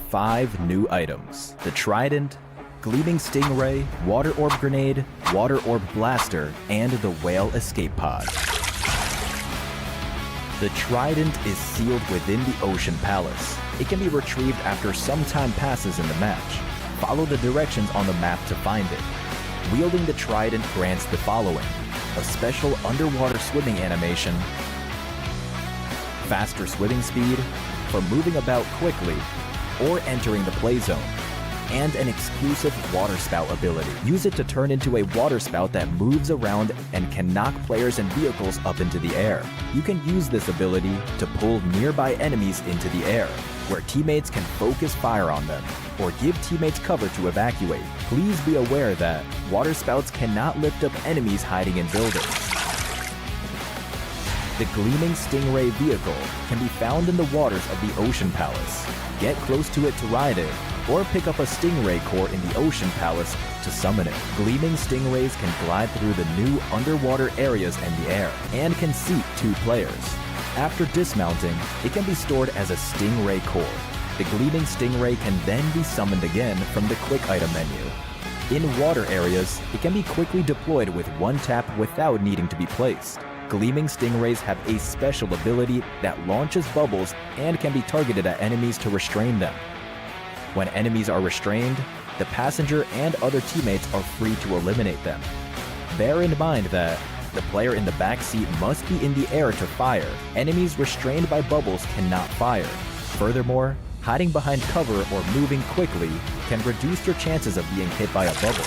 5 new items: the Trident, Gleaming Stingray, Water Orb Grenade, Water Orb Blaster, and the Whale Escape Pod. The Trident is sealed within the Ocean Palace. It can be retrieved after some time passes in the match. Follow the directions on the map to find it. Wielding the Trident grants the following: a special underwater swimming animation, faster swimming speed for moving about quickly or entering the play zone, and an exclusive water spout ability. Use it to turn into a water spout that moves around and can knock players and vehicles up into the air. You can use this ability to pull nearby enemies into the air, where teammates can focus fire on them, or give teammates cover to evacuate. Please be aware that water spouts cannot lift up enemies hiding in buildings. The Gleaming Stingray vehicle can be found in the waters of the Ocean Palace. Get close to it to ride it, or pick up a Stingray core in the Ocean Palace to summon it. Gleaming Stingrays can glide through the new underwater areas in the air, and can seat 2 players. After dismounting, it can be stored as a Stingray core. The Gleaming Stingray can then be summoned again from the quick item menu. In water areas, it can be quickly deployed with 1 tap without needing to be placed. Gleaming Stingrays have a special ability that launches bubbles and can be targeted at enemies to restrain them. When enemies are restrained, the passenger and other teammates are free to eliminate them. Bear in mind that the player in the back seat must be in the air to fire. Enemies restrained by bubbles cannot fire. Furthermore, hiding behind cover or moving quickly can reduce your chances of being hit by a bubble.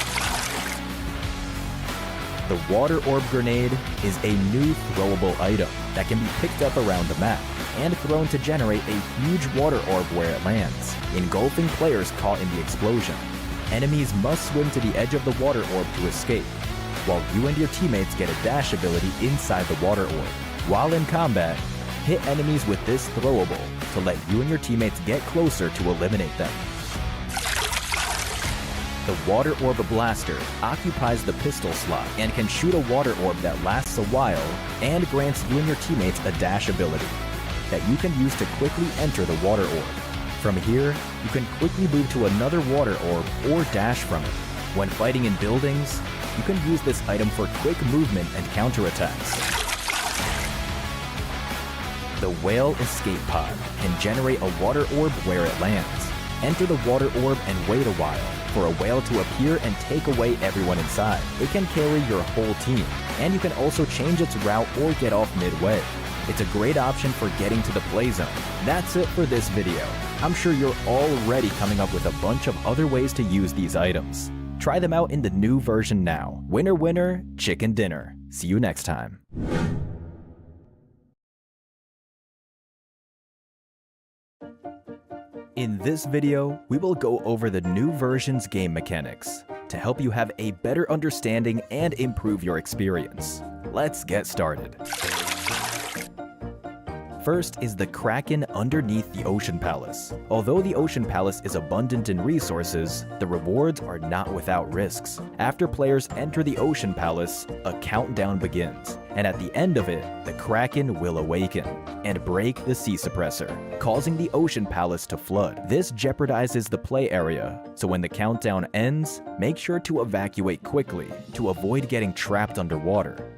The Water Orb Grenade is a new throwable item that can be picked up around the map and thrown to generate a huge water orb where it lands, engulfing players caught in the explosion. Enemies must swim to the edge of the water orb to escape, while you and your teammates get a dash ability inside the water orb. While in combat, hit enemies with this throwable to let you and your teammates get closer to eliminate them. The Water Orb Blaster occupies the pistol slot and can shoot a water orb that lasts a while and grants you and your teammates a dash ability that you can use to quickly enter the water orb. From here, you can quickly move to another water orb or dash from it. When fighting in buildings, you can use this item for quick movement and counterattacks. The Whale Escape Pod can generate a water orb where it lands. Enter the water orb and wait a while for a whale to appear and take away everyone inside. It can carry your whole team, and you can also change its route or get off midway. It's a great option for getting to the play zone. That's it for this video. I'm sure you're already coming up with a bunch of other ways to use these items. Try them out in the new version now. Winner, winner, chicken dinner. See you next time. In this video, we will go over the new version's game mechanics to help you have a better understanding and improve your experience. Let's get started. First is the Kraken underneath the Ocean Palace. Although the Ocean Palace is abundant in resources, the rewards are not without risks. After players enter the Ocean Palace, a countdown begins, and at the end of it, the Kraken will awaken and break the sea suppressor, causing the Ocean Palace to flood. This jeopardizes the play area, so when the countdown ends, make sure to evacuate quickly to avoid getting trapped underwater.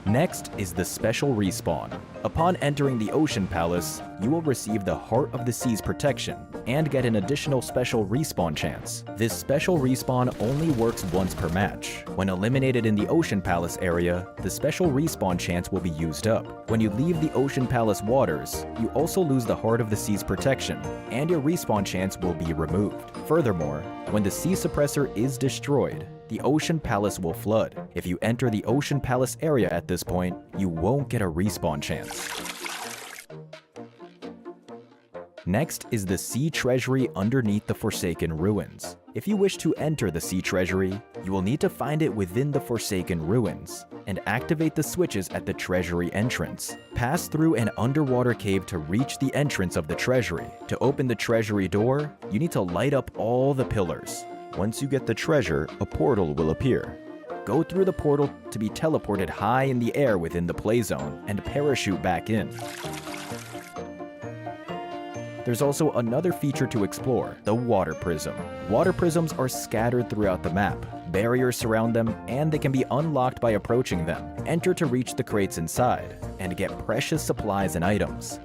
Next is the special respawn. Upon entering the Ocean Palace, you will receive the Heart of the Sea's protection and get an additional special respawn chance. This special respawn only works once per match. When eliminated in the Ocean Palace area, the special respawn chance will be used up. When you leave the Ocean Palace waters, you also lose the Heart of the Sea's protection, and your respawn chance will be removed. Furthermore, when the sea suppressor is destroyed, the Ocean Palace will flood. If you enter the Ocean Palace area at this point, you won't get a respawn chance. Next is the Sea Treasury underneath the Forsaken Ruins. If you wish to enter the Sea Treasury, you will need to find it within the Forsaken Ruins and activate the switches at the Treasury entrance. Pass through an underwater cave to reach the entrance of the Treasury. To open the Treasury door, you need to light up all the pillars. Once you get the treasure, a portal will appear. Go through the portal to be teleported high in the air within the play zone and parachute back in. There's also another feature to explore, the water prism. Water prisms are scattered throughout the map. Barriers surround them, and they can be unlocked by approaching them. Enter to reach the crates inside, and get precious supplies and items.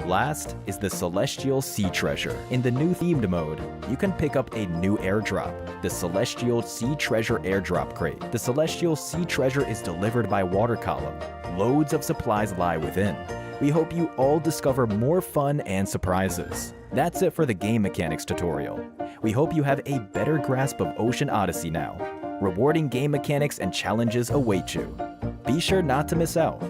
Last is the Celestial Sea Treasure. In the new themed mode, you can pick up a new airdrop, the Celestial Sea Treasure airdrop crate. The Celestial Sea Treasure is delivered by water column. Loads of supplies lie within. We hope you all discover more fun and surprises. That's it for the game mechanics tutorial. We hope you have a better grasp of Ocean Odyssey now. Rewarding game mechanics and challenges await you. Be sure not to miss out.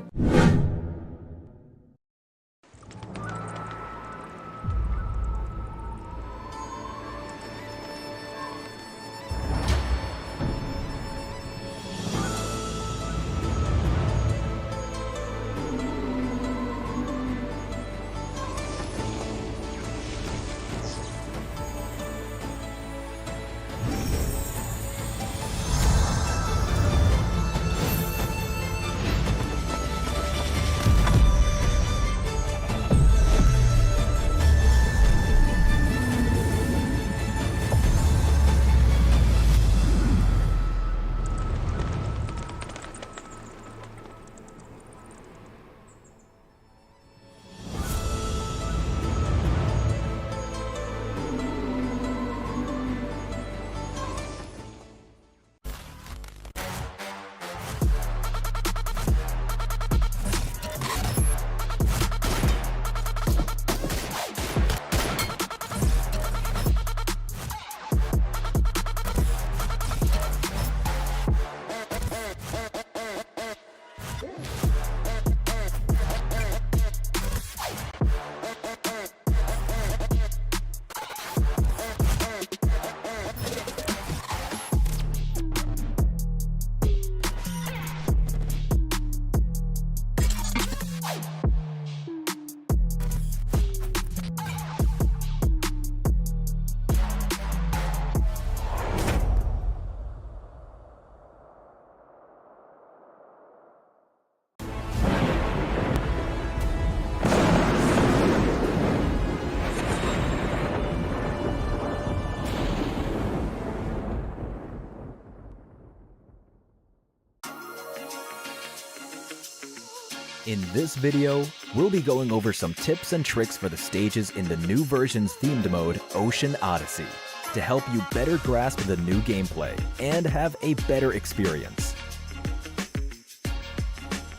In this video, we'll be going over some tips and tricks for the stages in the new version's themed mode, Ocean Odyssey, to help you better grasp the new gameplay and have a better experience.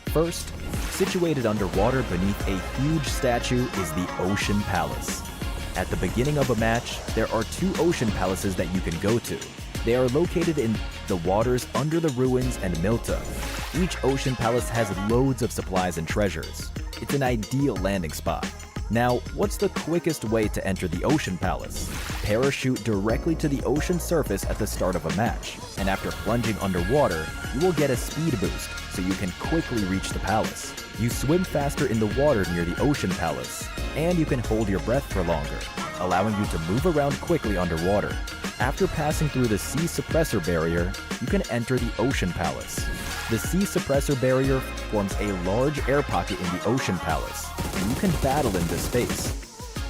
First, situated underwater beneath a huge statue is the Ocean Palace. At the beginning of a match, there are 2 ocean palaces that you can go to. They are located in the waters under the ruins and Milta. Each ocean palace has loads of supplies and treasures. It's an ideal landing spot. Now, what's the quickest way to enter the ocean palace? Parachute directly to the ocean surface at the start of a match, and after plunging underwater, you will get a speed boost so you can quickly reach the palace. You swim faster in the water near the ocean palace, and you can hold your breath for longer, allowing you to move around quickly underwater. After passing through the sea suppressor barrier, you can enter the ocean palace. The sea suppressor barrier forms a large air pocket in the ocean palace, and you can battle in this space.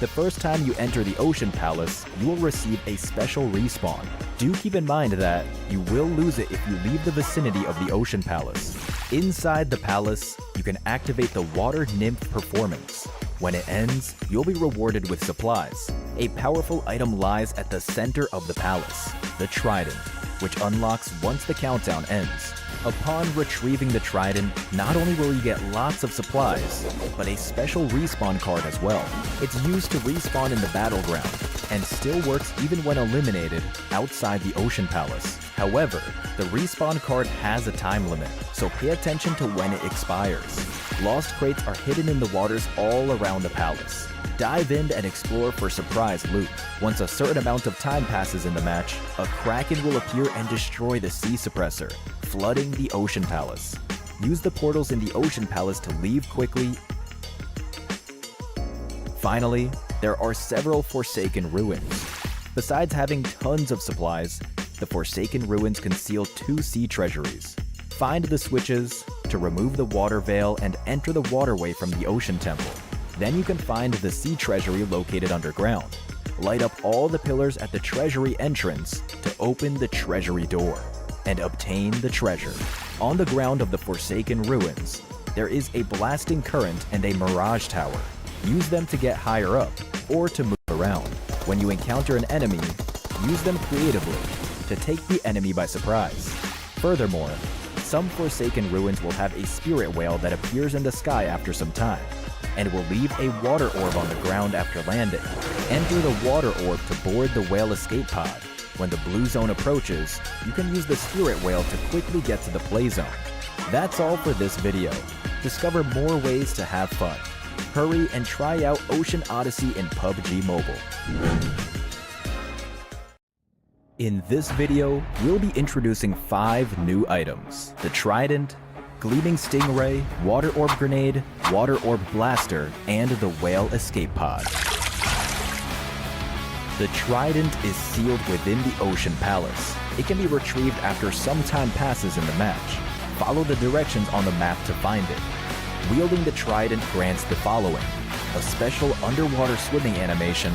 The first time you enter the ocean palace, you will receive a special respawn. Do keep in mind that you will lose it if you leave the vicinity of the ocean palace. Inside the palace, you can activate the water nymph performance. When it ends, you'll be rewarded with supplies. A powerful item lies at the center of the palace, the trident, which unlocks once the countdown ends. Upon retrieving the trident, not only will you get lots of supplies, but a special respawn card as well. It's used to respawn in the battleground, and still works even when eliminated outside the ocean palace. However, the respawn card has a time limit, so pay attention to when it expires. Lost crates are hidden in the waters all around the palace. Dive in and explore for surprise loot. Once a certain amount of time passes in the match, a kraken will appear and destroy the sea suppressor, flooding the ocean palace. Use the portals in the ocean palace to leave quickly. Finally, there are several Forsaken ruins. Besides having tons of supplies, the Forsaken ruins conceal 2 sea treasuries. Find the switches to remove the water veil and enter the waterway from the ocean temple. Then you can find the sea treasury located underground. Light up all the pillars at the treasury entrance to open the treasury door and obtain the treasure. On the ground of the Forsaken Ruins, there is a blasting current and a mirage tower. Use them to get higher up or to move around. When you encounter an enemy, use them creatively to take the enemy by surprise. Furthermore, some Forsaken Ruins will have a spirit whale that appears in the sky after some time and will leave a water orb on the ground after landing. Enter the water orb to board the whale escape pod. When the blue zone approaches, you can use the spirit whale to quickly get to the play zone. That's all for this video. Discover more ways to have fun. Hurry and try out Ocean Odyssey in PUBG Mobile. In this video, we'll be introducing 5 new items: the Trident, Gleaming Stingray, Water Orb Grenade, Water Orb Blaster, and the Whale Escape Pod. The Trident is sealed within the Ocean Palace. It can be retrieved after some time passes in the match. Follow the directions on the map to find it. Wielding the Trident grants the following: a special underwater swimming animation,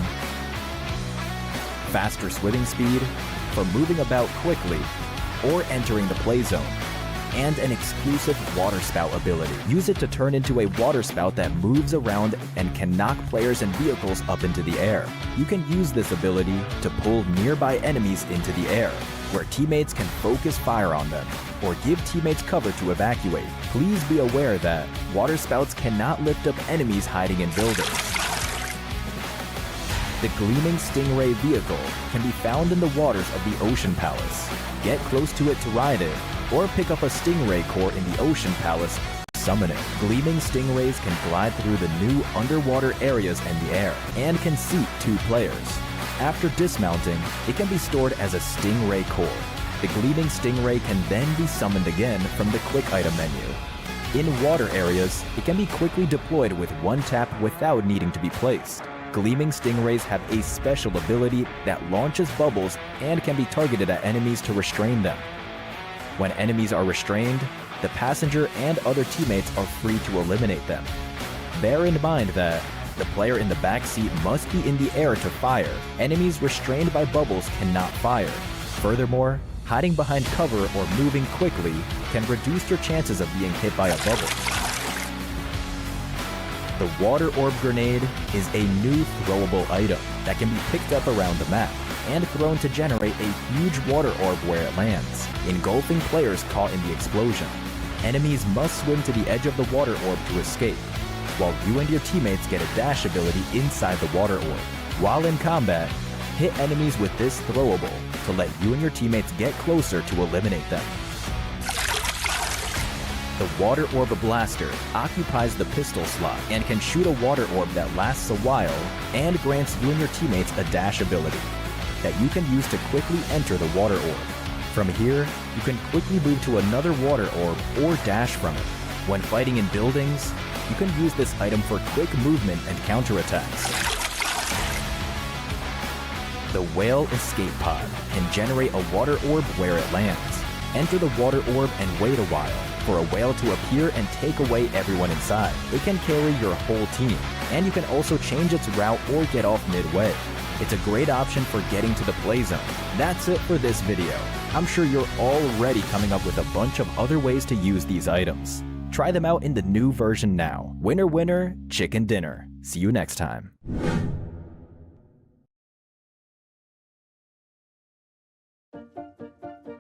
faster swimming speed for moving about quickly or entering the play zone, and an exclusive water spout ability. Use it to turn into a water spout that moves around and can knock players and vehicles up into the air. You can use this ability to pull nearby enemies into the air, where teammates can focus fire on them, or give teammates cover to evacuate. Please be aware that water spouts cannot lift up enemies hiding in buildings. The Gleaming Stingray vehicle can be found in the waters of the Ocean Palace. Get close to it to ride it, or pick up a Stingray core in the Ocean Palace to summon it. Gleaming Stingrays can glide through the new underwater areas in the air, and can seat 2 players. After dismounting, it can be stored as a Stingray core. The Gleaming Stingray can then be summoned again from the quick item menu. In water areas, it can be quickly deployed with one tap without needing to be placed. Gleaming Stingrays have a special ability that launches bubbles and can be targeted at enemies to restrain them. When enemies are restrained, the passenger and other teammates are free to eliminate them. Bear in mind that the player in the back seat must be in the air to fire. Enemies restrained by bubbles cannot fire. Furthermore, hiding behind cover or moving quickly can reduce your chances of being hit by a bubble. The Water Orb Grenade is a new throwable item that can be picked up around the map and thrown to generate a huge water orb where it lands, engulfing players caught in the explosion. Enemies must swim to the edge of the water orb to escape, while you and your teammates get a dash ability inside the water orb. While in combat, hit enemies with this throwable to let you and your teammates get closer to eliminate them. The Water Orb Blaster occupies the pistol slot and can shoot a water orb that lasts a while and grants you and your teammates a dash ability that you can use to quickly enter the water orb. From here, you can quickly move to another water orb or dash from it. When fighting in buildings, you can use this item for quick movement and counterattacks. The Whale Escape Pod can generate a water orb where it lands. Enter the water orb and wait a while for a whale to appear and take away everyone inside. It can carry your whole team, and you can also change its route or get off midway. It's a great option for getting to the play zone. That's it for this video. I'm sure you're already coming up with a bunch of other ways to use these items. Try them out in the new version now. Winner, winner, chicken dinner. See you next time.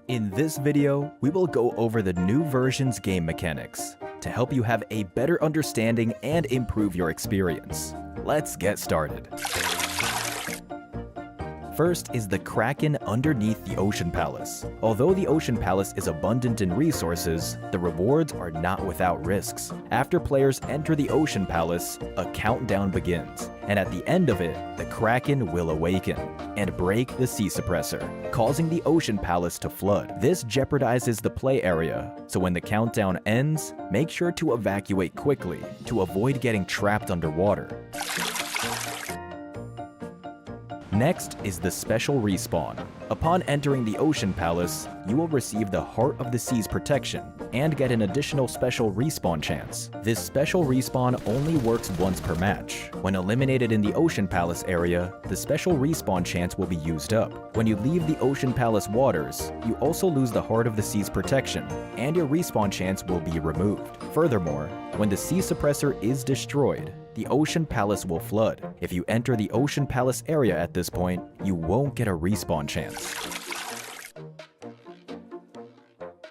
In this video, we will go over the new version's game mechanics to help you have a better understanding and improve your experience. Let's get started. First is the Kraken underneath the Ocean Palace. Although the Ocean Palace is abundant in resources, the rewards are not without risks. After players enter the Ocean Palace, a countdown begins, and at the end of it, the Kraken will awaken and break the sea suppressor, causing the Ocean Palace to flood. This jeopardizes the play area, so when the countdown ends, make sure to evacuate quickly to avoid getting trapped underwater. Next is the special respawn. Upon entering the Ocean Palace, you will receive the Heart of the Sea's protection and get an additional special respawn chance. This special respawn only works once per match. When eliminated in the Ocean Palace area, the special respawn chance will be used up. When you leave the Ocean Palace waters, you also lose the Heart of the Sea's protection, and your respawn chance will be removed. Furthermore, when the sea suppressor is destroyed, the Ocean Palace will flood. If you enter the Ocean Palace area at this point, you won't get a respawn chance.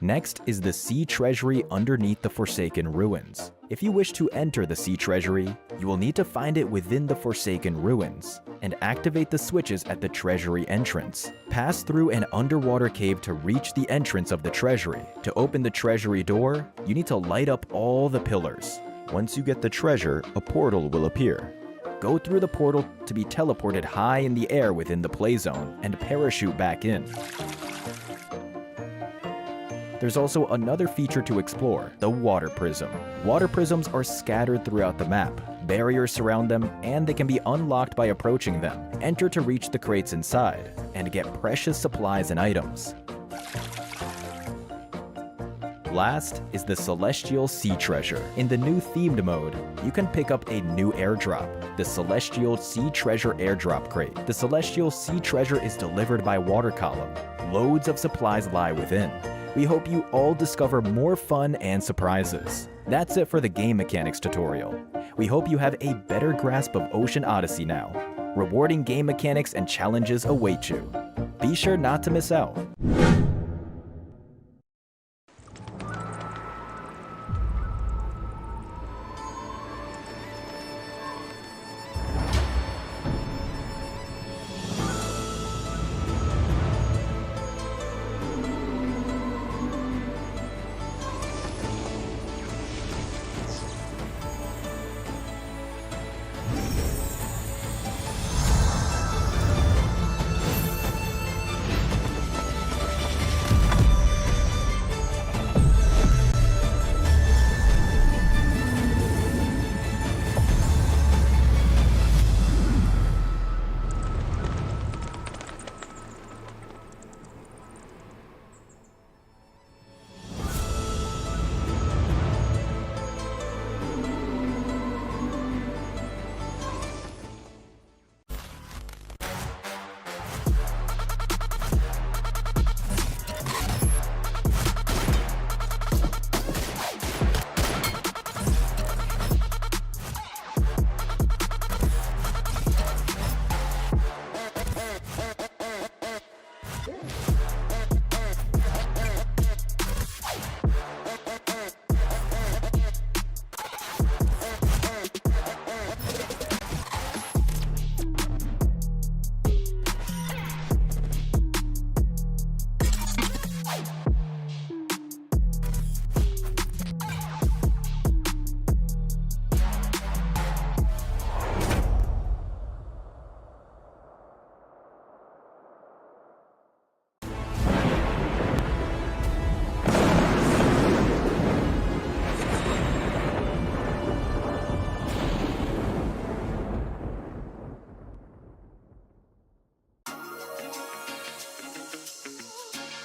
Next is the Sea Treasury underneath the Forsaken Ruins. If you wish to enter the Sea Treasury, you will need to find it within the Forsaken Ruins and activate the switches at the Treasury entrance. Pass through an underwater cave to reach the entrance of the Treasury. To open the Treasury door, you need to light up all the pillars. Once you get the treasure, a portal will appear. Go through the portal to be teleported high in the air within the play zone and parachute back in. There's also another feature to explore, the Water Prism. Water prisms are scattered throughout the map. Barriers surround them, and they can be unlocked by approaching them. Enter to reach the crates inside, and get precious supplies and items. Last is the Celestial Sea Treasure. In the new themed mode, you can pick up a new airdrop, the Celestial Sea Treasure airdrop crate. The Celestial Sea Treasure is delivered by water column. Loads of supplies lie within. We hope you all discover more fun and surprises. That's it for the game mechanics tutorial. We hope you have a better grasp of Ocean Odyssey now. Rewarding game mechanics and challenges await you. Be sure not to miss out.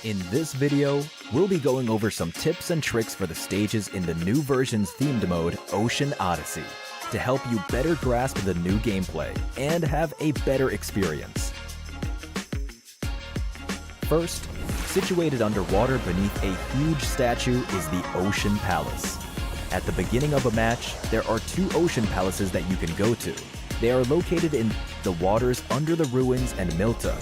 In this video, we'll be going over some tips and tricks for the stages in the new version's themed mode, Ocean Odyssey, to help you better grasp the new gameplay and have a better experience. First, situated underwater beneath a huge statue is the Ocean Palace. At the beginning of a match, there are 2 Ocean Palaces that you can go to. They are located in the waters under the ruins and Milta.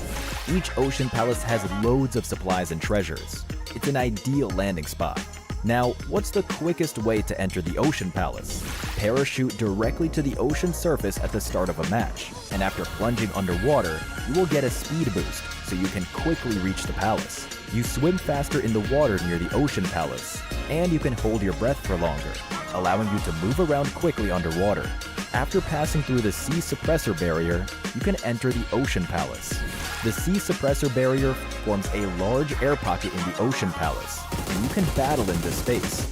Each Ocean Palace has loads of supplies and treasures. It's an ideal landing spot. Now, what's the quickest way to enter the Ocean Palace? Parachute directly to the ocean surface at the start of a match, and after plunging underwater, you will get a speed boost, so you can quickly reach the palace. You swim faster in the water near the Ocean Palace, and you can hold your breath for longer, allowing you to move around quickly underwater. After passing through the Sea Suppressor Barrier, you can enter the Ocean Palace. The Sea Suppressor Barrier forms a large air pocket in the Ocean Palace, and you can battle in this space.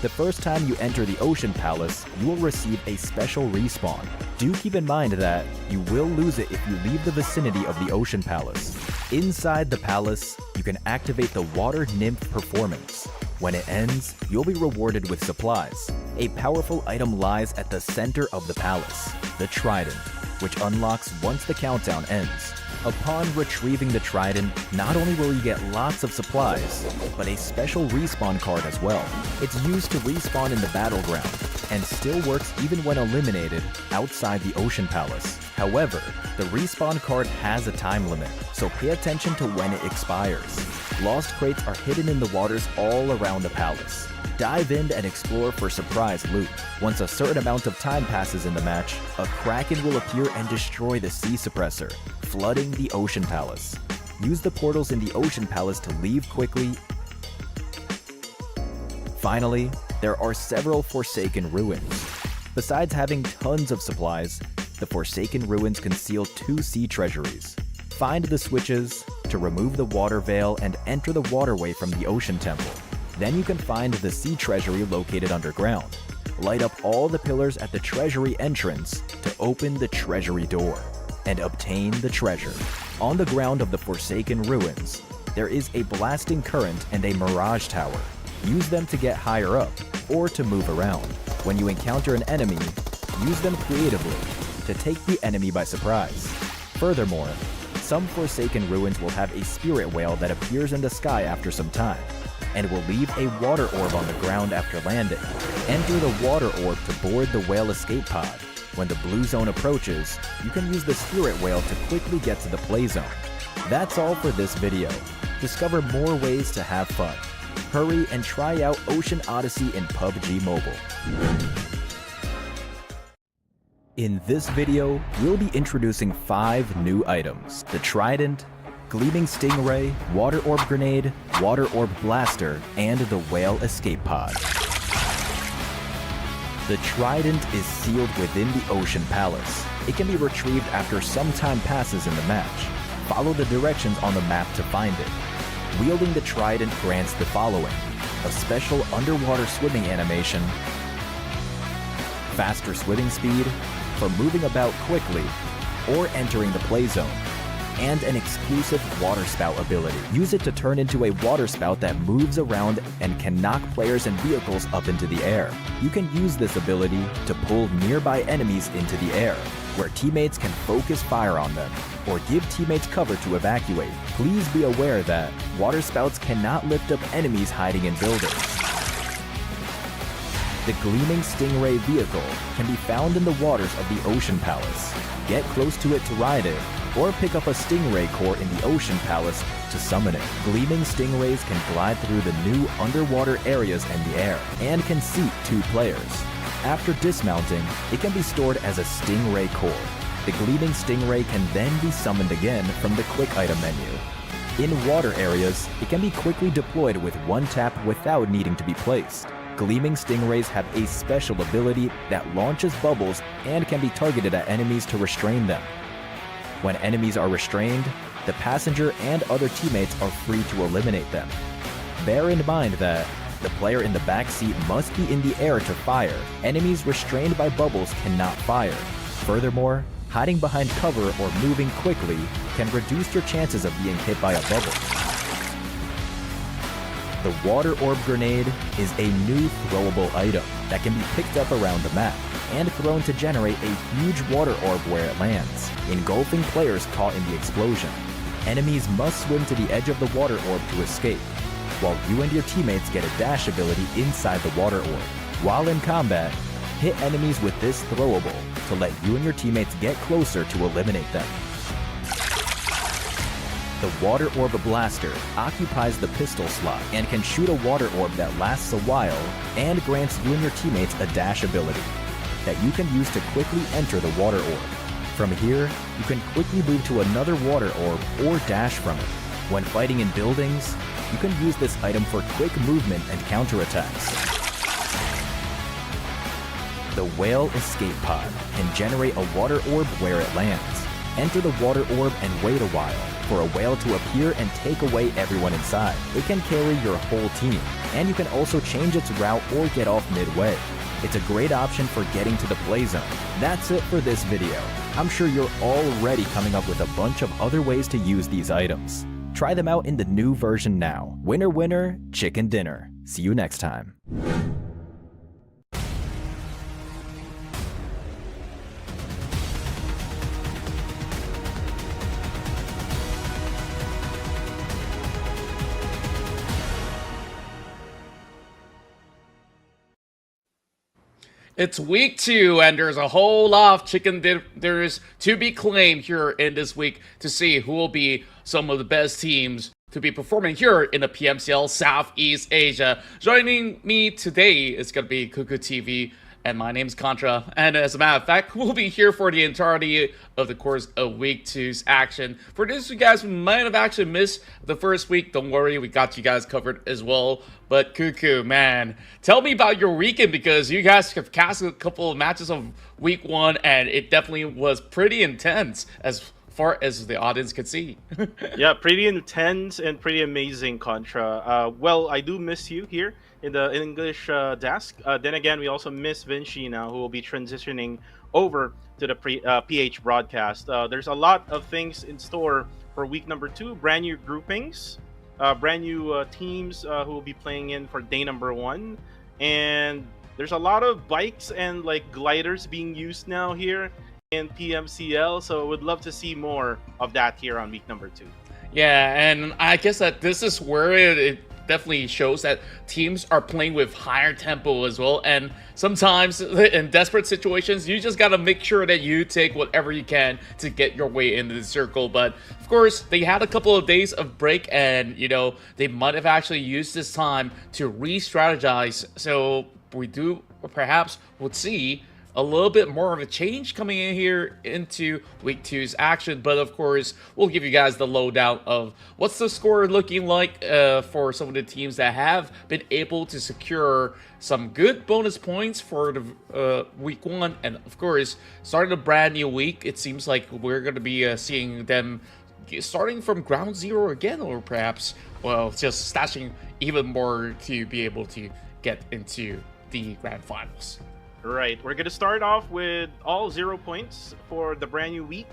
The first time you enter the Ocean Palace, you will receive a special respawn. Do keep in mind that you will lose it if you leave the vicinity of the Ocean Palace. Inside the palace, you can activate the Water Nymph performance. When it ends, you'll be rewarded with supplies. A powerful item lies at the center of the palace, the Trident, which unlocks once the countdown ends. Upon retrieving the Trident, not only will you get lots of supplies, but a special respawn card as well. It's used to respawn in the battleground, and still works even when eliminated outside the Ocean Palace. However, the respawn card has a time limit, so pay attention to when it expires. Lost crates are hidden in the waters all around the palace. Dive in and explore for surprise loot. Once a certain amount of time passes in the match, a Kraken will appear and destroy the sea suppressor, flooding the Ocean Palace. Use the portals in the Ocean Palace to leave quickly. Finally, there are several Forsaken Ruins. Besides having tons of supplies, the Forsaken Ruins conceal 2 sea treasuries. Find the switches to remove the water veil and enter the waterway from the Ocean Temple. Then you can find the sea treasury located underground. Light up all the pillars at the treasury entrance to open the treasury door and obtain the treasure. On the ground of the Forsaken Ruins, there is a blasting current and a mirage tower. Use them to get higher up or to move around. When you encounter an enemy, use them creatively to take the enemy by surprise. Furthermore, some Forsaken Ruins will have a spirit whale that appears in the sky after some time, and will leave a water orb on the ground after landing. Enter the water orb to board the whale escape pod. When the blue zone approaches, you can use the spirit whale to quickly get to the play zone. That's all for this video. Discover more ways to have fun. Hurry and try out Ocean Odyssey in PUBG Mobile. In this video, we'll be introducing 5 new items: the Trident, Gleaming Stingray, Water Orb Grenade, Water Orb Blaster, and the Whale Escape Pod. The Trident is sealed within the Ocean Palace. It can be retrieved after some time passes in the match. Follow the directions on the map to find it. Wielding the Trident grants the following: a special underwater swimming animation, faster swimming speed for moving about quickly or entering the play zone, and an exclusive water spout ability. Use it to turn into a water spout that moves around and can knock players and vehicles up into the air. You can use this ability to pull nearby enemies into the air, where teammates can focus fire on them, or give teammates cover to evacuate. Please be aware that water spouts cannot lift up enemies hiding in buildings. The Gleaming Stingray vehicle can be found in the waters of the Ocean Palace. Get close to it to ride it, or pick up a Stingray core in the Ocean Palace to summon it. Gleaming Stingrays can glide through the new underwater areas in the air, and can seat 2 players. After dismounting, it can be stored as a Stingray core. The Gleaming Stingray can then be summoned again from the quick item menu. In water areas, it can be quickly deployed with 1 tap without needing to be placed. Gleaming Stingrays have a special ability that launches bubbles and can be targeted at enemies to restrain them. When enemies are restrained, the passenger and other teammates are free to eliminate them. Bear in mind that the player in the back seat must be in the air to fire. Enemies restrained by bubbles cannot fire. Furthermore, hiding behind cover or moving quickly can reduce your chances of being hit by a bubble. The Water Orb Grenade is a new throwable item that can be picked up around the map and thrown to generate a huge water orb where it lands, engulfing players caught in the explosion. Enemies must swim to the edge of the water orb to escape, while you and your teammates get a dash ability inside the water orb. While in combat, hit enemies with this throwable to let you and your teammates get closer to eliminate them. The Water Orb Blaster occupies the pistol slot and can shoot a water orb that lasts a while and grants you and your teammates a dash ability that you can use to quickly enter the water orb. From here, you can quickly move to another water orb or dash from it. When fighting in buildings, you can use this item for quick movement and counterattacks. The Whale Escape Pod can generate a water orb where it lands. Enter the water orb and wait a while for a whale to appear and take away everyone inside. It can carry your whole team, and you can also change its route or get off midway. It's a great option for getting to the play zone. That's it for this video. I'm sure you're already coming up with a bunch of other ways to use these items. Try them out in the new version now. Winner, winner, chicken dinner. See you next time. It's week 2, and there's a whole lot of chicken dinners to be claimed here in this week to see who will be some of the best teams to be performing here in the PMCL Southeast Asia. Joining me today is going to be Cuckoo TV, and my name's Contra. And as a matter of fact, we'll be here for the entirety of the course of week 2's action. For those of you guys who might have actually missed the first week, don't worry, we got you guys covered as well. But Cuckoo, man, tell me about your weekend, because you guys have cast a couple of matches of week 1, and it definitely was pretty intense as far as the audience could see. Yeah, pretty intense and pretty amazing, Contra. Well, I do miss you here in the English desk. Then again, we also miss Vinci now, who will be transitioning over to the PH broadcast. There's a lot of things in store for week number 2, brand new groupings, brand new teams who will be playing in for day number 1, and there's a lot of bikes and like gliders being used now here in PMCL, so would love to see more of that here on week number 2. Yeah, and I guess that this is where it definitely shows that teams are playing with higher tempo as well, and sometimes in desperate situations you just gotta make sure that you take whatever you can to get your way into the circle. But of course, they had a couple of days of break, and you know, they might have actually used this time to re-strategize, so we do perhaps would see a little bit more of a change coming in here into week 2's action. But of course, we'll give you guys the lowdown of what's the score looking like for some of the teams that have been able to secure some good bonus points for the week 1. And of course, starting a brand new week, it seems like we're going to be seeing them starting from ground zero again, or perhaps, well, just stashing even more to be able to get into the grand finals. Right, we're going to start off with all 0 points for the brand new week,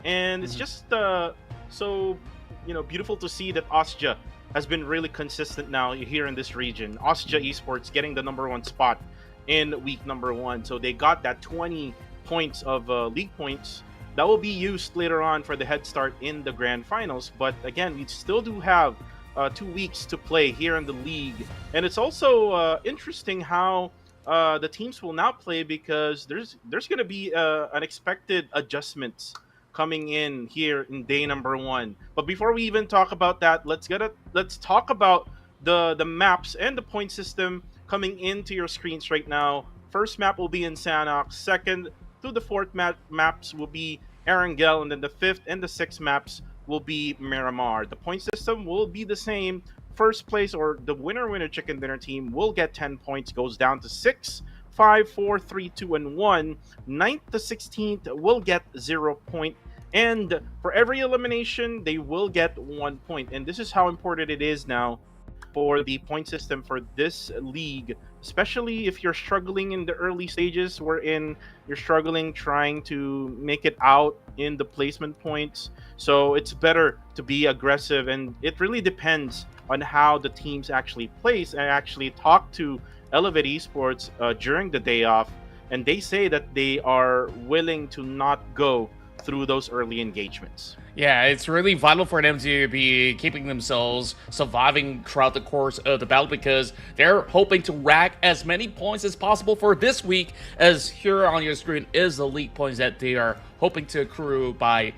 and it's just so, you know, beautiful to see that Austria has been really consistent now here in this region. Austria Esports getting the number 1 spot in week number 1, so they got that 20 points of league points that will be used later on for the head start in the grand finals. But again, we still do have 2 weeks to play here in the league, and it's also interesting how the teams will now play, because there's going to be unexpected adjustments coming in here in day number 1. But before we even talk about that, let's talk about the maps and the point system coming into your screens right now. First map will be in Sanhok. Second through the 4th maps will be Erangel, and then the 5th and the 6th maps will be Miramar. The point system will be the same. First place, or the winner chicken dinner team, will get 10 points, goes down to 6, 5, 4, 3, 2, and 1. 9th to 16th will get 0 point, and for every elimination they will get 1 point. And this is how important it is now for the point system for this league, especially if you're struggling in the early stages, wherein you're struggling trying to make it out in the placement points. So it's better to be aggressive, and it really depends on how the teams actually place. I actually talked to Elevate Esports during the day off, and they say that they are willing to not go through those early engagements. Yeah, it's really vital for them to be keeping themselves surviving throughout the course of the battle, because they're hoping to rack as many points as possible for this week, as here on your screen is the league points that they are hoping to accrue by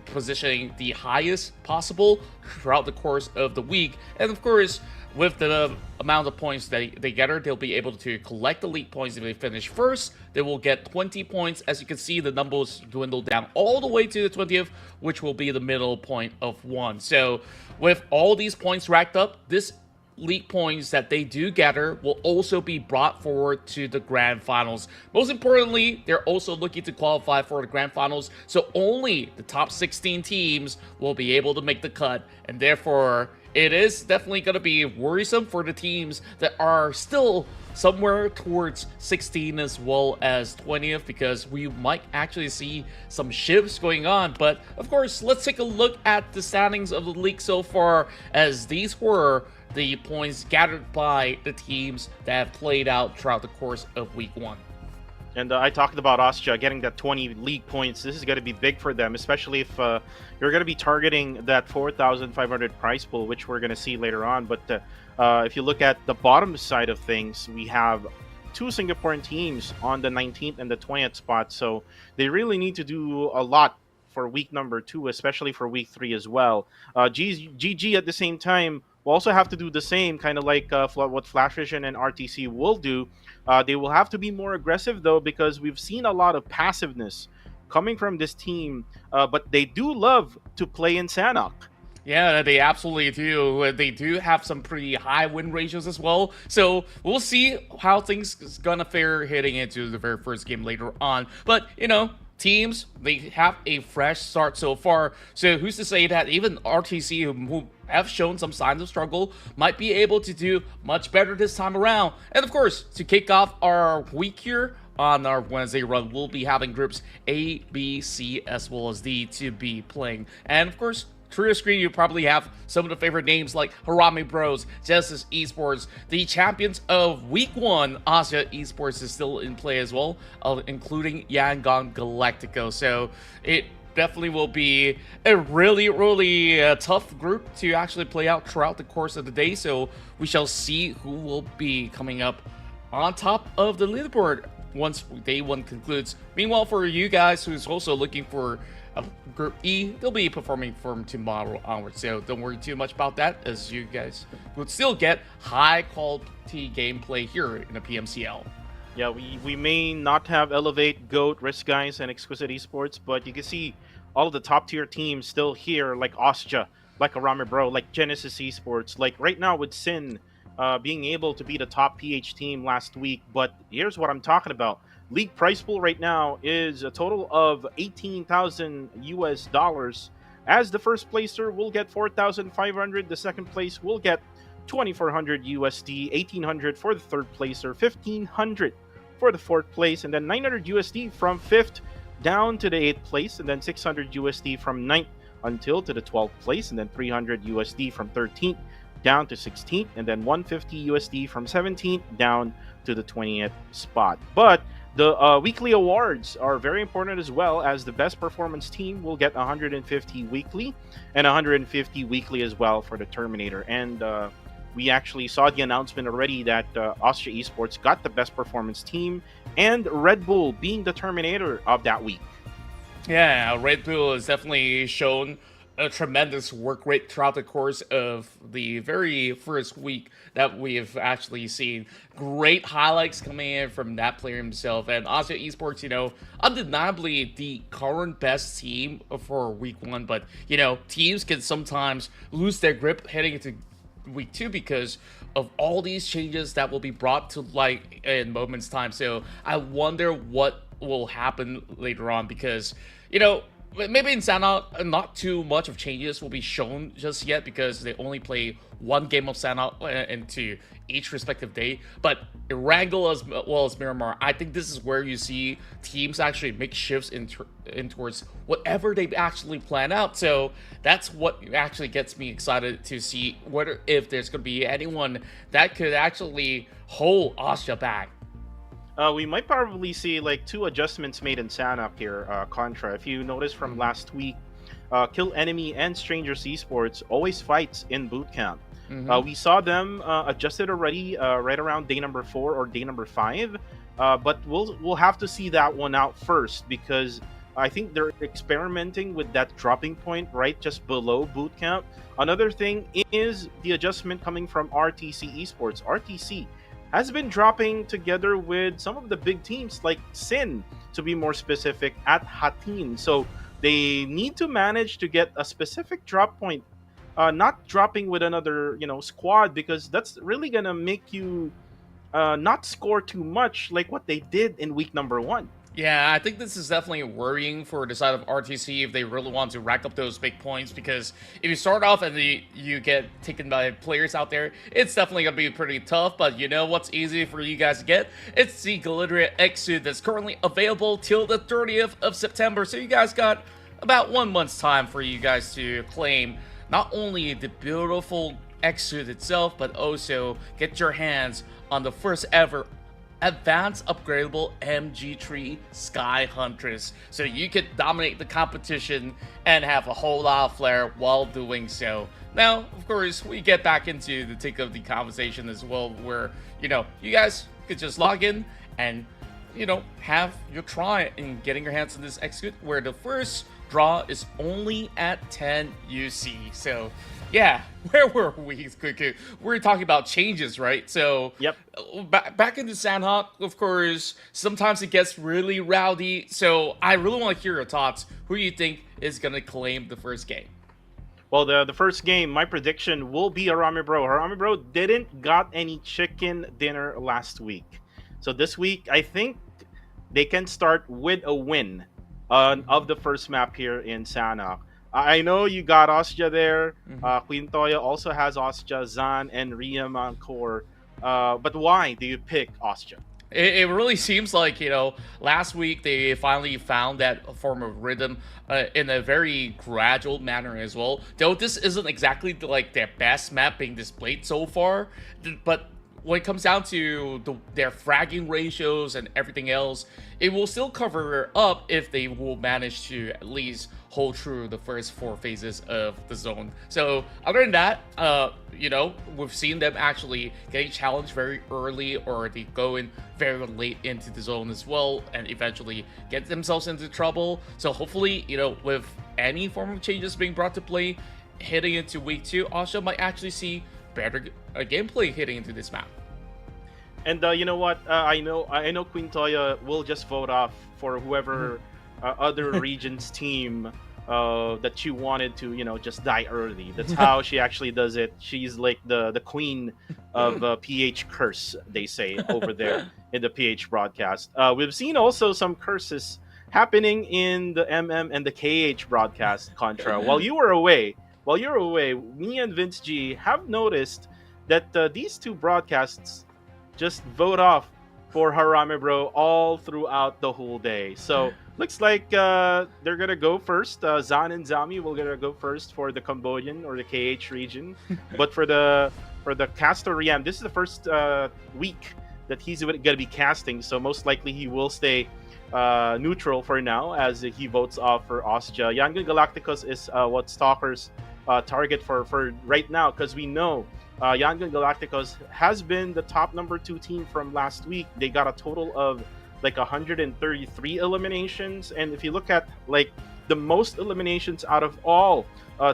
positioning the highest possible throughout the course of the week. And of course, with the amount of points they gather, they'll be able to collect the league points. If they finish first, they will get 20 points. As you can see, the numbers dwindle down all the way to the 20th, which will be the middle point of 1. So with all these points racked up, this league points that they do gather will also be brought forward to the grand finals. Most importantly, they're also looking to qualify for the grand finals, so only the top 16 teams will be able to make the cut, and therefore it is definitely going to be worrisome for the teams that are still somewhere towards 16 as well as 20th, because we might actually see some shifts going on. But of course, let's take a look at the standings of the league so far, as these were the points gathered by the teams that have played out throughout the course of week 1. And I talked about Austria getting that 20 league points. This is going to be big for them, especially if you're going to be targeting that 4,500 prize pool, which we're going to see later on. But if you look at the bottom side of things, we have 2 Singaporean teams on the 19th and the 20th spot. So they really need to do a lot for week number 2, especially for week 3 as well. GG at the same time will also have to do the same, kind of like what Flash Vision and RTC will do. They will have to be more aggressive, though, because we've seen a lot of passiveness coming from this team, but they do love to play in Sanhok. Yeah, they absolutely do. They do have some pretty high win ratios as well. So we'll see how things is gonna fare heading into the very first game later on. But, you know, teams, they have a fresh start so far. So who's to say that even RTC, who have shown some signs of struggle, might be able to do much better this time around. And of course, to kick off our week here on our Wednesday run, we'll be having groups A, B, C, as well as D to be playing. And of course, through your screen, you probably have some of the favorite names like Harami Bros, Genesis Esports, the champions of Week 1, Asia Esports is still in play as well, including Yangon Galactico. So it definitely will be a really tough group to actually play out throughout the course of the day. So we shall see who will be coming up on top of the leaderboard once day 1 concludes. Meanwhile, for you guys who's also looking for Group E, they'll be performing from tomorrow onwards, so don't worry too much about that, as you guys would still get high quality gameplay here in the PMCL. Yeah, we may not have Elevate, GOAT, Risk Guys, and Exquisite Esports, but you can see all of the top tier teams still here, like Austria, like Arame Bro, like Genesis Esports, like right now with Sin being able to be the top PH team last week. But here's what I'm talking about. League prize pool right now is a total of $18,000 US. As the first placer will get 4,500, the second place will get 2,400 USD, 1,800 for the third placer, 1,500 for the fourth place, and then 900 USD from 5th down to the 8th place, and then 600 USD from 9th until to the 12th place, and then 300 USD from 13th down to 16th, and then 150 USD from 17th down to the 20th spot. But the weekly awards are very important as well, as the best performance team will get 150 weekly and 150 weekly as well for the Terminator. And we actually saw the announcement already that Austria Esports got the best performance team, and Red Bull being the Terminator of that week. Yeah, Red Bull has definitely shown a tremendous work rate throughout the course of the very first week that we've actually seen. Great highlights coming in from that player himself. And Asia Esports, you know, undeniably the current best team for week 1. But, you know, teams can sometimes lose their grip heading into week 2 because of all these changes that will be brought to light in moments time. So I wonder what will happen later on, because, you know, maybe in Sanhok, not too much of changes will be shown just yet because they only play 1 game of Sanhok into each respective day. But Erangel as well as Miramar, I think this is where you see teams actually make shifts in towards whatever they actually plan out. So that's what actually gets me excited to see whether if there's going to be anyone that could actually hold Austria back. We might probably see like 2 adjustments made in Sanhok here, Contra. If you notice from last week, Kill Enemy and Strangers Esports always fights in boot camp. We saw them adjusted already right around day number 4 or day number 5, but we'll have to see that one out first, because I think they're experimenting with that dropping point right just below boot camp. Another thing is the adjustment coming from RTC Esports. RTC has been dropping together with some of the big teams like Sin, to be more specific, at Hatin. So they need to manage to get a specific drop point, not dropping with another, you know, squad, because that's really gonna make you not score too much like what they did in week number 1. Yeah, I think this is definitely worrying for the side of RTC if they really want to rack up those big points, because if you start off and you get taken by players out there, it's definitely going to be pretty tough. But you know what's easy for you guys to get? It's the Galidria X-Suit that's currently available till the 30th of September. So you guys got about 1 month's time for you guys to claim not only the beautiful X-Suit itself, but also get your hands on the first ever advanced upgradable MG3 Sky Huntress, so you could dominate the competition and have a whole lot of flair while doing so. Now, of course, we get back into the thick of the conversation as well, where, you know, you guys could just log in and, you know, have your try in getting your hands on this X-Suit, where the first draw is only at 10 UC. So yeah, where were we? We're talking about changes, right? So Yep. Back into Sanhok, of course, sometimes it gets really rowdy. So I really want to hear your thoughts. Who do you think is going to claim the first game? Well, the first game, my prediction will be Harame Bro. Harame Bro didn't got any chicken dinner last week. So this week, I think they can start with a win of the first map here in Sanhok. I know you got Ostia there. Queen Toya also has Ostia, Zan, and Riam on core. But why do you pick Ostia? It really seems like, you know, last week they finally found that form of rhythm in a very gradual manner as well. Though this isn't exactly like their best map being displayed so far, but when it comes down to their fragging ratios and everything else, it will still cover up if they will manage to at least hold true the first 4 phases of the zone. So other than that, you know, we've seen them actually getting challenged very early, or they go in very late into the zone as well, and eventually get themselves into trouble. So hopefully, you know, with any form of changes being brought to play, heading into week 2, also might actually see better gameplay hitting into this map. And you know what? I know Queen Toya will just vote off for whoever other region's team that she wanted to, you know, just die early. That's how she actually does it. She's like the queen of PH curse, they say over there in the PH broadcast. We've seen also some curses happening in the MM and the KH broadcast, Contra. While you're away, me and Vince G have noticed that these two broadcasts just vote off for Harame Bro all throughout the whole day. So looks like they're gonna go first. Zan and Zami will gonna go first for the Cambodian or the KH region. But for the caster Riam, this is the first week that he's gonna be casting. So most likely he will stay neutral for now, as he votes off for Ostia. Yangon Galacticos is what Stalker's target for right now, because we know Yangon Galacticos has been the top number 2 team from last week. They got a total of like 133 eliminations, and if you look at like the most eliminations out of all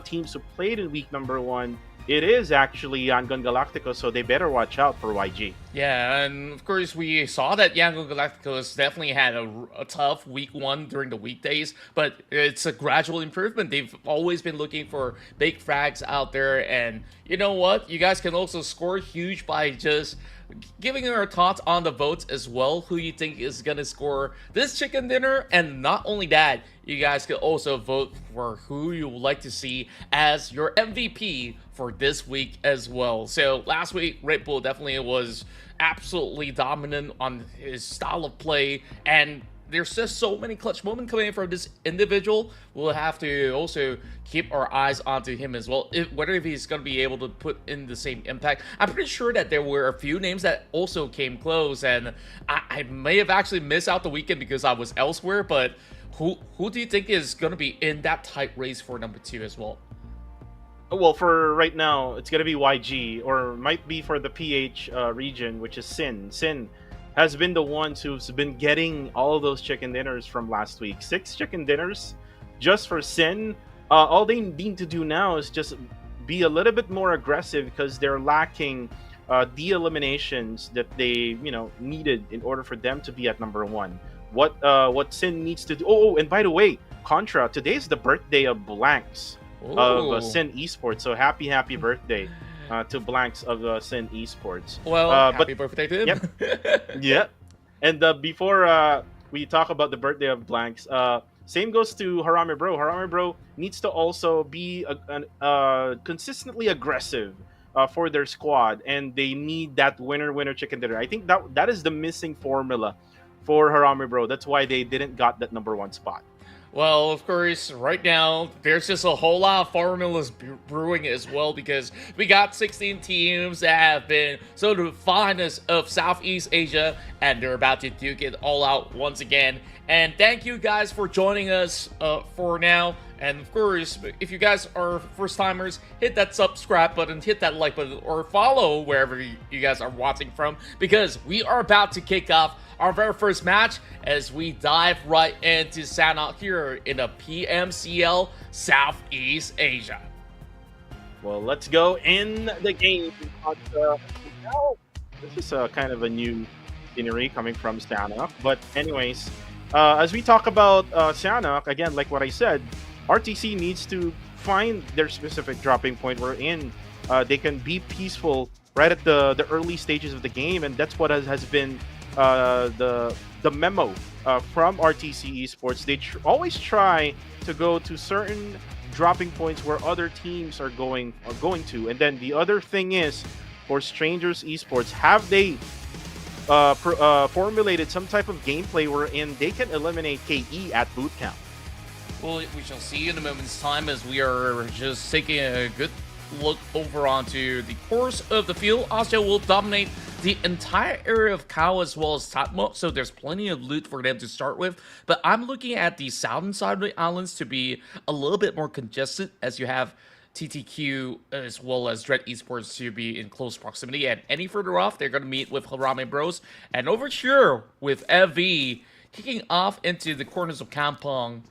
teams who played in week number 1, it is actually Yangon Galacticos, so they better watch out for YG. Yeah, and of course we saw that Yangon Galacticos definitely had a tough week 1 during the weekdays, but it's a gradual improvement. They've always been looking for big frags out there, and you know what? You guys can also score huge by just giving our thoughts on the votes as well, who you think is gonna score this chicken dinner. And not only that, you guys could also vote for who you would like to see as your MVP for this week as well. So last week, Red Bull definitely was absolutely dominant on his style of play, and there's just so many clutch moments coming in from this individual. We'll have to also keep our eyes onto him as well, whether if he's going to be able to put in the same impact. I'm pretty sure that there were a few names that also came close, and I may have actually missed out the weekend because I was elsewhere, but who do you think is going to be in that tight race for number 2 as well? Well, for right now, it's going to be YG, or might be for the PH region, which is Sin. Sin has been the ones who's been getting all of those chicken dinners from last week. 6 chicken dinners just for Sin. All they need to do now is just be a little bit more aggressive, because they're lacking the eliminations that they, you know, needed in order for them to be at number 1. What Sin needs to do. Oh, and by the way, Contra, today's the birthday of Blanks of Sin Esports. So happy birthday to Blanks of Sin Esports. Well, happy birthday to him. Yep. Yeah. And before we talk about the birthday of Blanks, same goes to Harame Bro. Harame Bro needs to also be consistently aggressive for their squad, and they need that winner chicken dinner. I think that is the missing formula for Harame Bro. That's why they didn't got that number 1 spot. Well, of course, right now, there's just a whole lot of formulas brewing as well because we got 16 teams that have been sort of finest of Southeast Asia, and they're about to duke it all out once again. And thank you guys for joining us for now. And of course, if you guys are first timers, hit that subscribe button, hit that like button, or follow wherever you guys are watching from, because we are about to kick off our very first match as we dive right into Sanhok here in the PMCL Southeast Asia. Well, let's go in the game. This is kind of a new scenery coming from Sanhok. But anyways, as we talk about Sanhok, again, like what I said, RTC needs to find their specific dropping point wherein they can be peaceful right at the early stages of the game, and that's what has been the memo from RTC Esports. They always try to go to certain dropping points where other teams are going to. And then the other thing is, for Strangers Esports, have they formulated some type of gameplay wherein they can eliminate KE at bootcamp? Well, we shall see in a moment's time as we are just taking a good look over onto the course of the field. Austria will dominate the entire area of Kao as well as Tatmo, so there's plenty of loot for them to start with. But I'm looking at the southern side of the islands to be a little bit more congested, as you have TTQ as well as Dread Esports to be in close proximity. And any further off, they're going to meet with Harame Bros. And over here with FV kicking off into the corners of Kampong.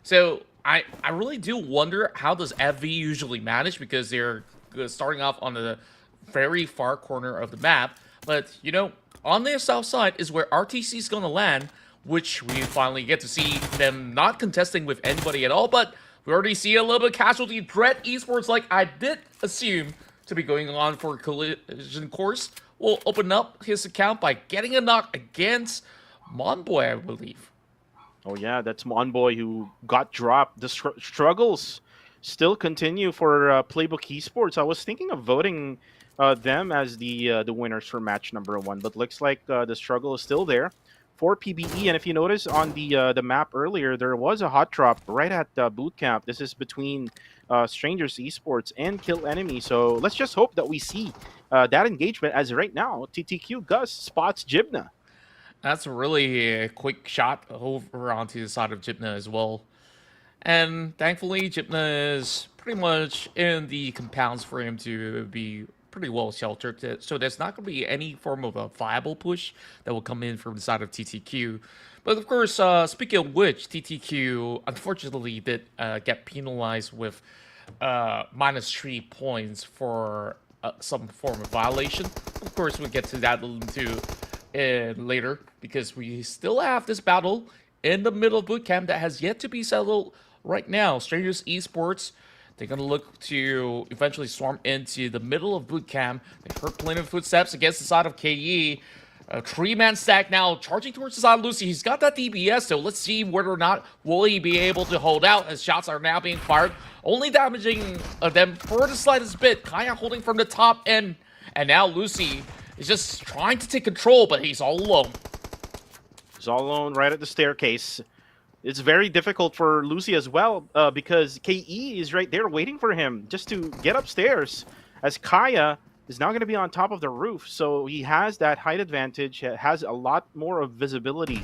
So I really do wonder, how does FV usually manage, because they're starting off on the very far corner of the map. But, you know, on their south side is where RTC is going to land, which we finally get to see them not contesting with anybody at all. But we already see a little bit of casualty. Dread Esports, like I did assume to be going on for a collision course, will open up his account by getting a knock against Monboy, I believe. Oh yeah, that's Monboy who got dropped. The struggles still continue for Playbook Esports. I was thinking of voting them as the winners for match number 1, but looks like the struggle is still there for PBE. And if you notice on the map earlier, there was a hot drop right at bootcamp. This is between Strangers Esports and Kill Enemy. So let's just hope that we see that engagement, as right now TTQ Gus spots Jibna. That's really a quick shot over onto the side of Jibna as well. And thankfully, Jibna is pretty much in the compounds for him to be pretty well sheltered. So there's not going to be any form of a viable push that will come in from the side of TTQ. But of course, speaking of which, TTQ unfortunately did get penalized with -3 points for some form of violation. Of course, we'll get to that too later, because we still have this battle in the middle of bootcamp that has yet to be settled right now. Strangers Esports, they're going to look to eventually swarm into the middle of bootcamp. They heard plenty of footsteps against the side of KE. A 3-man stack now charging towards the side of Lucy. He's got that DBS, so let's see whether or not will he be able to hold out, as shots are now being fired, only damaging them for the slightest bit. Kaya holding from the top end, and now Lucy is just trying to take control, but he's all alone. He's all alone right at the staircase. It's very difficult for Lucy as well, because KE is right there waiting for him just to get upstairs, as Kaya is now going to be on top of the roof. So he has that height advantage, has a lot more of visibility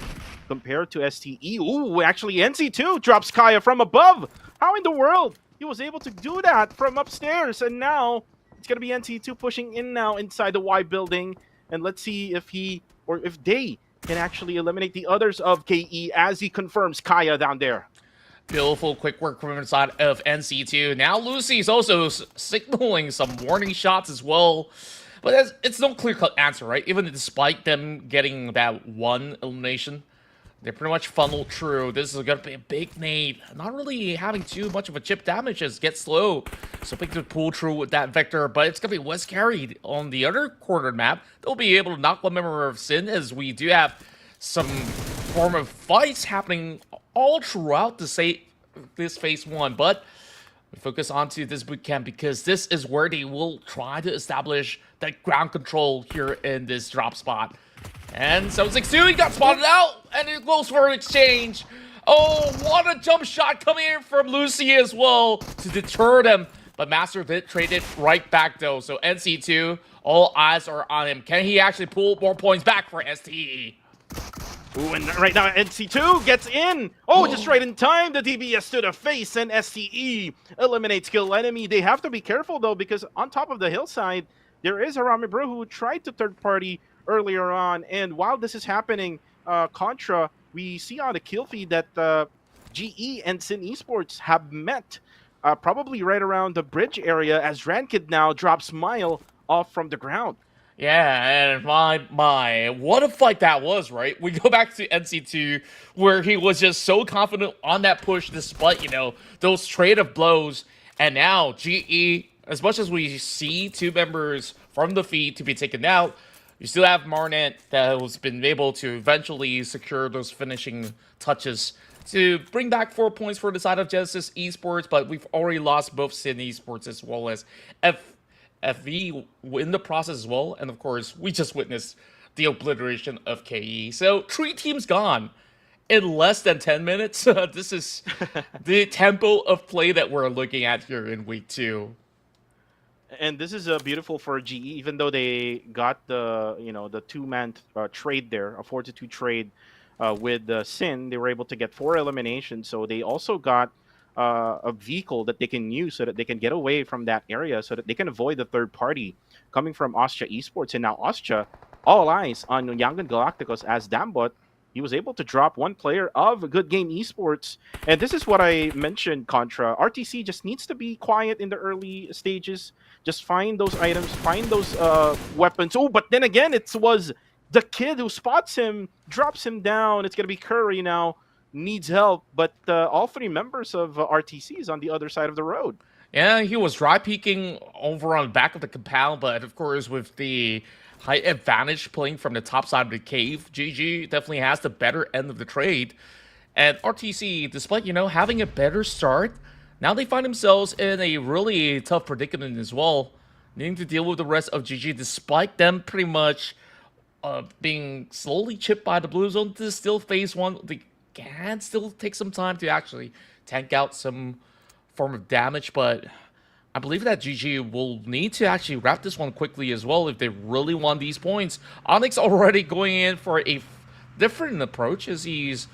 compared to STE. Ooh, actually NC2 drops Kaya from above. How in the world he was able to do that from upstairs? And now it's going to be NC2 pushing in now inside the Y building. And let's see if he, or if they, can actually eliminate the others of KE, as he confirms Kaya down there. Beautiful quick work from inside of NC2. Now Lucy's also signaling some warning shots as well. But it's no clear-cut answer, right? Even despite them getting that one elimination, they're pretty much funneled through. This is going to be a big nade. Not really having too much of a chip damage as Get Slow. So big to pull through with that vector. But it's going to be West Carried on the other corner map. They'll be able to knock one member of Sin, as we do have some form of fights happening all throughout this phase 1. But we focus onto this bootcamp because this is where they will try to establish that ground control here in this drop spot. And 762, he got spotted out, and it goes for an exchange. Oh, what a jump shot coming in from Lucy as well to deter them. But Master did trade it right back though. So NC2, all eyes are on him. Can he actually pull more points back for STE? Ooh, and right now NC2 gets in. Oh, just right in time. The DBS to the face, and STE eliminates kill enemy. They have to be careful though, because on top of the hillside, there is Harami Bro who tried to third party earlier on. And while this is happening, Contra, we see on the kill feed that GE and Sin Esports have met probably right around the bridge area as Rankid now drops Mile off from the ground. Yeah, and my, what a fight that was, right? We go back to NC2, where he was just so confident on that push despite, you know, those trade of blows. And now GE, as much as we see two members from the feed to be taken out, you still have Marnet that has been able to eventually secure those finishing touches to bring back 4 points for the side of Genesis Esports, but we've already lost both Sin Esports as well as FV in the process as well. And of course, we just witnessed the obliteration of KE. So 3 teams gone in less than 10 minutes. This is the tempo of play that we're looking at here in week 2. And this is beautiful for GE, even though they got the the 2-man trade there, a 4-2 trade with Sin. They were able to get 4 eliminations, so they also got a vehicle that they can use so that they can get away from that area, so that they can avoid the third party coming from Austria Esports. And now Austria, all eyes on Yangon Galacticos as Dambot. He was able to drop 1 player of Good Game Esports. And this is what I mentioned, Contra. RTC just needs to be quiet in the early stages. Just find those items, find those weapons. Oh, but then again, it was the kid who spots him, drops him down. It's going to be Curry now. Needs help. But all 3 members of RTC is on the other side of the road. Yeah, he was dry peeking over on the back of the compound, but of course with the high advantage playing from the top side of the cave, GG definitely has the better end of the trade. And RTC, despite, you know, having a better start, now they find themselves in a really tough predicament as well, needing to deal with the rest of GG despite them pretty much being slowly chipped by the Blue Zone to still phase 1. They can still take some time to actually tank out some form of damage, but I believe that GG will need to actually wrap this one quickly as well if they really want these points. Onyx already going in for a different approach as he's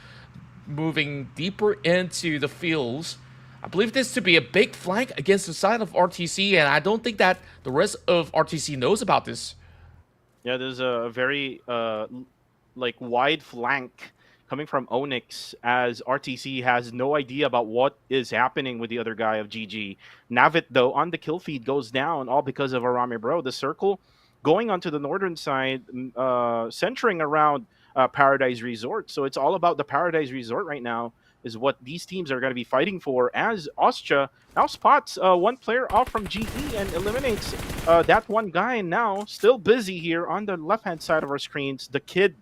moving deeper into the fields. I believe this to be a big flank against the side of RTC, and I don't think that the rest of RTC knows about this. Yeah, there's a very wide flank coming from Onyx, as RTC has no idea about what is happening with the other guy of GG. Navit, though, on the kill feed goes down, all because of Arame Bro. The circle going onto the northern side, centering around Paradise Resort. So it's all about the Paradise Resort right now, is what these teams are going to be fighting for, as Austria now spots 1 player off from GE and eliminates that 1 guy. And now still busy here on the left-hand side of our screens. The kid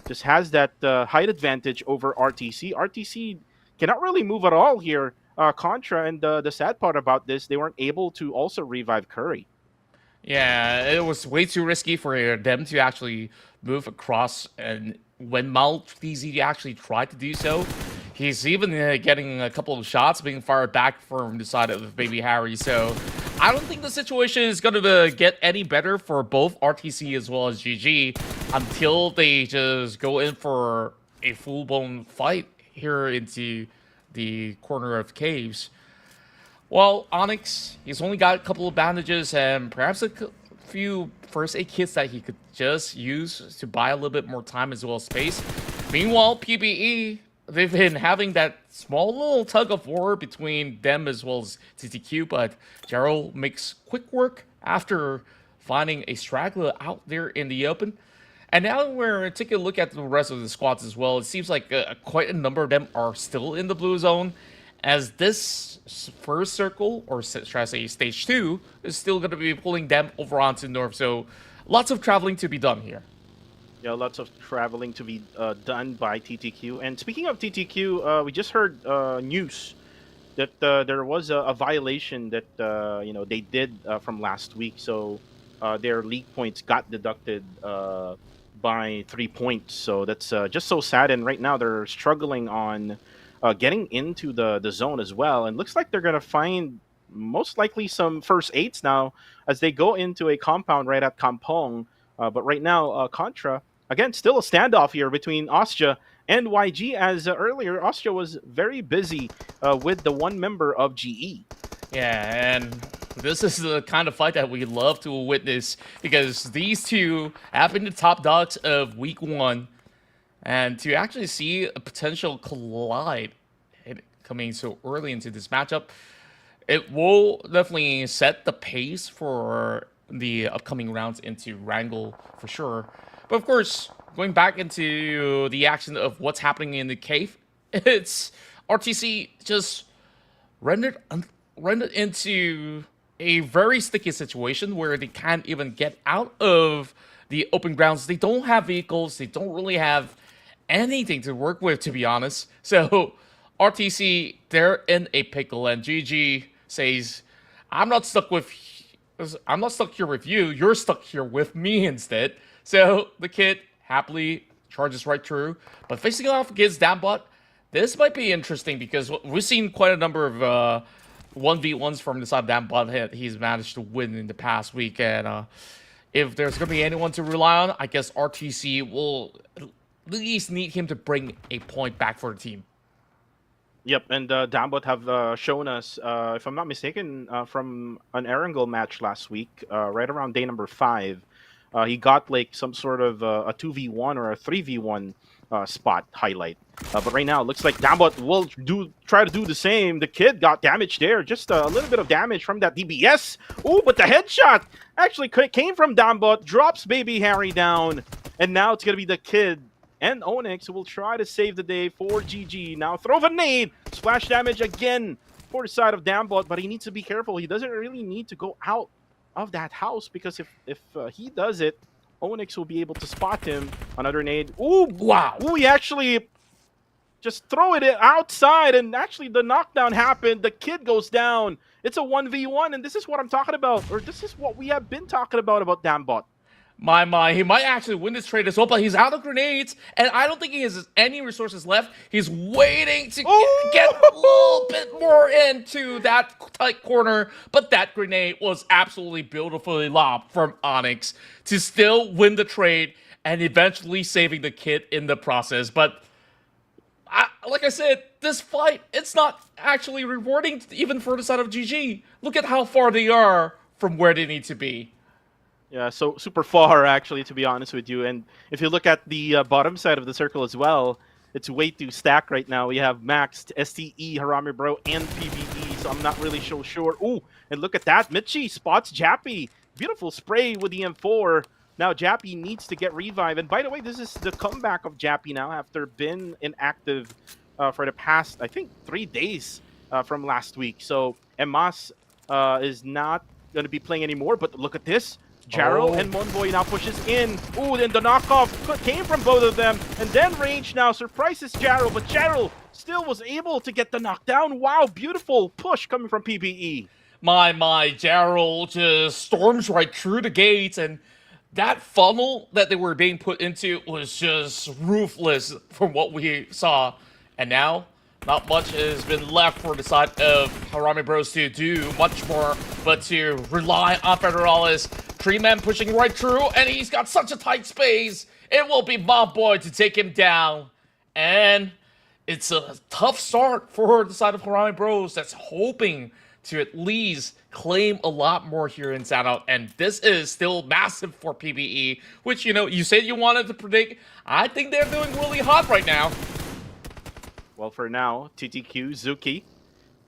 just has that height advantage over RTC. RTC cannot really move at all here, Contra. And the sad part about this, they weren't able to also revive Curry. Yeah, it was way too risky for them to actually move across. And when Maltese actually tried to do so, he's even getting a couple of shots being fired back from the side of Baby Harry. So I don't think the situation is going to get any better for both RTC as well as GG until they just go in for a full-blown fight here into the corner of caves. Well, Onyx, he's only got a couple of bandages and perhaps a few first aid kits that he could just use to buy a little bit more time as well as space. Meanwhile, PBE, they've been having that small little tug of war between them as well as TTQ, but Gerald makes quick work after finding a straggler out there in the open. And now we're taking a look at the rest of the squads as well. It seems like quite a number of them are still in the blue zone, as this first circle, or should I say stage 2, is still going to be pulling them over onto north. So lots of traveling to be done here. Yeah, lots of traveling to be done by TTQ. And speaking of TTQ, we just heard news that there was a violation that they did from last week. So their league points got deducted by 3 points. So that's just so sad. And right now they're struggling on getting into the zone as well. And looks like they're going to find most likely some first aids now as they go into a compound right at Kampong. But right now, Contra, again, still a standoff here between Ostja and YG, as earlier, Ostja was very busy with the one member of GE. Yeah, and this is the kind of fight that we love to witness because these two have been the top dogs of week 1. And to actually see a potential collide coming so early into this matchup, it will definitely set the pace for the upcoming rounds into Erangel for sure. But of course, going back into the action of what's happening in the cave, it's RTC just rendered into a very sticky situation where they can't even get out of the open grounds. They don't have vehicles. They don't really have anything to work with, to be honest. So RTC, they're in a pickle, and GG says, I'm not stuck here with you. You're stuck here with me instead. So the kid happily charges right through. But facing off against Dambot, this might be interesting because we've seen quite a number of 1v1s from the side of Dambot he's managed to win in the past week. And if there's going to be anyone to rely on, I guess RTC will at least need him to bring a point back for the team. Yep, and Dambot have shown us, if I'm not mistaken, from an Erangel match last week, right around day number 5, he got like some sort of a 2v1 or a 3v1 spot highlight. But right now, it looks like Dambot will try to do the same. The kid got damaged there, just a little bit of damage from that DBS. Oh, but the headshot actually came from Dambot, drops Baby Harry down, and now it's going to be the kid and Onyx who will try to save the day for GG. Now throw of a nade, splash damage again for the side of Dambot, but he needs to be careful. He doesn't really need to go out of that house because if he does it, Onyx will be able to spot him. Another nade. Ooh, wow. Ooh, he actually just throw it outside, and actually the knockdown happened. The kid goes down. It's a 1v1, and this is what I'm talking about, or this is what we have been talking about Dambot. My, he might actually win this trade as well, but he's out of grenades, and I don't think he has any resources left. He's waiting to get a little bit more into that tight corner, but that grenade was absolutely beautifully lobbed from Onyx to still win the trade and eventually saving the kid in the process. But like I said, this fight, it's not actually rewarding even for the side of GG. Look at how far they are from where they need to be. Yeah, so super far, actually, to be honest with you. And if you look at the bottom side of the circle as well, it's way too stacked right now. We have Maxed, STE, Harami Bro, and PBE, so I'm not really so sure. Ooh, and look at that. Michi spots Jappy. Beautiful spray with the M4. Now Jappy needs to get revived. And by the way, this is the comeback of Jappy now after being inactive for the past, I think, 3 days from last week. So Emas is not going to be playing anymore, but look at this. Jarrell and Monboy now pushes in. Ooh, then the knockoff came from both of them. And then Range now surprises Jarrell, but Jarrell still was able to get the knockdown. Wow, beautiful push coming from PBE. My, Jarrell just storms right through the gates, and that funnel that they were being put into was just ruthless from what we saw. And now, not much has been left for the side of Harami Bros to do much more, but to rely on Federalis. 3-man pushing right through, and he's got such a tight space. It will be Mob Boy to take him down. And it's a tough start for the side of Harami Bros that's hoping to at least claim a lot more here in Sanhok. And this is still massive for PBE, which, you know, you said you wanted to predict. I think they're doing really hot right now. Well, for now, TTQ, Zuki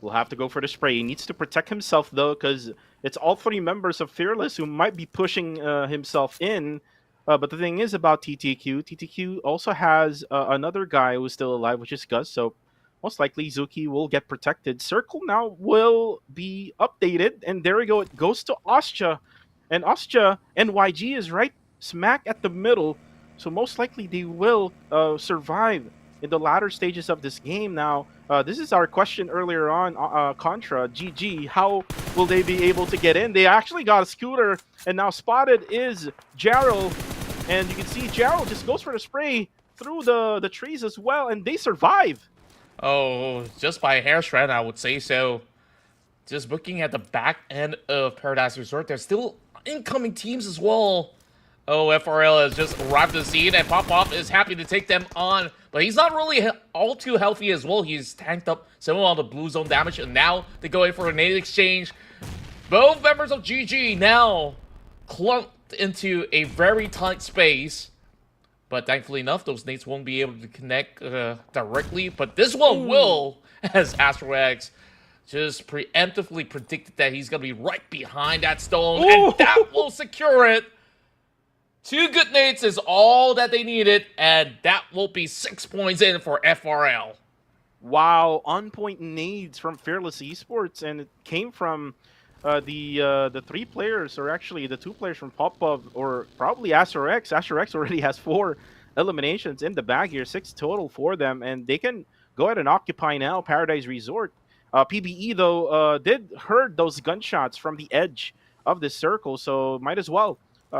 will have to go for the spray. He needs to protect himself, though, because it's all 3 members of Fearless who might be pushing himself in. But the thing is about TTQ also has another guy who's still alive, which is Gus. So most likely Zuki will get protected. Circle now will be updated. And there we go. It goes to Ostja. And Ostja and YG is right smack at the middle. So most likely they will survive in the latter stages of this game. Now, this is our question earlier on, Contra, GG, how will they be able to get in? They actually got a scooter, and now spotted is Jarrell, and you can see Jarrell just goes for the spray through the trees as well, and they survive. Oh, just by a hair shred, I would say so. Just looking at the back end of Paradise Resort, there's still incoming teams as well. Oh, FRL has just arrived at the scene, and Pop-Pop is happy to take them on. But he's not really all too healthy as well. He's tanked up some of all the blue zone damage, and now they go in for a nade exchange. Both members of GG now clumped into a very tight space. But thankfully enough, those nades won't be able to connect directly. But this one will, as Astro X just preemptively predicted that he's going to be right behind that stone. And that will secure it. 2 good nades is all that they needed. And that will be 6 points in for FRL. Wow, on-point nades from Fearless Esports. And it came from the 3 players, or actually the 2 players from Pop-Up, or probably Astro X. Astro X already has 4 eliminations in the bag here, 6 total for them. And they can go ahead and occupy now Paradise Resort. PBE, though, did heard those gunshots from the edge of the circle, so might as well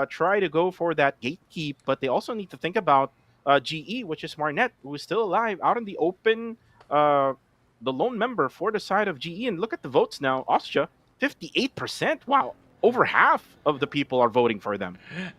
try to go for that gatekeep. But they also need to think about GE, which is Marnet, who is still alive, out in the open, the lone member for the side of GE. And look at the votes now. Ostia, 58%. Wow, over half of the people are voting for them.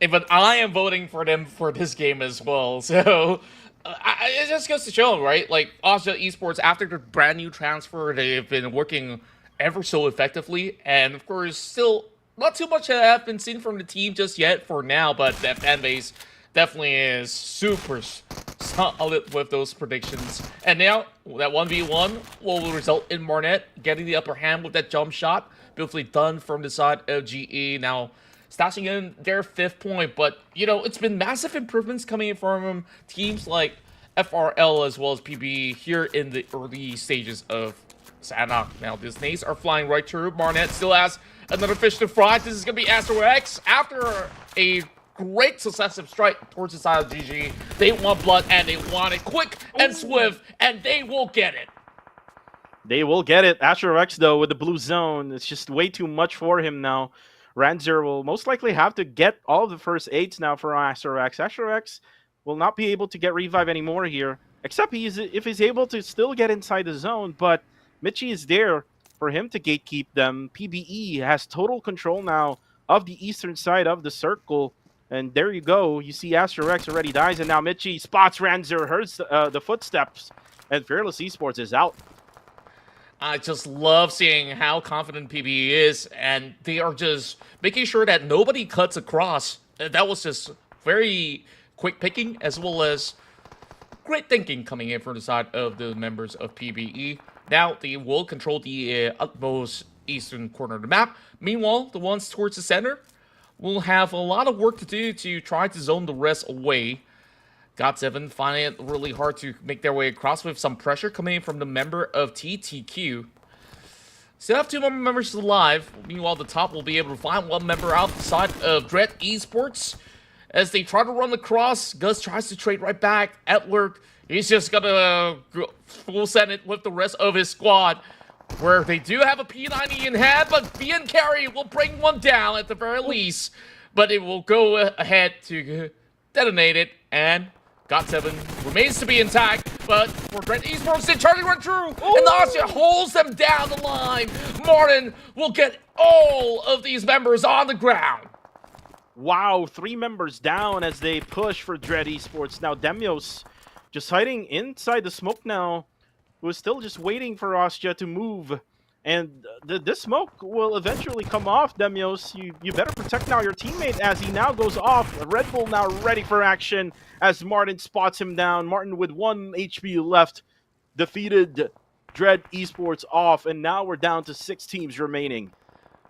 But I am voting for them for this game as well, so... it just goes to show, right? Like, Ostia Esports, after the brand new transfer, they've been working ever so effectively. And, of course, still not too much have been seen from the team just yet for now. But that fan base definitely is super solid with those predictions. And now, that 1v1 will result in Marnet getting the upper hand with that jump shot. Beautifully done from the side of GE. Now, stashing in their 5th point, but, you know, it's been massive improvements coming from teams like FRL as well as PB here in the early stages of Sanhok. Now, these nades are flying right through. Marnet still has another fish to fry. This is going to be Astro X. After a great successive strike towards the side of GG, they want blood, and they want it quick and swift, and they will get it. They will get it. Astro X, though, with the blue zone, it's just way too much for him now. Ranzer will most likely have to get all of the first aids now for Astro X. Astro X will not be able to get revive anymore here, except if he's able to still get inside the zone. But Mitchie is there for him to gatekeep them. PBE has total control now of the eastern side of the circle. And there you go. You see Astro X already dies, and now Mitchie spots Ranzer, hears the footsteps, and Fearless Esports is out. I just love seeing how confident PBE is, and they are just making sure that nobody cuts across. That was just very quick picking, as well as great thinking coming in from the side of the members of PBE. Now, they will control the utmost eastern corner of the map. Meanwhile, the ones towards the center will have a lot of work to do to try to zone the rest away. GOT7 finding it really hard to make their way across with some pressure coming in from the member of TTQ. Still have 2 more members alive. Meanwhile, the top will be able to find 1 member outside of Dread Esports. As they try to run across, Gus tries to trade right back. Edward, he's just gonna full send it with the rest of his squad, where they do have a P90 in hand, but BN Carry will bring 1 down at the very least. But it will go ahead to detonate it, and GOT7 remains to be intact, but for Dread Esports, they try to run through, and Ostia holds them down the line. Martin will get all of these members on the ground. Wow, 3 members down as they push for Dread Esports. Now, Demios just hiding inside the smoke now, who is still just waiting for Ostia to move. And this smoke will eventually come off, Demios. You better protect now your teammate as he now goes off. Red Bull now ready for action as Martin spots him down. Martin with 1 HP left defeated Dread Esports off, and now we're down to 6 teams remaining.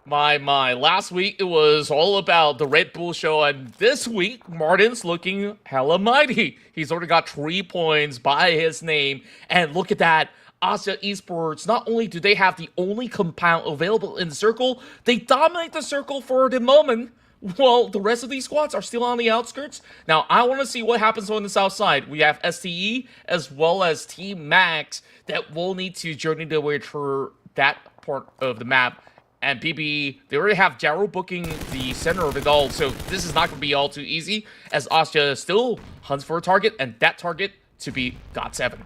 My. Last week, it was all about the Red Bull show, and this week, Martin's looking hella mighty. He's already got 3 points by his name, and look at that. Ostia Esports, not only do they have the only compound available in the circle, they dominate the circle for the moment, while the rest of these squads are still on the outskirts. Now, I want to see what happens on the south side. We have STE as well as Team Max that will need to journey their way through that part of the map. And PBE, they already have Jaro booking the center of it all, so this is not going to be all too easy, as Ostia still hunts for a target, and that target to be GOT7.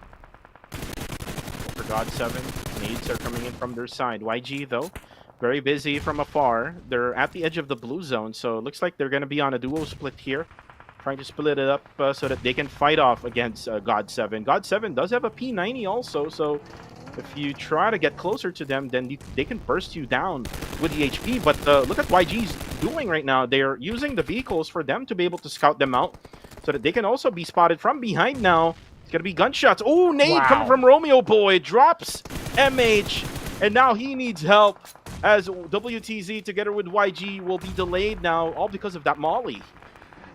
God7. Nades are coming in from their side. YG, though, very busy from afar. They're at the edge of the blue zone, so it looks like they're going to be on a duo split here, trying to split it up so that they can fight off against God7. God7 does have a P90 also, so if you try to get closer to them, then they can burst you down with the HP. But look at YG's doing right now. They're using the vehicles for them to be able to scout them out so that they can also be spotted from behind now. It's going to be gunshots. Oh, nade coming from Romeo Boy. Drops MH, and now he needs help as WTZ together with YG will be delayed now, all because of that molly.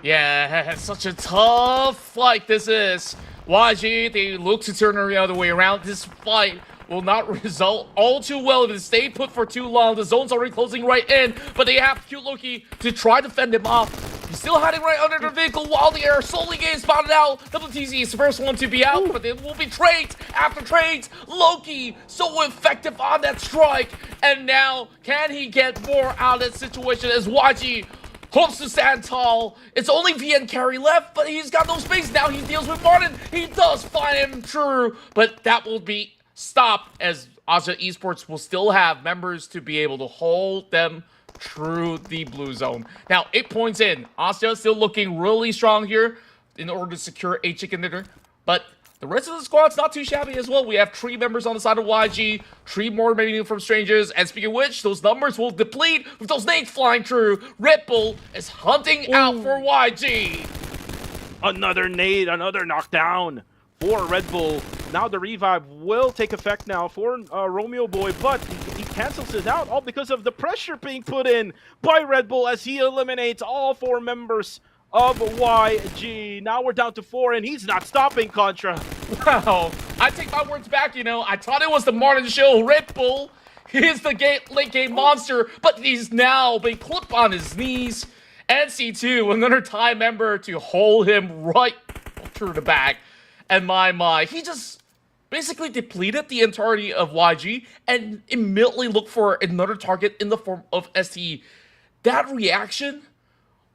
Yeah, such a tough fight this is. YG, they look to turn the other way around. This fight will not result all too well if they stay put for too long. The zone's already closing right in, but they have Cute Loki to try to fend him off. He's still hiding right under the vehicle while the air slowly getting spotted out. WTZ is the first one to be out, but it will be trades after trades. Loki, so effective on that strike. And now, can he get more out of that situation as YG hopes to stand tall? It's only VN carry left, but he's got no space. Now he deals with Martin. He does find him true, but that will be stopped as Asia Esports will still have members to be able to hold them through the blue zone. Now, 8 points in. Asia still looking really strong here in order to secure a chicken dinner, but the rest of the squad's not too shabby as well. We have 3 members on the side of YG, 3 more remaining from strangers, and speaking of which, those numbers will deplete with those nades flying through. Red Bull is hunting out for YG. Another nade, another knockdown for Red Bull. Now the revive will take effect now for Romeo Boy, but he cancels it out all because of the pressure being put in by Red Bull as he eliminates all 4 members of YG. Now we're down to 4, and he's not stopping, Contra. Wow, I take my words back, you know. I thought it was the Martin show. Red Bull, he's the late game monster, but he's now been clipped on his knees. NC2, another time member to hold him right through the back. And my, he just basically depleted the entirety of YG and immediately looked for another target in the form of STE. That reaction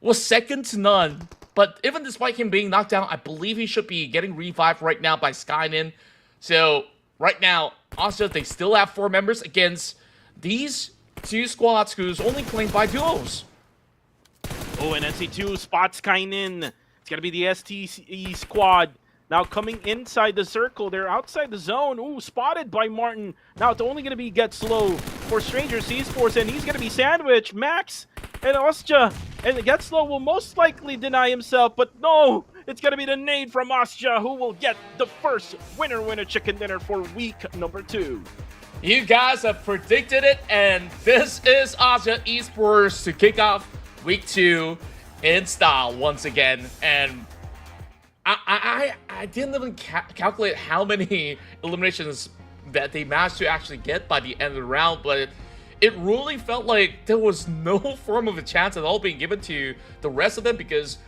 was second to none. But even despite him being knocked down, I believe he should be getting revived right now by Skynin. So right now, also they still have 4 members against these 2 squads who's only playing by duos. Oh, and NC2 spots Skynin. It's gonna be the STE squad. Now coming inside the circle, they're outside the zone. Ooh, spotted by Martin. Now it's only going to be Get Slow for Strangers Esports, and he's going to be sandwiched. Max and Ostja, and Get Slow will most likely deny himself, but no, it's going to be the nade from Ostja who will get the first winner chicken dinner for week number 2. You guys have predicted it, and this is Asia Esports to kick off week 2 in style once again. And I didn't even calculate how many eliminations that they managed to actually get by the end of the round, but it really felt like there was no form of a chance at all being given to the rest of them because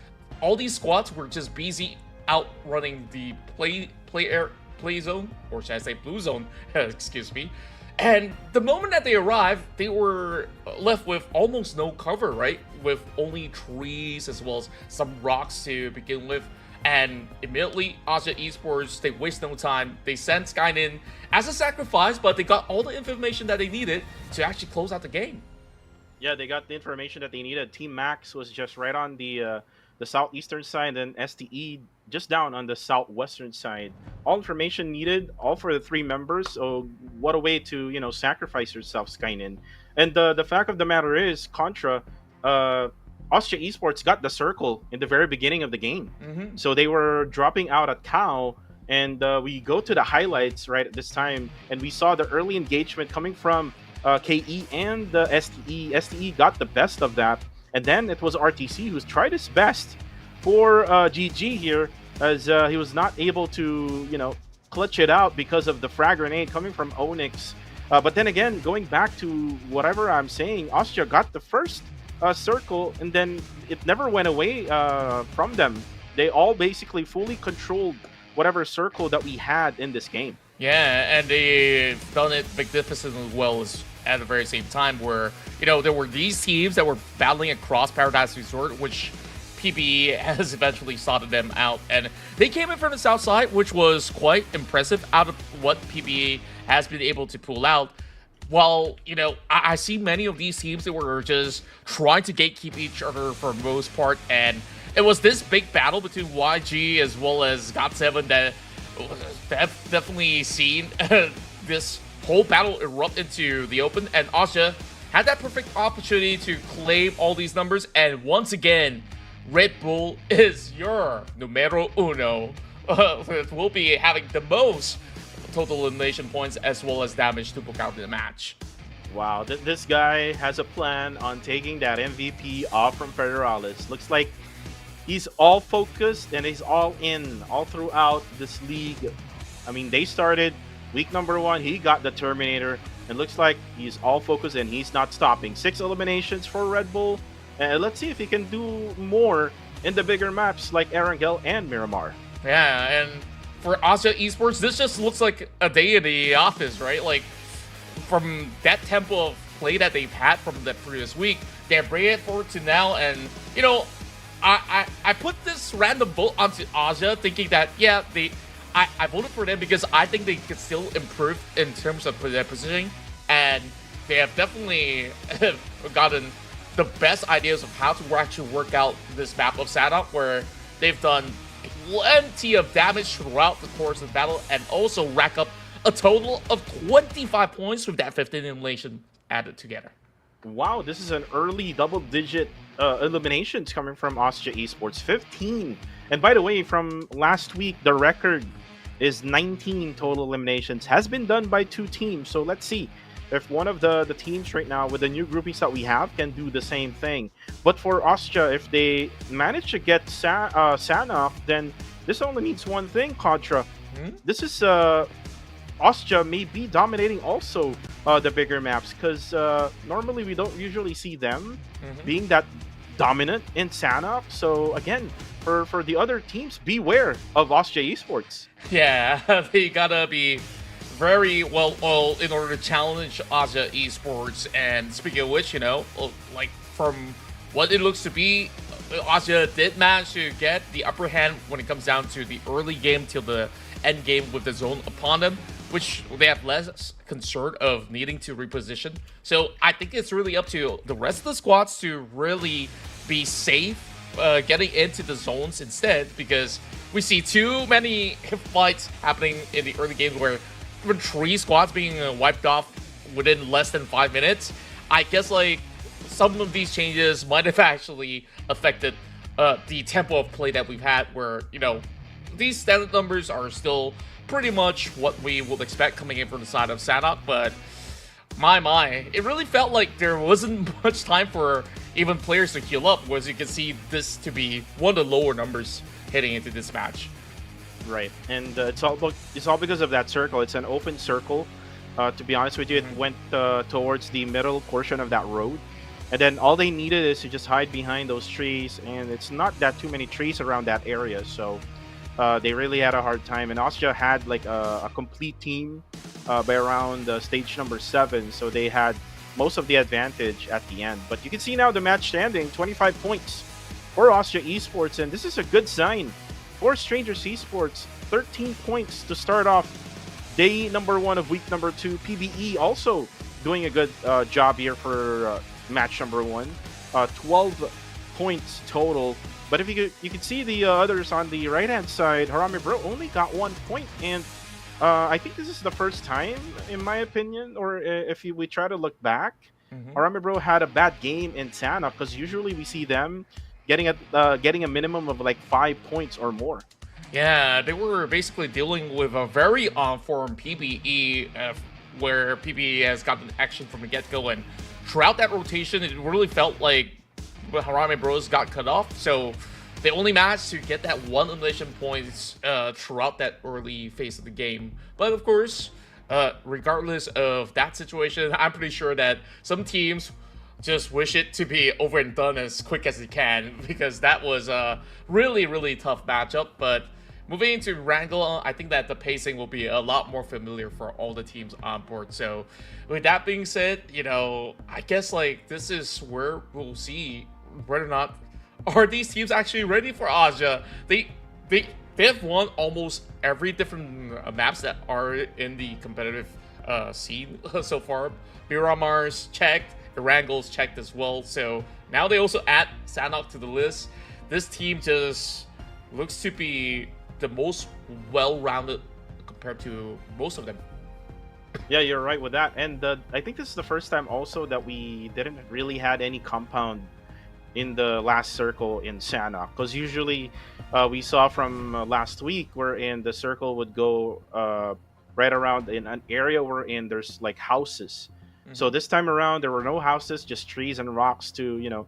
all these squads were just busy outrunning the play zone, or should I say blue zone, excuse me. And the moment that they arrived, they were left with almost no cover, right? With only trees as well as some rocks to begin with. And immediately, Asia Esports, they waste no time. They sent Skynin as a sacrifice, but they got all the information that they needed to actually close out the game. Yeah, they got the information that they needed. Team Max was just right on the southeastern side, and STE just down on the southwestern side. All information needed, all for the 3 members. So what a way to, you know, sacrifice yourself, Skynin. And the fact of the matter is, Contra, Austria Esports got the circle in the very beginning of the game. So they were dropping out at Cow, and we go to the highlights right at this time, and we saw the early engagement coming from KE and the STE. STE got the best of that, and then it was RTC who's tried his best for GG here, as he was not able to, you know, clutch it out because of the frag grenade coming from Onyx. But then again, going back to whatever I'm saying, Austria got the first circle, and then it never went away from them. They all basically fully controlled whatever circle that we had in this game. Yeah, and they've done it magnificent as well as at the very same time where, you know, there were these teams that were battling across Paradise Resort, which PBE has eventually sorted them out, and they came in from the south side, which was quite impressive out of what PBE has been able to pull out. While, you know, I see many of these teams that were just trying to gatekeep each other for the most part, and it was this big battle between YG as well as GOT7 that have definitely seen this whole battle erupt into the open, and Asha had that perfect opportunity to claim all these numbers, and once again, Red Bull is your numero uno. Will be having the most total elimination points as well as damage to book out the match. Wow, this guy has a plan on taking that MVP off from Federalis. Looks like he's all focused and he's all in all throughout this league. I mean, they started week number 1, he got the Terminator. It looks like he's all focused and he's not stopping. 6 eliminations for Red Bull. And let's see if he can do more in the bigger maps like Erangel and Miramar. Yeah, and for Asia Esports, this just looks like a day in the office, right? Like, from that tempo of play that they've had from the previous week, they're bringing it forward to now, and, you know, I put this random vote onto Asia thinking that, yeah, I voted for them because I think they could still improve in terms of their positioning, and they have definitely gotten the best ideas of how to actually work out this map of Sanhok, where they've done plenty of damage throughout the course of the battle and also rack up a total of 25 points with that 15 elimination added together. Wow, this is an early double-digit eliminations coming from Austria Esports. 15. And by the way, from last week, the record is 19 total eliminations. Has been done by 2 teams. So let's see if one of the teams right now with the new groupies that we have can do the same thing. But for Austria, if they manage to get Sanhok, then this only means one thing, Contra. This is Austria may be dominating also the bigger maps, because normally we don't usually see them being that dominant in Sanhok. So again, for the other teams, beware of Austria Esports. Yeah, they gotta be very well oiled in order to challenge Asia Esports. And speaking of which, you know, like from what it looks to be, Asia did manage to get the upper hand when it comes down to the early game till the end game with the zone upon them, which they have less concern of needing to reposition. So I think it's really up to the rest of the squads to really be safe getting into the zones instead, because we see too many fights happening in the early game where 3 squads being wiped off within less than 5 minutes. I guess like some of these changes might have actually affected the tempo of play that we've had, where, you know, these standard numbers are still pretty much what we would expect coming in from the side of Sanhok, but my, it really felt like there wasn't much time for even players to heal up, whereas you can see this to be one of the lower numbers heading into this match. Right, and it's all because of that circle. It's an open circle. To be honest with you, it went towards the middle portion of that road, and then all they needed is to just hide behind those trees, and it's not that too many trees around that area, so they really had a hard time. And Austria had like a complete team by around stage number 7, so they had most of the advantage at the end. But you can see now the match standing, 25 points for Austria Esports, and this is a good sign for Strangers Esports. 13 points to start off day number 1 of week number 2. PBE also doing a good job here for match number 1. 12 points total. But if you can see the others on the right hand side, Harami Bro only got 1 point, and I think this is the first time, in my opinion, or if we try to look back, Harami Bro had a bad game in Sanhok, because usually we see them getting a minimum of like 5 points or more. Yeah, they were basically dealing with a very on-form PBE, where PBE has gotten action from the get-go, and throughout that rotation, it really felt like Harami Bros got cut off, so they only managed to get that 1 elimination points throughout that early phase of the game. But of course, regardless of that situation, I'm pretty sure that some teams just wish it to be over and done as quick as they can, because that was a really, really tough matchup. But moving into Erangel, I think that the pacing will be a lot more familiar for all the teams on board. So with that being said, you know, I guess like this is where we'll see whether or not are these teams actually ready for Asia? They have won almost every different maps that are in the competitive scene so far. Miramar's checked, Erangel's checked as well. So now they also add Sanhok to the list. This team just looks to be the most well-rounded compared to most of them. Yeah, you're right with that. And I think this is the first time also that we didn't really had any compound in the last circle in Sanhok, because usually we saw from last week wherein the circle would go right around in an area wherein there's like houses. So this time around there were no houses, just trees and rocks to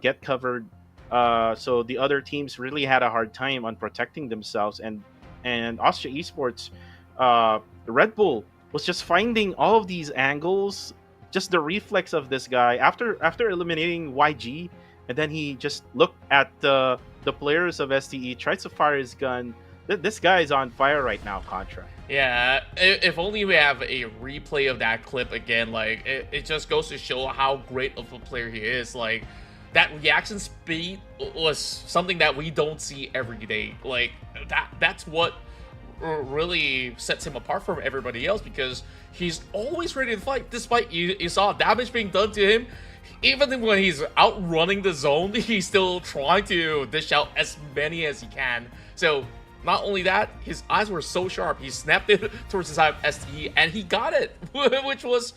get covered. So the other teams really had a hard time on protecting themselves, and Austria Esports, Red Bull was just finding all of these angles, just the reflex of this guy after eliminating YG, and then he just looked at the players of STE, tried to fire his gun. This guy is on fire right now, Contra. Yeah, if only we have a replay of that clip again. Like, it just goes to show how great of a player he is. Like, that reaction speed was something that we don't see every day. Like, that's what really sets him apart from everybody else, because he's always ready to fight. Despite you saw damage being done to him, even when he's outrunning the zone, he's still trying to dish out as many as he can. So not only that, his eyes were so sharp, he snapped it towards the side of STE and he got it, which was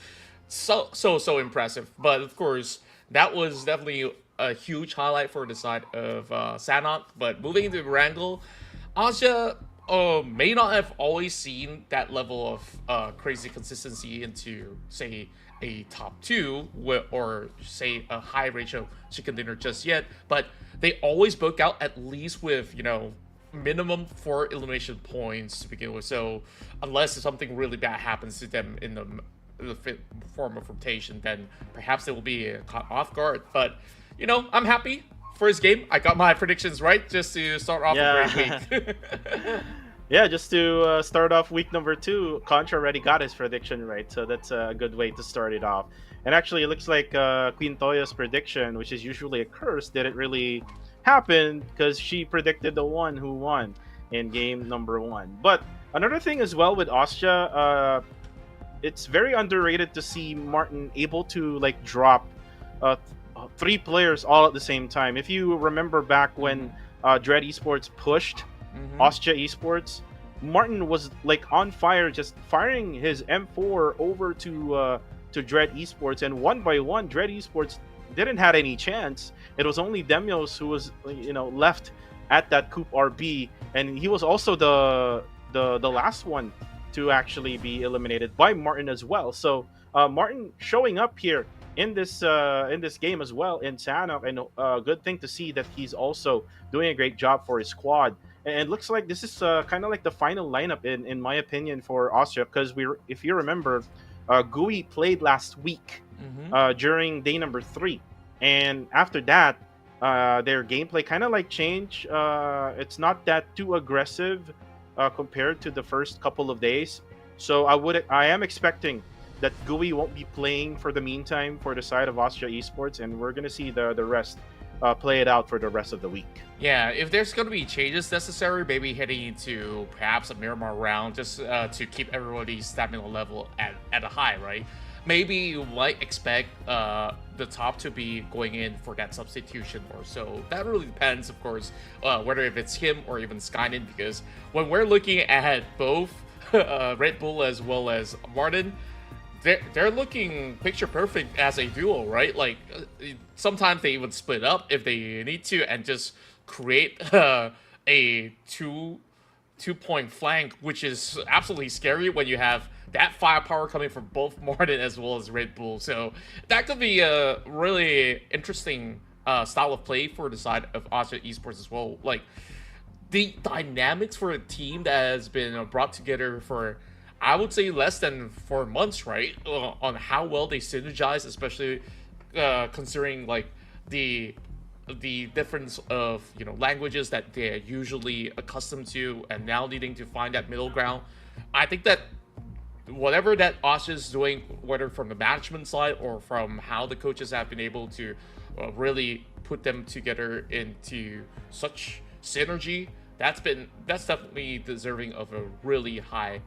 so impressive. But of course, that was definitely a huge highlight for the side of Sanhok. But moving into Erangel, Asia may not have always seen that level of crazy consistency into, say, a top 2 or say a high ratio chicken dinner just yet, but they always book out at least with minimum 4 elimination points to begin with. So unless something really bad happens to them in the form of rotation, then perhaps they will be caught off guard. But I'm happy for his game. I got my predictions right just to start off a great week. Yeah, just to start off week number 2, Contra already got his prediction right, so that's a good way to start it off. And actually, it looks like Queen Toya's prediction, which is usually a curse, didn't really happen because she predicted the one who won in game number 1. But another thing as well with Austria, it's very underrated to see Martin able to drop 3 players all at the same time. If you remember back when Dread Esports pushed Austria Esports, Martin was on fire, just firing his M4 over to Dread Esports, and one by one Dread Esports didn't have any chance. It was only Demios who was left at that Coup RB, and he was also the last one to actually be eliminated by Martin as well. So Martin showing up here in this game as well in Sanhok, and a good thing to see that he's also doing a great job for his squad. And it looks like this is kind of like the final lineup in my opinion for Austria, because if you remember, GUI played last week during day number 3, and after that their gameplay kind of changed. It's not that too aggressive compared to the first couple of days. So I am expecting that GUI won't be playing for the meantime for the side of Austria Esports, and we're gonna see the rest play it out for the rest of the week. Yeah, if there's going to be changes necessary, maybe heading into perhaps a Miramar round just to keep everybody's stamina level at a high, right? Maybe you might expect the top to be going in for that substitution or so. That really depends, of course, whether if it's him or even Skynet, because when we're looking at both Red Bull as well as Martin, they're looking picture perfect as a duo, right? Sometimes they even split up if they need to and just create a two-point flank, which is absolutely scary when you have that firepower coming from both Martin as well as Red Bull. So that could be a really interesting style of play for the side of Austria Esports as well. The dynamics for a team that has been brought together for, I would say, less than 4 months, right? On how well they synergize, especially considering the difference of languages that they're usually accustomed to, and now needing to find that middle ground. I think that whatever that Austria is doing, whether from the management side or from how the coaches have been able to really put them together into such synergy, that's definitely deserving of a really high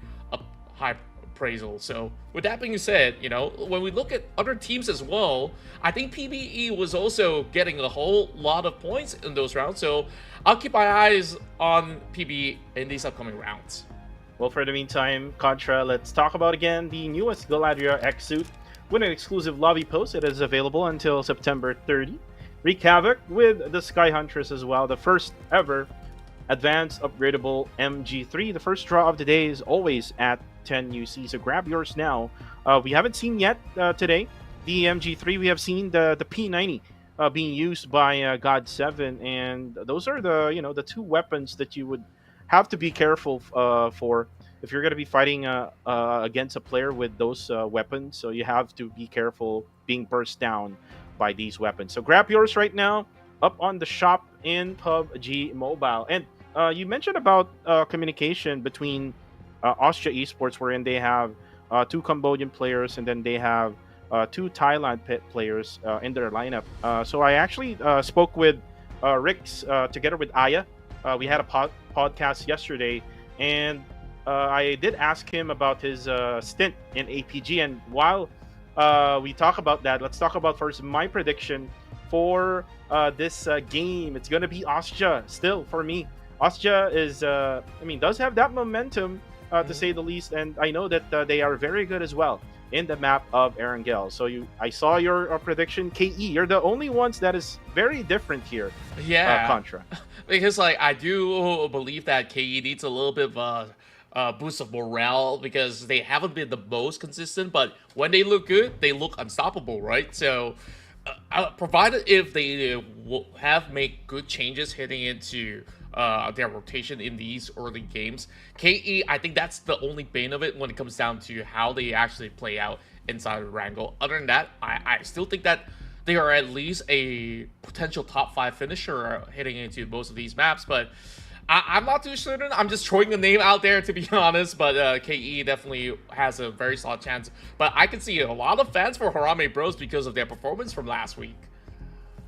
appraisal. So with that being said, when we look at other teams as well, I think PBE was also getting a whole lot of points in those rounds. So I'll keep my eyes on PBE in these upcoming rounds. Well, for the meantime, Contra, let's talk about again the newest Galadriel X suit with an exclusive lobby post. It is available until September 30. Wreak Havoc with the Sky Huntress as well, the first ever advanced upgradable MG3. The first draw of the day is always at 10 UC, so grab yours now. We haven't seen yet today the MG3. We have seen the P90 being used by God7, and those are the two weapons that you would have to be careful for if you're going to be fighting against a player with those weapons. So you have to be careful being burst down by these weapons. So grab yours right now up on the shop in PUBG Mobile. And you mentioned about communication between Austria Esports, wherein they have 2 Cambodian players and then they have 2 Thailand players in their lineup. So I actually spoke with Rix together with Aya. We had a podcast yesterday, and I did ask him about his stint in APG. And while we talk about that, let's talk about first my prediction for this game. It's going to be Austria still for me. Austria is, does have that momentum to say the least, and I know that they are very good as well in the map of Erangel. So I saw your prediction, KE. You're the only ones that is very different here. Yeah, Contra. Because I do believe that KE needs a little bit of a boost of morale, because they haven't been the most consistent, but when they look good, they look unstoppable, right? So provided if they have made good changes heading into their rotation in these early games, KE, I think that's the only bane of it when it comes down to how they actually play out inside of Erangel. Other than that, I still think that they are at least a potential top 5 finisher heading into most of these maps, but I'm not too certain. I'm just throwing a name out there, to be honest, but KE definitely has a very solid chance. But I can see a lot of fans for Harame Bros because of their performance from last week.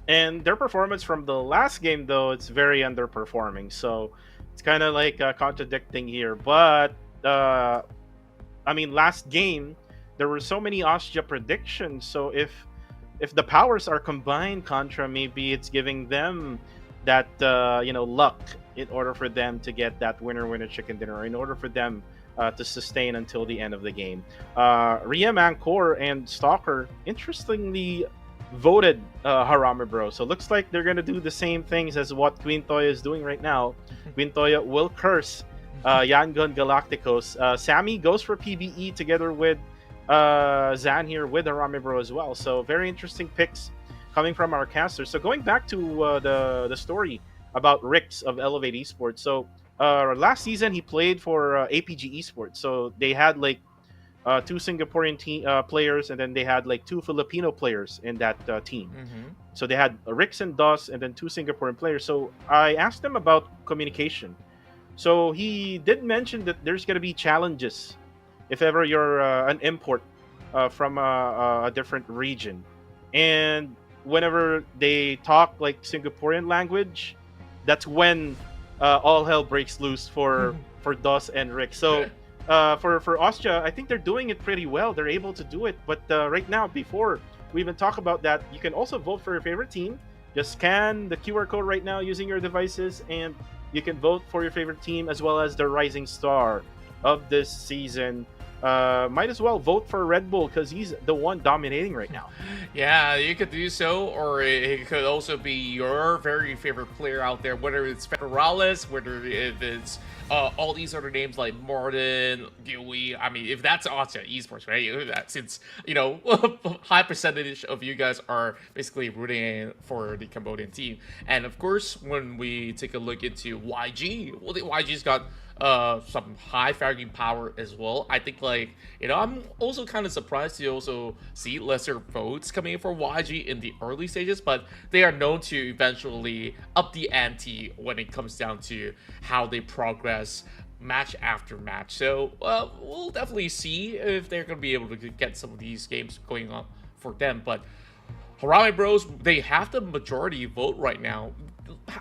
And their performance from the last game, though, it's very underperforming. So it's kind of like contradicting here. But, last game, there were so many Austria predictions. So if the powers are combined, Contra, maybe it's giving them that, luck in order for them to get that winner chicken dinner, in order for them to sustain until the end of the game. Riem Angkor and Stalker, interestingly, voted Harame Bro. So looks like they're going to do the same things as what Queen Toya is doing right now. Queen Toya will curse Yangon Galacticos. Sammy goes for PBE together with Zan here with Harame Bro as well. So very interesting picks coming from our casters. So going back to the story about Rix of Elevate Esports. So last season he played for APG Esports. So they had 2 Singaporean players, and then they had 2 Filipino players in that team. So they had Rix and Dos, and then 2 Singaporean players. So I asked him about communication. So he did mention that there's going to be challenges if ever you're an import from a different region. And whenever they talk Singaporean language, that's when all hell breaks loose for Dos and Rick. So for Austria, I think they're doing it pretty well. They're able to do it. But right now, before we even talk about that, you can also vote for your favorite team. Just scan the QR code right now using your devices, and you can vote for your favorite team as well as the rising star of this season. Might as well vote for Red Bull because he's the one dominating right now. Yeah, you could do so, or it could also be your very favorite player out there, whether it's Federales, whether it's all these other names like Morden, Dewey. I mean, if that's Austria Esports, right? Since high percentage of you guys are basically rooting for the Cambodian team, and of course, when we take a look into YG, well, the YG's got some high fragging power as well. I think I'm also kind of surprised to also see lesser votes coming in for YG in the early stages, but they are known to eventually up the ante when it comes down to how they progress match after match. So we'll definitely see if they're going to be able to get some of these games going on for them. But Harame Bros, they have the majority vote right now.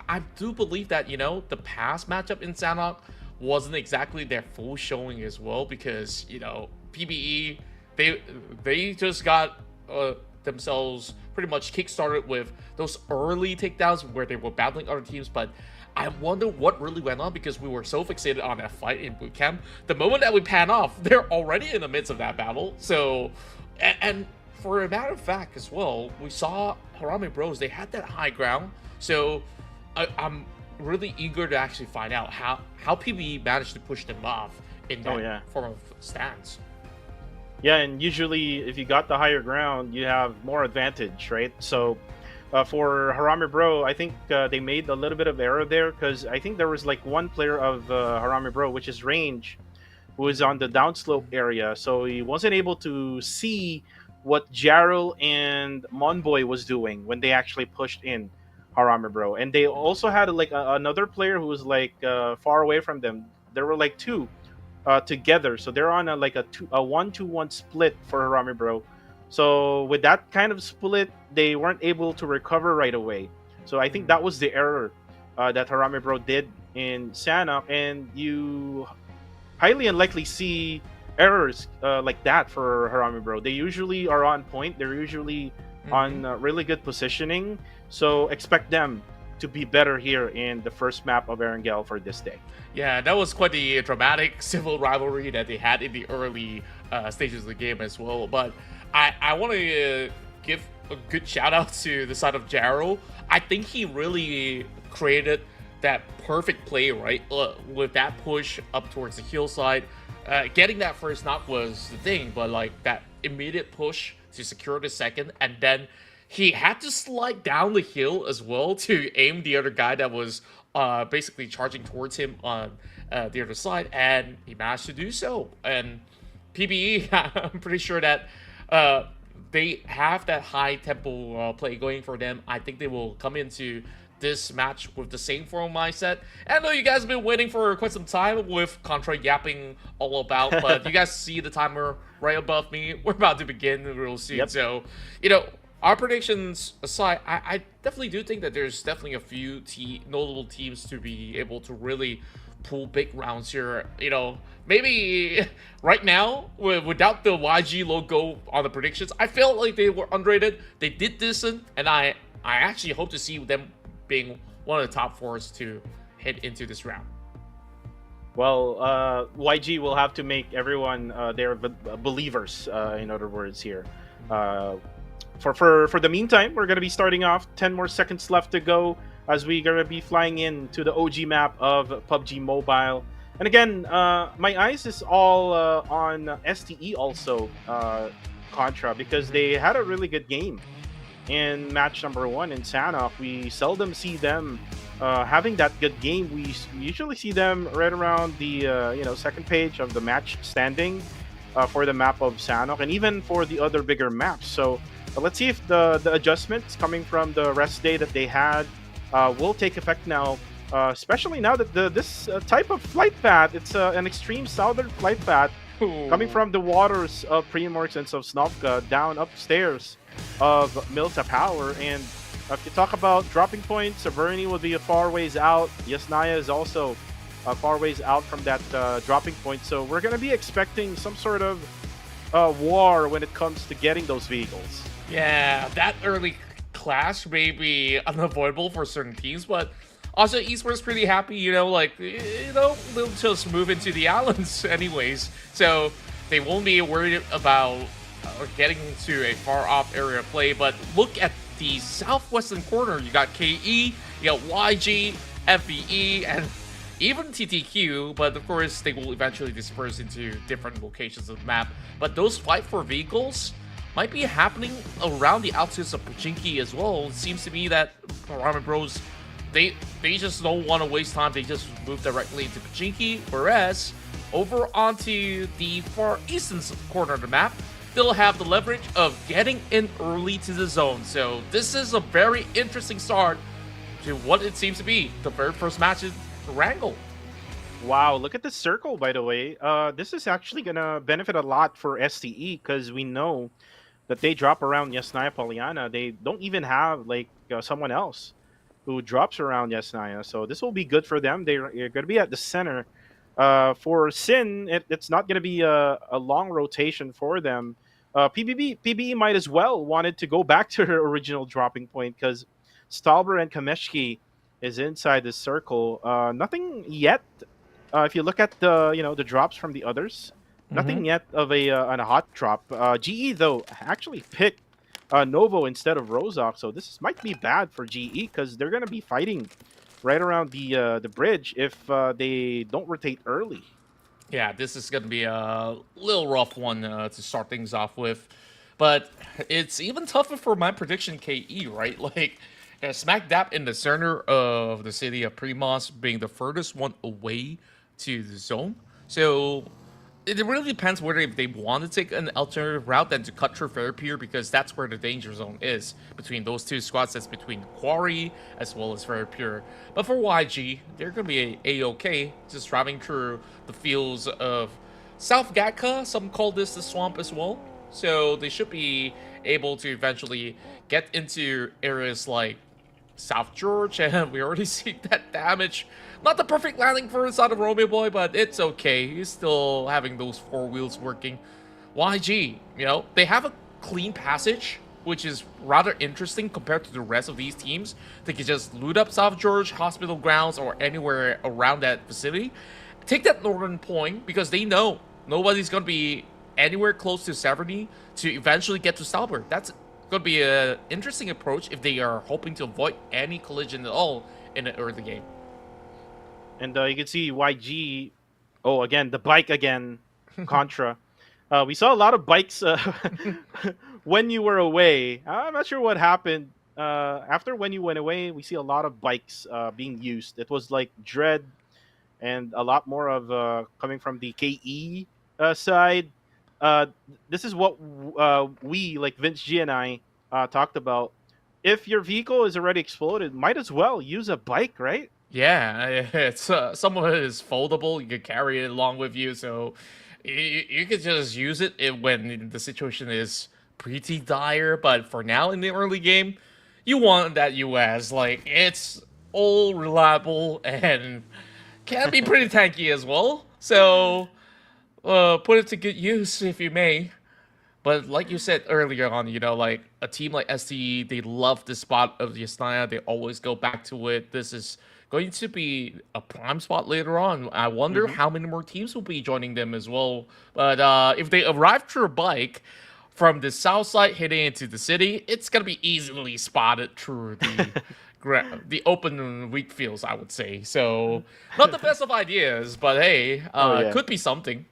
I do believe that, the past matchup in Sanhok wasn't exactly their full showing as well, because, PBE, they just got themselves pretty much kickstarted with those early takedowns where they were battling other teams, but I wonder what really went on, because we were so fixated on that fight in boot camp. The moment that we pan off, they're already in the midst of that battle. So, and for a matter of fact as well, we saw Harame Bros, they had that high ground. So I'm really eager to actually find out how PBE managed to push them off in that form of stance. Yeah, and usually if you got the higher ground, you have more advantage, right? So for Harame Bro, I think they made a little bit of error there, because I think there was like one player of Harame Bro, which is Range, who was on the downslope area, so he wasn't able to see what Jarrell and Monboy was doing when they actually pushed in Harame Bro. And they also had like another player who was like far away from them. There were like two together, so they're on a 1-2-1 split for Harame Bro. So with that kind of split, they weren't able to recover right away. So I think that was the error that Harame Bro did in Sanhok, and you highly unlikely see errors like that for Harame Bro. They usually are on point. They're usually on really good positioning. So expect them to be better here in the first map of Erangel for this day. Yeah, that was quite the dramatic civil rivalry that they had in the early stages of the game as well. But I want to give a good shout out to the side of Jarrell. I think he really created that perfect play, right? With that push up towards the hillside. Getting that first knock was the thing, but like that immediate push to secure the second, and then he had to slide down the hill as well to aim the other guy that was basically charging towards him on the other side, and he managed to do so. And PBE, I'm pretty sure that they have that high tempo play going for them. I think they will come into this match with the same form mindset. And I know you guys have been waiting for quite some time with Contra yapping all about, but you guys see the timer right above me. We're about to begin real soon. Yep. So, our predictions aside, I definitely do think that there's definitely a few notable teams to be able to really pull big rounds here. Maybe right now, without the YG logo on the predictions, I felt like they were underrated. They did decent, and I actually hope to see them being one of the top fours to head into this round. Well, YG will have to make everyone their believers, in other words here. For the meantime, we're going to be starting off. 10 more seconds left to go as we're going to be flying in to the OG map of PUBG Mobile. And again, my eyes is all on STE also, Contra, because they had a really good game in match number 1 in Sanhok. We seldom see them having that good game. We usually see them right around the second page of the match standing for the map of Sanhok, and even for the other bigger maps. So let's see if the adjustments coming from the rest day that they had will take effect now, especially now that this type of flight path, it's an extreme southern flight path coming from the waters of Primorsk and Sosnovka down upstairs of Milta Power. And if you talk about dropping points, Averni will be a far ways out. Yasnaya is also a far ways out from that dropping point. So we're going to be expecting some sort of war when it comes to getting those vehicles. Yeah, that early clash may be unavoidable for certain teams, but also Esports pretty happy, they'll just move into the islands anyways, so they won't be worried about getting to a far off area of play. But look at the southwestern corner. You got KE, you got YG, FBE, and even TTQ, but of course they will eventually disperse into different locations of the map. But those fight for vehicles might be happening around the outskirts of Pachinki as well. It seems to me that Ramen Bros, they just don't want to waste time. They just move directly into Pachinki, whereas over onto the far eastern corner of the map, they'll have the leverage of getting in early to the zone. So this is a very interesting start to what it seems to be the very first match in Erangel. Wow, look at the circle, by the way. This is actually going to benefit a lot for STE, because we know that they drop around Yasnaya Poliana, they don't even have like someone else who drops around Yasnaya. So this will be good for them. They're going to be at the center. For Sin, it's not going to be a long rotation for them. PBE might as well wanted to go back to their original dropping point because Stalber and Kameshki is inside the circle. Nothing yet. If you look at the the drops from the others, nothing yet of a hot drop. GE though actually picked Novo instead of Rozok, so might be bad for GE because they're gonna be fighting right around the bridge if they don't rotate early. Yeah, this is going to be a little rough one to start things off with. But it's even tougher for my prediction KE, right? Like, smack dab in the center of the city of Primos being the furthest one away to the zone. So it really depends whether if they want to take an alternative route than to cut through Fairpier, because that's where the danger zone is between those two squads. That's between Quarry as well as Fairpier. But for YG, they're going to be A-OK, just driving through the fields of South Gatka. Some call this the swamp as well. So they should be able to eventually get into areas like South George, and we already see that damage. Not the perfect landing for inside of Romeo Boy, but it's okay. He's still having those 4 wheels working. YG, they have a clean passage, which is rather interesting compared to the rest of these teams. They can just loot up South George, Hospital Grounds, or anywhere around that facility. Take that northern point because they know nobody's going to be anywhere close to Severny to eventually get to Stalbert. That's going to be an interesting approach if they are hoping to avoid any collision at all in the early game. And you can see YG. Oh, again, the bike again. Contra. We saw a lot of bikes when you were away. I'm not sure what happened. After when you went away, we see a lot of bikes being used. It was like Dread and a lot more of coming from the KE side. This is what we, like Vince G and I, talked about. If your vehicle is already exploded, might as well use a bike, right? Yeah, it's some of it is foldable. You can carry it along with you, so you could just use it when the situation is pretty dire. But for now, in the early game, you want that US. Like, it's all reliable and can be pretty tanky as well. So put it to good use if you may. But like you said earlier on, like a team like STE, they love the spot of Yasnaya. They always go back to it. This is going to be a prime spot later on. I wonder how many more teams will be joining them as well. But if they arrive through a bike from the south side heading into the city, it's going to be easily spotted through the open wheat fields, I would say. So not the best of ideas, but hey, could be something.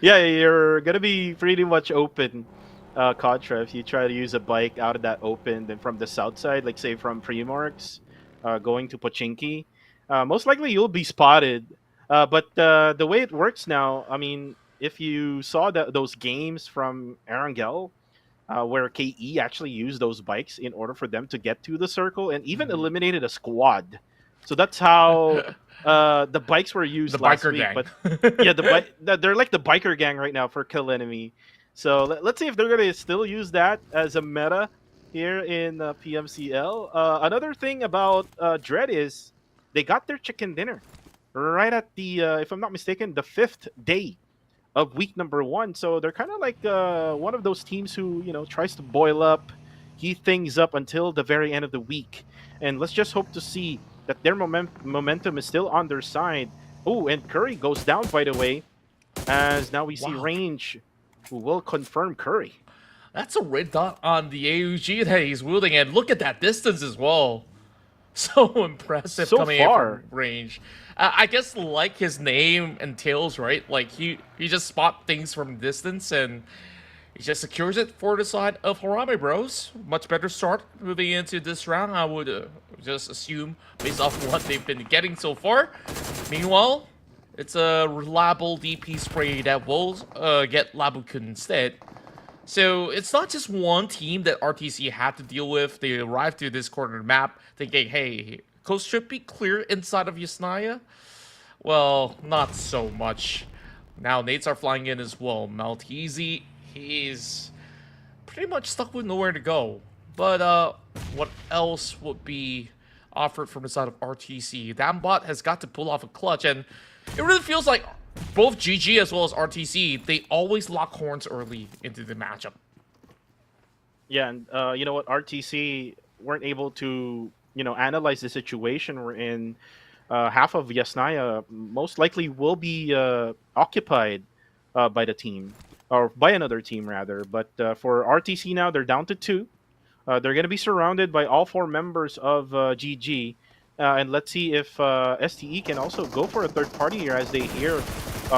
Yeah, you're going to be pretty much open, Contra, if you try to use a bike out of that open, then from the south side, like say from Primarks, going to Pochinki, most likely you'll be spotted. But the way it works now, I mean, if you saw those games from Erangel, where KE actually used those bikes in order for them to get to the circle and even eliminated a squad. So that's how the bikes were used last week. Gang. But yeah, they're like the biker gang right now for Kill Enemy. So let's see if they're going to still use that as a meta here in PMCL. Another thing about Dread is they got their chicken dinner right at the, if I'm not mistaken, the 5th day of week number 1. So they're kind of like one of those teams who, tries to boil up, heat things up until the very end of the week. And let's just hope to see that their momentum is still on their side. Oh, and Curry goes down, by the way, as now we see Range, who will confirm Curry. That's a red dot on the AUG that he's wielding, and look at that distance as well. So impressive so coming far. in from Range. I guess like his name entails, right? Like he just spot things from distance and he just secures it for the side of Harame Bros. Much better start moving into this round, I would just assume, based off what they've been getting so far. Meanwhile, it's a reliable DP spray that will get Labukun instead. So it's not just one team that RTC had to deal with. They arrived to this corner map thinking, hey, coast should be clear inside of Yasnaya. Well, not so much. Now nades are flying in as well. Maltese, he's pretty much stuck with nowhere to go. But what else would be offered from the side of RTC? Dambot has got to pull off a clutch, and it really feels like both GG as well as RTC, they always lock horns early into the matchup. Yeah, and you know what? RTC weren't able to, analyze the situation we're in. Half of Yasnaya most likely will be occupied by the team, or by another team rather. But for RTC now, they're down to 2. They're going to be surrounded by all 4 members of GG. And let's see if STE can also go for a third party here as they hear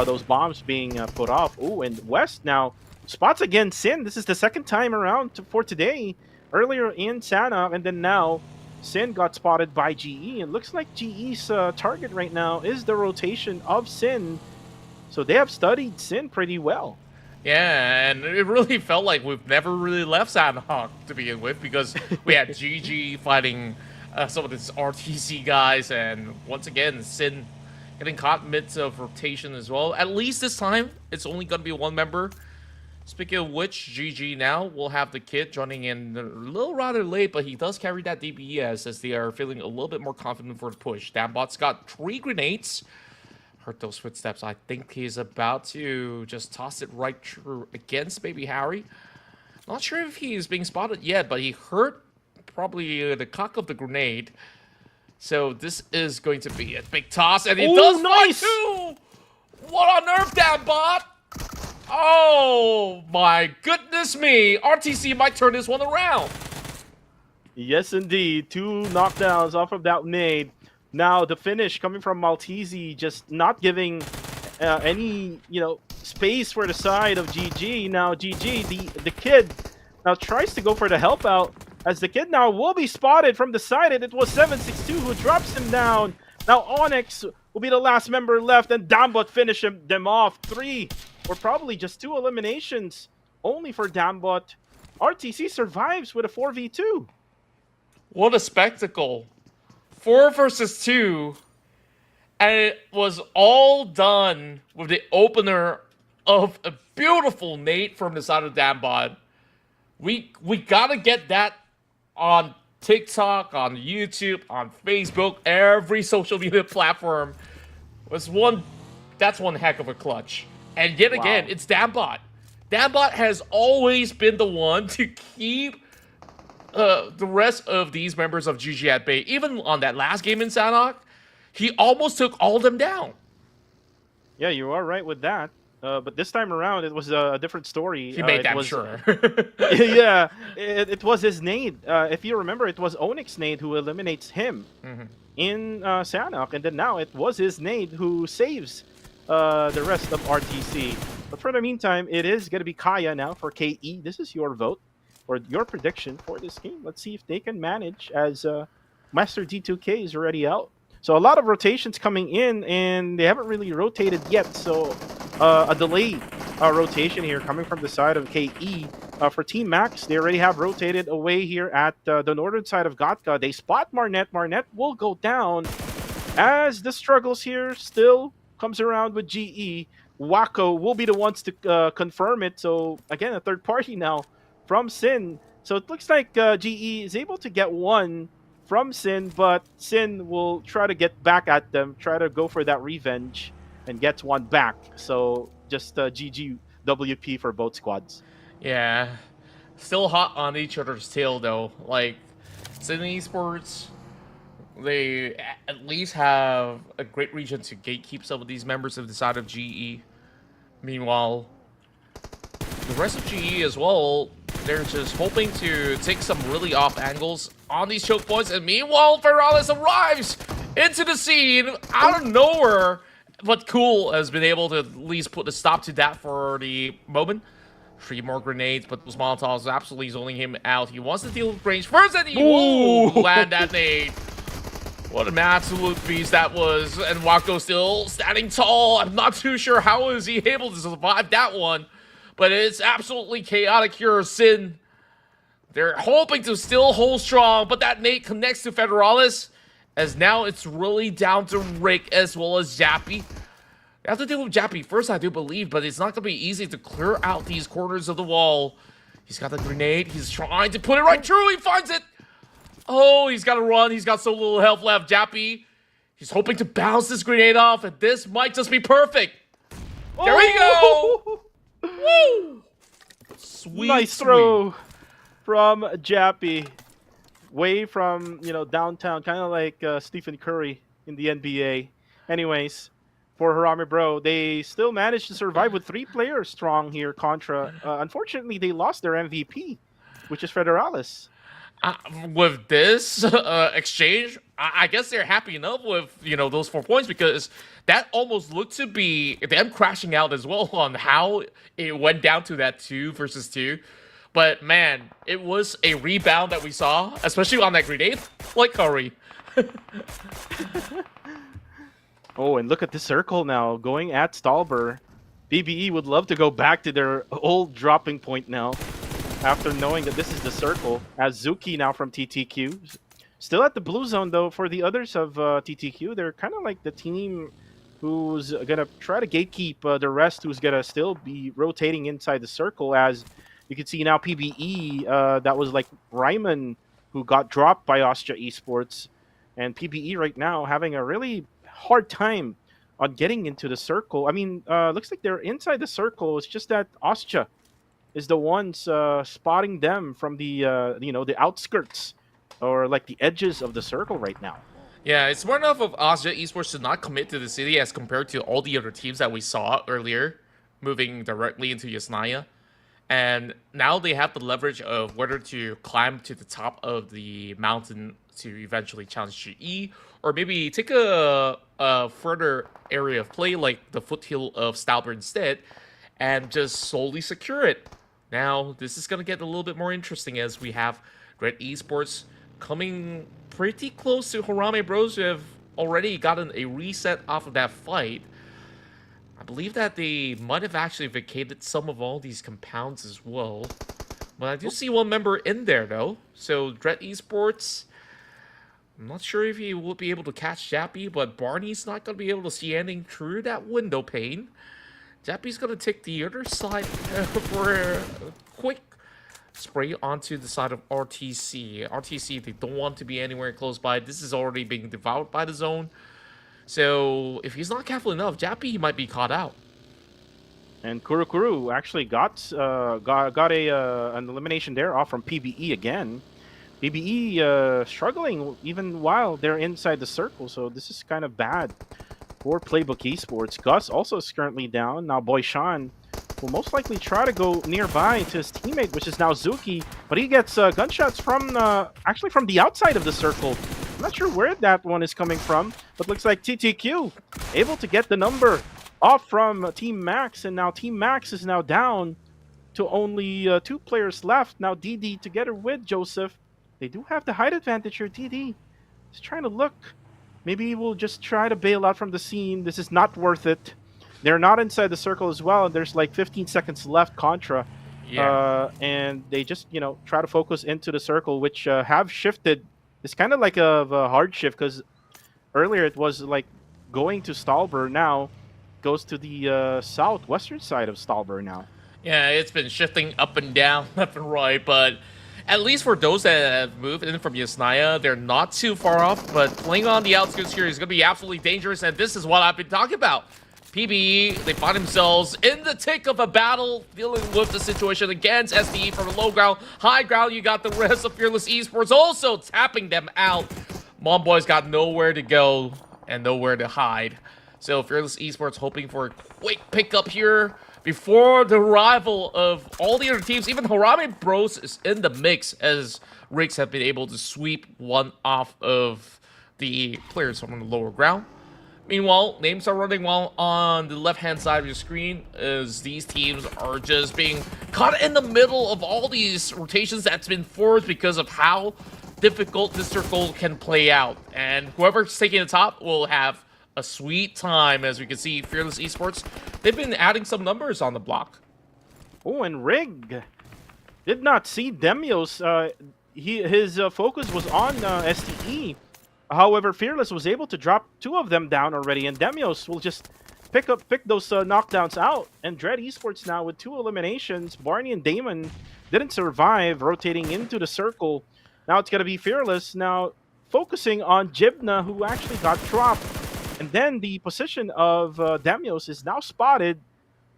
those bombs being put off. Oh, and West now spots again Sin. This is the second time around for today. Earlier in Sanhok, and then now Sin got spotted by GE. And looks like GE's target right now is the rotation of Sin. So they have studied Sin pretty well. Yeah, and it really felt like we've never really left Sanhok to begin with, because we had GG fighting some of these RTC guys, and once again, Sin getting caught midst of rotation as well. At least this time, it's only going to be 1 member. Speaking of which, GG now will have the kid joining in a little rather late, but he does carry that DPS as they are feeling a little bit more confident for the push. Dambot's got 3 grenades. Heard those footsteps. I think he's about to just toss it right through against Baby Harry. Not sure if he's being spotted yet, but he heard probably the cock of the grenade. So this is going to be a big toss, and he does nice too! What on earth, Dambot? Oh my goodness me! RTC might turn this one around. Yes, indeed. 2 knockdowns off of that nade. Now the finish coming from Maltese, just not giving any space for the side of GG. Now GG, the kid now tries to go for the help out, as the kid now will be spotted from the side, and it was 762 who drops him down. Now Onyx will be the last member left, and Dambot finish them off. 3, or probably just 2 eliminations only for Dambot. RTC survives with a 4v2. What a spectacle. 4 versus 2, and it was all done with the opener of a beautiful nade from the side of Dambot. We gotta get that on TikTok, on YouTube, on Facebook, every social media platform. That's one heck of a clutch. And yet again, it's Dambot. Dambot has always been the one to keep the rest of these members of GG at bay. Even on that last game in Sanhok, he almost took all of them down. Yeah, you are right with that. But this time around, it was a different story. He made that sure. Yeah, it was his nade. If you remember, it was Onyx nade who eliminates him in Sanhok. And then now it was his nade who saves the rest of RTC. But for the meantime, it is going to be Kaya now for KE. This is your vote, or your prediction for this game. Let's see if they can manage, as Master D2K is already out. So a lot of rotations coming in, and they haven't really rotated yet. So a delayed rotation here coming from the side of KE. For Team Max, they already have rotated away here at the northern side of Gatka. They spot Marnet. Marnet will go down as the struggles here still comes around with GE. Wako will be the ones to confirm it. So again, a third party now from Sin. So it looks like GE is able to get 1 from Sin, but Sin will try to get back at them, try to go for that revenge, and gets 1 back. So just GG WP for both squads. Yeah, still hot on each other's tail though. Like, Sin Esports, they at least have a great region to gatekeep some of these members of the side of GE. Meanwhile, the rest of GE as well, they're just hoping to take some really off angles on these choke points. And meanwhile, Ferrales arrives into the scene out of nowhere. But Cool has been able to at least put a stop to that for the moment. 3 more grenades, but those Molotovs absolutely zoning him out. He wants to deal with range first, and he will land that nade. What an absolute beast that was. And Wako still standing tall. I'm not too sure how is he able to survive that one. But it's absolutely chaotic here. Sin, they're hoping to still hold strong, but that nade connects to Federalis, as now it's really down to Rick as well as Jappy. They have to deal with Jappy first, I do believe, but it's not going to be easy to clear out these corners of the wall. He's got the grenade. He's trying to put it right through. He finds it. Oh, he's got to run. He's got so little health left. Jappy, he's hoping to bounce this grenade off, and this might just be perfect. There we go. Woo! Sweet, nice throw from Jappy. Way from, downtown, kind of like Stephen Curry in the NBA. Anyways, for Hungrier Bro, they still managed to survive with 3 players strong here. Contra, unfortunately, they lost their MVP, which is Federalis. With this exchange, I guess they're happy enough with those 4 points, because that almost looked to be them crashing out as well on how it went down to that 2 versus 2. But man, it was a rebound that we saw, especially on that grenade, like Curry. Oh, and look at the circle now, going at Stalber. BBE would love to go back to their old dropping point now, after knowing that this is the circle, as Zuki now from TTQ. Still at the blue zone, though, for the others of TTQ. They're kind of like the team who's going to try to gatekeep the rest, who's going to still be rotating inside the circle, as you can see now PBE, that was like Ryman, who got dropped by Austria Esports. And PBE right now having a really hard time on getting into the circle. I mean, looks like they're inside the circle. It's just that Austria is the ones spotting them from the the outskirts, or like the edges of the circle right now. Yeah, it's smart enough of Austria Esports to not commit to the city as compared to all the other teams that we saw earlier, moving directly into Yasnaya. And now they have the leverage of whether to climb to the top of the mountain to eventually challenge GE, or maybe take a further area of play like the foothill of Stalber instead, and just solely secure it. Now, this is going to get a little bit more interesting, as we have Red Esports coming pretty close to Hungrier Bros, who have already gotten a reset off of that fight. I believe that they might have actually vacated some of all these compounds as well. But I do see one member in there, though. So, Dread Esports, I'm not sure if he will be able to catch Jappy, but Barney's not going to be able to see anything through that window pane. Jappy's going to take the other side for a quick spray onto the side of RTC. RTC, they don't want to be anywhere close by. This is already being devoured by the zone. So if he's not careful enough, Jappy might be caught out. And Kurukuru actually got an elimination there off from PBE again. PBE struggling even while they're inside the circle, so this is kind of bad for Playbook Esports. Gus also is currently down. Now Boyshan will most likely try to go nearby to his teammate, which is now Zuki, but he gets gunshots from actually from the outside of the circle. I'm not sure where that one is coming from, but looks like TTQ able to get the number off from Team Max, and now Team Max is now down to only 2 players left. Now DD together with Joseph. They do have the height advantage here. DD is trying to look. Maybe we'll just try to bail out from the scene. This is not worth it. They're not inside the circle as well, and there's like 15 seconds left, Contra. Yeah. And they just, try to focus into the circle, which have shifted. It's kind of like a hard shift, because earlier it was like going to Stalber. Now goes to the southwestern side of Stalber now. Yeah, it's been shifting up and down, left and right, but at least for those that have moved in from Yasnaya, they're not too far off, but playing on the outskirts here is going to be absolutely dangerous, and this is what I've been talking about. PBE, they find themselves in the thick of a battle, dealing with the situation against SDE from the low ground. High ground, you got the rest of Fearless Esports also tapping them out. Mom Boy's got nowhere to go and nowhere to hide. So Fearless Esports hoping for a quick pickup here before the arrival of all the other teams. Even Hungrier Bros is in the mix, as Riggs have been able to sweep one off of the players from the lower ground. Meanwhile, names are running well on the left-hand side of your screen, as these teams are just being caught in the middle of all these rotations that's been forced because of how difficult this circle can play out. And whoever's taking the top will have a sweet time. As we can see, Fearless Esports, they've been adding some numbers on the block. Oh, and Rig did not see Demios. His focus was on STE. However, Fearless was able to drop 2 of them down already, and Demios will just pick those knockdowns out. And Dread Esports now with 2 eliminations. Barney and Damon didn't survive, rotating into the circle. Now it's going to be Fearless. Now focusing on Jibna, who actually got dropped. And then the position of Damios is now spotted,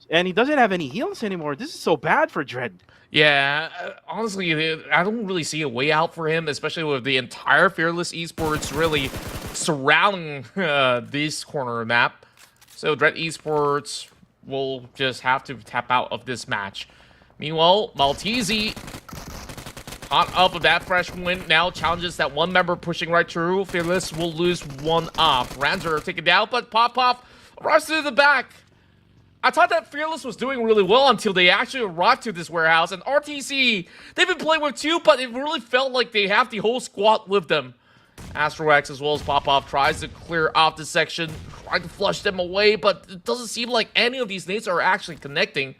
and he doesn't have any heals anymore. This is so bad for Dread. Yeah, honestly, I don't really see a way out for him, especially with the entire Fearless Esports really surrounding this corner map. So Dread Esports will just have to tap out of this match. Meanwhile, Maltese, hot up of that fresh win, now challenges that one member pushing right through. Fearless will lose one off. Ranzer taken down, but Pop arrives to the back. I thought that Fearless was doing really well until they actually arrived to this warehouse. And RTC, they've been playing with two, but it really felt like they have the whole squad with them. Astrox as well as Popov tries to clear off the section, trying to flush them away, but it doesn't seem like any of these nades are actually connecting.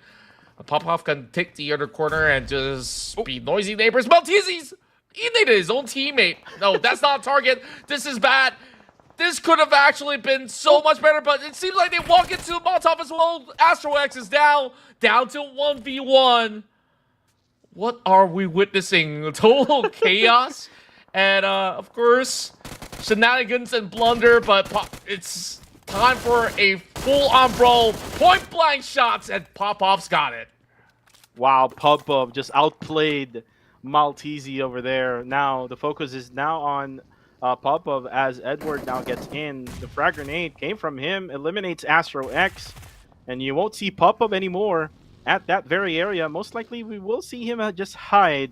Popov can take the other corner and just be noisy neighbors. Maltese's, he naded his own teammate. No, that's not a target. This is bad. This could have actually been so much better, but it seems like they walk into Molotov as well. Astrox is down to 1v1. What are we witnessing? Total chaos. And, of course, shenanigans and blunder, but it's time for a full-on brawl. Point-blank shots, and Popov's got it. Wow, Popov just outplayed Maltese over there. Now, the focus is now on Popov as Edward now gets in. The frag grenade came from him, eliminates Astro X, and you won't see Popov anymore at that very area. Most likely, we will see him just hide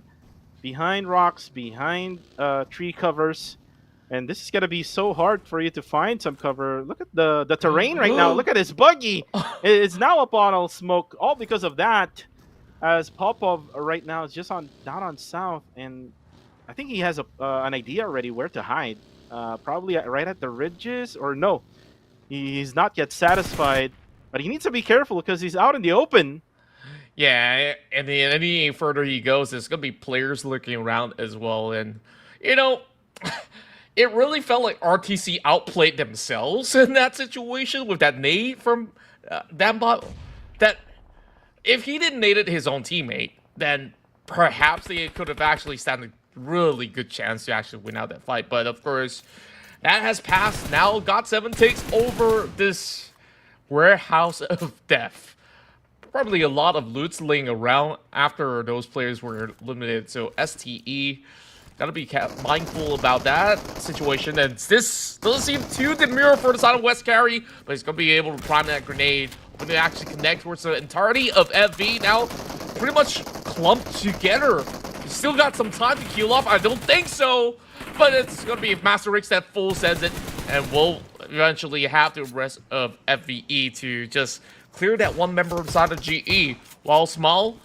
behind rocks, behind tree covers, and this is gonna be so hard for you to find some cover. Look at the terrain right now. Look at his buggy. It's now up on all smoke, all because of that. As Popov right now is just down on south, and I think he has an idea already where to hide. Probably right at the ridges, or no, he's not yet satisfied. But he needs to be careful because he's out in the open. Yeah, and then any further he goes, there's going to be players lurking around as well. And, you know, it really felt like RTC outplayed themselves in that situation with that nade from Dambot. That if he didn't nade it his own teammate, then perhaps they could have actually stand a really good chance to actually win out that fight. But, of course, that has passed. Now GOT7 takes over this warehouse of death. Probably a lot of loots laying around after those players were eliminated. So STE, gotta be mindful about that situation. And this doesn't seem too demure for the side of West Carry, but he's gonna be able to prime that grenade. When they actually connect towards the entirety of FV, now pretty much clumped together. He's still got some time to heal off. I don't think so, but it's gonna be Master Rix that full sends it, and we'll eventually have the rest of FVE to just clear that one member inside of GE, while Small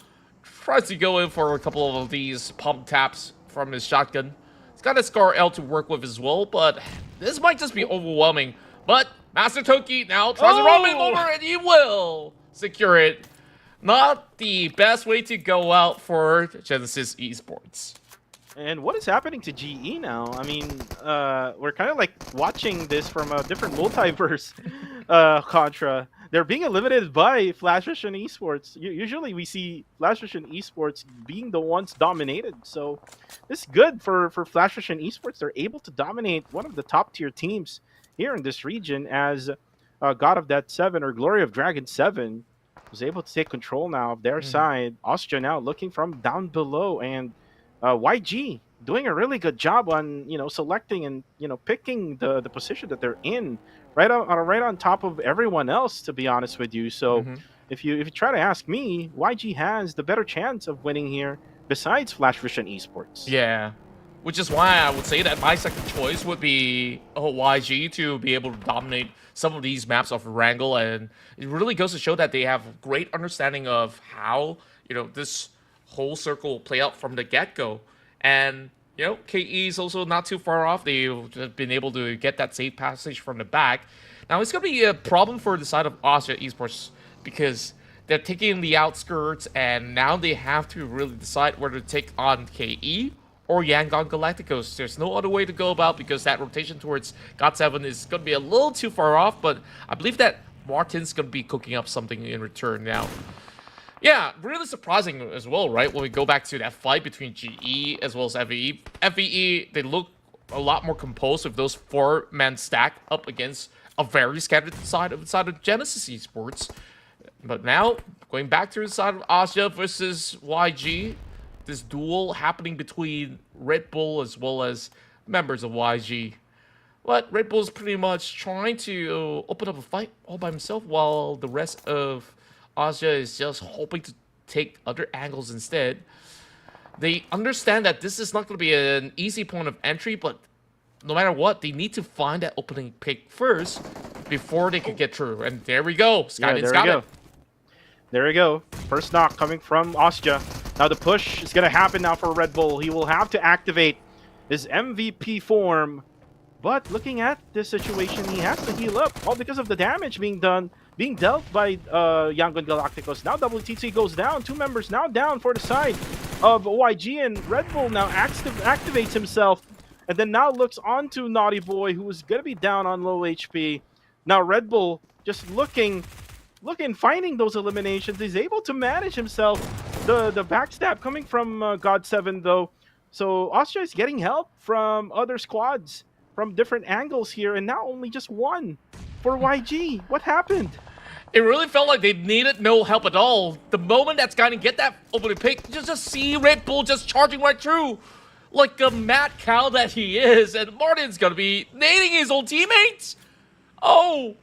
tries to go in for a couple of these pump taps from his shotgun. He's got a Scar L to work with as well, but this might just be overwhelming. But Master Toki now tries to roll him over, and he will secure it. Not the best way to go out for Genesis Esports. And what is happening to GE now? I mean, we're kind of like watching this from a different multiverse contra. They're being eliminated by Flash Vision Esports. Usually we see Flash Vision Esports being the ones dominated. So this is good for Flash Vision Esports. They're able to dominate one of the top tier teams here in this region, as God of Death 7 or Glory of Dragon 7 was able to take control now of their side. Austria now looking from down below, and YG doing a really good job on selecting and picking the position that they're in, right on top of everyone else, to be honest with you. So if you try to ask me, YG has the better chance of winning here besides Flash Vision Esports. Yeah, which is why I would say that my second choice would be YG to be able to dominate some of these maps of Erangel, and it really goes to show that they have a great understanding of how this whole circle will play out from the get-go. And KE is also not too far off. They've been able to get that safe passage from the back. Now it's going to be a problem for the side of Austria Esports, because they're taking the outskirts, and now they have to really decide whether to take on KE or Yangon Galacticos. There's no other way to go about, because that rotation towards GOT7 is going to be a little too far off, but I believe that Martin's going to be cooking up something in return now. Yeah, really surprising as well, right? When we go back to that fight between GE as well as FVE. FVE, they look a lot more composed with those four-man stack up against a very scattered side of Genesis Esports. But now, going back to the side of Asia versus YG, this duel happening between Red Bull as well as members of YG. But Red Bull's pretty much trying to open up a fight all by himself, while the rest of Asia is just hoping to take other angles instead. They understand that this is not going to be an easy point of entry, but no matter what, they need to find that opening pick first before they could get through. And there we go. Skydin's got it. There we go. First knock coming from Ostja. Now the push is going to happen now for Red Bull. He will have to activate his MVP form. But looking at this situation, he has to heal up. All because of the damage being dealt by Yangon Galacticos. Now WTC goes down. Two members now down for the side of YG, and Red Bull now activates himself. And then now looks onto Naughty Boy, who is going to be down on low HP. Now Red Bull just looking, finding those eliminations. He's able to manage himself. The backstab coming from God7 though. So Austria is getting help from other squads from different angles here, and now only just one for YG. What happened? It really felt like they needed no help at all. The moment that's going to get that opening pick, you just see Red Bull just charging right through like a mad cow that he is, and Martin's going to be nading his own teammates. Oh,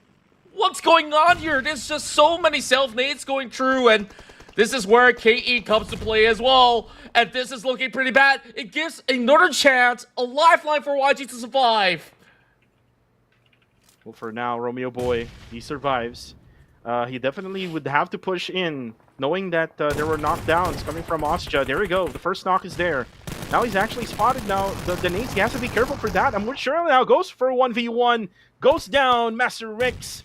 what's going on here? There's just so many self-nades going through, and this is where KE comes to play as well. And this is looking pretty bad. It gives another chance, a lifeline for YG to survive. Well, for now, Romeo Boy, he survives. He definitely would have to push in, knowing that there were knockdowns coming from Ostja. There we go. The first knock is there. Now he's actually spotted now. The nades, he has to be careful for that. I'm sure now goes for a 1v1. Goes down. Master Rix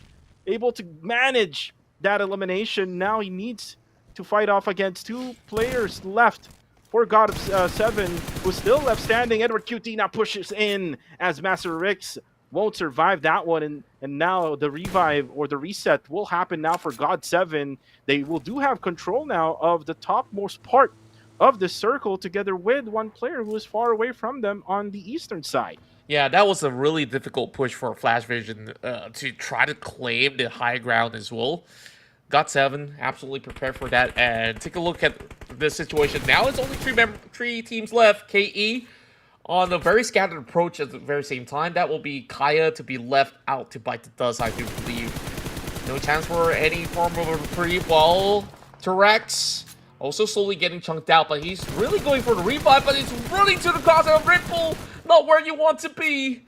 able to manage that elimination. Now he needs to fight off against two players left for God of 7, who's still left standing. Edward QT now pushes in as Master Rix won't survive that one, and now the revive or the reset will happen now for God 7. They will have control now of the topmost part of the circle, together with one player who is far away from them on the eastern side. Yeah, that was a really difficult push for Flash Vision to try to claim the high ground as well. God7 absolutely prepared for that, and take a look at this situation. Now it's only three teams left. KE on a very scattered approach at the very same time. That will be Kaya to be left out to bite the dust, I do believe. No chance for any form of a reprieve, while T-Rex also slowly getting chunked out, but he's really going for the revive, but he's running to the cause of Red Bull. Not where you want to be.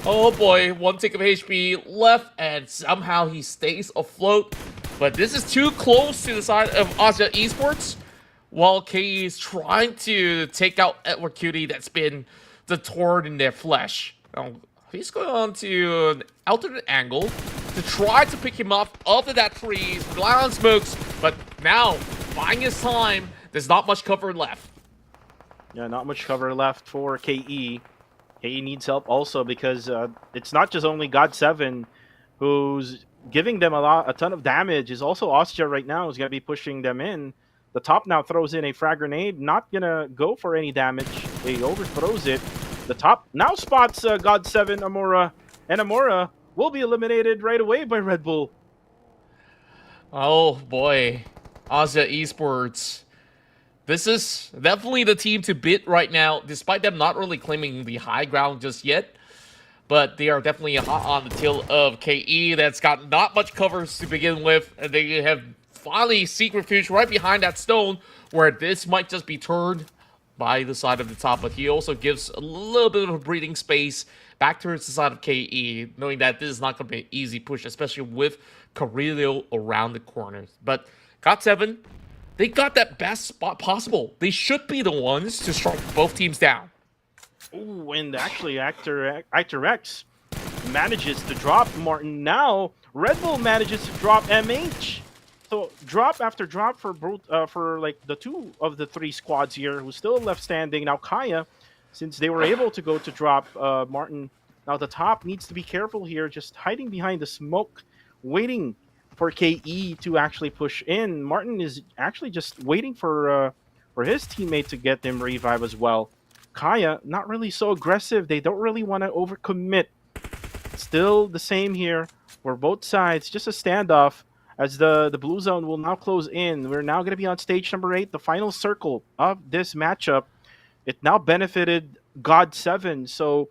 Oh boy, one tick of HP left, and somehow he stays afloat. But this is too close to the side of Asia Esports, while KE is trying to take out Edward QT that's been the thorn in their flesh. Now, he's going on to an alternate angle to try to pick him up after that tree, rely on smokes, but now, buying his time, there's not much cover left. Yeah, not much cover left for KE. KE needs help also because it's not just only God7 who's giving them a ton of damage. Is also Ostja right now who's going to be pushing them in. The top now throws in a frag grenade, not going to go for any damage. He overthrows it. The top now spots God7 Amora, and Amora will be eliminated right away by Red Bull. Oh boy, Asia Esports. This is definitely the team to beat right now, despite them not really claiming the high ground just yet. But they are definitely hot on the tail of KE that's got not much covers to begin with. And they have finally seek refuge right behind that stone, where this might just be turned by the side of the top. But he also gives a little bit of a breathing space back towards the side of KE, knowing that this is not going to be an easy push, especially with Carrillo around the corners. But God7, they got that best spot possible. They should be the ones to strike both teams down. Ooh, and actually Actor X manages to drop Martin. Now Red Bull manages to drop MH. So drop after drop for both, for like the two of the three squads here who's still left standing. Now Kaya, since they were able to go to drop Martin, now the top needs to be careful here, just hiding behind the smoke, waiting for KE to actually push in. Martin is actually just waiting for his teammate to get him revive as well. Kaya, not really so aggressive. They don't really want to overcommit. Still the same here for both sides. Just a standoff as the blue zone will now close in. We're now going to be on stage number 8, the final circle of this matchup. It now benefited God7, so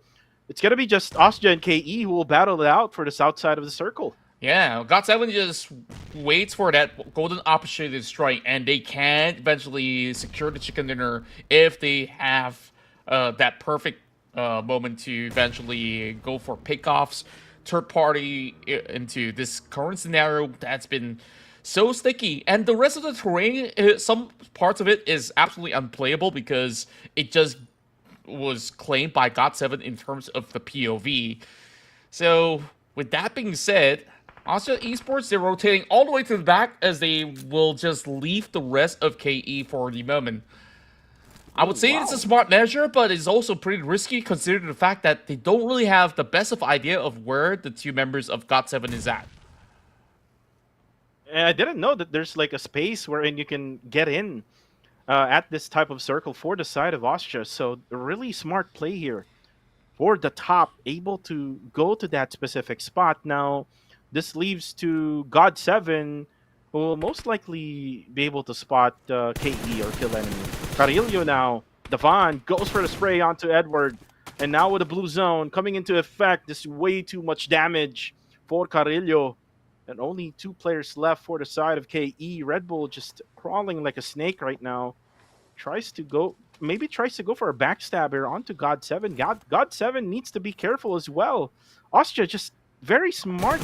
it's going to be just Osja and KE who will battle it out for the south side of the circle. Yeah, God7 just waits for that golden opportunity to strike, and they can eventually secure the chicken dinner if they have that perfect moment to eventually go for pickoffs, third party into this current scenario that's been so sticky. And the rest of the terrain, some parts of it is absolutely unplayable because it just was claimed by God7 in terms of the POV. So with that being said, also Esports, they're rotating all the way to the back as they will just leave the rest of KE for the moment. I would say it's a smart measure, but it's also pretty risky considering the fact that they don't really have the best of idea of where the two members of God7 is at. And I didn't know that there's like a space wherein you can get in at this type of circle for the side of Osja. So a really smart play here for the top, able to go to that specific spot. Now, this leaves to God7, who will most likely be able to spot KE or kill enemy. Carillo now, Devon goes for the spray onto Edward. And now with the blue zone coming into effect, this is way too much damage for Carillo. And only 2 players left for the side of KE. Red Bull just crawling like a snake right now. Tries to go for a backstabber onto God7. God7 needs to be careful as well. Osja just very smart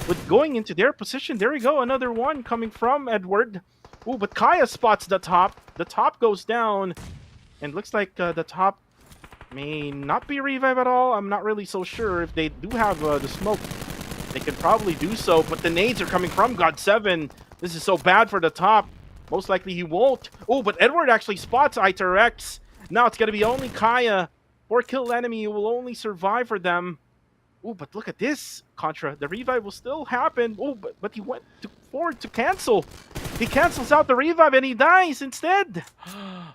with going into their position. There we go, another one coming from Edward. Ooh, but Kaya spots the top. The top goes down. And looks like the top may not be revived at all. I'm not really so sure. If they do have the smoke, they could probably do so. But the nades are coming from God7. This is so bad for the top. Most likely he won't. Oh, but Edward actually spots Iterex. Now it's going to be only Kaya. 4 kill enemy will only survive for them. Oh, but look at this, Contra. The revive will still happen. Oh, but he went forward to cancel. He cancels out the revive and he dies instead.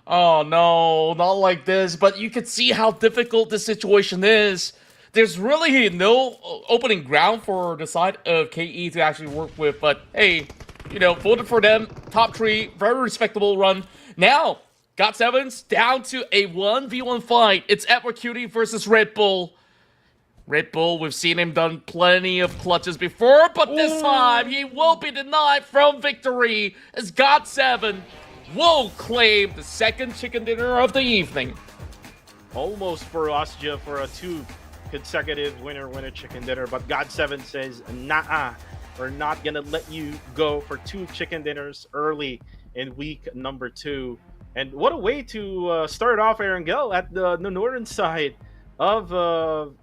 Oh no, not like this. But you can see how difficult this situation is. There's really no opening ground for the side of KE to actually work with. But hey, you know, voted for them. Top 3, very respectable run. Now, God7's down to a 1v1 fight. It's Edward Cutie versus Red Bull. Red Bull, we've seen him done plenty of clutches before, but this time he will be denied from victory as God7 will claim the second chicken dinner of the evening. Almost for Osja for a 2 consecutive winner chicken dinner, but God7 says, nah, we're not gonna let you go for 2 chicken dinners early in week number 2. And what a way to start off Erangel at the northern side of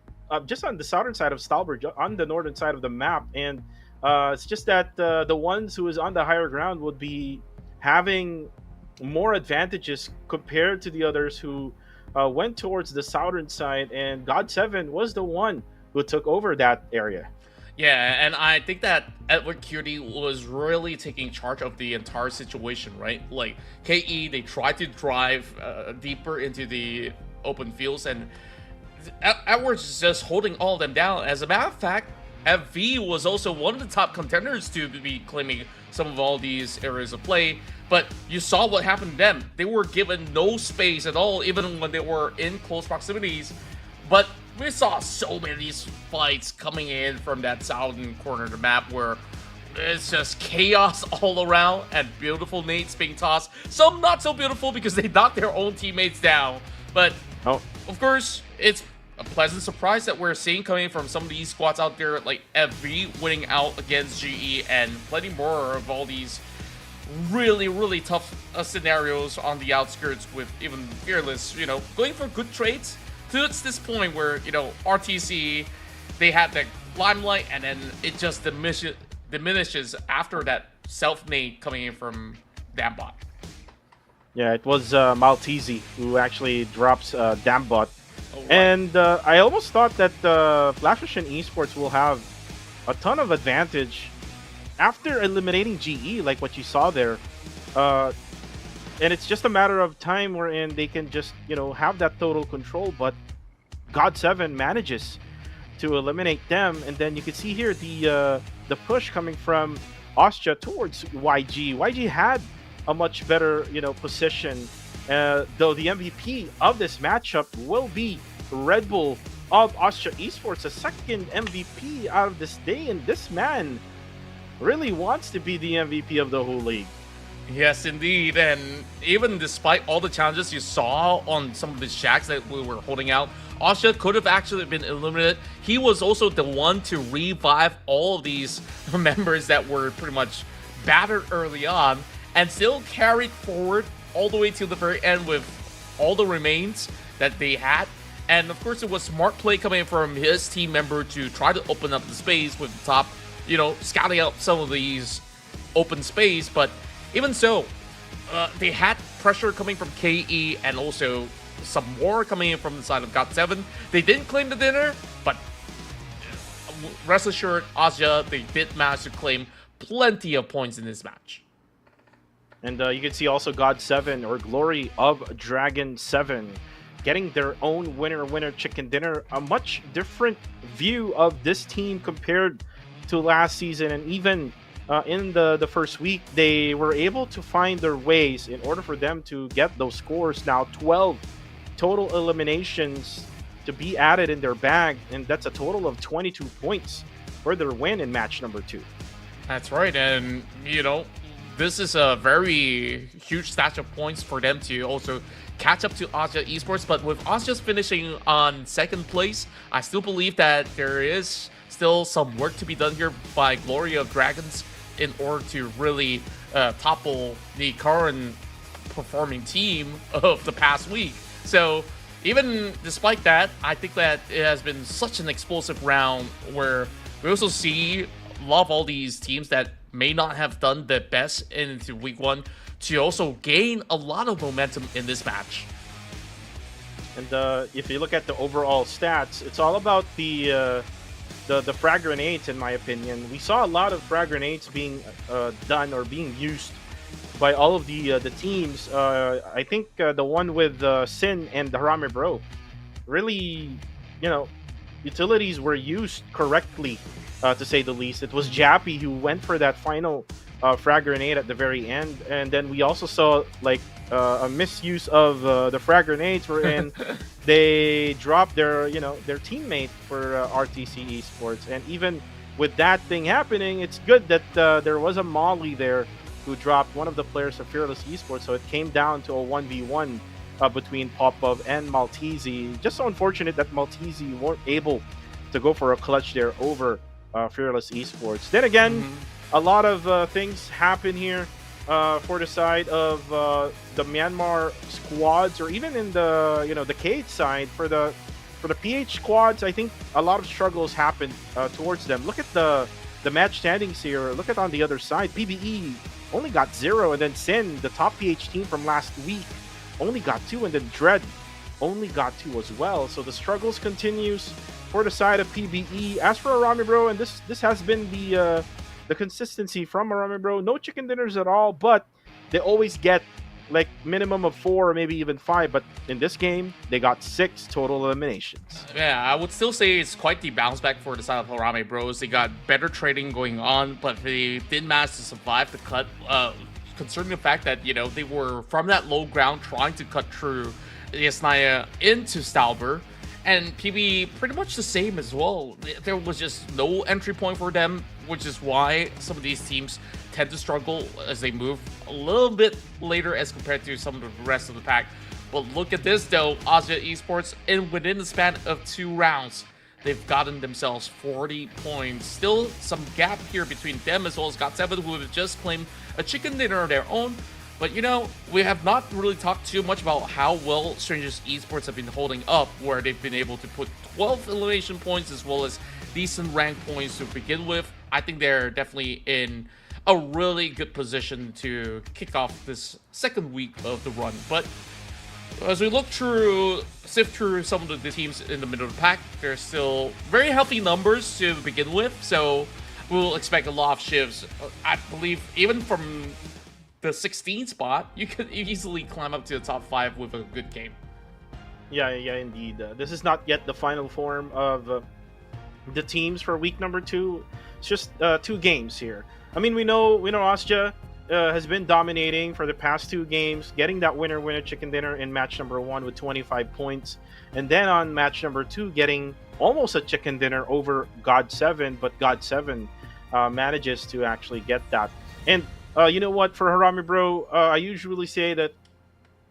just on the southern side of Stalberg, on the northern side of the map. And it's just that the ones who is on the higher ground would be having more advantages compared to the others who went towards the southern side. And God7 was the one who took over that area. Yeah, and I think that Edward Cutie was really taking charge of the entire situation, right? Like, KE, they tried to drive deeper into the open fields, and Edwards is just holding all of them down. As a matter of fact, FV was also one of the top contenders to be claiming some of all these areas of play, but you saw what happened to them. They were given no space at all, even when they were in close proximities. But we saw so many of these fights coming in from that southern corner of the map where it's just chaos all around and beautiful nades being tossed. Some not so beautiful because they knocked their own teammates down. But, of course, it's a pleasant surprise that we're seeing coming from some of these squads out there, like FV winning out against GE and plenty more of all these really, really tough scenarios on the outskirts with even Fearless, you know, going for good trades to this point where, you know, RTC, they had the limelight and then it just diminishes after that self-nade coming in from Dambot. Yeah, it was Maltese who actually drops Dambot. Oh, right. And I almost thought that Flash Vision Esports will have a ton of advantage after eliminating GE, like what you saw there, and it's just a matter of time wherein they can just, have that total control, but God7 manages to eliminate them, and then you can see here the push coming from Austria towards YG. YG had a much better, position, though the MVP of this matchup will be Red Bull of Austria Esports, a second MVP out of this day, and this man really wants to be the MVP of the whole league. Yes, indeed. And even despite all the challenges you saw on some of the shacks that we were holding out, Austria could have actually been eliminated. He was also the one to revive all of these members that were pretty much battered early on and still carried forward all the way to the very end with all the remains that they had. And of course, it was smart play coming from his team member to try to open up the space with the top, scouting out some of these open space. But even so, they had pressure coming from KE and also some more coming in from the side of GOT7. They didn't claim the dinner, but rest assured, Austria, they did manage to claim plenty of points in this match. And you can see also God7, or Glory of Dragon 7, getting their own winner chicken dinner. A much different view of this team compared to last season, and even in the first week, they were able to find their ways in order for them to get those scores. Now 12 total eliminations to be added in their bag, and that's a total of 22 points for their win in match number 2. That's right, and this is a very huge stash of points for them to also catch up to Austria Esports. But with Austria's finishing on second place, I still believe that there is still some work to be done here by Glory of Dragons in order to really topple the current performing team of the past week. So even despite that, I think that it has been such an explosive round where we also see a lot of all these teams that may not have done the best into week 1 to also gain a lot of momentum in this match. And if you look at the overall stats, it's all about the frag grenades, in my opinion. We saw a lot of frag grenades being done or being used by all of the teams. I think the one with Sin and the Harame Bro, really, utilities were used correctly, to say the least. It was Jappy who went for that final frag grenade at the very end, and then we also saw like a misuse of the frag grenades, wherein they dropped their teammate for RTC Esports. And even with that thing happening, it's good that there was a Molly there who dropped one of the players of Fearless Esports, so it came down to a 1v1 between Popov and Maltese. Just so unfortunate that Maltese weren't able to go for a clutch there over Fearless Esports. Then again, a lot of things happen here for the side of the Myanmar squads, or even in the the Cade side for the PH squads. I think a lot of struggles happened towards them. Look at the match standings here. Look at on the other side. PBE only got 0, and then Sin, the top PH team from last week, only got 2, and then Dread only got 2 as well. So the struggles continues for the side of PBE. As for Arami Bro, and this has been the consistency from Arami Bro. No chicken dinners at all, but they always get like minimum of 4 or maybe even 5. But in this game, they got 6 total eliminations. Yeah, I would still say it's quite the bounce back for the side of Harame Bros. They got better trading going on, but they did manage to survive the cut. Concerning the fact that they were from that low ground trying to cut through Yasnaya into Stalber. And PB pretty much the same as well. There was just no entry point for them, which is why some of these teams tend to struggle as they move a little bit later as compared to some of the rest of the pack. But look at this though, Austria Esports, and within the span of 2 rounds, they've gotten themselves 40 points. Still some gap here between them as well as GOT7, who have just claimed a chicken dinner of their own. But we have not really talked too much about how well Strangers Esports have been holding up, where they've been able to put 12 elimination points as well as decent rank points to begin with. I think they're definitely in a really good position to kick off this second week of the run. But as we sift through some of the teams in the middle of the pack, there's still very healthy numbers to begin with. So we'll expect a lot of shifts. I believe even from the 16th spot, you could easily climb up to the top 5 with a good game. Yeah, indeed. This is not yet the final form of the teams for week number 2. It's just 2 games here. I mean, we know Ostja has been dominating for the past 2 games, getting that winner chicken dinner in match number 1 with 25 points, and then on match number 2 getting almost a chicken dinner over God7, but God7 manages to actually get that. And you know what, for Harami Bro, I usually say that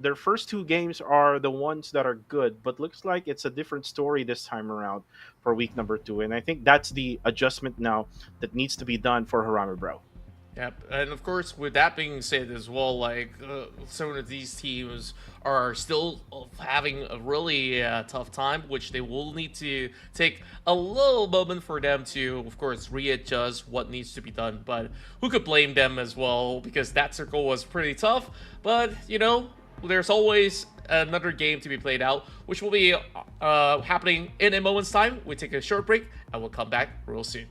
their first 2 games are the ones that are good, but looks like it's a different story this time around for week number 2, and I think that's the adjustment now that needs to be done for Harami Bro. Yep, and of course, with that being said as well, like some of these teams are still having a really tough time, which they will need to take a little moment for them to, of course, readjust what needs to be done. But who could blame them as well, because that circle was pretty tough. But, you know, there's always another game to be played out, which will be happening in a moment's time. We take a short break, and we'll come back real soon.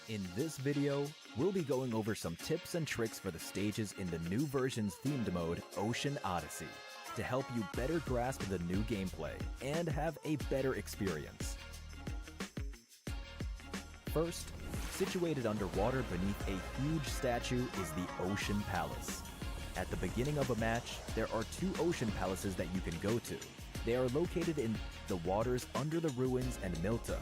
In this video, we'll be going over some tips and tricks for the stages in the new version's themed mode, Ocean Odyssey, to help you better grasp the new gameplay and have a better experience. First, situated underwater beneath a huge statue is the Ocean Palace. At the beginning of a match, there are 2 Ocean Palaces that you can go to. They are located in the waters under the ruins and Milta.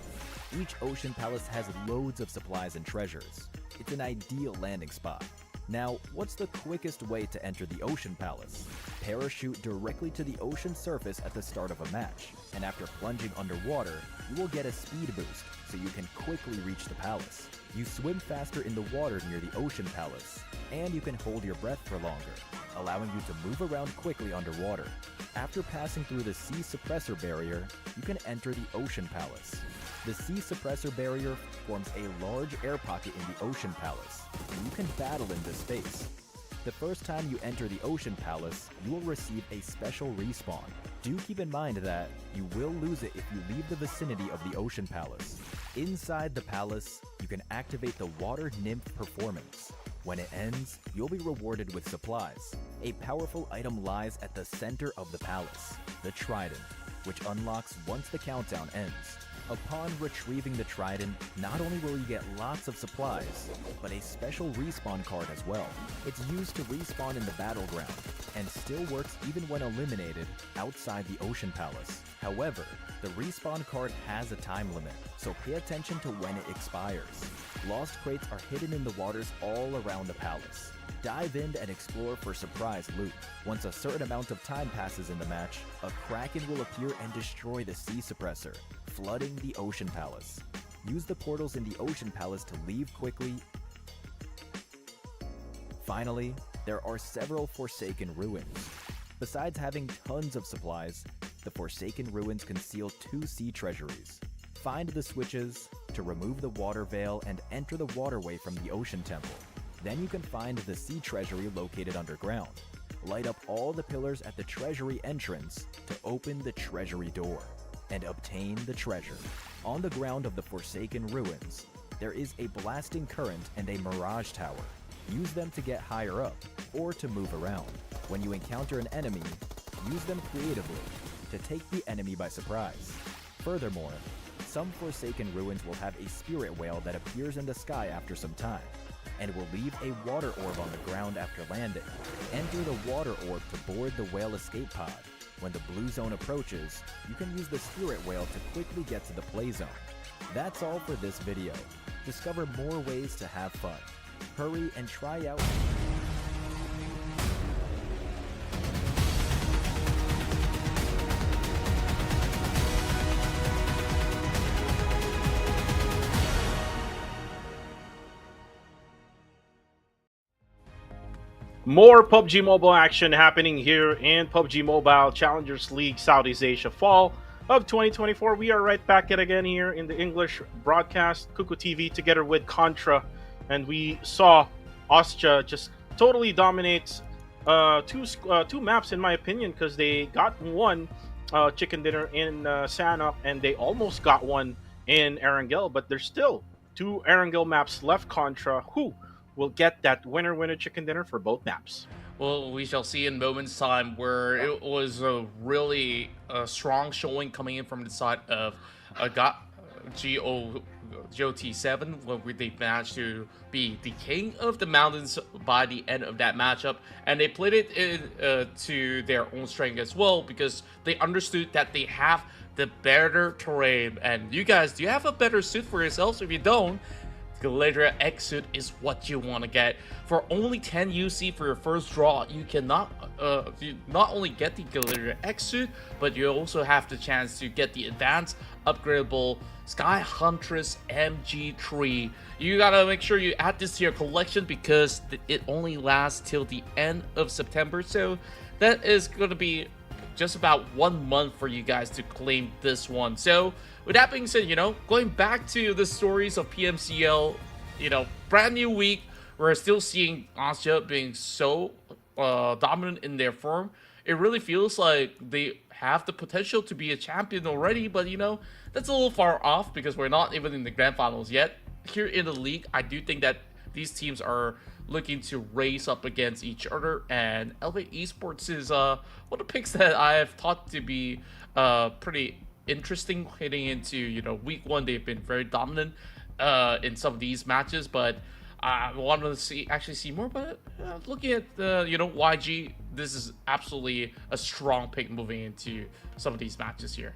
Each Ocean Palace has loads of supplies and treasures. It's an ideal landing spot. Now, what's the quickest way to enter the Ocean Palace? Parachute directly to the ocean surface at the start of a match, and after plunging underwater, you will get a speed boost, so you can quickly reach the palace. You swim faster in the water near the Ocean Palace, and you can hold your breath for longer, allowing you to move around quickly underwater. After passing through the sea suppressor barrier, you can enter the Ocean Palace. The sea suppressor barrier forms a large air pocket in the Ocean Palace, and you can battle in this space. The first time you enter the Ocean Palace, you will receive a special respawn. Do keep in mind that you will lose it if you leave the vicinity of the Ocean Palace. Inside the palace, you can activate the Water Nymph performance. When it ends, you'll be rewarded with supplies. A powerful item lies at the center of the palace, the Trident, which unlocks once the countdown ends. Upon retrieving the trident, not only will you get lots of supplies, but a special respawn card as well. It's used to respawn in the battleground, and still works even when eliminated outside the Ocean Palace. However, the respawn card has a time limit, so pay attention to when it expires. Lost crates are hidden in the waters all around the palace. Dive in and explore for surprise loot. Once a certain amount of time passes in the match, a Kraken will appear and destroy the sea suppressor, flooding the Ocean Palace. Use the portals in the Ocean Palace to leave quickly. Finally, there are several Forsaken Ruins. Besides having tons of supplies, the Forsaken Ruins conceal 2 sea treasuries. Find the switches to remove the water veil and enter the waterway from the Ocean Temple. Then you can find the sea treasury located underground. Light up all the pillars at the treasury entrance to open the treasury door and obtain the treasure. On the ground of the Forsaken Ruins, there is a blasting current and a mirage tower. Use them to get higher up or to move around. When you encounter an enemy, use them creatively to take the enemy by surprise. Furthermore, some Forsaken Ruins will have a spirit whale that appears in the sky after some time, and will leave a water orb on the ground after landing. Enter the water orb to board the whale escape pod. When the blue zone approaches, you can use the spirit whale to quickly get to the play zone. That's all for this video. Discover more ways to have fun. Hurry and try out. More PUBG Mobile action happening here in PUBG Mobile Challengers League Southeast Asia Fall of 2024. We are right back at again here in the English broadcast, Kuku TV, together with Contra. And we saw Austria just totally dominates two maps, in my opinion, because they got one chicken dinner in Sanhok, and they almost got one in Erangel, but there's still 2 Erangel maps left, Contra. Who will get that winner chicken dinner for both maps? Well, we shall see in moments time, where it was a really strong showing coming in from the side of GOT7, where they managed to be the king of the mountains by the end of that matchup, and they played it in, to their own strength as well, because they understood that they have the better terrain. And you guys, do you have a better suit for yourselves? If you don't, Galadriel X suit is what you want to get. For only 10 UC for your first draw, you cannot you not only get the Galadriel X suit, but you also have the chance to get the advanced upgradable Sky Huntress MG3. You gotta make sure you add this to your collection, because it only lasts till the end of September. So that is gonna be just about 1 month for you guys to claim this one. So with that being said, going back to the stories of PMCL, brand new week, we're still seeing Austria being so dominant in their form. It really feels like they have the potential to be a champion already, but that's a little far off, because we're not even in the grand finals yet. Here in the league, I do think that these teams are looking to race up against each other, and Elevate Esports is one of the picks that I have thought to be pretty interesting heading into week 1. They've been very dominant in some of these matches, but I want to see more. But looking at the YG, this is absolutely a strong pick moving into some of these matches here.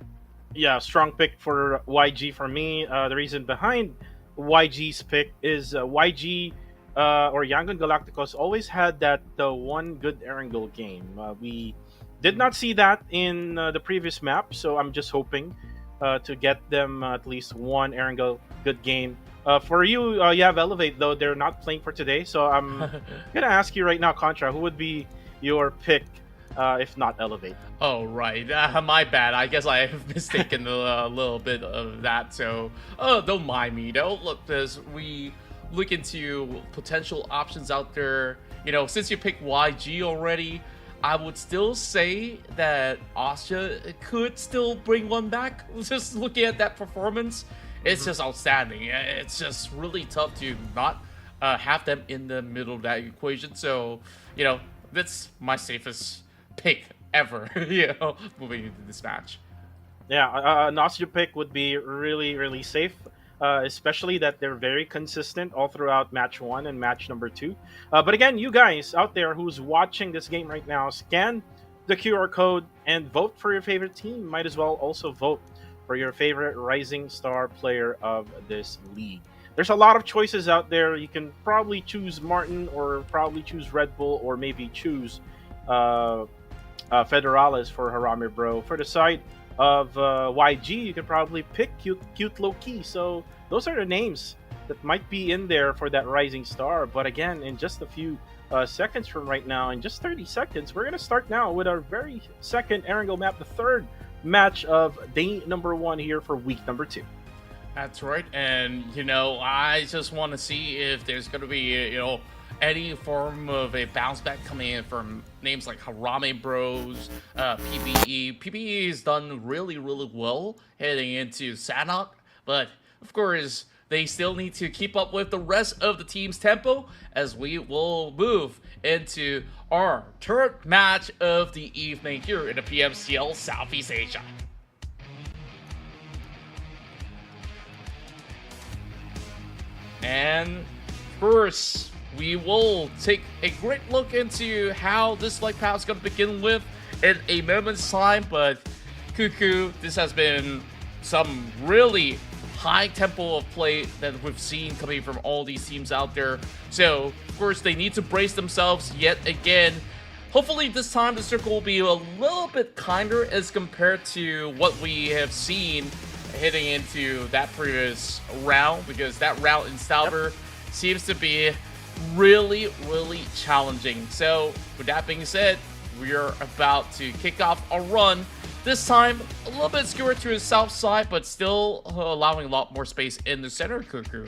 Yeah, strong pick for YG for me. The reason behind YG's pick is YG or Yangon Galacticos always had that one good Erangel game. We did not see that in the previous map, so I'm just hoping to get them at least one Erangel good game. For you, you have Elevate, though they're not playing for today, so I'm gonna ask you right now, Contra, who would be your pick if not Elevate? Oh, right. My bad. I guess I have mistaken a little bit of that, so don't mind me. Look, as we look into potential options out there, since you picked YG already, I would still say that Austria could still bring one back. Just looking at that performance, it's just outstanding. It's just really tough to not have them in the middle of that equation. So, that's my safest pick ever, moving into this match. Yeah, an Austria pick would be really, really safe, especially that they're very consistent all throughout match one and match number two. But again, you guys out there who's watching this game right now, scan the QR code and vote for your favorite team. Might as well also vote for your favorite rising star player of this league. There's a lot of choices out there. You can probably choose Martin, or probably choose Red Bull, or maybe choose uh, Federales for Harame Bro. For the side of YG, you could probably pick Cute Low Key. So those are the names that might be in there for that rising star. But again, in just a few seconds from right now, in just 30 seconds, we're gonna start now with our very second Erangel map, the third match of day number one here for week number two. That's right, and I just want to see if there's going to be any form of a bounce back coming in from names like Harame Bros, PBE. PBE has done really, really well heading into Sanhok, but of course they still need to keep up with the rest of the team's tempo as we will move into our third match of the evening here in the PMCL Southeast Asia. And first, we will take a great look into how this light path is going to begin with in a moment's time. But Cuckoo, this has been some really high tempo of play that we've seen coming from all these teams out there. So, of course, they need to brace themselves yet again. Hopefully this time the circle will be a little bit kinder as compared to what we have seen heading into that previous round, because that round in Stalber seems to be really, really challenging. So with that being said, we are about to kick off a run. This time a little bit skewered to the south side, but still allowing a lot more space in the center, Cuckoo.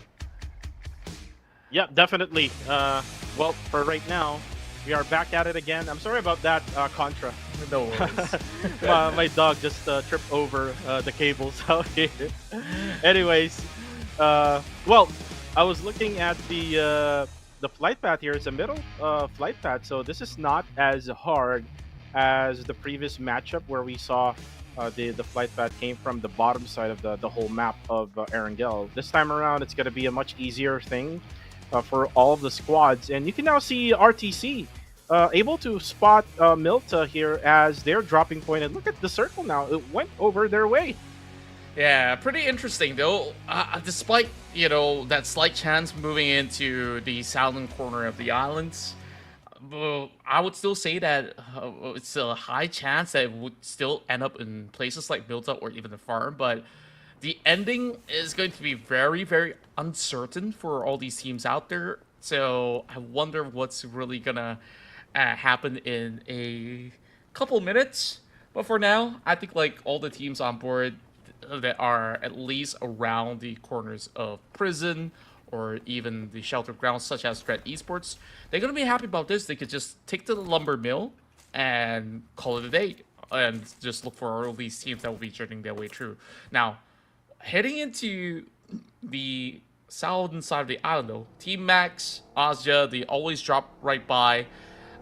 Yeah, definitely. Well, for right now, we are back at it again. I'm sorry about that, Contra. No worries. My dog just tripped over the cables out here. Anyways, well, I was looking at the flight path here. It's a middle flight path, so this is not as hard as the previous matchup where we saw the flight path came from the bottom side of the whole map of Erangel. This time around, it's going to be a much easier thing for all of the squads, and you can now see RTC able to spot Milta here as their dropping point, and look at the circle now. It went over their way. Yeah, pretty interesting though. Despite that slight chance moving into the southern corner of the islands, I would still say that it's a high chance that it would still end up in places like Milta or even the farm. But the ending is going to be very, very uncertain for all these teams out there. So I wonder what's really gonna happen in a couple minutes. But for now, I think like all the teams on board that are at least around the corners of Prison or even the shelter grounds such as Red Esports, they're going to be happy about this. They could just take to the lumber mill and call it a day and just look for all these teams that will be journeying their way through. Now, heading into the southern side of the island though, Team Max, Azja, they always drop right by.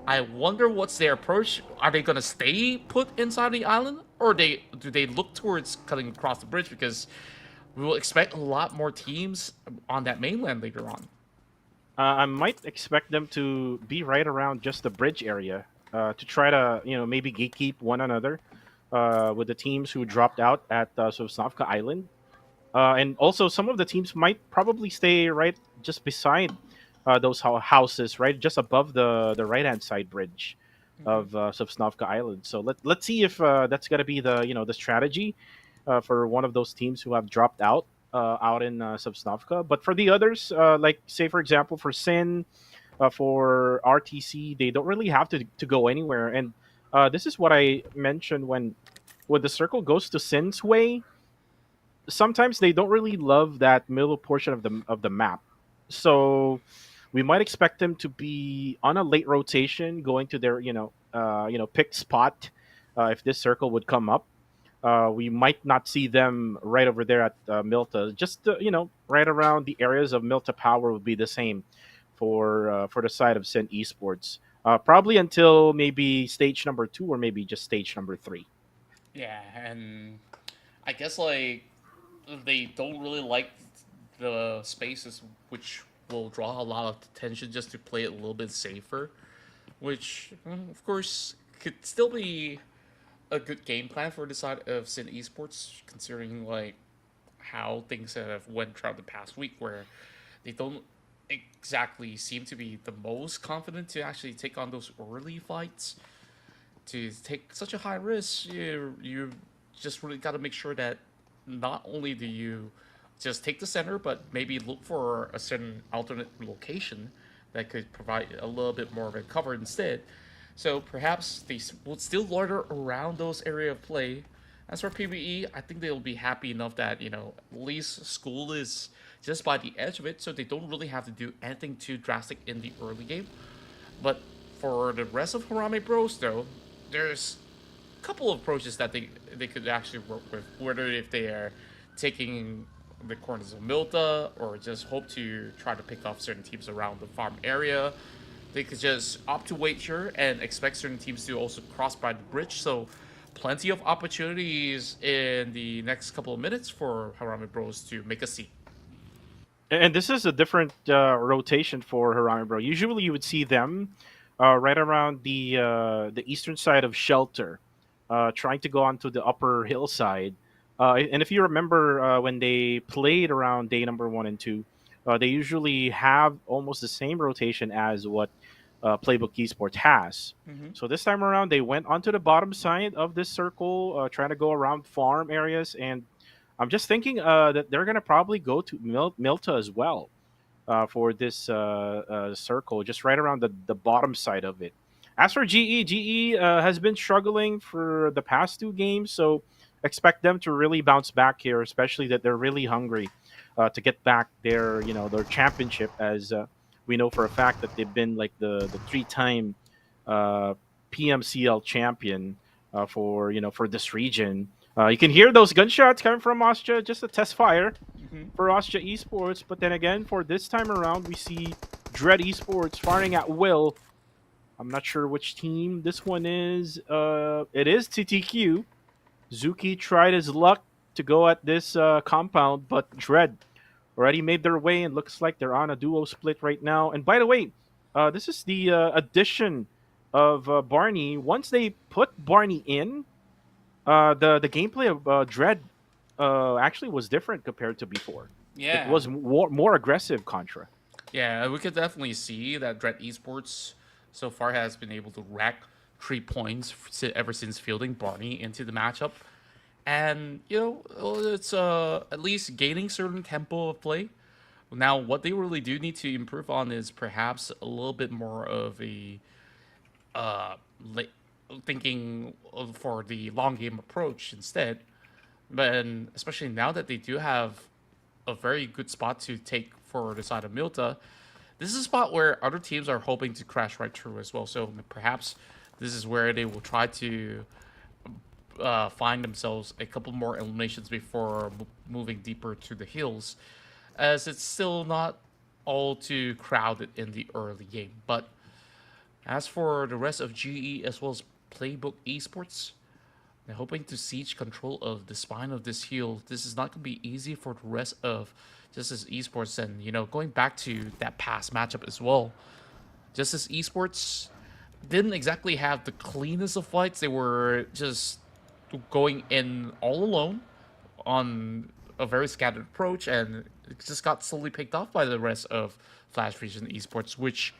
I wonder what's their approach. Are they going to stay put inside the island, or do they look towards cutting across the bridge? Because we will expect a lot more teams on that mainland later on. I might expect them to be right around just the bridge area to try to, maybe gatekeep one another with the teams who dropped out at Sosnovka Island. And also, some of the teams might probably stay right just beside those houses, right just above the right hand side bridge of Sosnovka Island. So let's see if that's gonna be the strategy for one of those teams who have dropped out in Sosnovka. But for the others, like say for example for Sin, for RTC, they don't really have to go anywhere. And this is what I mentioned when the circle goes to Sin's way. Sometimes they don't really love that middle portion of the map. So we might expect them to be on a late rotation, going to their picked spot if this circle would come up. We might not see them right over there at Milta. Just right around the areas of Milta Power would be the same for the side of Sin Esports. Probably until maybe stage number 2 or maybe just stage number 3. Yeah, and I guess like they don't really like the spaces which will draw a lot of attention just to play it a little bit safer, which of course could still be a good game plan for the side of Sin Esports, considering like how things have went throughout the past week, where they don't exactly seem to be the most confident to actually take on those early fights. To take such a high risk, you just really got to make sure that not only do you just take the center, but maybe look for a certain alternate location that could provide a little bit more of a cover instead. So perhaps they will still loiter around those area of play. As for PvE, I think they'll be happy enough that, at least school is just by the edge of it, so they don't really have to do anything too drastic in the early game. But for the rest of Harame Bros, though, there's a couple of approaches that they could actually work with, whether if they are taking the corners of Milta or just hope to try to pick off certain teams around the farm area. They could just opt to wait here and expect certain teams to also cross by the bridge. So plenty of opportunities in the next couple of minutes for Harame Bros to make a scene. And this is a different rotation for Harame Bro. Usually, you would see them right around the eastern side of Shelter, trying to go onto the upper hillside. And if you remember when they played around day number 1 and 2, they usually have almost the same rotation as what Playbook Esports has. So this time around, they went onto the bottom side of this circle, trying to go around farm areas. And I'm just thinking that they're going to probably go to Milta as well for this circle, just right around the bottom side of it. As for GE has been struggling for the past 2 games, so expect them to really bounce back here, especially that they're really hungry to get back their championship, as we know for a fact that they've been like the 3-time PMCL champion for this region. You can hear those gunshots coming from Austria, just a test fire for Austria Esports. But then again, for this time around, we see Dread Esports firing at will. I'm not sure which team this one is. It is TTQ. Zuki tried his luck to go at this compound, but Dread already made their way, and looks like they're on a duo split right now. And by the way, this is the addition of Barney. Once they put Barney in, the gameplay of Dread actually was different compared to before. Yeah. It was more aggressive, Contra. Yeah, we could definitely see that Dread Esports so far has been able to rack 3 points ever since fielding Barney into the matchup. And, it's at least gaining certain tempo of play. Now, what they really do need to improve on is perhaps a little bit more of a thinking for the long game approach instead. But especially now that they do have a very good spot to take for the side of Milta, this is a spot where other teams are hoping to crash right through as well. So perhaps this is where they will try to find themselves a couple more eliminations before moving deeper to the hills, as it's still not all too crowded in the early game. But as for the rest of GE as well as Playbook Esports, they're hoping to siege control of the spine of this hill. This is not going to be easy for the rest of Justice Esports. And, going back to that past matchup as well, Justice Esports didn't exactly have the cleanest of fights. They were just going in all alone on a very scattered approach, and it just got slowly picked off by the rest of Flash Region Esports, which,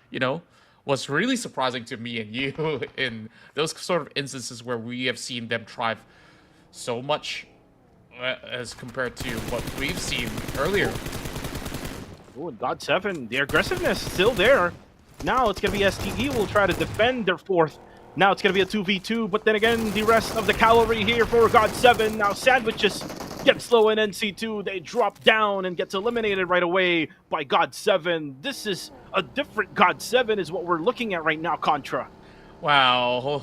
was really surprising to me and you in those sort of instances where we have seen them thrive so much as compared to what we've seen earlier. Oh, God7, the aggressiveness still there. Now it's going to be STE will try to defend their 4th. Now it's going to be a 2v2, but then again, the rest of the cavalry here for God7. Now Sandwiches get slow in NC2. They drop down and gets eliminated right away by God7. This is a different God7 is what we're looking at right now, Contra. Wow,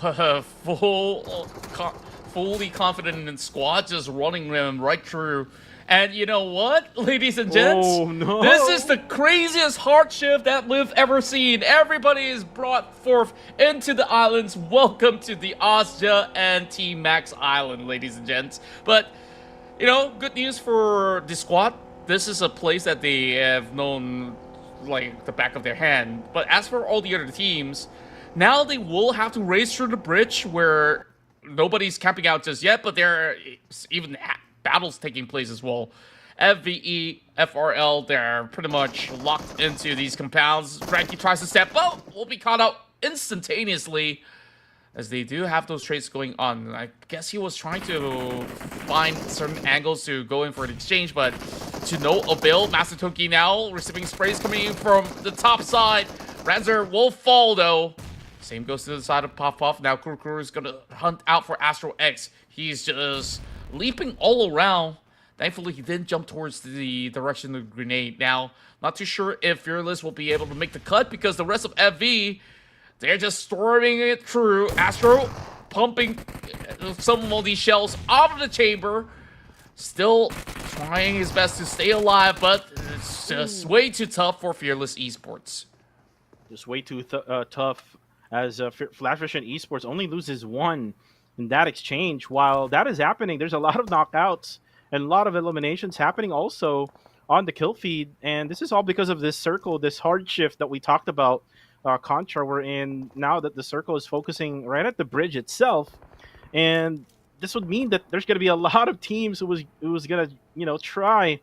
fully confident in squad, just running them right through. And you know what, ladies and gents? Oh, no. This is the craziest hardship that we've ever seen. Everybody is brought forth into the islands. Welcome to the Austria and Team Max Island, ladies and gents. But You know, good news for the squad. This is a place that they have known like the back of their hand. But as for all the other teams, now they will have to race through the bridge where nobody's camping out just yet, but there are even battles taking place as well. FVE, FRL, they're pretty much locked into these compounds. Frankie tries to step out, will be caught out instantaneously, as they do have those trades going on. I guess he was trying to find certain angles to go in for an exchange, but to no avail. Master Toki now receiving sprays coming in from the top side. Ranzer will fall though. Same goes to the side of Puff Puff. Now Kuru is going to hunt out for Astro X. He's just leaping all around. Thankfully, he didn't jump towards the direction of the grenade. Now, not too sure if Fearless will be able to make the cut because the rest of FV, they're just storming it through. Astro pumping some of these shells out of the chamber. Still trying his best to stay alive, but it's just way too tough for Fearless Esports. Just way too tough, as Flash Vision Esports only loses one in that exchange. While that is happening, there's a lot of knockouts and a lot of eliminations happening also on the kill feed. And this is all because of this circle, this hard shift that we talked about, Contra. We're in now that the circle is focusing right at the bridge itself. And this would mean that there's going to be a lot of teams who was going to, try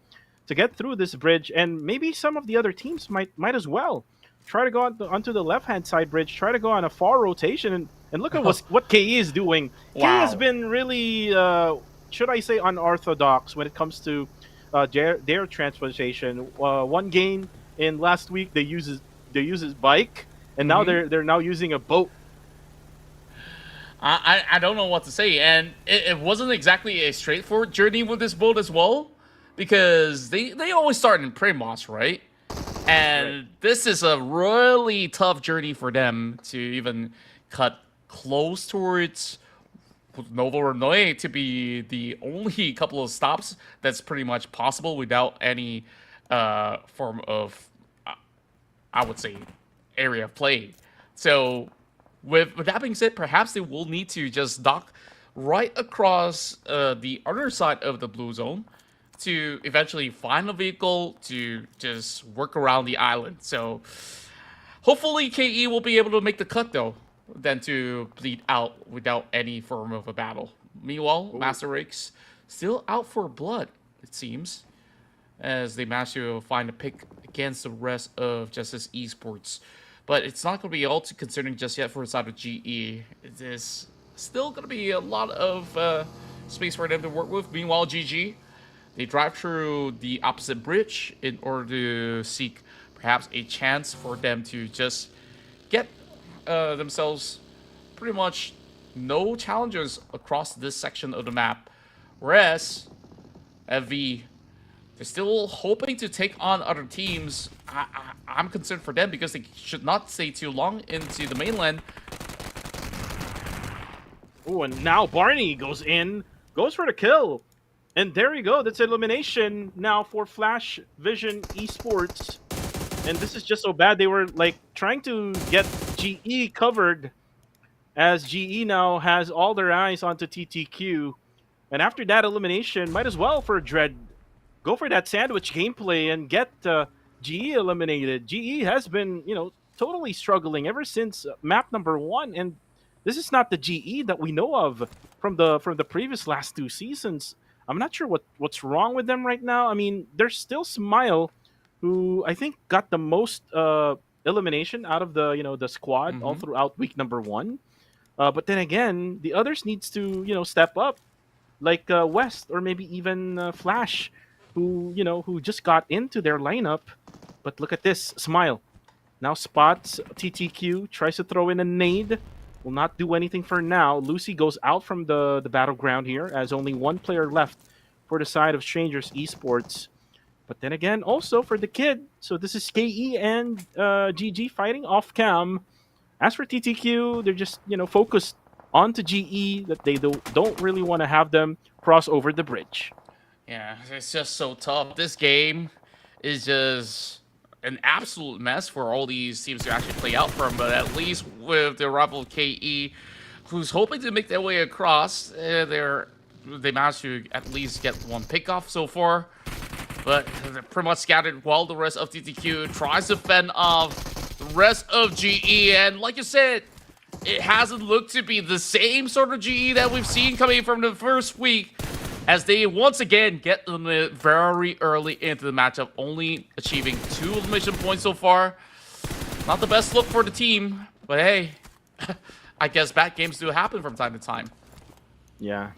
to get through this bridge. And maybe some of the other teams might as well try to go onto the left-hand side bridge, try to go on a far rotation. And look at what KE is doing. Wow. KE has been really... should I say unorthodox when it comes to their transportation. One game in last week they use his bike, and now they're now using a boat. I don't know what to say, and it wasn't exactly a straightforward journey with this boat as well, because they always start in Primoz, right? And this is a really tough journey for them to even cut close towards Novo Renoy to be the only couple of stops that's pretty much possible without any form of, I would say, area of play. So with that being said, perhaps they will need to just dock right across the other side of the blue zone to eventually find a vehicle to just work around the island. So hopefully KE will be able to make the cut though, than to bleed out without any form of a battle. Meanwhile, Master Rakes still out for blood, it seems, as they manage to find a pick against the rest of Justice Esports. But it's not going to be all too concerning just yet for the side of GE. It is still going to be a lot of space for them to work with. Meanwhile, GG, they drive through the opposite bridge in order to seek perhaps a chance for them to just get themselves pretty much no challenges across this section of the map. Whereas FV, they're still hoping to take on other teams. I'm concerned for them because they should not stay too long into the mainland. Oh, and now Barney goes for the kill. And there you go. That's elimination now for Flash Vision Esports. And this is just so bad. They were like trying to get GE covered, as GE now has all their eyes onto TTQ. And after that elimination, might as well for Dread go for that sandwich gameplay and get GE eliminated. GE has been, totally struggling ever since map number 1, and this is not the GE that we know of from the previous last 2 seasons. I'm not sure what's wrong with them right now. I mean, there's still Smile, who I think got the most elimination out of the squad all throughout week number 1. But then again, the others needs to step up, like West or maybe even Flash, who just got into their lineup. But look at this, Smile now spots TTQ, tries to throw in a nade, will not do anything for now. Lucy goes out from the battleground here, as only one player left for the side of Strangers Esports. But then again, also for the kid, so this is KE and GG fighting off cam. As for TTQ, they're just focused onto GE, that they don't really want to have them cross over the bridge. Yeah, it's just so tough. This game is just an absolute mess for all these teams to actually play out from. But at least with the rival KE, who's hoping to make their way across, they're they managed to at least get one pick off so far. But they're pretty much scattered while the rest of TTQ tries to fend off the rest of GE. And like you said, it hasn't looked to be the same sort of GE that we've seen coming from the first week, as they once again get eliminated very early into the matchup, only achieving 2 elimination points so far. Not the best look for the team, but hey, I guess bad games do happen from time to time. Yeah.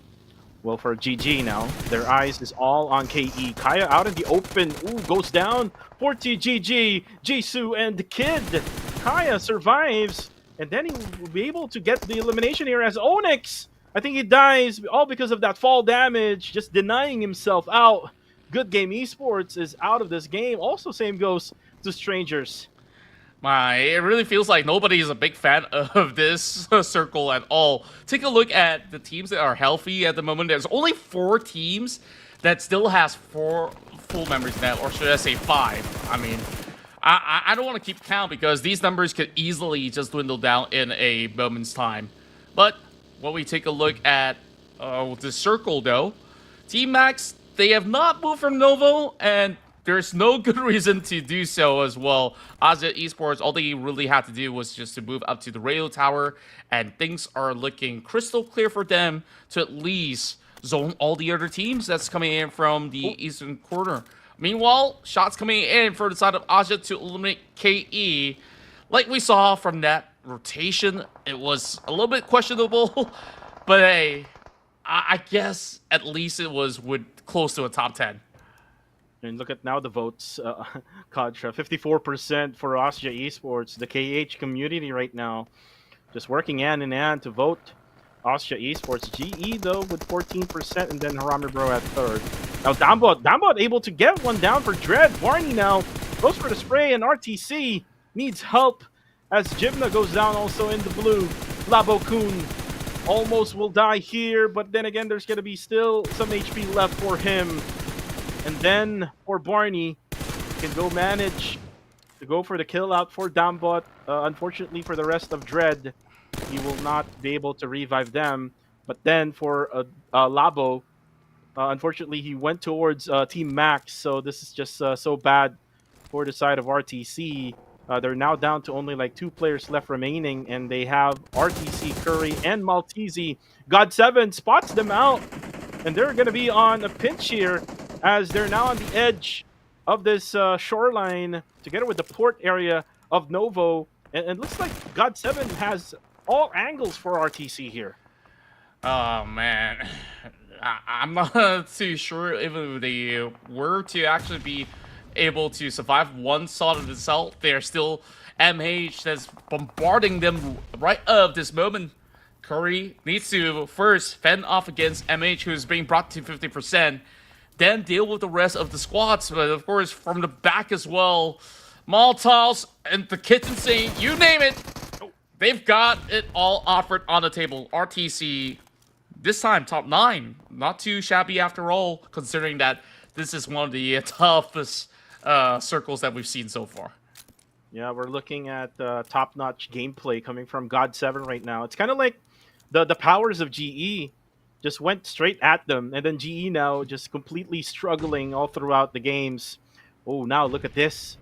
Well, for GG now, their eyes is all on KE. Kaya out in the open. Ooh, goes down. 40 GG, Jisoo, and the Kid. Kaya survives, and then he will be able to get the elimination here as Onyx. I think he dies all because of that fall damage, just denying himself out. Good Game Esports is out of this game. Also, same goes to Strangers. It really feels like nobody is a big fan of this circle at all. Take a look at the teams that are healthy at the moment. There's only 4 teams that still has 4 full members now, or should I say 5. I mean, I don't want to keep count because these numbers could easily just dwindle down in a moment's time. But when we take a look at the circle, though, Team Max, they have not moved from Novo, and there's no good reason to do so as well. Asia Esports, all they really had to do was just to move up to the radio tower, and things are looking crystal clear for them to at least zone all the other teams that's coming in from the eastern corner. Meanwhile, shots coming in for the side of Asia to eliminate KE. Like we saw from that rotation, it was a little bit questionable, but hey, I guess at least it was close to a top 10. And look at now the votes, Kadra, 54% for Austria Esports. The KH community right now just working hand in hand to vote Austria Esports. GE, though, with 14%, and then Harami Bro at 3rd. Now, Dambot able to get one down for Dread. Barney now goes for the spray, and RTC needs help as Jibna goes down also in the blue. Labokun almost will die here, but then again, there's going to be still some HP left for him. And then for Barney, can go manage to go for the kill out for Dambot. Unfortunately for the rest of Dread, he will not be able to revive them. But then for Labo, unfortunately he went towards Team Max, so this is just so bad for the side of RTC. They're now down to only like 2 players left remaining, and they have RTC, Curry, and Maltese. God7 spots them out, and they're going to be on a pinch here, as they're now on the edge of this shoreline together with the port area of Novo. And looks like God7 has all angles for RTC here. Oh, man. I'm not too sure even if they were to actually be able to survive one shot of itself. They're still MH that's bombarding them right of this moment. Curry needs to first fend off against MH, who's being brought to 50%. Then deal with the rest of the squads, but of course from the back as well. Molotovs and the kitchen sink, you name it, they've got it all offered on the table. RTC, this time top 9, not too shabby after all, considering that this is one of the toughest circles that we've seen so far. Yeah, we're looking at top-notch gameplay coming from God7 right now. It's kind of like the powers of GE just went straight at them, and then GE now just completely struggling all throughout the games. Oh, now look at this.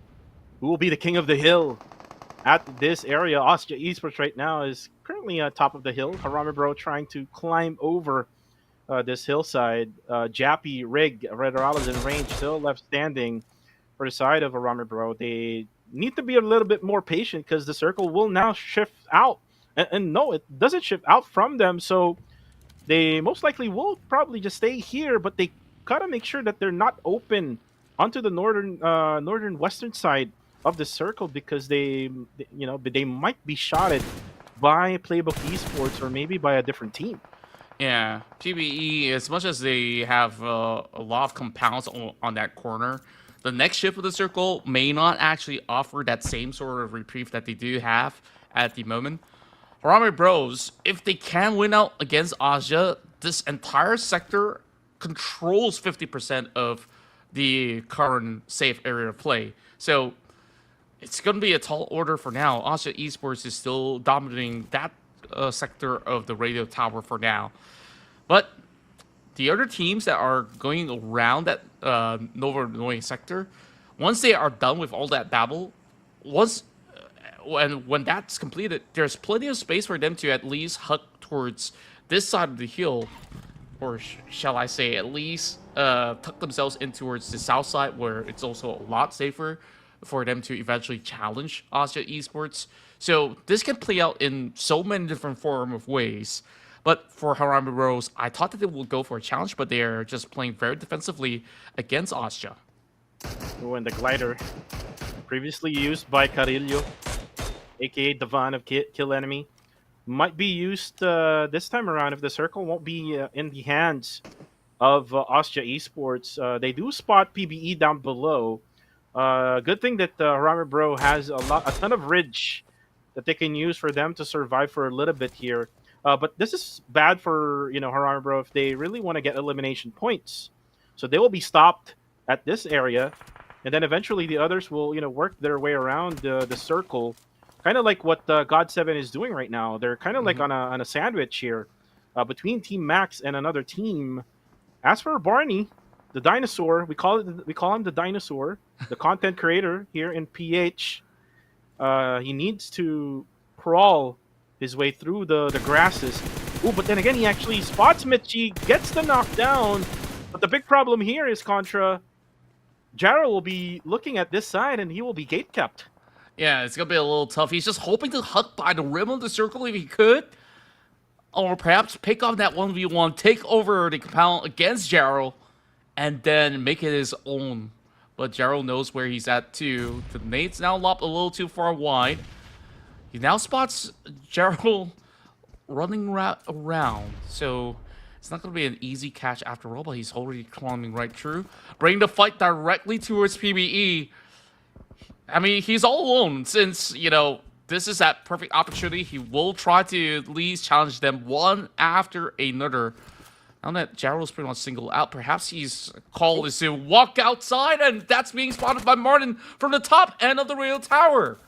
Who will be the king of the hill at this area? Austria Esports right now is currently on top of the hill. Harami Bro trying to climb over this hillside. Jappy, Rig, Red Orales in range, still left standing for the side of Harami Bro. They need to be a little bit more patient because the circle will now shift out. And no, it doesn't shift out from them, so they most likely will probably just stay here, but they gotta make sure that they're not open onto the northern western side of the circle, because they might be shotted by Playbook Esports or maybe by a different team. Yeah, PBE, as much as they have a lot of compounds on that corner, the next shift of the circle may not actually offer that same sort of reprieve that they do have at the moment. Harami Bros, if they can win out against Asia, this entire sector controls 50% of the current safe area of play. So it's going to be a tall order for now. Asia Esports is still dominating that sector of the radio tower for now. But the other teams that are going around that Nova Nordic sector, once they are done with all that babble, once when that's completed, there's plenty of space for them to at least hug towards this side of the hill, or shall I say, at least tuck themselves in towards the south side, where it's also a lot safer for them to eventually challenge Austria Esports. So this can play out in so many different form of ways. But for Harami Rose, I thought that they would go for a challenge, but they're just playing very defensively against Austria. Oh, and the glider, previously used by Carillo, aka Divan of Kill Enemy, might be used this time around if the circle won't be in the hands of Austria Esports. They do spot PBE down below. Good thing that Harami Bro has a ton of ridge that they can use for them to survive for a little bit here. But this is bad for Harami Bro if they really want to get elimination points. So they will be stopped at this area, and then eventually the others will work their way around the circle, kind of like what God7 is doing right now. They're kind of like on a sandwich here between Team Max and another team. As for Barney, the dinosaur, we call him the dinosaur, the content creator here in PH. He needs to crawl his way through the grasses. Ooh, but then again, he actually spots Mitchie, gets the knockdown. But the big problem here is Contra. Jarrell will be looking at this side, and he will be gate kept. Yeah, it's going to be a little tough. He's just hoping to hug by the rim of the circle if he could. Or perhaps pick up that 1v1, take over the compound against Jarrell, and then make it his own. But Jarrell knows where he's at too. The nade's now lopped a little too far wide. He now spots Jarrell running around. So it's not going to be an easy catch after all, but he's already climbing right through. Bring the fight directly towards PBE. I mean, he's all alone since, this is that perfect opportunity. He will try to at least challenge them one after another. Now that Jarrell's pretty much singled out, perhaps he's called is to walk outside, and that's being spotted by Martin from the top end of the rail tower.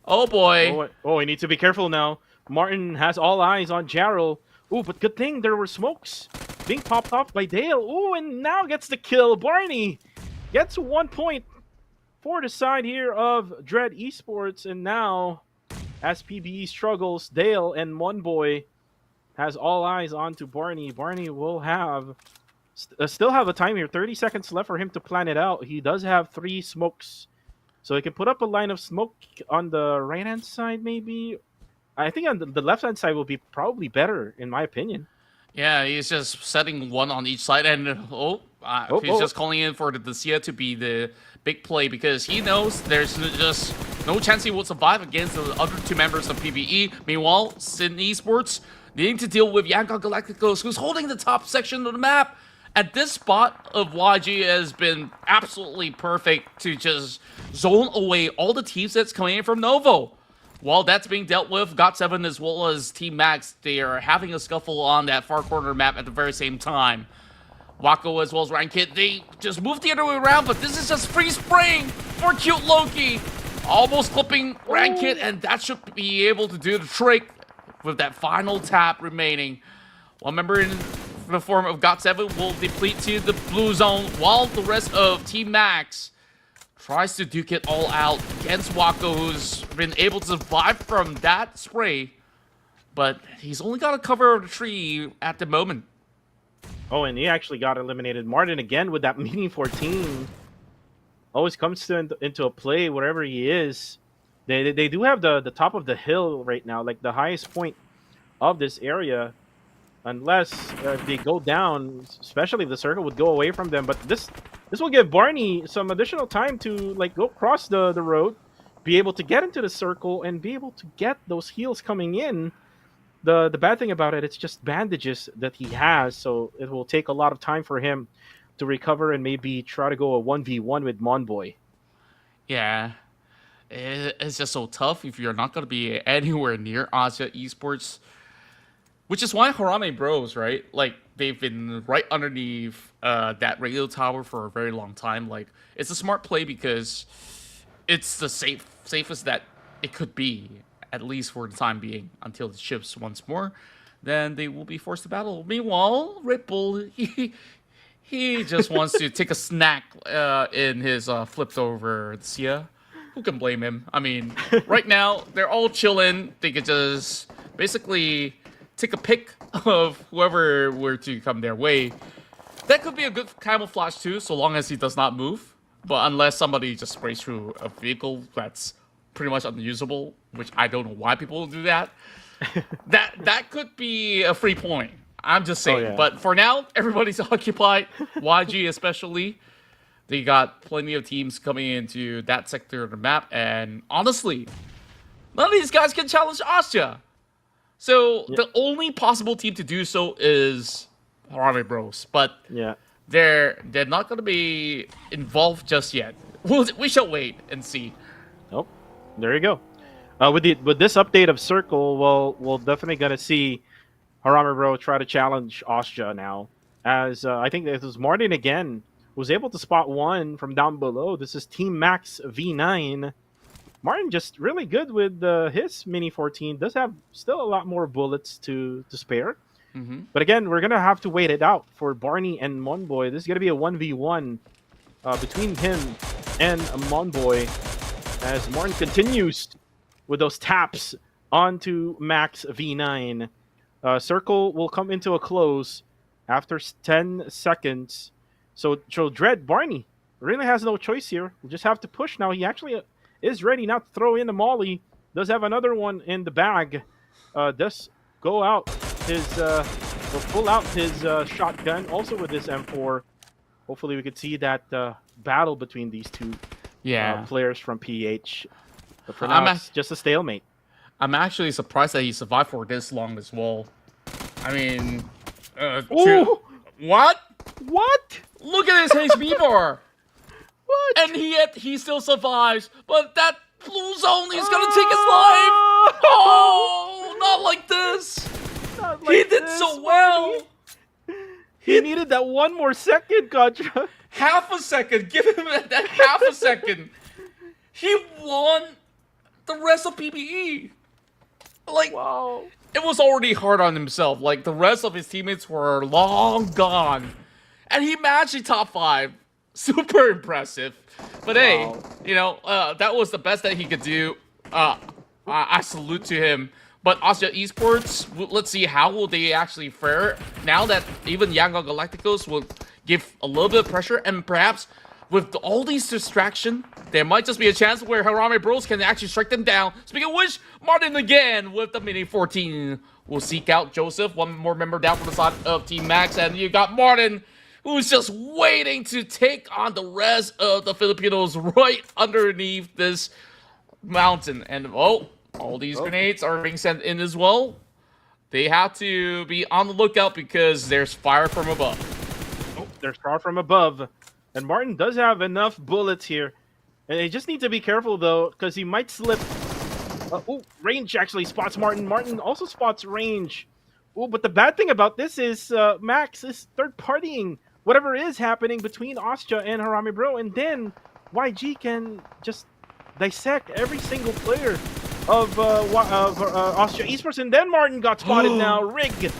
Oh boy. Oh, we need to be careful now. Martin has all eyes on Jarrell. Ooh, but good thing there were smokes being popped off by Dale. Ooh, and now gets the kill. Barney gets 1 point for the side here of Dread Esports. And now, as PBE struggles, Dale and Monboy has all eyes onto Barney. Barney will have still have a time here. 30 seconds left for him to plan it out. He does have 3 smokes. So he can put up a line of smoke on the right-hand side, maybe. I think on the left-hand side will be probably better, in my opinion. Yeah, he's just setting one on each side, and he's just calling in for the Dacia to be the big play because he knows there's just no chance he will survive against the other 2 members of PBE. Meanwhile, Sin Esports needing to deal with Yangon Galacticos, who's holding the top section of the map. At this spot of YG has been absolutely perfect to just zone away all the teams that's coming in from Novo. While that's being dealt with, GOT7 as well as Team Max, they are having a scuffle on that far corner map at the very same time. Wako as well as Rankit, they just moved the other way around, but this is just free spraying for Cute Loki. Almost clipping Rankit, and that should be able to do the trick with that final tap remaining. One member in the form of GOT7 will deplete to the blue zone, while the rest of Team Max tries to duke it all out against Wako, who's been able to survive from that spray. But he's only got a cover of the tree at the moment. Oh, and he actually got eliminated. Martin again with that meeting 14. Always comes into a play wherever he is. They do have the top of the hill right now, like the highest point of this area. Unless if they go down, especially if the circle would go away from them. But this will give Barney some additional time to go across the road, be able to get into the circle, and be able to get those heals coming in. The bad thing about it, it's just bandages that he has, so it will take a lot of time for him to recover and maybe try to go a 1v1 with Monboy. Yeah, it's just so tough if you're not going to be anywhere near Asia Esports. Which is why Harame Bros, right? Like, they've been right underneath that radio tower for a very long time. Like, it's a smart play because it's the safest that it could be, at least for the time being, until it shifts once more. then they will be forced to battle. Meanwhile, Red Bull, he just wants to take a snack in his flipped over SEA. Who can blame him? I mean, right now, they're all chilling. They could just basically take a pick of whoever were to come their way. That could be a good camouflage too, so long as he does not move. But unless somebody just sprays through a vehicle that's pretty much unusable, which I don't know why people do that, that could be a free point. I'm just saying. Oh, yeah. But for now, everybody's occupied. YG especially. They got plenty of teams coming into that sector of the map. And honestly, none of these guys can challenge Austria. So the only possible team to do so is Harame Bros. But they're not going to be involved just yet. We shall wait and see. Oh, there you go. With this update of Circle, we'll definitely gonna see Harame Bro try to challenge Austria now. As I think this was Martin again was able to spot one from down below. This is Team Max V9. Martin just really good with his Mini 14. Does have still a lot more bullets to spare. But again, we're gonna have to wait it out for Barney and Monboy. This is gonna be a 1v1 between him and Monboy as Martin continues with those taps onto Max V9. Circle will come into a close after 10 seconds. So Dread Barney really has no choice here. We'll just have to push now. He actually is ready now to throw in the molly. Does have another one in the bag. Does go out his will pull out his shotgun also with his M4. Hopefully we could see that battle between these two players from PH. But for now, it's just a stalemate. I'm actually surprised that he survived for this long as well. I mean, what? What? Look at his HP bar. What? And he still survives, but that blue zone is gonna take his life. Oh, not like this. Not like he did this, so well. He needed that one more second, Contra. Half a second. Give him that half a second. He won the rest of PBE. Like, wow. It was already hard on himself. Like, the rest of his teammates were long gone. And he managed the top 5. Super impressive. But hey, you know, that was the best that he could do. I salute to him. But Austria Esports, let's see how will they actually fare now that even Yangon Galacticos will give a little bit of pressure, and perhaps with all these distractions, there might just be a chance where Harame Bros can actually strike them down. Speaking of which, Martin again with the Mini 14 will seek out Joseph, one more member down from the side of Team Max, and you got Martin, who's just waiting to take on the rest of the Filipinos right underneath this mountain. And all these grenades are being sent in as well. They have to be on the lookout because there's fire from above. Oh, there's fire from above. And Martin does have enough bullets here. And they just need to be careful, though, because he might slip. Range actually spots Martin. Martin also spots Range. Oh, but the bad thing about this is Max is third-partying whatever is happening between Austria and Harame Bro. And then YG can just dissect every single player of Austria Esports. And then Martin got spotted now. Rig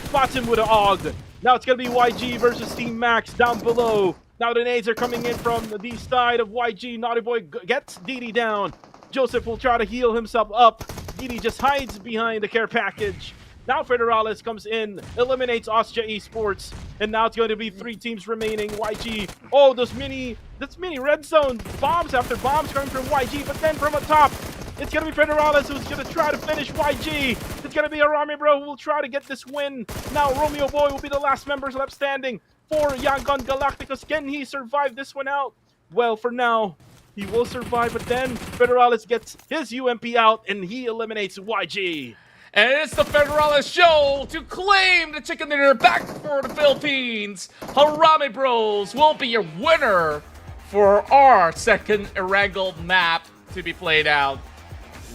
spots him with an AUG. Now it's going to be YG versus Team Max down below. Now the nades are coming in from the side of YG. Naughty Boy gets DD down. Joseph will try to heal himself up. DD just hides behind the care package. Now Federales comes in, eliminates Austria Esports, and now it's going to be 3 teams remaining. YG, that's mini red zone bombs after bombs coming from YG, but then from atop, it's going to be Federales who's going to try to finish YG. It's going to be Harame Bro who will try to get this win. Now Romeo Boy will be the last members left standing for Yangon Galacticos. Can he survive this one out? Well, for now, he will survive, but then Federales gets his UMP out, and he eliminates YG. And it's the Federales show to claim the chicken dinner back for the Philippines. Harame Bros will be your winner for our second Erangel map to be played out.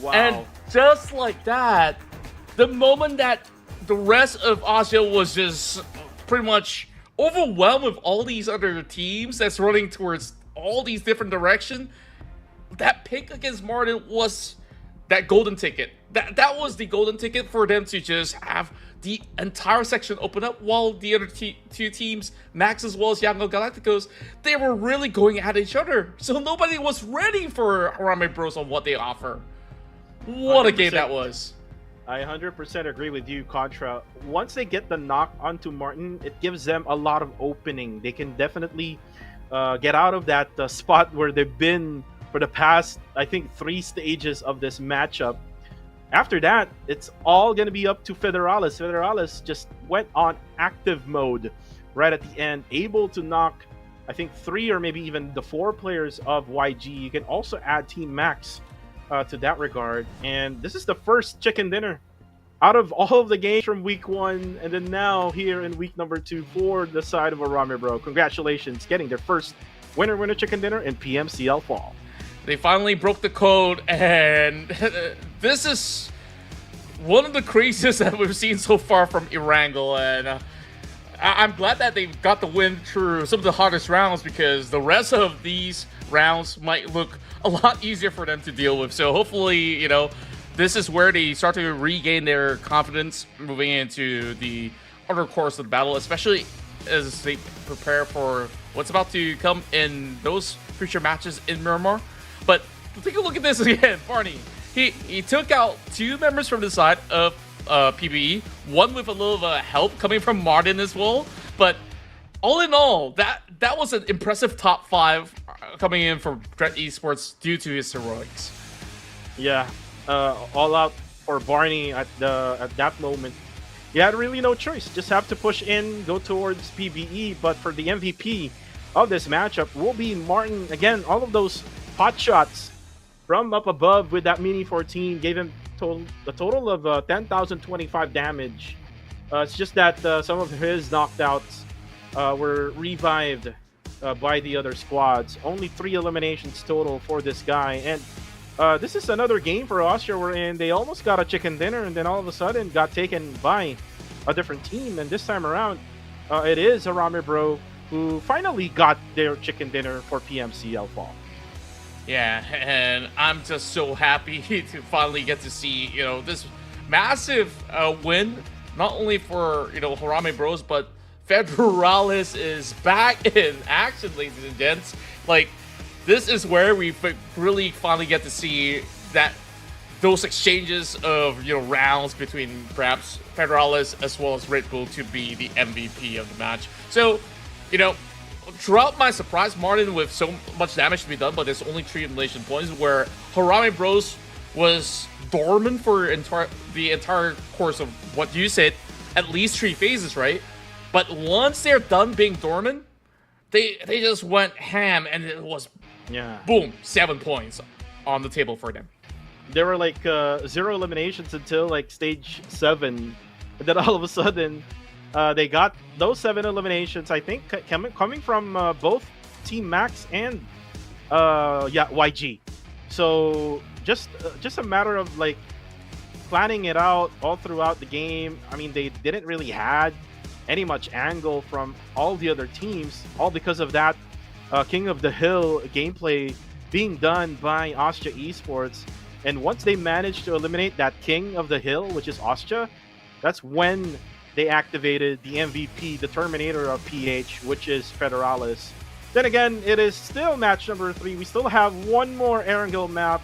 Wow. And just like that, the moment that the rest of Austria was just pretty much overwhelmed with all these other teams that's running towards all these different directions, that pick against Martin was that golden ticket. That was the golden ticket for them to just have the entire section opened up, while the other two teams, Max as well as Erangel Galacticos, they were really going at each other. So nobody was ready for Harame Bros on what they offer. What a game that was. I 100% agree with you, Contra. Once they get the knock onto Martin, it gives them a lot of opening. They can definitely get out of that spot where they've been for the past, I think, 3 stages of this matchup. After that, it's all going to be up to Federalis. Federalis just went on active mode right at the end, able to knock, I think, 3 or maybe even the 4 players of YG. You can also add Team Max to that regard. And this is the first chicken dinner out of all of the games from week 1, and then now here in week number 2 for the side of Harame Bro. Congratulations, getting their first winner chicken dinner in PMCL Fall. They finally broke the code, and this is one of the craziest that we've seen so far from Erangel, and I'm glad that they got the win through some of the hardest rounds, because the rest of these rounds might look a lot easier for them to deal with. So hopefully, you know, this is where they start to regain their confidence moving into the other course of the battle, especially as they prepare for what's about to come in those future matches in Miramar. But take a look at this again. Barney, he took out 2 members from the side of PBE, one with a little help coming from Martin as well. But all in all, that was an impressive top 5 coming in for Dread Esports due to his heroics. Yeah, all out for Barney at that moment. You had really no choice. Just have to push in, go towards PBE. But for the MVP of this matchup will be Martin. Again, all of those pot shots from up above with that Mini 14 gave him a total of 10,025 damage. It's just that some of his knockouts were revived by the other squads. Only 3 eliminations total for this guy. And this is another game for Austria wherein they almost got a chicken dinner and then all of a sudden got taken by a different team. And this time around, it is Harame Bro who finally got their chicken dinner for PMCL Fall. Yeah, and I'm just so happy to finally get to see, you know, this massive win, not only for, you know, Harame Bros, but Federalis is back in action, ladies and gents. Like, this is where we really finally get to see that those exchanges of, you know, rounds between perhaps Federalis as well as Red Bull to be the MVP of the match. So, you know, throughout my surprise, Martin with so much damage to be done, but there's only 3 elimination points, where Harame Bros was dormant for the entire course of what you said, at least 3 phases, right? But once they're done being dormant, they just went ham, and it was boom, 7 points on the table for them. There were like 0 eliminations until like stage 7, and then all of a sudden they got those 7 eliminations, I think, coming from both Team Max and YG. So just a matter of like planning it out all throughout the game. I mean, they didn't really had any much angle from all the other teams, all because of that King of the Hill gameplay being done by Austria Esports. And once they managed to eliminate that King of the Hill, which is Austria, that's when they activated the MVP, the Terminator of PH, which is Federalis. Then again, it is still match number 3. We still have one more Erangel map,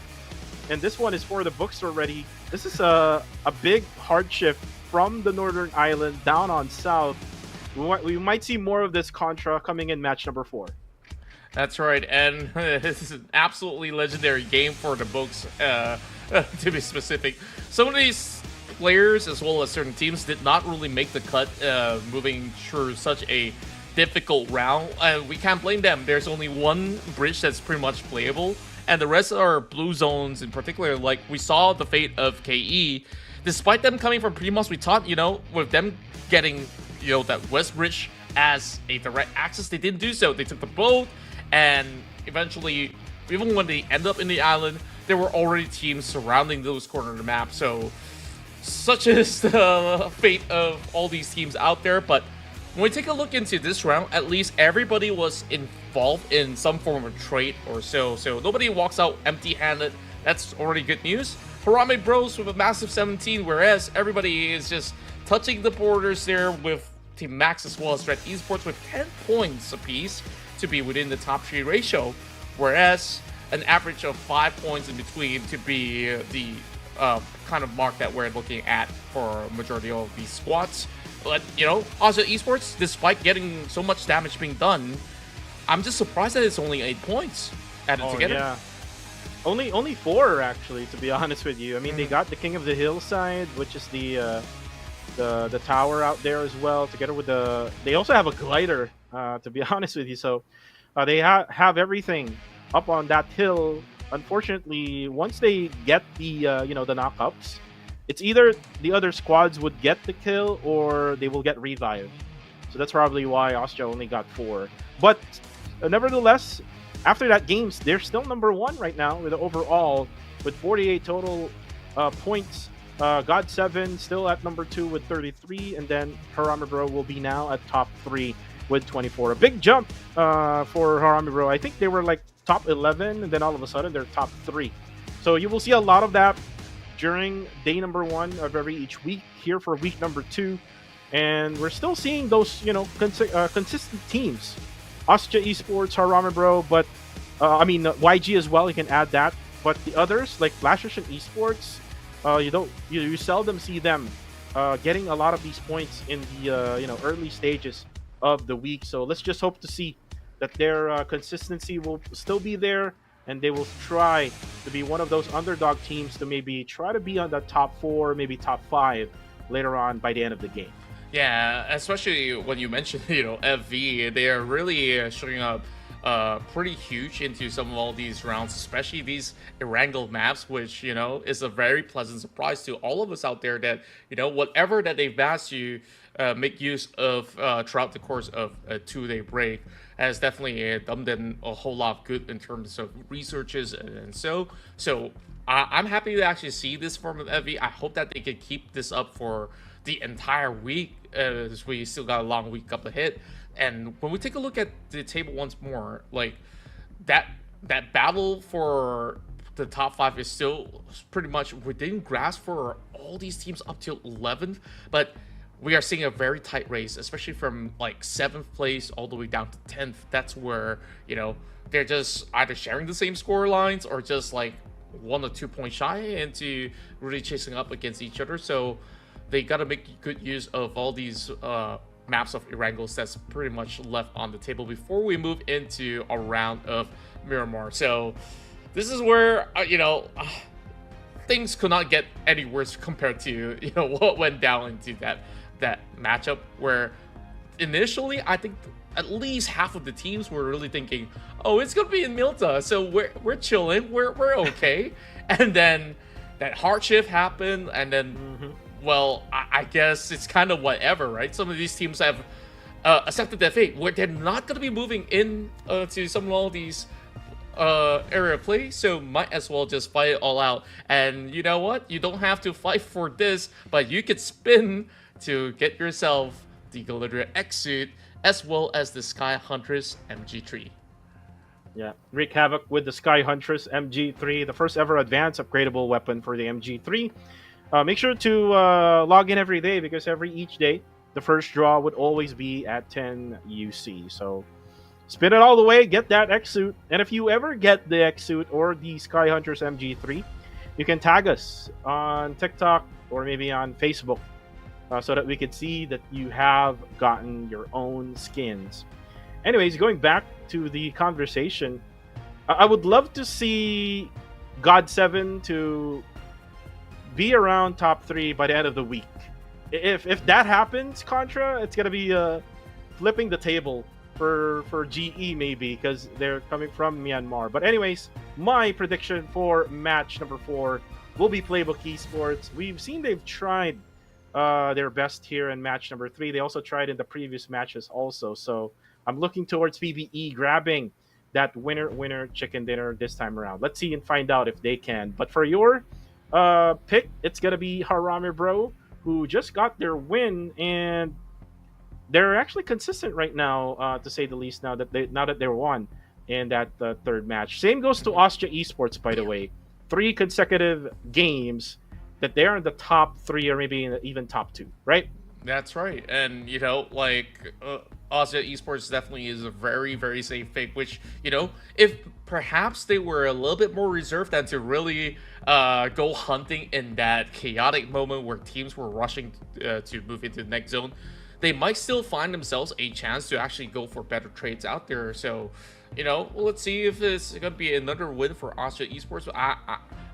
and this one is for the books already. This is a big hard shift from the Northern Island down on South. We might see more of this Contra coming in match number 4. That's right, and this is an absolutely legendary game for the books, to be specific. Some of these players, as well as certain teams, did not really make the cut moving through such a difficult round. We can't blame them. There's only one bridge that's pretty much playable, and the rest are blue zones in particular. Like, we saw the fate of KE. Despite them coming from Primos, we thought, you know, with them getting, you know, that west bridge as a direct access, they didn't do so. They took the boat, and eventually, even when they end up in the island, there were already teams surrounding those corners of the map. So such is the fate of all these teams out there. But when we take a look into this round, at least everybody was involved in some form of trade or so. So nobody walks out empty-handed. That's already good news. Harame Bros with a massive 17, whereas everybody is just touching the borders there with Team Max as well as Red Esports with 10 points apiece to be within the top 3 ratio, whereas an average of 5 points in between to be the kind of mark that we're looking at for majority of these squads. But, also Esports, despite getting so much damage being done, I'm just surprised that it's only 8 points added together. Yeah. Only 4 actually, to be honest with you. I mean, they got the King of the Hillside, which is the tower out there as well. Together with they also have a glider. To be honest with you, so they have everything up on that hill. Unfortunately, once they get the the knockups, it's either the other squads would get the kill or they will get revived. So that's probably why Austria only got 4. But nevertheless, after that game, they're still number 1 right now with the overall with 48 total points. God7 still at number 2 with 33, and then Harame Bro will be now at top 3 with 24. A big jump for Harame Bro. I think they were like top 11, and then all of a sudden they're top 3. So you will see a lot of that during day number 1 of each week here for week number 2, and we're still seeing those consistent teams. Austria Esports, Harame Bro, but YG as well. You can add that, but the others like Flashers and Esports, you seldom see them getting a lot of these points in the early stages of the week. So let's just hope to see that their consistency will still be there, and they will try to be one of those underdog teams to maybe try to be on the top 4, maybe top 5 later on by the end of the game. Yeah, especially when you mentioned, FV, they are really showing up pretty huge into some of all these rounds, especially these Erangel maps, which, is a very pleasant surprise to all of us out there that, whatever that they've asked you make use of throughout the course of a 2-day break has definitely done them a whole lot of good in terms of researches and so I'm happy to actually see this form of FV. I hope that they can keep this up for the entire week, as we still got a long week up ahead. And when we take a look at the table once more, like that battle for the top 5 is still pretty much within grasp for all these teams up till 11th, but we are seeing a very tight race, especially from like 7th place all the way down to 10th. That's where, they're just either sharing the same score lines or just like 1 or 2 points shy into really chasing up against each other. So they got to make good use of all these maps of Erangels that's pretty much left on the table before we move into a round of Miramar. So this is where, things could not get any worse compared to, what went down into that matchup, where initially I think at least half of the teams were really thinking, oh, it's gonna be in Milta, so we're chilling, we're okay. And then that hard shift happened, and then well, I guess it's kind of whatever, right? Some of these teams have accepted their fate, where they're not gonna be moving in to some of all these area of play, so might as well just fight it all out. And you know what? You don't have to fight for this, but you could spin to get yourself the Galadriel X-Suit as well as the Sky Huntress MG3. Yeah, wreak havoc with the Sky Huntress MG3, the first ever advanced upgradable weapon for the MG3. Make sure to log in every day, because each day the first draw would always be at 10 UC. So spin it all the way, get that X-Suit. And if you ever get the X-Suit or the Sky Huntress MG3, you can tag us on TikTok or maybe on Facebook, so that we could see that you have gotten your own skins. Anyways, going back to the conversation, I would love to see God7 to be around top 3 by the end of the week. If that happens, Contra, it's gonna be flipping the table for GE maybe, because they're coming from Myanmar. But anyways, my prediction for match number 4 will be Playbook Esports. We've seen they've tried their best here in match number 3. They also tried in the previous matches also. So I'm looking towards PBE grabbing that winner chicken dinner this time around. Let's see and find out if they can. But for your pick, it's gonna be Harame Bro, who just got their win, and they're actually consistent right now, to say the least. Now that they're won in that third match. Same goes to Austria Esports, by the way. three consecutive games that they're in the top three or maybe even top two, right? That's right, and like Austria Esports definitely is a very, very safe pick. Which if perhaps they were a little bit more reserved than to really go hunting in that chaotic moment where teams were rushing to move into the next zone, they might still find themselves a chance to actually go for better trades out there. So, let's see if it's going to be another win for Austria Esports.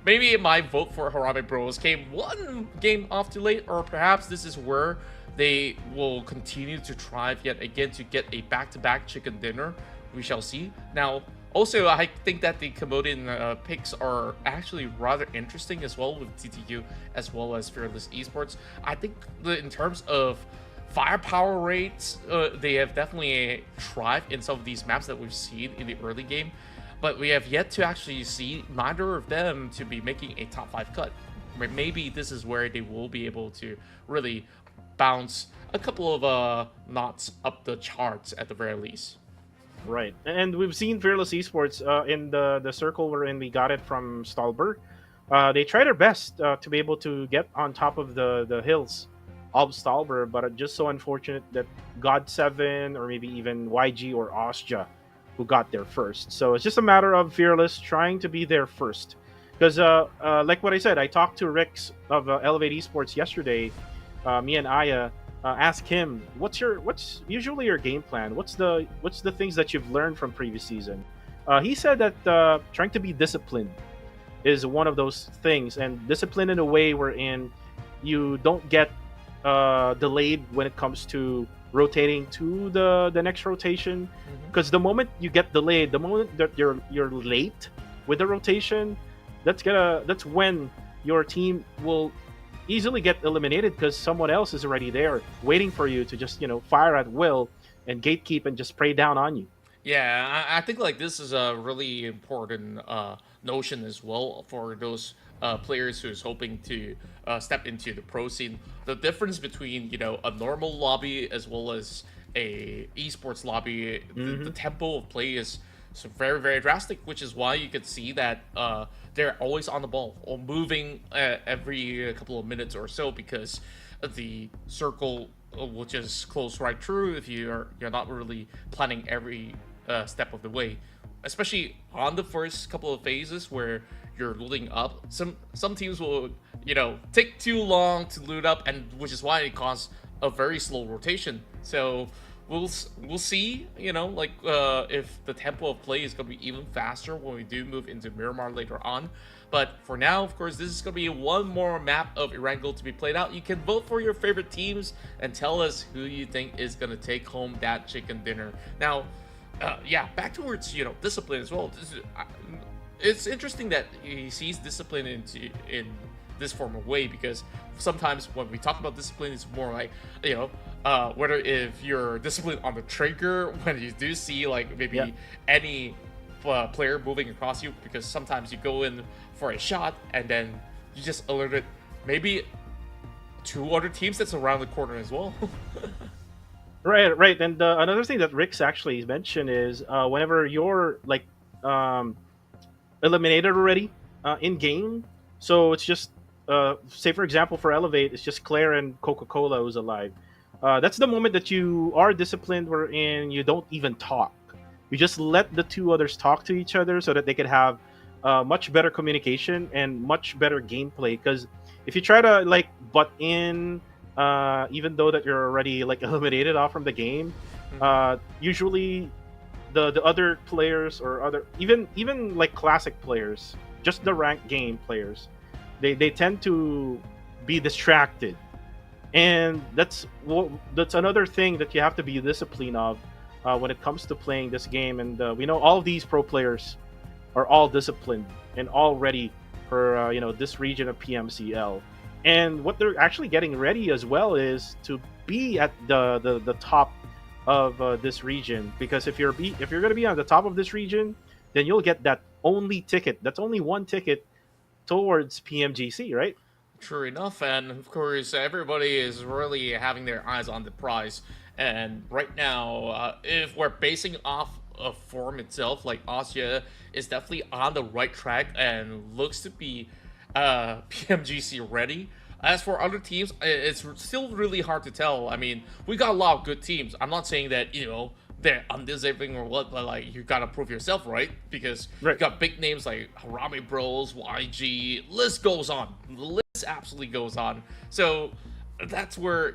Maybe my vote for Harame Bros came one game off too late, or perhaps this is where they will continue to thrive yet again to get a back-to-back chicken dinner. We shall see. Now, also, I think that the Cambodian picks are actually rather interesting as well, with TTU as well as Fearless Esports. I think in terms of firepower rates, they have definitely thrived in some of these maps that we've seen in the early game, but we have yet to actually see neither of them to be making a top 5 cut. Maybe this is where they will be able to really bounce a couple of knots up the charts at the very least. Right, and we've seen Fearless Esports in the circle wherein we got it from Stalber. They try their best to be able to get on top of the hills of Stalber, but it's just so unfortunate that God7 or maybe even YG or Ostja who got there first. So it's just a matter of Fearless trying to be there first. Because like what I said, I talked to Rix of Elevate Esports yesterday. Me and Aya asked him, what's usually your game plan? What's the things that you've learned from previous season? He said that trying to be disciplined is one of those things, and discipline in a way wherein you don't get delayed when it comes to rotating to the next rotation. Because the moment you get delayed, the moment that you're late with the rotation, that's when your team will easily get eliminated because someone else is already there waiting for you to just fire at will and gatekeep and just spray down on you. Yeah, I think like this is a really important notion as well for those players who's hoping to step into the pro scene. The difference between a normal lobby as well as a esports lobby, the tempo of play is very, very drastic, which is why you could see that they're always on the ball or moving every couple of minutes or so, because the circle will just close right through if you're not really planning every step of the way, especially on the first couple of phases where you're looting up. Some teams will take too long to loot up, and which is why it causes a very slow rotation. So we'll see, if the tempo of play is going to be even faster when we do move into Miramar later on. But for now, of course, this is going to be one more map of Erangel to be played out. You can vote for your favorite teams and tell us who you think is going to take home that chicken dinner. Now, yeah, back towards discipline as well. It's interesting that he sees discipline in this form of way, because sometimes when we talk about discipline, it's more like whether if you're disciplined on the trigger when you do see like maybe any player moving across you, because sometimes you go in for a shot and then you just alerted maybe 2 other teams that's around the corner as well. Right. And another thing that Rick's actually mentioned is whenever you're like eliminated already in game, so it's just say for example for Elevate, it's just Claire and Coca-Cola who's alive. That's the moment that you are disciplined, wherein you don't even talk. You just let the 2 others talk to each other so that they can have much better communication and much better gameplay. Because if you try to like butt in, even though that you're already like eliminated off from the game, usually the other players or other even like classic players, just the ranked game players, they tend to be distracted. And that's another thing that you have to be disciplined of when it comes to playing this game. And we know all of these pro players are all disciplined and all ready for this region of PMCL. And what they're actually getting ready as well is to be at the top of this region. Because if you're going to be on the top of this region, then you'll get that only ticket. That's only one ticket towards PMGC, right? True enough, and of course, everybody is really having their eyes on the prize. And right now, if we're basing off form itself, like Austria is definitely on the right track and looks to be PMGC ready. As for other teams, it's still really hard to tell. I mean, we got a lot of good teams. I'm not saying that, they're undeserving or what, but like, you gotta prove yourself, right? Because you got big names like Harame Bros, YG, list goes on. The list absolutely goes on. So that's where,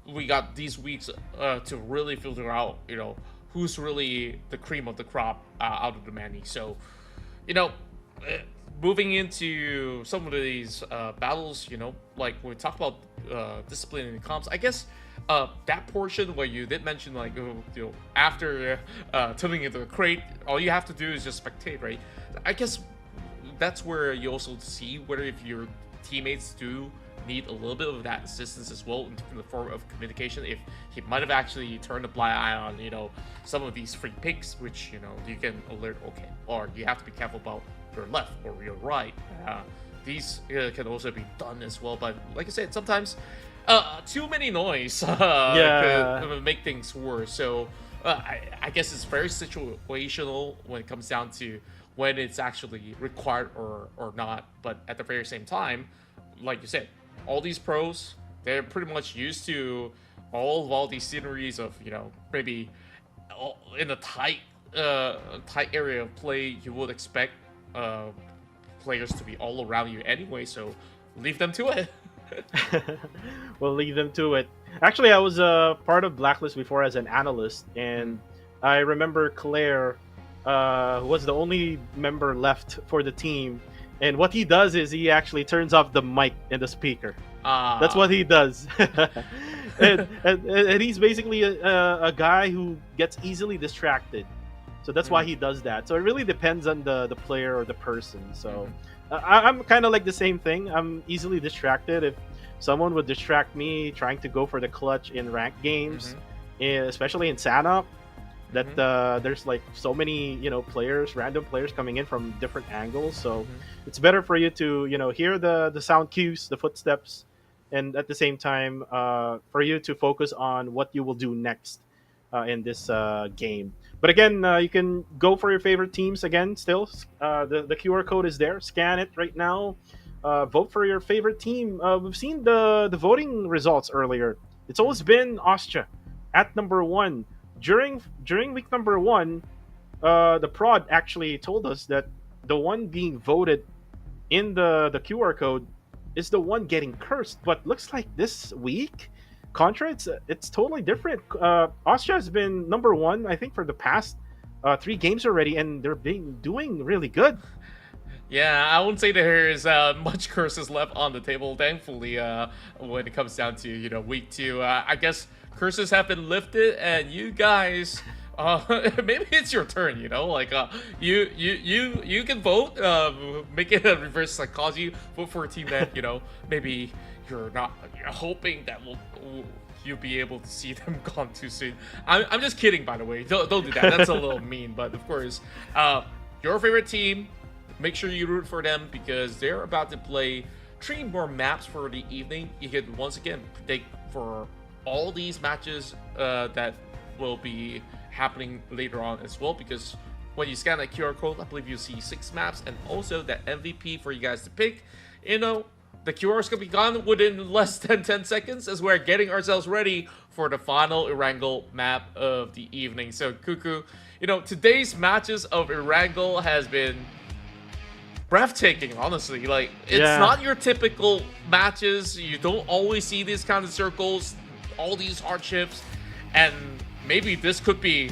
we got these weeks to really filter out, who's really the cream of the crop out of the Manny. So, moving into some of these battles, like when we talk about discipline in the comps, I guess that portion where you did mention, like, after turning into a crate, all you have to do is just spectate, right? I guess that's where you also see whether if your teammates do need a little bit of that assistance as well in the form of communication. If he might have actually turned a blind eye on, some of these free picks, which, you can alert, okay, or you have to be careful about your left or your right. These can also be done as well, but like I said, sometimes too many noise could make things worse. So I guess it's very situational when it comes down to when it's actually required or not. But at the very same time, like you said, all these pros, they're pretty much used to all these sceneries of, maybe in a tight area of play. You would expect players to be all around you anyway, so leave them to it. We'll leave them to it. Actually, I was part of Blacklist before as an analyst, and I remember Claire was the only member left for the team, and what he does is he actually turns off the mic and the speaker. That's what he does. and he's basically a guy who gets easily distracted. So that's why he does that. So it really depends on the player or the person. So I'm kind of like the same thing. I'm easily distracted. If someone would distract me trying to go for the clutch in ranked games, especially in Sanhok, that there's like so many players, random players coming in from different angles. So it's better for you to hear the sound cues, the footsteps, and at the same time for you to focus on what you will do next in this game. But again, you can go for your favorite teams again. Still, the QR code is there. Scan it right now. Vote for your favorite team. We've seen the voting results earlier. It's always been Austria at number 1. During week number 1, the prod actually told us that the one being voted in the QR code is the one getting cursed. But looks like this week, Contra, it's totally different. Austria has been number 1, I think, for the past 3 games already, and they're doing really good. Yeah, I wouldn't say there is much curses left on the table, thankfully, when it comes down to week 2. I guess curses have been lifted, and you guys, maybe it's your turn. Like you can vote, make it a reverse psychology, vote for a team that maybe you're hoping that you'll be able to see them gone too soon. I'm just kidding, by the way. Don't do that. That's a little mean. But of course, your favorite team, make sure you root for them because they're about to play 3 more maps for the evening. You can once again predict for all these matches that will be happening later on as well, because when you scan that QR code, I believe you see 6 maps and also that MVP for you guys to pick. The QR is going to be gone within less than 10 seconds as we're getting ourselves ready for the final Erangel map of the evening. So, Cuckoo, today's matches of Erangel has been breathtaking, honestly. Like, it's not your typical matches. You don't always see these kind of circles, all these hardships, and maybe this could be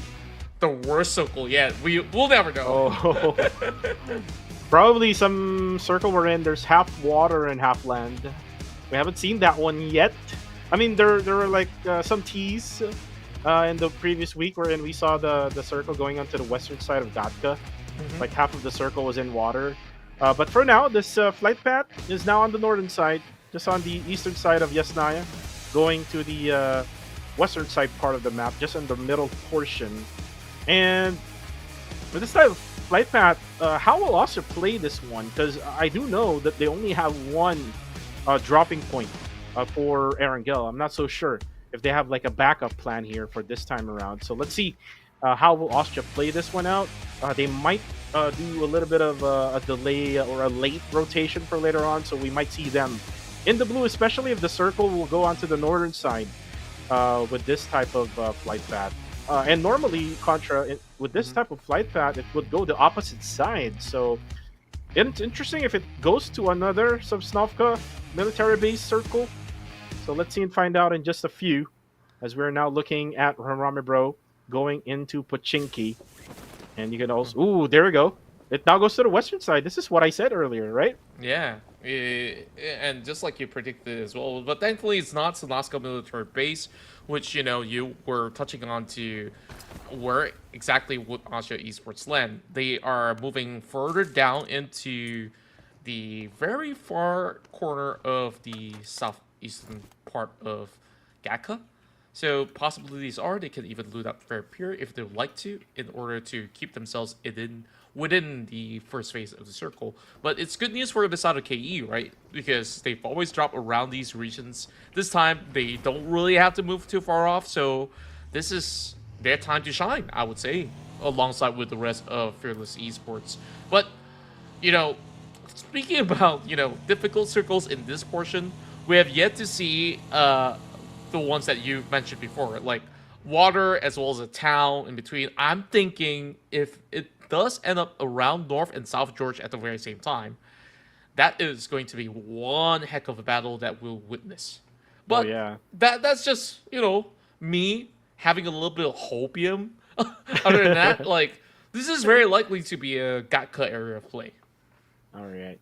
the worst circle yet. We'll never know. Probably some circle we're in, there's half water and half land. We haven't seen that one yet. I mean, there were like some teas in the previous week wherein we saw the circle going onto the western side of Gatka. Like half of the circle was in water. But for now, this flight path is now on the northern side, just on the eastern side of Yasnaya, going to the western side part of the map, just in the middle portion. And with this type of flight path, how will Austria play this one? Because I do know that they only have one dropping point for Erangel. I'm not so sure if they have like a backup plan here for this time around. So let's see How will Austria play this one out? They might do a little bit of a delay or a late rotation for later on, so we might see them in the blue, especially if the circle will go onto the northern side with this type of flight path. And normally, with this type of flight path, it would go the opposite side. So it's interesting if it goes to another Sosnovka military base circle. So let's see and find out in just a few, as we're now looking at Ramibro going into Pochinki. And you can also... Ooh, there we go. It now goes to the western side. This is what I said earlier, right? Yeah, and just like you predicted as well. But thankfully, it's not Sosnovka military base, which, you know, you were touching on to where exactly would Austria Esports land. They are moving further down into the very far corner of the southeastern part of Gatka. So possibilities are they can even loot up Fair Pier if they would like to, in order to keep themselves within the first phase of the circle. But it's good news for the side of KE, right? Because they've always dropped around these regions. This time, they don't really have to move too far off, so this is their time to shine, I would say, alongside with the rest of Fearless Esports. But, you know, speaking about, you know, difficult circles in this portion, we have yet to see the ones that you mentioned before, like water as well as a town in between. I'm thinking if it does end up around North and South George at the very same time, that is going to be one heck of a battle that we'll witness. But yeah, that's just, you know, me having a little bit of hopium. Other than that, like, this is very likely to be a Gatka area of play. All right.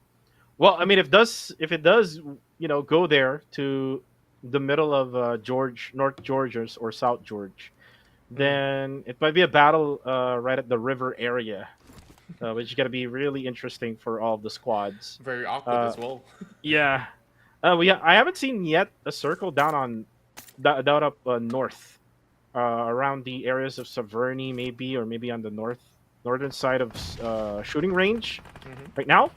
Well, I mean, if it does, you know, go there to the middle of North George or South George, then it might be a battle right at the river area, which is going to be really interesting for all of the squads. Very awkward as well. Yeah. I haven't seen yet a circle down up north, around the areas of Saverny maybe, or maybe on the northern side of shooting range. Right now.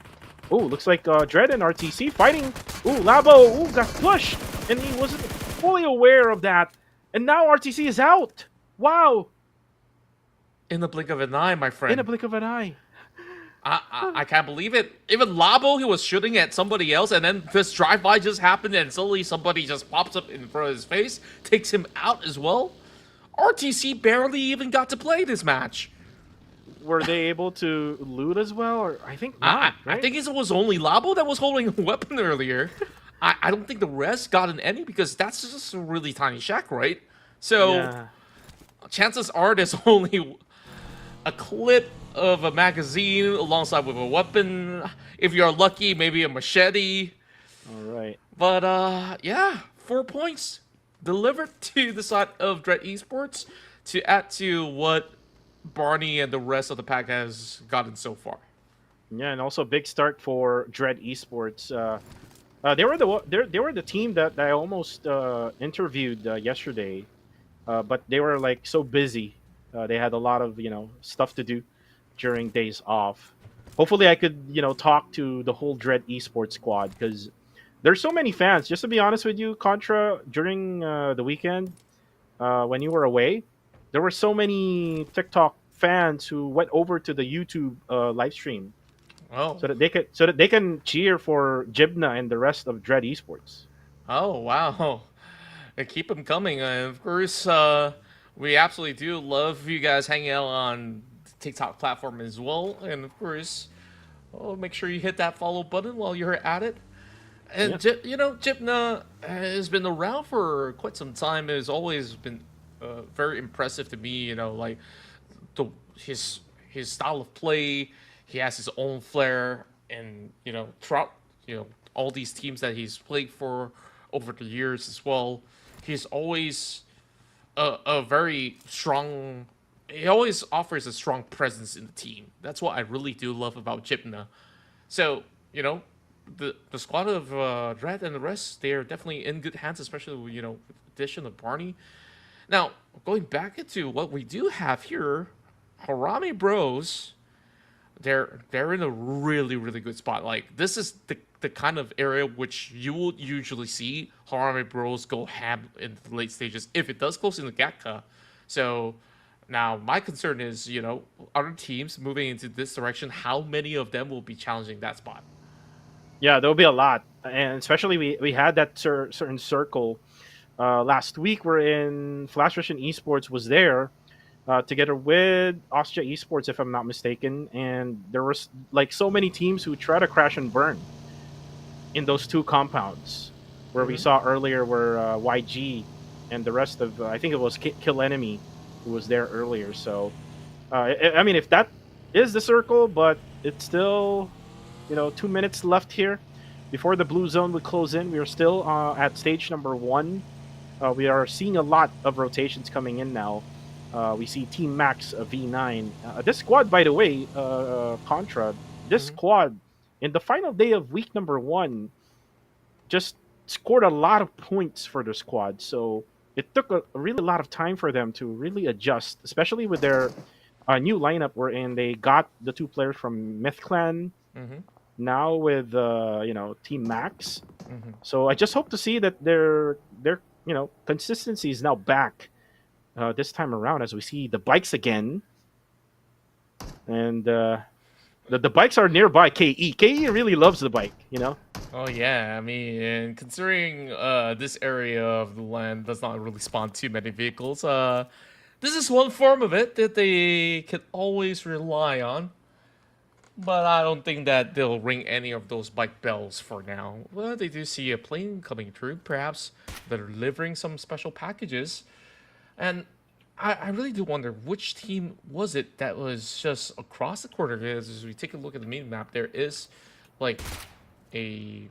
Oh, looks like Dread and RTC fighting. Ooh, Labo, got pushed, and he wasn't fully aware of that. And now RTC is out. Wow. In the blink of an eye, my friend. In a blink of an eye. I can't believe it. Even Labo, he was shooting at somebody else, and then this drive-by just happened, and suddenly somebody just pops up in front of his face, takes him out as well. RTC barely even got to play this match. Were they able to loot as well? Or I think not, right? I think it was only Labo that was holding a weapon earlier. I don't think the rest got an any, because that's just a really tiny shack, right? So chances are there's only a clip of a magazine alongside with a weapon. If you're lucky, maybe a machete. All right. But yeah, 4 points delivered to the side of Dread Esports to add to what Barney and the rest of the pack has gotten so far. Yeah, and also a big start for Dread Esports. They were the team that I almost interviewed yesterday, but they were like so busy. They had a lot of stuff to do during days off. Hopefully, I could talk to the whole Dread Esports squad, because there's so many fans. Just to be honest with you, Contra, during the weekend when you were away, there were so many TikTok fans who went over to the YouTube live stream. Oh. So that they can cheer for Jibna and the rest of Dread Esports. Oh, wow. Keep them coming. Of course, we absolutely do love you guys hanging out on the TikTok platform as well. And of course, make sure you hit that follow button while you're at it. And Jibna has been around for quite some time. It has always been very impressive to me. Like his style of play. He has his own flair, and throughout all these teams that he's played for over the years as well, he's always a very strong. He always offers a strong presence in the team. That's what I really do love about Jibna. So the squad of Dread and the rest, they are definitely in good hands, especially with the addition of Barney. Now going back into what we do have here, Harami Bros. They're in a really, really good spot. Like, this is the kind of area which you will usually see Harami Bros go ham in the late stages if it does close in the Gatka. So Now, my concern is, other teams moving into this direction, how many of them will be challenging that spot? Yeah, there'll be a lot, and especially we had that certain circle last week wherein Flash Russian Esports was there together with Austria Esports, if I'm not mistaken, and there was like so many teams who try to crash and burn in those two compounds where we Mhm. saw earlier where YG and the rest of I think it was Kill Enemy who was there earlier. So I mean, if that is the circle, but it's still 2 minutes left here before the blue zone would close in. We are still at stage number 1. We are seeing a lot of rotations coming in now. We see Team Max V9. This squad, by the way, Contra, this Mhm. squad in the final day of week number 1 just scored a lot of points for the squad. So it took a really lot of time for them to really adjust, especially with their new lineup wherein they got the 2 players from Myth Clan Mhm. now with Team Max. Mhm. So I just hope to see that their consistency is now back this time around as we see the bikes again, and the bikes are nearby. Ke really loves the bike. Oh yeah, I mean, and considering this area of the land does not really spawn too many vehicles, this is one form of it that they can always rely on. But I don't think that they'll ring any of those bike bells for now. Well, they do see a plane coming through. Perhaps they're delivering some special packages. And I really do wonder which team was it that was just across the corner. Because as we take a look at the mini map, there is like a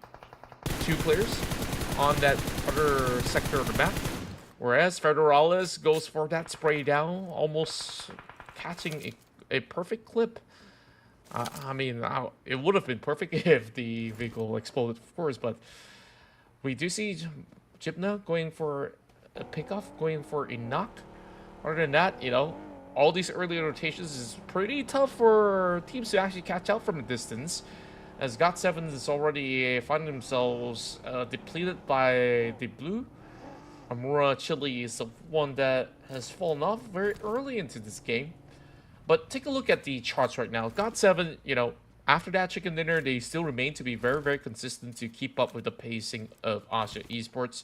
2 players on that other sector of the map. Whereas Federales goes for that spray down, almost catching a perfect clip. I mean, it would have been perfect if the vehicle exploded, of course, but we do see Jibna going for a pickoff, going for a knock. Other than that, all these early rotations is pretty tough for teams to actually catch out from a distance. As GOT7 is already finding themselves depleted by the blue. Amura Chile is the one that has fallen off very early into this game. But take a look at the charts right now. GOT7, after that chicken dinner, they still remain to be very, very consistent to keep up with the pacing of Austria Esports,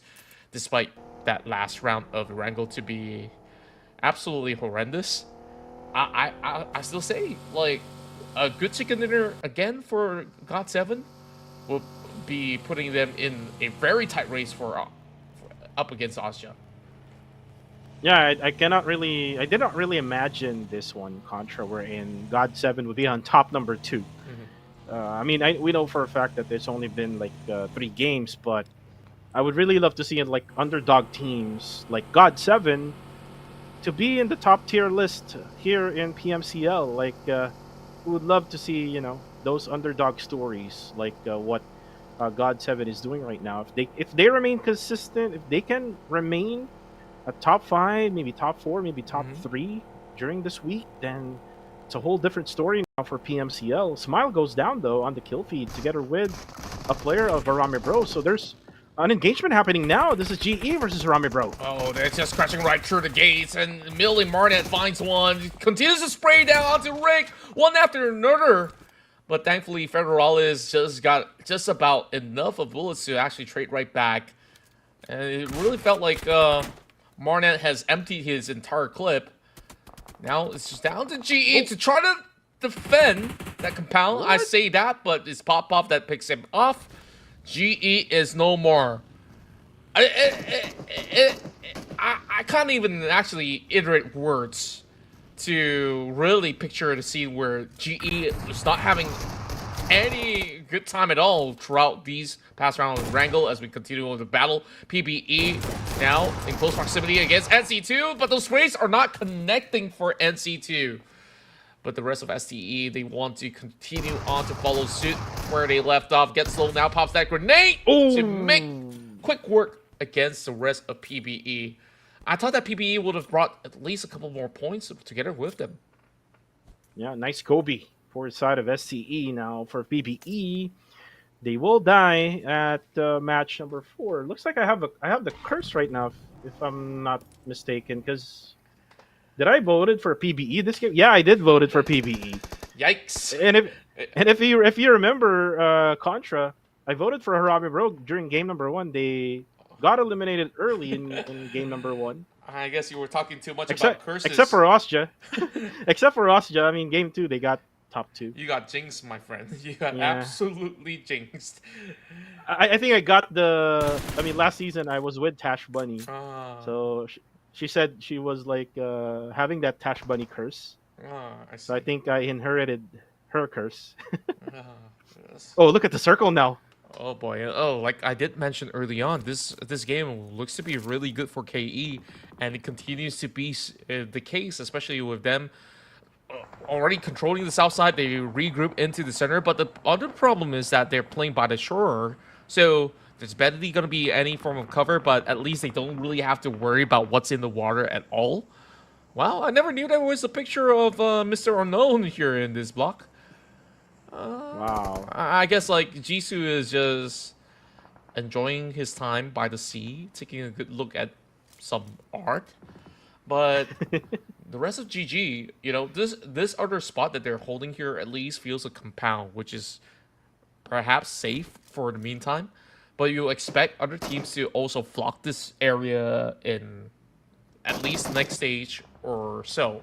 despite that last round of Erangel to be absolutely horrendous. I still say, like, a good chicken dinner again for GOT7 will be putting them in a very tight race for up against Austria. Yeah, I did not really imagine this one Contra wherein God7 would be on top number 2. Mhm. I mean, we know for a fact that there's only been like 3 games, but I would really love to see it like underdog teams like God7 to be in the top tier list here in PMCL. Like, we would love to see those underdog stories like what God7 is doing right now. If they remain consistent, if they can remain a top 5, maybe top 4, maybe top Mhm. 3 during this week, then it's a whole different story now for PMCL. Smile goes down though on the kill feed together with a player of Arame Bro. So there's an engagement happening now. This is GE versus Arame Bro. Oh, they're just crashing right through the gates, and Millie Marnet finds one, continues to spray down onto Rick, one after another. But thankfully, Federales just got just about enough of bullets to actually trade right back. And it really felt like Marnet has emptied his entire clip. Now it's just down to GE to try to defend that compound. What? I say that, but it's Pop that picks him off. GE is no more. I can't even actually iterate words to really picture the scene where GE is not having any good time at all throughout these past rounds of Erangel as we continue with the battle. PBE now in close proximity against NC2, but those sprays are not connecting for NC2. But the rest of STE, they want to continue on to follow suit where they left off. Get slow now, pops that grenade to make quick work against the rest of PBE. I thought that PBE would have brought at least a couple more points together with them. Yeah, nice Kobe for the side of SCE. Now for PBE, they will die at match number 4. Looks like I have the curse right now, if I'm not mistaken, because Did I voted for PBE this game? Yeah, I did voted for PBE. Yikes. And if you remember Contra, I voted for Harami Rogue during game number 1. They got eliminated early in game number 1. I guess you were talking too much about curses. Except for Ostja. Except for Ostja, I mean, game 2, they got top 2. You got jinxed, my friend. You got absolutely jinxed. I think I got last season I was with Tash Bunny. So she said she was like having that Tash Bunny curse. I see. So I think I inherited her curse. Yes. Oh, look at the circle now. Oh boy! Oh, like I did mention early on, this game looks to be really good for KE, and it continues to be the case, especially with them already controlling the south side. They regroup into the center, but the other problem is that they're playing by the shore, so there's barely going to be any form of cover. But at least they don't really have to worry about what's in the water at all. Wow, I never knew there was a picture of Mr. Unknown here in this block. Wow. I guess like Jisoo is just enjoying his time by the sea, taking a good look at some art. But the rest of GG, you know, this other spot that they're holding here at least feels a compound, which is perhaps safe for the meantime. But you expect other teams to also flock this area in at least next stage or so.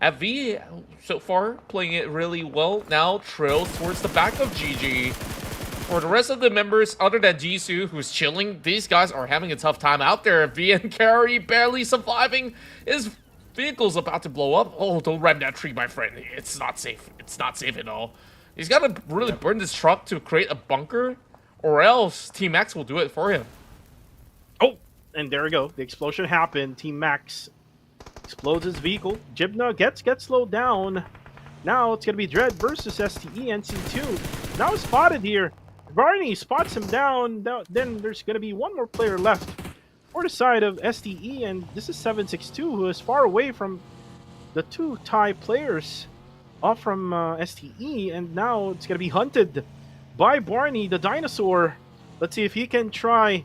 FV, so far, playing it really well. Now, trailed towards the back of GG. For the rest of the members, other than Jisoo, who's chilling, these guys are having a tough time out there. VN Carry barely surviving. His vehicle's about to blow up. Oh, don't ram that tree, my friend. It's not safe. It's not safe at all. He's got to really burn this truck to create a bunker, or else Team Max will do it for him. Oh, and there we go. The explosion happened. Team Max explodes his vehicle. Jibna gets slowed down. Now it's going to be Dread versus STE NC2. Now spotted here. Barney spots him down. Then there's going to be one more player left for the side of STE, and this is 762, who is far away from the two Thai players off from STE, and now it's going to be hunted by Barney, the dinosaur. Let's see if he can try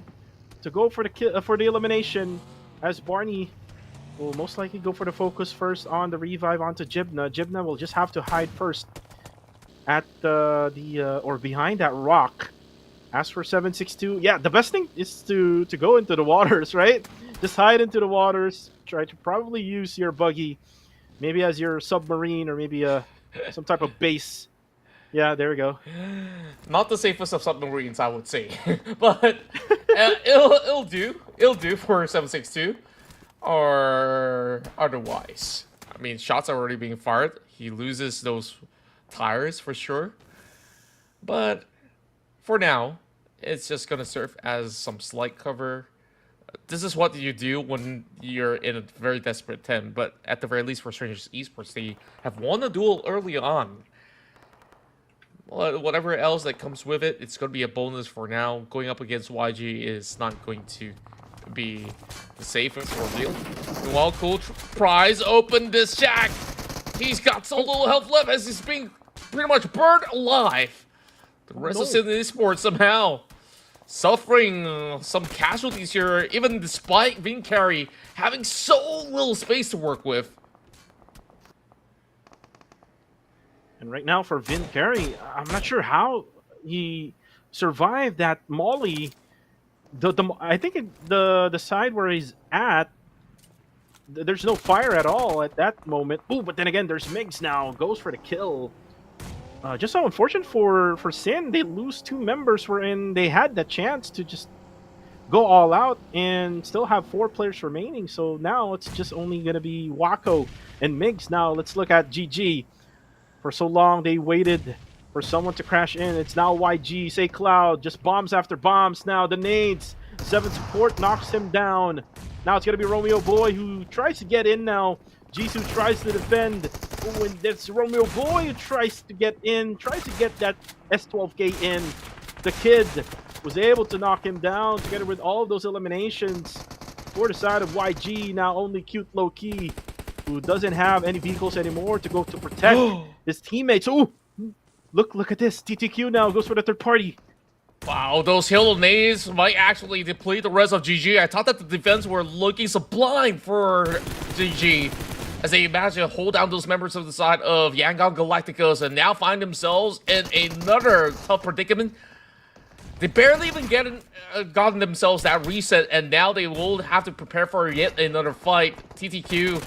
to go for the elimination, as Barney will most likely go for the focus first on the revive onto Jibna. Jibna will just have to hide first at or behind that rock. As for 762, yeah, the best thing is to go into the waters, right? Just hide into the waters. Try to probably use your buggy, maybe as your submarine, or maybe some type of base. Yeah, there we go. Not the safest of submarines, I would say, but it'll do. It'll do for 762. Or otherwise. I mean, shots are already being fired. He loses those tires for sure. But for now, it's just going to serve as some slight cover. This is what you do when you're in a very desperate 10. But at the very least, for Strangers Esports, they have won a duel early on. Whatever else that comes with it, it's going to be a bonus for now. Going up against YG is not going to be the safest ordeal. Well, cool prize open this shack. He's got so little health left as he's being pretty much burned alive. The rest of Sydney Esports somehow suffering some casualties here, even despite Vin Carey having so little space to work with. And right now for Vin Carey, I'm not sure how he survived that molly. I think the side where he's at, there's no fire at all at that moment. Ooh, but then again, there's Migs now. Goes for the kill. Just so unfortunate for Sin. They lose two members wherein they had the chance to just go all out and still have 4 players remaining. So now it's just only going to be Wako and Migs. Now let's look at GG. For so long, they waited for someone to crash in. It's now YG, say Cloud, just bombs after bombs. Now the nades, 7 support knocks him down. Now it's gonna be Romeo Boy who tries to get in now. Jisoo tries to defend. Oh, and that's Romeo Boy who tries to get in, tries to get that S12K in. The kid was able to knock him down together with all of those eliminations. For the side of YG, now only Cute Low Key, who doesn't have any vehicles anymore to go to protect his teammates. Oh! Look at this. TTQ now goes for the third party. Wow, those Halo nades might actually deplete the rest of GG. I thought that the defense were looking sublime for GG as they manage to hold down those members of the side of Yangon Galacticos and now find themselves in another tough predicament. They barely even gotten themselves that reset, and now they will have to prepare for yet another fight. TTQ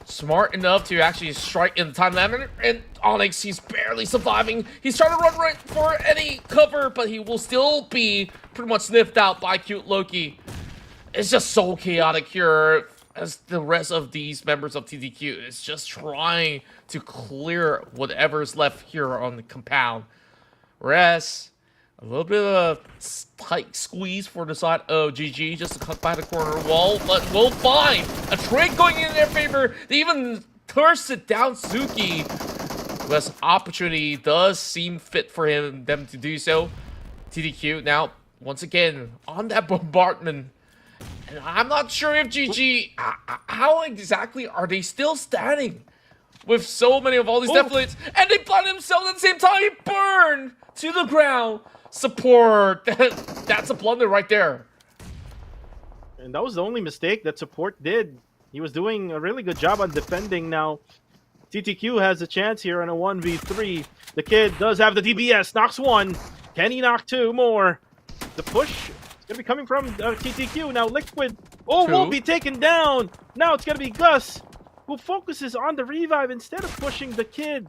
smart enough to actually strike in the time limit, and Onyx, he's barely surviving. He's trying to run right for any cover, but he will still be pretty much sniffed out by Cute Loki. It's just so chaotic here as the rest of these members of TTQ is just trying to clear whatever's left here on the compound. Whereas a little bit of a tight squeeze for the side of GG just to cut by the corner wall, but we'll find a trade going in their favor. They even thirsted down Suki. This opportunity does seem fit for them to do so. TTQ now, once again, on that bombardment. And I'm not sure if GG, how exactly are they still standing with so many of all these deflates? And they blind themselves at the same time. Burn to the ground. Support. That's a blunder right there. And that was the only mistake that Support did. He was doing a really good job on defending. Now, TTQ has a chance here in a 1v3. The kid does have the DBS. Knocks one. Can he knock two more? The push is going to be coming from TTQ. Now, Liquid won't be taken down. Now it's going to be Gus, who focuses on the revive instead of pushing the kid.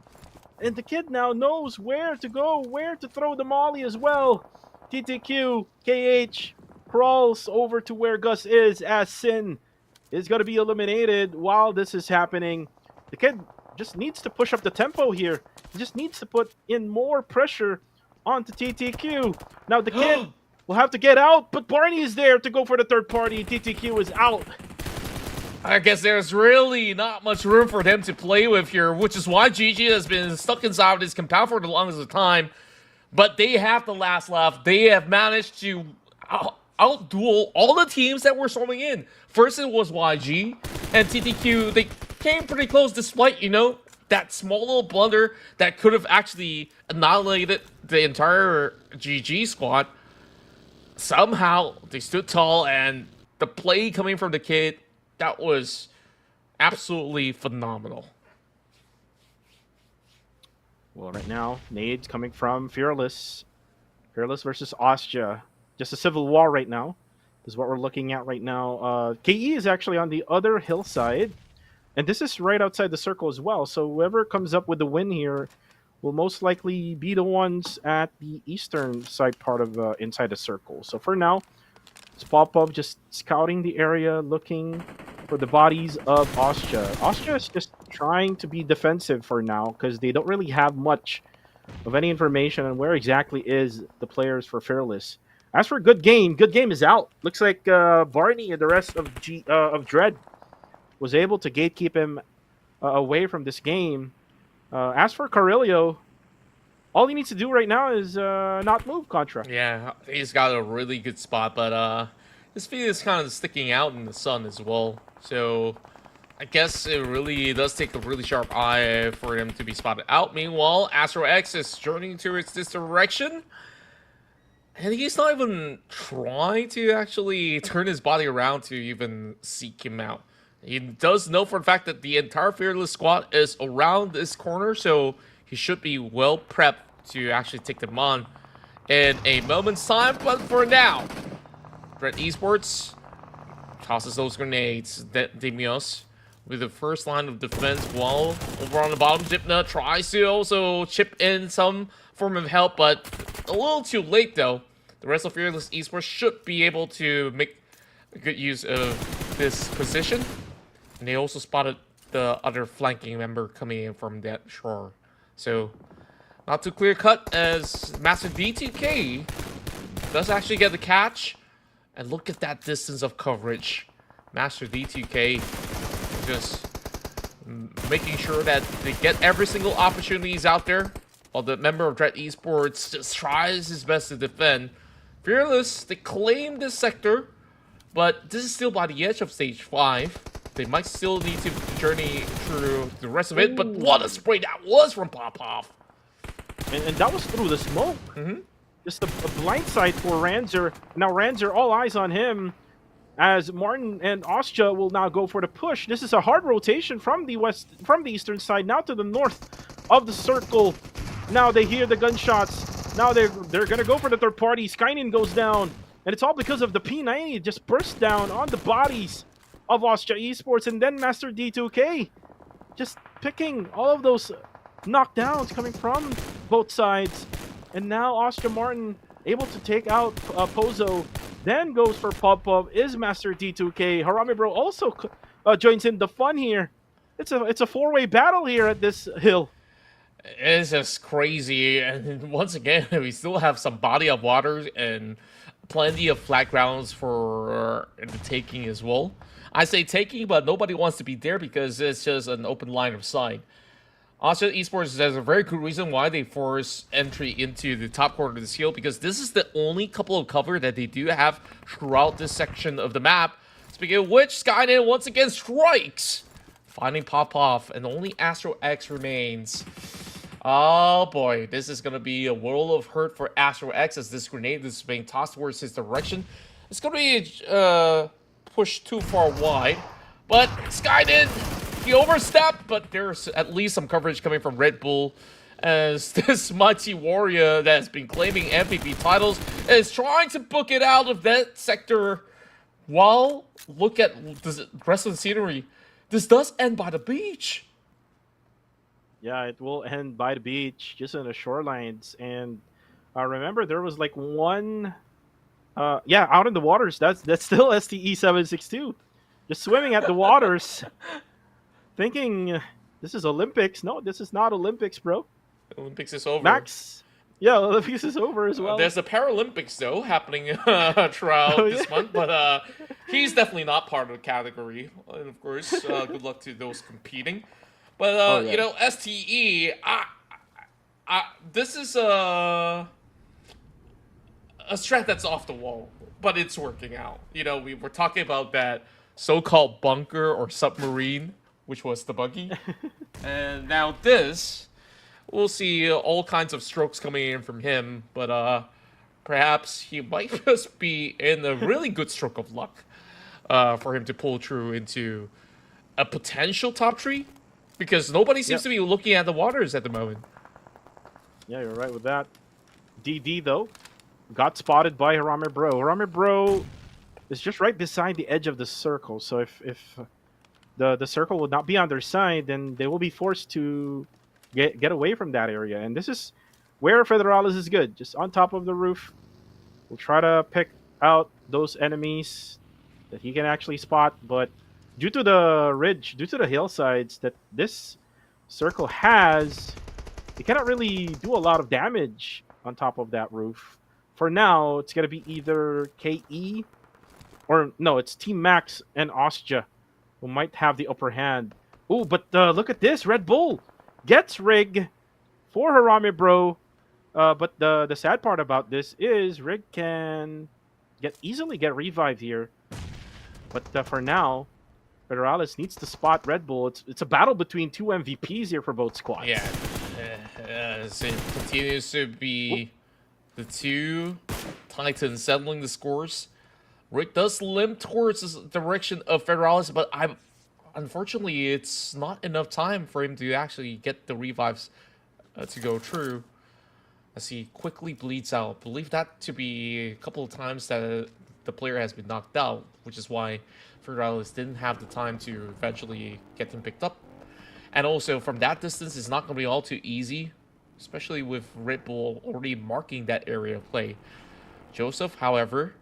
And the kid now knows where to go, where to throw the molly as well. TTQ, KH crawls over to where Gus is as Sin is going to be eliminated while this is happening. The kid just needs to push up the tempo here. He just needs to put in more pressure onto TTQ. Now the kid will have to get out, but Barney is there to go for the third party. TTQ is out. I guess there's really not much room for them to play with here, which is why GG has been stuck inside of this compound for the longest of time. But they have the last laugh. They have managed to outduel all the teams that were storming in. First it was YG and TTQ. They came pretty close despite, you know, that small little blunder that could have actually annihilated the entire GG squad. Somehow they stood tall, and the play coming from the kid, that was absolutely phenomenal. Well, right now, nades coming from Fearless. Fearless versus Ostja. Just a civil war right now. This is what we're looking at right now. KE is actually on the other hillside. And this is right outside the circle as well. So whoever comes up with the win here will most likely be the ones at the eastern side part of inside the circle. So for now, it's Pop-Up just scouting the area, looking for the bodies of Ostja. Ostja is just trying to be defensive for now because they don't really have much of any information on where exactly is the players for Fearless. As for Good Game is out. Looks like Barney and the rest of Dread was able to gatekeep him away from this game. As for Carillo, all he needs to do right now is not move Contra. Yeah, he's got a really good spot, but his feet is kind of sticking out in the sun as well. So I guess it really does take a really sharp eye for him to be spotted out. Meanwhile, Astro X is journeying towards this direction. And he's not even trying to actually turn his body around to even seek him out. He does know for the fact that the entire Fearless squad is around this corner, so he should be well prepped to actually take them on in a moment's time. But for now, Red Esports tosses those grenades. Demios with the first line of defense, while over on the bottom, Jipna tries to also chip in some form of help, but a little too late though. The rest of Fearless Esports should be able to make good use of this position. And they also spotted the other flanking member coming in from that shore. So, not too clear cut as Master D2K does actually get the catch. And look at that distance of coverage. Master D2K just making sure that they get every single opportunities out there, while the member of Dread Esports just tries his best to defend. Fearless, they claim this sector, but this is still by the edge of stage 5. They might still need to journey through the rest of it, but what a spray that was from Pop-Off. And that was through the smoke. Just a blind side for Ranzer. Now Ranzer, all eyes on him. as Martin and Ostja will now go for the push. This is a hard rotation from the eastern side now to the north of the circle. Now they hear the gunshots. Now they're gonna go for the third party. Skynin goes down, and it's all because of the P90 just burst down on the bodies of Ostja Esports, and then Master D2K just picking all of those knockdowns coming from both sides. And now Ostja Martin able to take out Pozo, then goes for Pub is Master D2K. Harame Bro also joins in the fun here. It's a four-way battle here at this hill. It's just crazy, and once again, we still have some body of water and plenty of flat grounds for the taking as well. I say taking, but nobody wants to be there because it's just an open line of sight. Also, Esports has a very good reason why they force entry into the top corner of this hill, because this is the only couple of cover that they do have throughout this section of the map. Speaking of which, Skynet once again strikes, finding Pop-Off, and only Astro X remains. Oh boy, this is going to be a world of hurt for Astro X as this grenade is being tossed towards his direction. It's going to be pushed too far wide, but Skynet, he overstepped, but there's at least some coverage coming from Red Bull as this mighty warrior that has been claiming MVP titles is trying to book it out of that sector. While, look at the rest of the scenery. This does end by the beach. Yeah, it will end by the beach, just on the shorelines. And remember, there was like one, yeah, out in the waters. That's still STE 762, just swimming at the waters, thinking this is Olympics. No, this is not Olympics, bro. Olympics is over. Max, yeah, Olympics is over as well. There's the Paralympics though happening throughout this month, but he's definitely not part of the category. And of course, good luck to those competing. But you know, STE, this is a strat that's off the wall, but it's working out. You know, we were talking about that so-called bunker or submarine, which was the buggy, and now this. We'll see all kinds of strokes coming in from him, but perhaps he might just be in a really good stroke of luck for him to pull through into a potential top 3. Because nobody seems to be looking at the waters at the moment. Yeah, you're right with that. DD, though, got spotted by Harame Bro. Harame Bro is just right beside the edge of the circle. So if the circle would not be on their side, then they will be forced to get away from that area. And this is where Federalis is good. Just on top of the roof. We'll try to pick out those enemies that he can actually spot, but due to the ridge, due to the hillsides that this circle has, you cannot really do a lot of damage on top of that roof. For now, it's going to be either KE or no, it's Team Max and Ostja who might have the upper hand. Oh, but look at this. Red Bull gets Rig for Harame Bro. But the sad part about this is Rig can easily get revived here. But for now, Federalis needs to spot Red Bull. It's a battle between 2 MVPs here for both squads. Yeah, so it continues to be the 2 Titans settling the scores. Rick does limp towards the direction of Federalis, but unfortunately, it's not enough time for him to actually get the revives to go through. As he quickly bleeds out. Believe that to be a couple of times that the player has been knocked out, which is why Federalis didn't have the time to eventually get him picked up. And also, from that distance, it's not going to be all too easy, especially with Red Bull already marking that area of play. Joseph, however,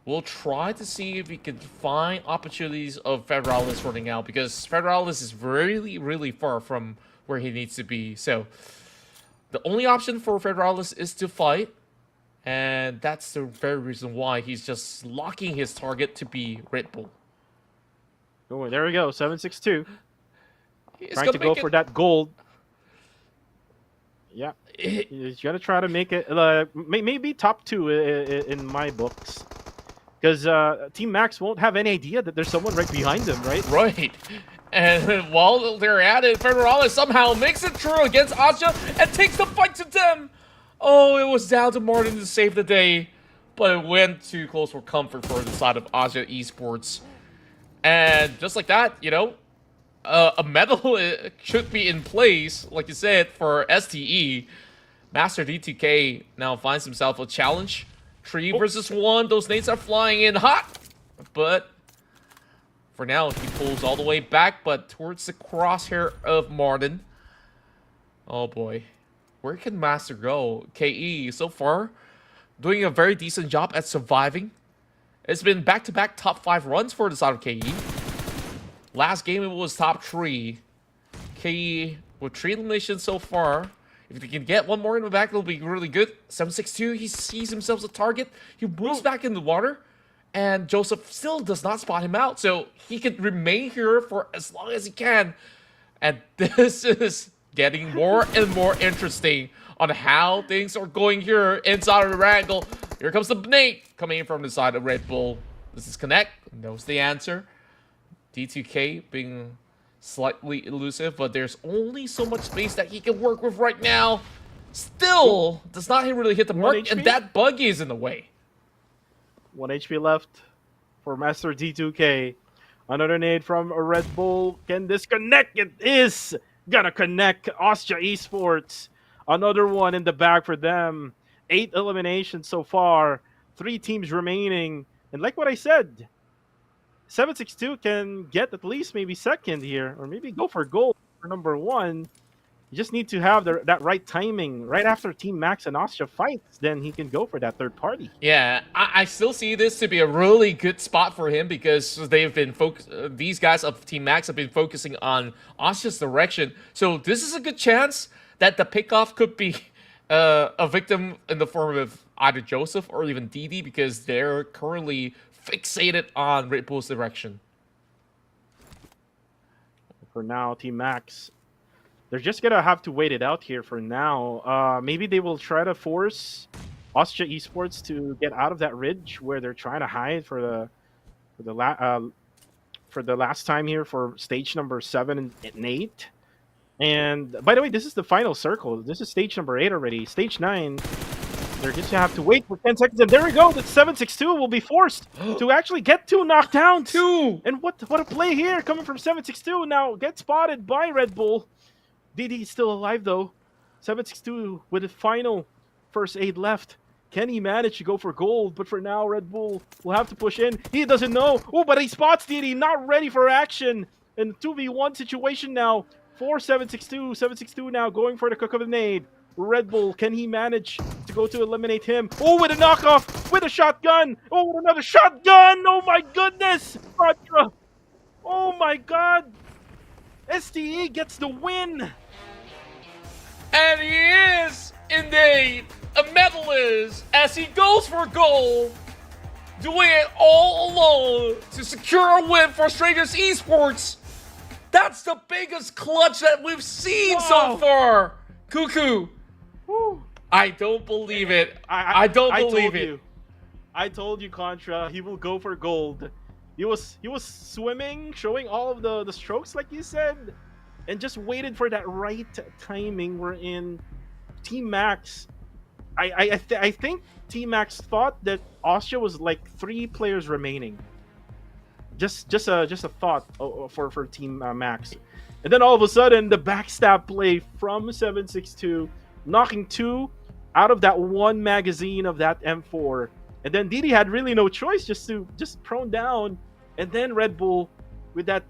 will try to see if he can find opportunities of Federalis running out, because Federalis is really, really far from where he needs to be. So, the only option for Federalis is to fight. And that's the very reason why he's just locking his target to be Red Bull. Oh, there we go. 762. Trying to go for that gold. Yeah. He's going to try to make it maybe top 2 in my books. Because Team Max won't have any idea that there's someone right behind them, right? Right. And while they're at it, Federalis somehow makes it through against Asha and takes the fight to them. Oh, it was down to Martin to save the day. but it went too close for comfort for the side of Asia Esports. And just like that, you know, a medal should be in place, like you said, for STE. Master D2K now finds himself a challenge. 3 versus 1. Those nades are flying in hot. But for now, he pulls all the way back, but towards the crosshair of Martin. Oh boy. Where can Master go? KE, so far, doing a very decent job at surviving. It's been back-to-back top 5 runs for the side of KE. Last game, it was top 3. KE with 3 eliminations so far. If they can get one more in the back, it'll be really good. 762, he sees himself as a target. He moves back in the water. And Joseph still does not spot him out. So he can remain here for as long as he can. And this is getting more and more interesting on how things are going here inside of the Erangel. Here comes the nade coming in from the side of Red Bull. Does this connect? Knows the answer. D2K being slightly elusive, but there's only so much space that he can work with right now. Still, does not really hit the mark, and that buggy is in the way. 1 HP left for Master D2K. Another nade from a Red Bull. Can this connect? It is gonna connect. Austria Esports. Another one in the bag for them. 8 eliminations so far. 3 teams remaining. And like what I said, 762 can get at least maybe second here, or maybe go for gold for number 1. You just need to have that right timing right after Team Max and Austria fights. Then he can go for that third party. Yeah, I still see this to be a really good spot for him because they've been these guys of Team Max have been focusing on Austria's direction. So this is a good chance that the pickoff could be a victim in the form of either Joseph or even DD because they're currently fixated on Red Bull's direction. For now, Team Max, they're just gonna have to wait it out here for now. Maybe they will try to force Austria Esports to get out of that ridge where they're trying to hide for the last time here for stage number 7 and 8. And by the way, this is the final circle. This is stage number 8 already. Stage 9, they're just gonna have to wait for 10 seconds, and there we go. The 762 will be forced to actually get 2 knockdowns. 2! And what a play here coming from 762. Now get spotted by Red Bull. DD is still alive though. 762 with the final first aid left. Can he manage to go for gold? But for now, Red Bull will have to push in. He doesn't know. Oh, but he spots DD, not ready for action. In 2v1 situation now for 762. 762 now going for the cook of the nade. Red Bull, can he manage to go to eliminate him? Oh, with a knockoff, with a shotgun. Oh, with another shotgun. Oh my goodness. Contra. Oh my god. STE gets the win. And he is indeed a medalist as he goes for gold, doing it all alone to secure a win for Strangers Esports. That's the biggest clutch that we've seen so far. Cuckoo. Woo. I don't believe it. I don't believe it. I told you, Contra. He will go for gold. He was swimming, showing all of the strokes, like you said, and just waited for that right timing. We're in Team Max. I think Team Max thought that Austria was like 3 players remaining. Just a thought for Team Max, and then all of a sudden the backstab play from 762, knocking 2 out of that 1 magazine of that M4. And then DD had really no choice just prone down, and then Red Bull, with that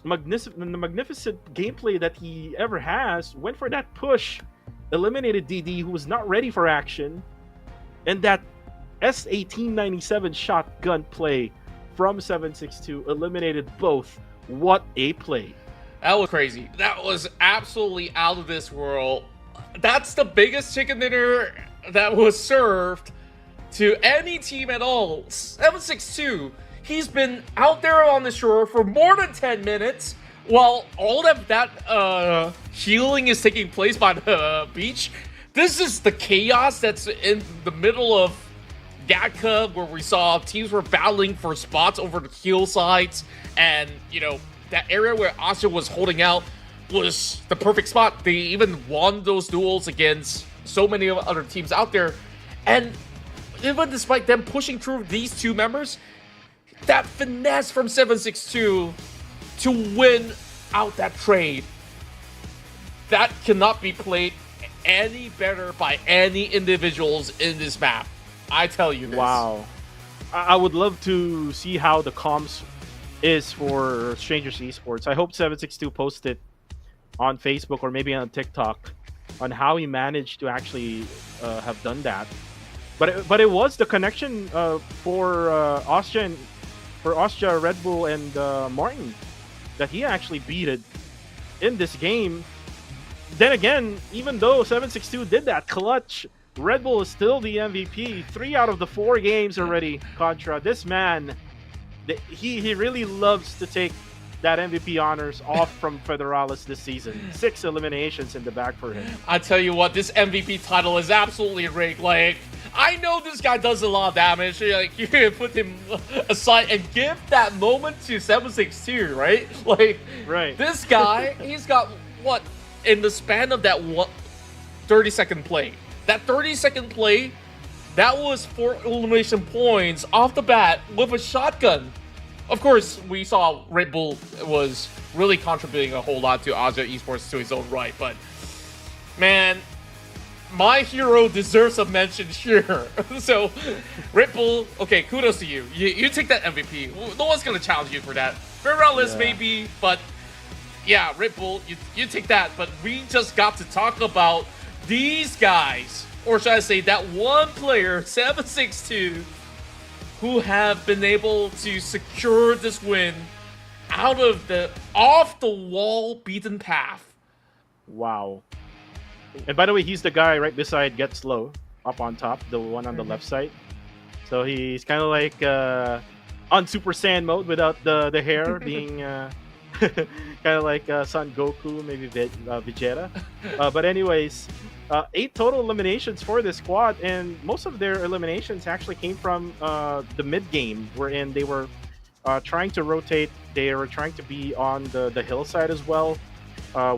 magnificent gameplay that he ever has, went for that push, eliminated DD, who was not ready for action, and that S1897 shotgun play from 762 eliminated both. What a play! That was crazy. That was absolutely out of this world. That's the biggest chicken dinner that was served to any team at all. 762, he's been out there on the shore for more than 10 minutes while all of that healing is taking place by the beach. This is the chaos that's in the middle of Gatka, where we saw teams were battling for spots over the hillsides, and you know, that area where Austria was holding out was the perfect spot. They even won those duels against so many other teams out there, and even despite them pushing through these two members, that finesse from 762 to win out that trade, that cannot be played any better by any individuals in this map. I tell you this. Wow. I would love to see how the comms is for Strangers Esports. I hope 762 posts it on Facebook or maybe on TikTok on how he managed to actually have done that. But it was the connection for Austria, Red Bull, and Martin that he actually beat it in this game. Then again, even though 762 did that clutch, Red Bull is still the MVP. 3 out of the 4 games already. Contra, this man, he really loves to take that MVP honors off from Federalis this season. 6 eliminations in the bag for him. I tell you what, this MVP title is absolutely rigged. Like, I know this guy does a lot of damage. Like, you can put him aside and give that moment to 762, right? Like, right. This guy, he's got what in the span of that 30-second play. That 30-second play, that was 4 elimination points off the bat with a shotgun. Of course, we saw Red Bull was really contributing a whole lot to Asia Esports to his own right, but man, my hero deserves a mention here. So, Red Bull, okay, kudos to you. You take that MVP. No one's gonna challenge you for that. Federalis maybe, but yeah, Red Bull, you take that. But we just got to talk about these guys, or should I say that one player, 762, who have been able to secure this win out of the off-the-wall beaten path. Wow. And by the way, he's the guy right beside Get Slow, up on top, the one on the left side. So he's kind of like on Super Saiyan mode without the hair, being kind of like Son Goku, maybe Vegeta. But anyways, 8 total eliminations for this squad, and most of their eliminations actually came from the mid game, wherein they were trying to rotate. They were trying to be on the hillside as well,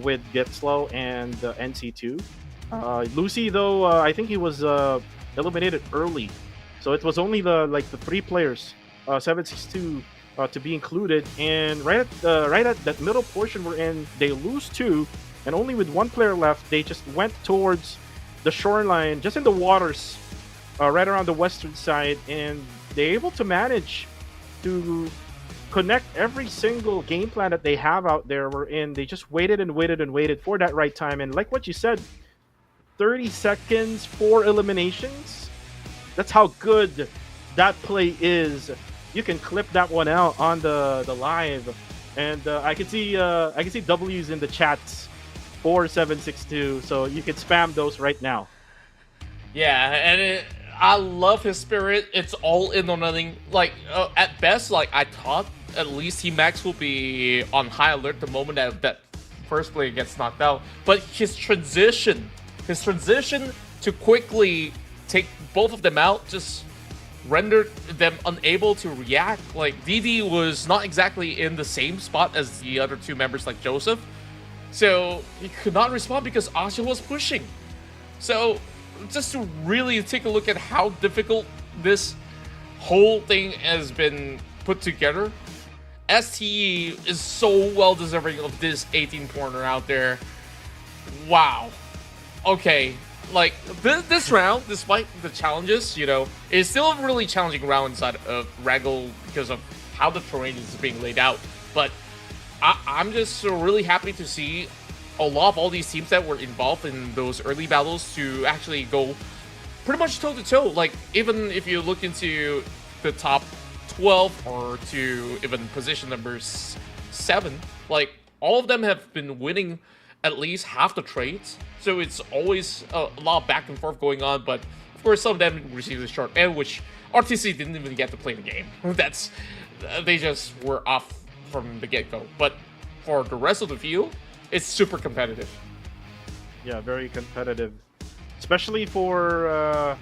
with Get Slow and NC2. Lucy, though, I think he was eliminated early, so it was only the 3 players, 762, to be included. And right at that middle portion we're in, they lose 2. And only with 1 player left, they just went towards the shoreline, just in the waters, right around the western side, and they're able to manage to connect every single game plan that they have out there. Wherein they just waited and waited and waited for that right time. And like what you said, 30 seconds, 4 eliminations. That's how good that play is. You can clip that one out on the live, and I can see W's in the chats for 762, so you can spam those right now. Yeah, and I love his spirit. It's all in or nothing. Like, at best, like, I thought at least T-Max will be on high alert the moment that first player gets knocked out. But his transition to quickly take both of them out just rendered them unable to react. Like, DD was not exactly in the same spot as the other 2 members like Joseph. So he could not respond because Asha was pushing. So just to really take a look at how difficult this whole thing has been put together, STE is so well deserving of this 18-pointer out there. Wow. Okay, like this round, despite the challenges, you know, is still a really challenging round inside of Erangel because of how the terrain is being laid out. But I'm just really happy to see a lot of all these teams that were involved in those early battles to actually go pretty much toe-to-toe. Like, even if you look into the top 12 or to even position number 7, like, all of them have been winning at least half the trades. So it's always a lot of back and forth going on. But, of course, some of them received the short end, which RTC didn't even get to play the game. They just were off from the get-go. But for the rest of the field, it's super competitive. Yeah, very competitive, especially for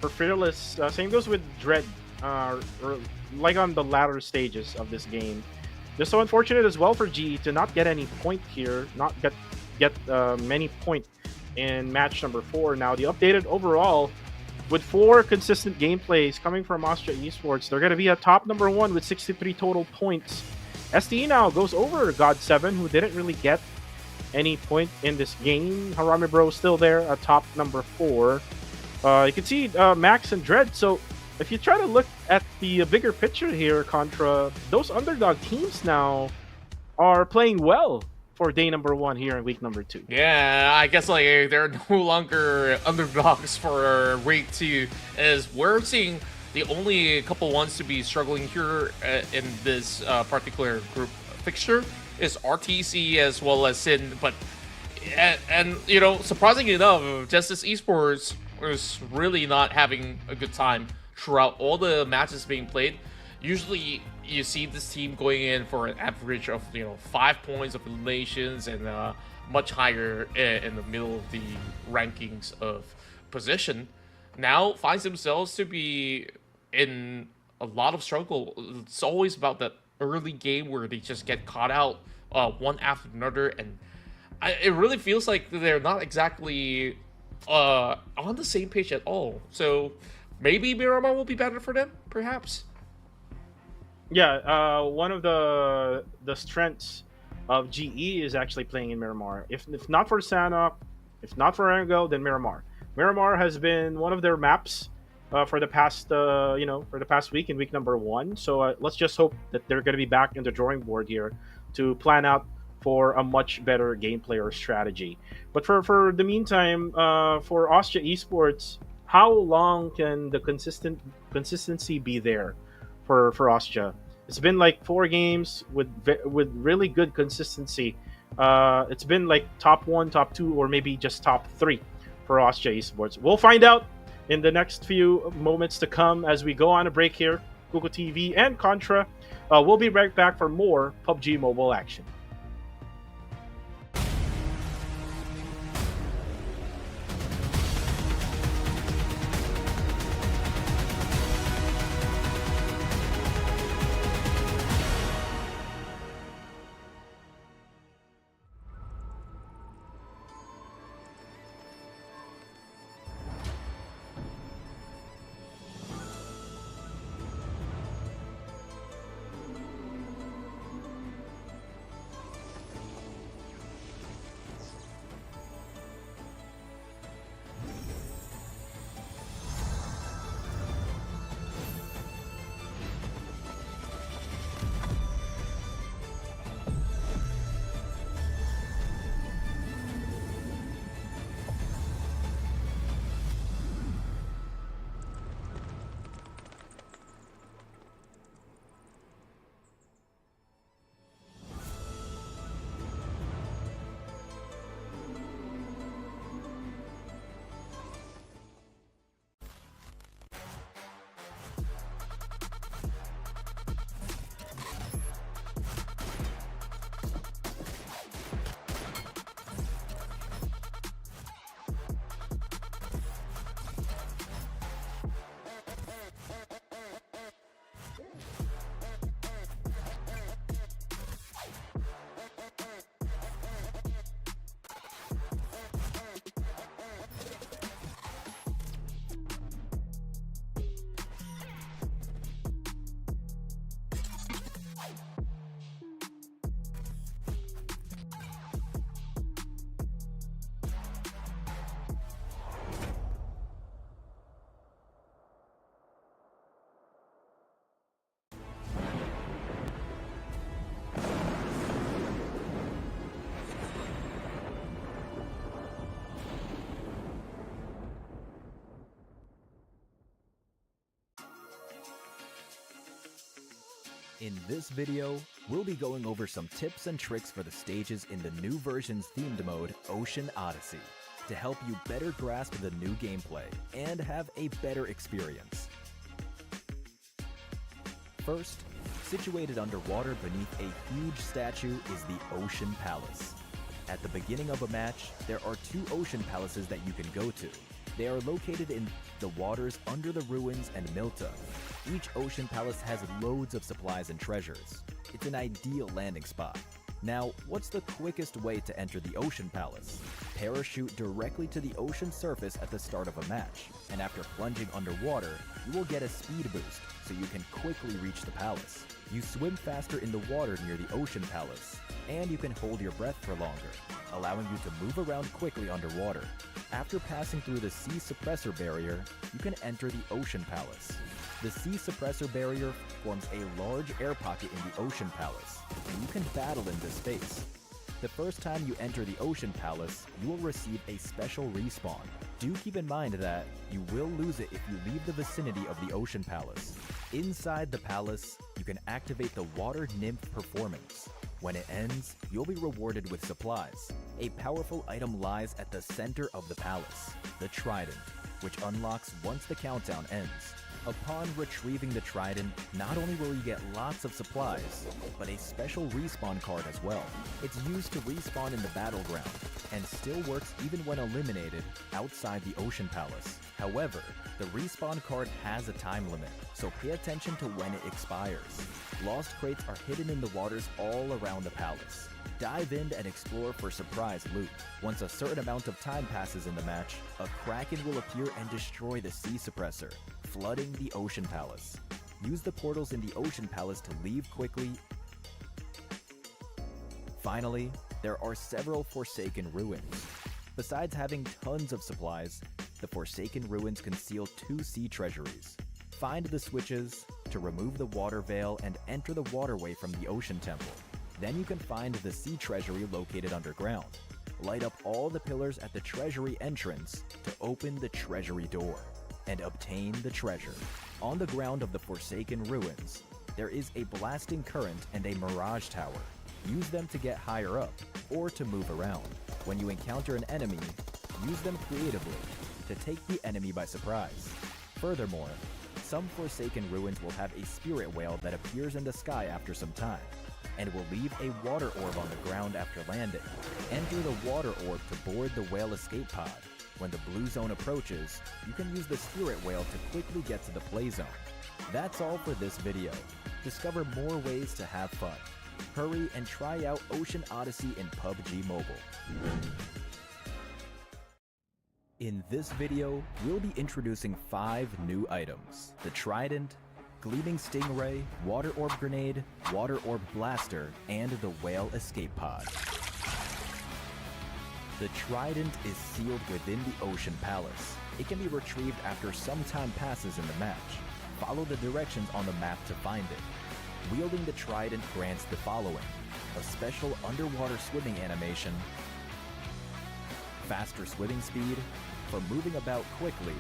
Fearless. Same goes with Dread, or like on the latter stages of this game. Just so unfortunate as well for G to not get any point here, not get many point in match number 4. Now the updated overall with 4 consistent gameplays coming from Austria Esports. They're going to be a top number 1 with 63 total points. STE now goes over God7, who didn't really get any point in this game. Harami Bro still there at top number 4. You can see Max and Dread. So if you try to look at the bigger picture here, Contra, those underdog teams now are playing well for day number 1 here in week number 2. Yeah, I guess like they're no longer underdogs for week 2, as we're seeing the only couple ones to be struggling here in this particular group fixture is RTC as well as Sin. But and you know, surprisingly enough, Justice Esports was really not having a good time throughout all the matches being played. Usually you see this team going in for an average of 5 points of eliminations and much higher in the middle of the rankings of position. Now finds themselves to be in a lot of struggle. It's always about that early game where they just get caught out one after another, and it really feels like they're not exactly on the same page at all. So maybe Miramar will be better for them, perhaps. Yeah, one of the strengths of GE is actually playing in Miramar. If not for Sanhok, if not for Erangel, then Miramar. Miramar has been one of their maps for the past week in week number 1. So let's just hope that they're going to be back in the drawing board here to plan out for a much better gameplay or strategy. But for the meantime, for Austria Esports, how long can the consistency be there for Austria? It's been like 4 games with really good consistency. It's been like top 1, top 2, or maybe just top 3 for Austria Esports. We'll find out in the next few moments to come as we go on a break here. Google TV and Contra. We'll be right back for more PUBG Mobile action. In this video, we'll be going over some tips and tricks for the stages in the new version's themed mode, Ocean Odyssey, to help you better grasp the new gameplay and have a better experience. First, situated underwater beneath a huge statue is the Ocean Palace. At the beginning of a match, there are 2 ocean palaces that you can go to. They are located in the waters under the ruins and Milta. Each ocean palace has loads of supplies and treasures. It's an ideal landing spot. Now, what's the quickest way to enter the ocean palace? Parachute directly to the ocean surface at the start of a match, and after plunging underwater, you will get a speed boost, so you can quickly reach the palace. You swim faster in the water near the ocean palace, and you can hold your breath for longer, allowing you to move around quickly underwater. After passing through the sea suppressor barrier, you can enter the ocean palace. The sea suppressor barrier forms a large air pocket in the ocean palace, and you can battle in this space. The first time you enter the ocean palace, you will receive a special respawn. Do keep in mind that you will lose it if you leave the vicinity of the ocean palace. Inside the palace, you can activate the water nymph performance. When it ends, you'll be rewarded with supplies. A powerful item lies at the center of the palace, the trident, which unlocks once the countdown ends. Upon retrieving the trident, not only will you get lots of supplies, but a special respawn card as well. It's used to respawn in the battleground, and still works even when eliminated outside the ocean palace. However, the respawn card has a time limit, so pay attention to when it expires. Lost crates are hidden in the waters all around the palace. Dive in and explore for surprise loot. Once a certain amount of time passes in the match, a kraken will appear and destroy the sea suppressor, flooding the ocean palace. Use the portals in the ocean palace to leave quickly. Finally, there are several Forsaken ruins. Besides having tons of supplies, the Forsaken ruins conceal 2 sea treasuries. Find the switches to remove the water veil and enter the waterway from the ocean temple. Then you can find the sea treasury located underground. Light up all the pillars at the treasury entrance to open the treasury door and obtain the treasure. On the ground of the Forsaken ruins, there is a blasting current and a mirage tower. Use them to get higher up or to move around. When you encounter an enemy, use them creatively to take the enemy by surprise. Furthermore, some Forsaken ruins will have a spirit whale that appears in the sky after some time, and will leave a water orb on the ground after landing. Enter the water orb to board the whale escape pod. When the blue zone approaches, you can use the spirit whale to quickly get to the play zone. That's all for this video. Discover more ways to have fun. Hurry and try out Ocean Odyssey in PUBG Mobile. In this video, we'll be introducing 5 new items: the Trident, Gleaming Stingray, Water Orb Grenade, Water Orb Blaster, and the Whale Escape Pod. The Trident is sealed within the Ocean Palace. It can be retrieved after some time passes in the match. Follow the directions on the map to find it. Wielding the Trident grants the following: a special underwater swimming animation, faster swimming speed for moving about quickly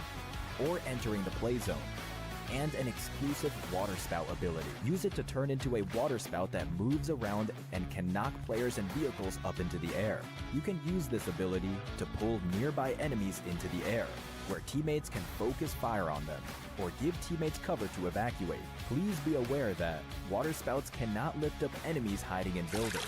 or entering the play zone, and an exclusive water spout ability. Use it to turn into a water spout that moves around and can knock players and vehicles up into the air. You can use this ability to pull nearby enemies into the air, where teammates can focus fire on them, or give teammates cover to evacuate. Please be aware that water spouts cannot lift up enemies hiding in buildings.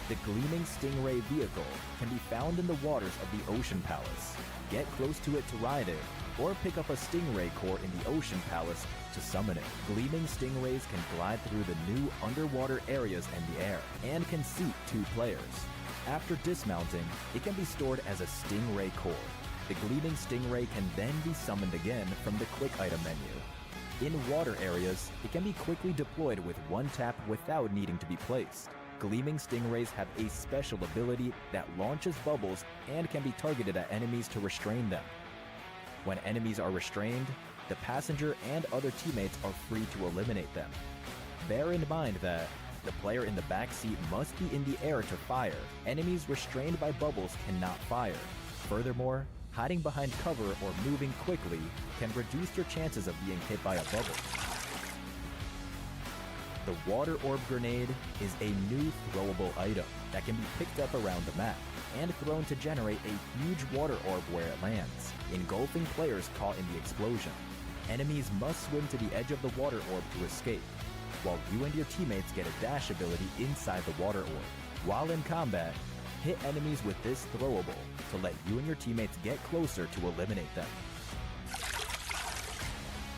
The Gleaming Stingray vehicle can be found in the waters of the Ocean Palace. Get close to it to ride it, or pick up a Stingray core in the Ocean Palace to summon it. Gleaming Stingrays can glide through the new underwater areas in the air, and can seat 2 players. After dismounting, it can be stored as a Stingray core. The Gleaming Stingray can then be summoned again from the quick item menu. In water areas, it can be quickly deployed with 1 tap without needing to be placed. Gleaming Stingrays have a special ability that launches bubbles and can be targeted at enemies to restrain them. When enemies are restrained, the passenger and other teammates are free to eliminate them. Bear in mind that the player in the back seat must be in the air to fire. Enemies restrained by bubbles cannot fire. Furthermore, hiding behind cover or moving quickly can reduce your chances of being hit by a bubble. The Water Orb Grenade is a new throwable item that can be picked up around the map and thrown to generate a huge water orb where it lands, engulfing players caught in the explosion. Enemies must swim to the edge of the water orb to escape, while you and your teammates get a dash ability inside the water orb. While in combat, hit enemies with this throwable to let you and your teammates get closer to eliminate them.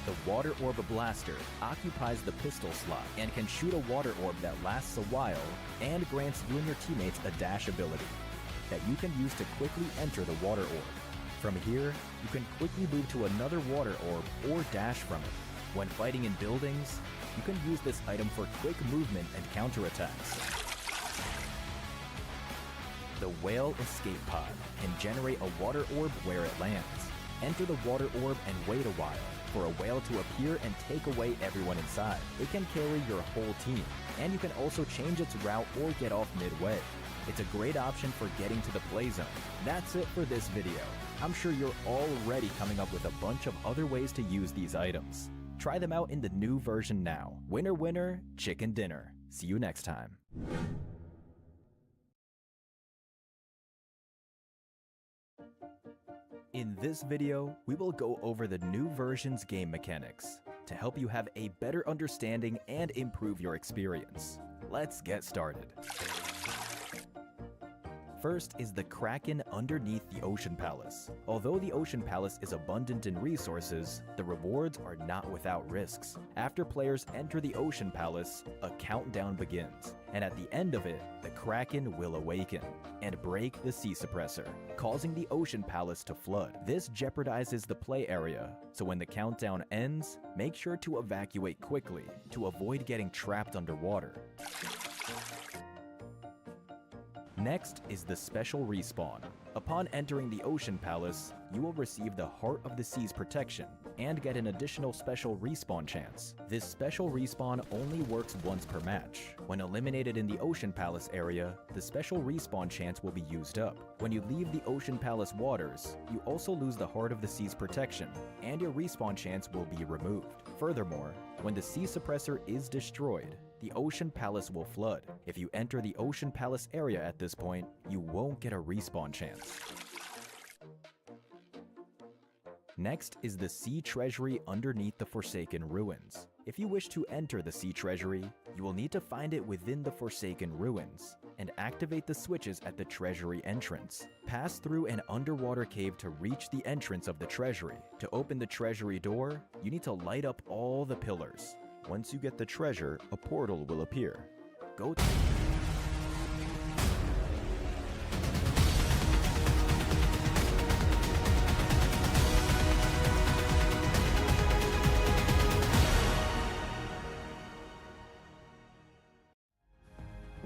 The Water Orb Blaster occupies the pistol slot and can shoot a water orb that lasts a while and grants you and your teammates a dash ability. that you can use to quickly enter the water orb. From here, you can quickly move to another water orb or dash from it. When fighting in buildings, you can use this item for quick movement and counterattacks. The Whale Escape Pod can generate a water orb where it lands. Enter the water orb and wait a while for a whale to appear and take away everyone inside. It can carry your whole team, and you can also change its route or get off midway. It's a great option for getting to the play zone. That's it for this video. I'm sure you're already coming up with a bunch of other ways to use these items. Try them out in the new version now. Winner, winner, chicken dinner. See you next time. In this video, we will go over the new version's game mechanics to help you have a better understanding and improve your experience. Let's get started. First is the Kraken underneath the Ocean Palace. Although the Ocean Palace is abundant in resources, the rewards are not without risks. After players enter the Ocean Palace, a countdown begins, and at the end of it, the Kraken will awaken and break the sea suppressor, causing the Ocean Palace to flood. This jeopardizes the play area, so when the countdown ends, make sure to evacuate quickly to avoid getting trapped underwater. Next is the special respawn. Upon entering the Ocean Palace, you will receive the Heart of the Sea's protection and get an additional special respawn chance. This special respawn only works once per match. When eliminated in the Ocean Palace area, the special respawn chance will be used up. When you leave the Ocean Palace waters, you also lose the Heart of the Sea's protection, and your respawn chance will be removed. Furthermore, when the sea suppressor is destroyed, the Ocean Palace will flood. If you enter the Ocean Palace area at this point, you won't get a respawn chance. Next is the Sea Treasury underneath the Forsaken Ruins. If you wish to enter the Sea Treasury, you will need to find it within the Forsaken Ruins and activate the switches at the Treasury entrance. Pass through an underwater cave to reach the entrance of the Treasury. To open the Treasury door, you need to light up all the pillars. Once you get the treasure, a portal will appear. Go to...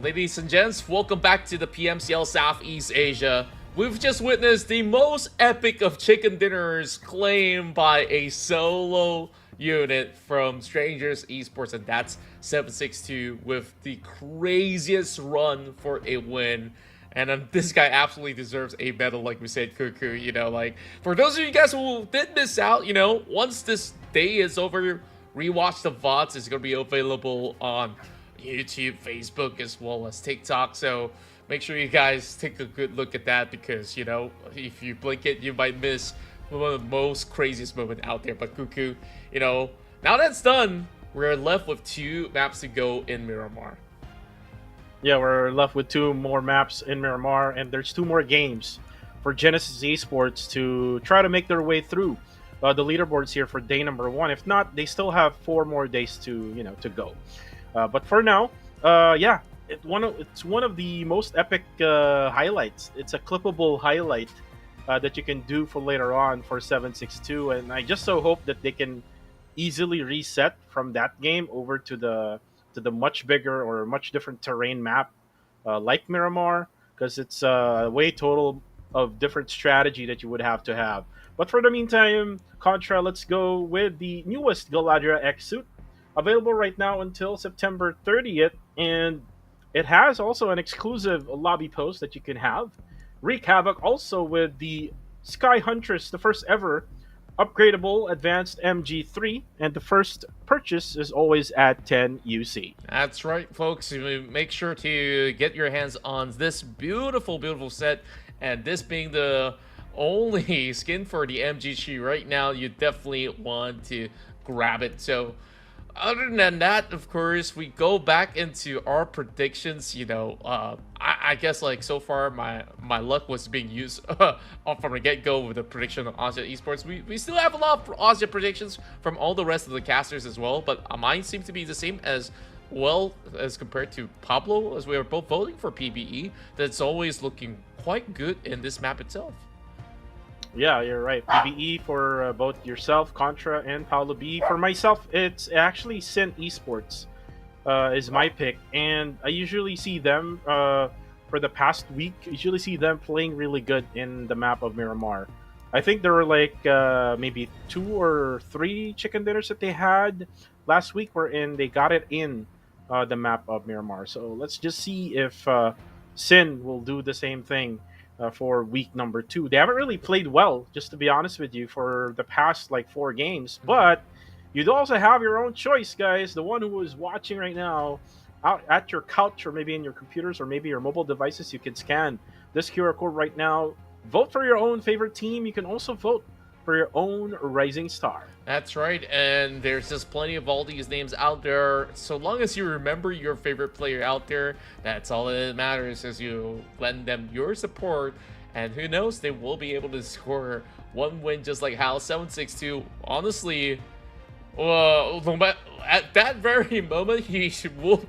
Ladies and gents, welcome back to the PMCL Southeast Asia. We've just witnessed the most epic of chicken dinners claimed by a solo unit from Strangers Esports, and that's 762 with the craziest run for a win. And this guy absolutely deserves a medal, like we said, Cuckoo. You know, like, for those of you guys who did miss out, you know, once this day is over, rewatch the VODs. It's going to be available on YouTube, Facebook, as well as TikTok. So make sure you guys take a good look at that, because, you know, if you blink it, you might miss one of the most craziest moments out there. But Cuckoo, you know, now that's done, we're left with 2 maps to go in Miramar. Yeah, we're left with 2 more maps in Miramar, and there's 2 more games for Genesis Esports to try to make their way through the leaderboards here for day number 1. If not, they still have 4 more days to to go. But for now, yeah, it's one of the most epic highlights. It's a clippable highlight that you can do for later on for 762, and I just so hope that they can easily reset from that game over to the much bigger or much different terrain map like Miramar, because it's a way total of different strategy that you would have to have. But for the meantime, Contra, let's go with the newest Galadriel X suit, available right now until September 30th, and it has also an exclusive lobby post that you can have. Wreak Havoc also with the Sky Huntress, the first ever upgradable advanced MG3, and the first purchase is always at 10 UC. That's right, folks. Make sure to get your hands on this beautiful, beautiful set, and this being the only skin for the MGC right now, you definitely want to grab it. So other than that, of course, we go back into our predictions. You know, I guess, like, so far my luck was being used from the get-go with the prediction of Asia Esports. We still have a lot of Asia predictions from all the rest of the casters as well, but mine seem to be the same as well as compared to Pablo, as we are both voting for PBE. That's always looking quite good in this map itself. Yeah, you're right. PBE for both yourself, Contra, and Paulo B. For myself, it's actually Sin Esports is my pick, and I usually see them for the past week. Usually see them playing really good in the map of Miramar. I think there were like maybe 2 or 3 chicken dinners that they had last week, wherein they got it in the map of Miramar. So let's just see if Sin will do the same thing for week number 2. They haven't really played well, just to be honest with you, for the past like 4 games. But you'd also have your own choice, guys. The one who is watching right now, out at your couch or maybe in your computers or maybe your mobile devices, you can scan this QR code right now. Vote for your own favorite team. You can also vote for your own rising star. That's right, and there's just plenty of all these names out there. So long as you remember your favorite player out there, that's all that matters, as you lend them your support. And who knows, they will be able to score one win just like Hal 762. Honestly, at that very moment, he will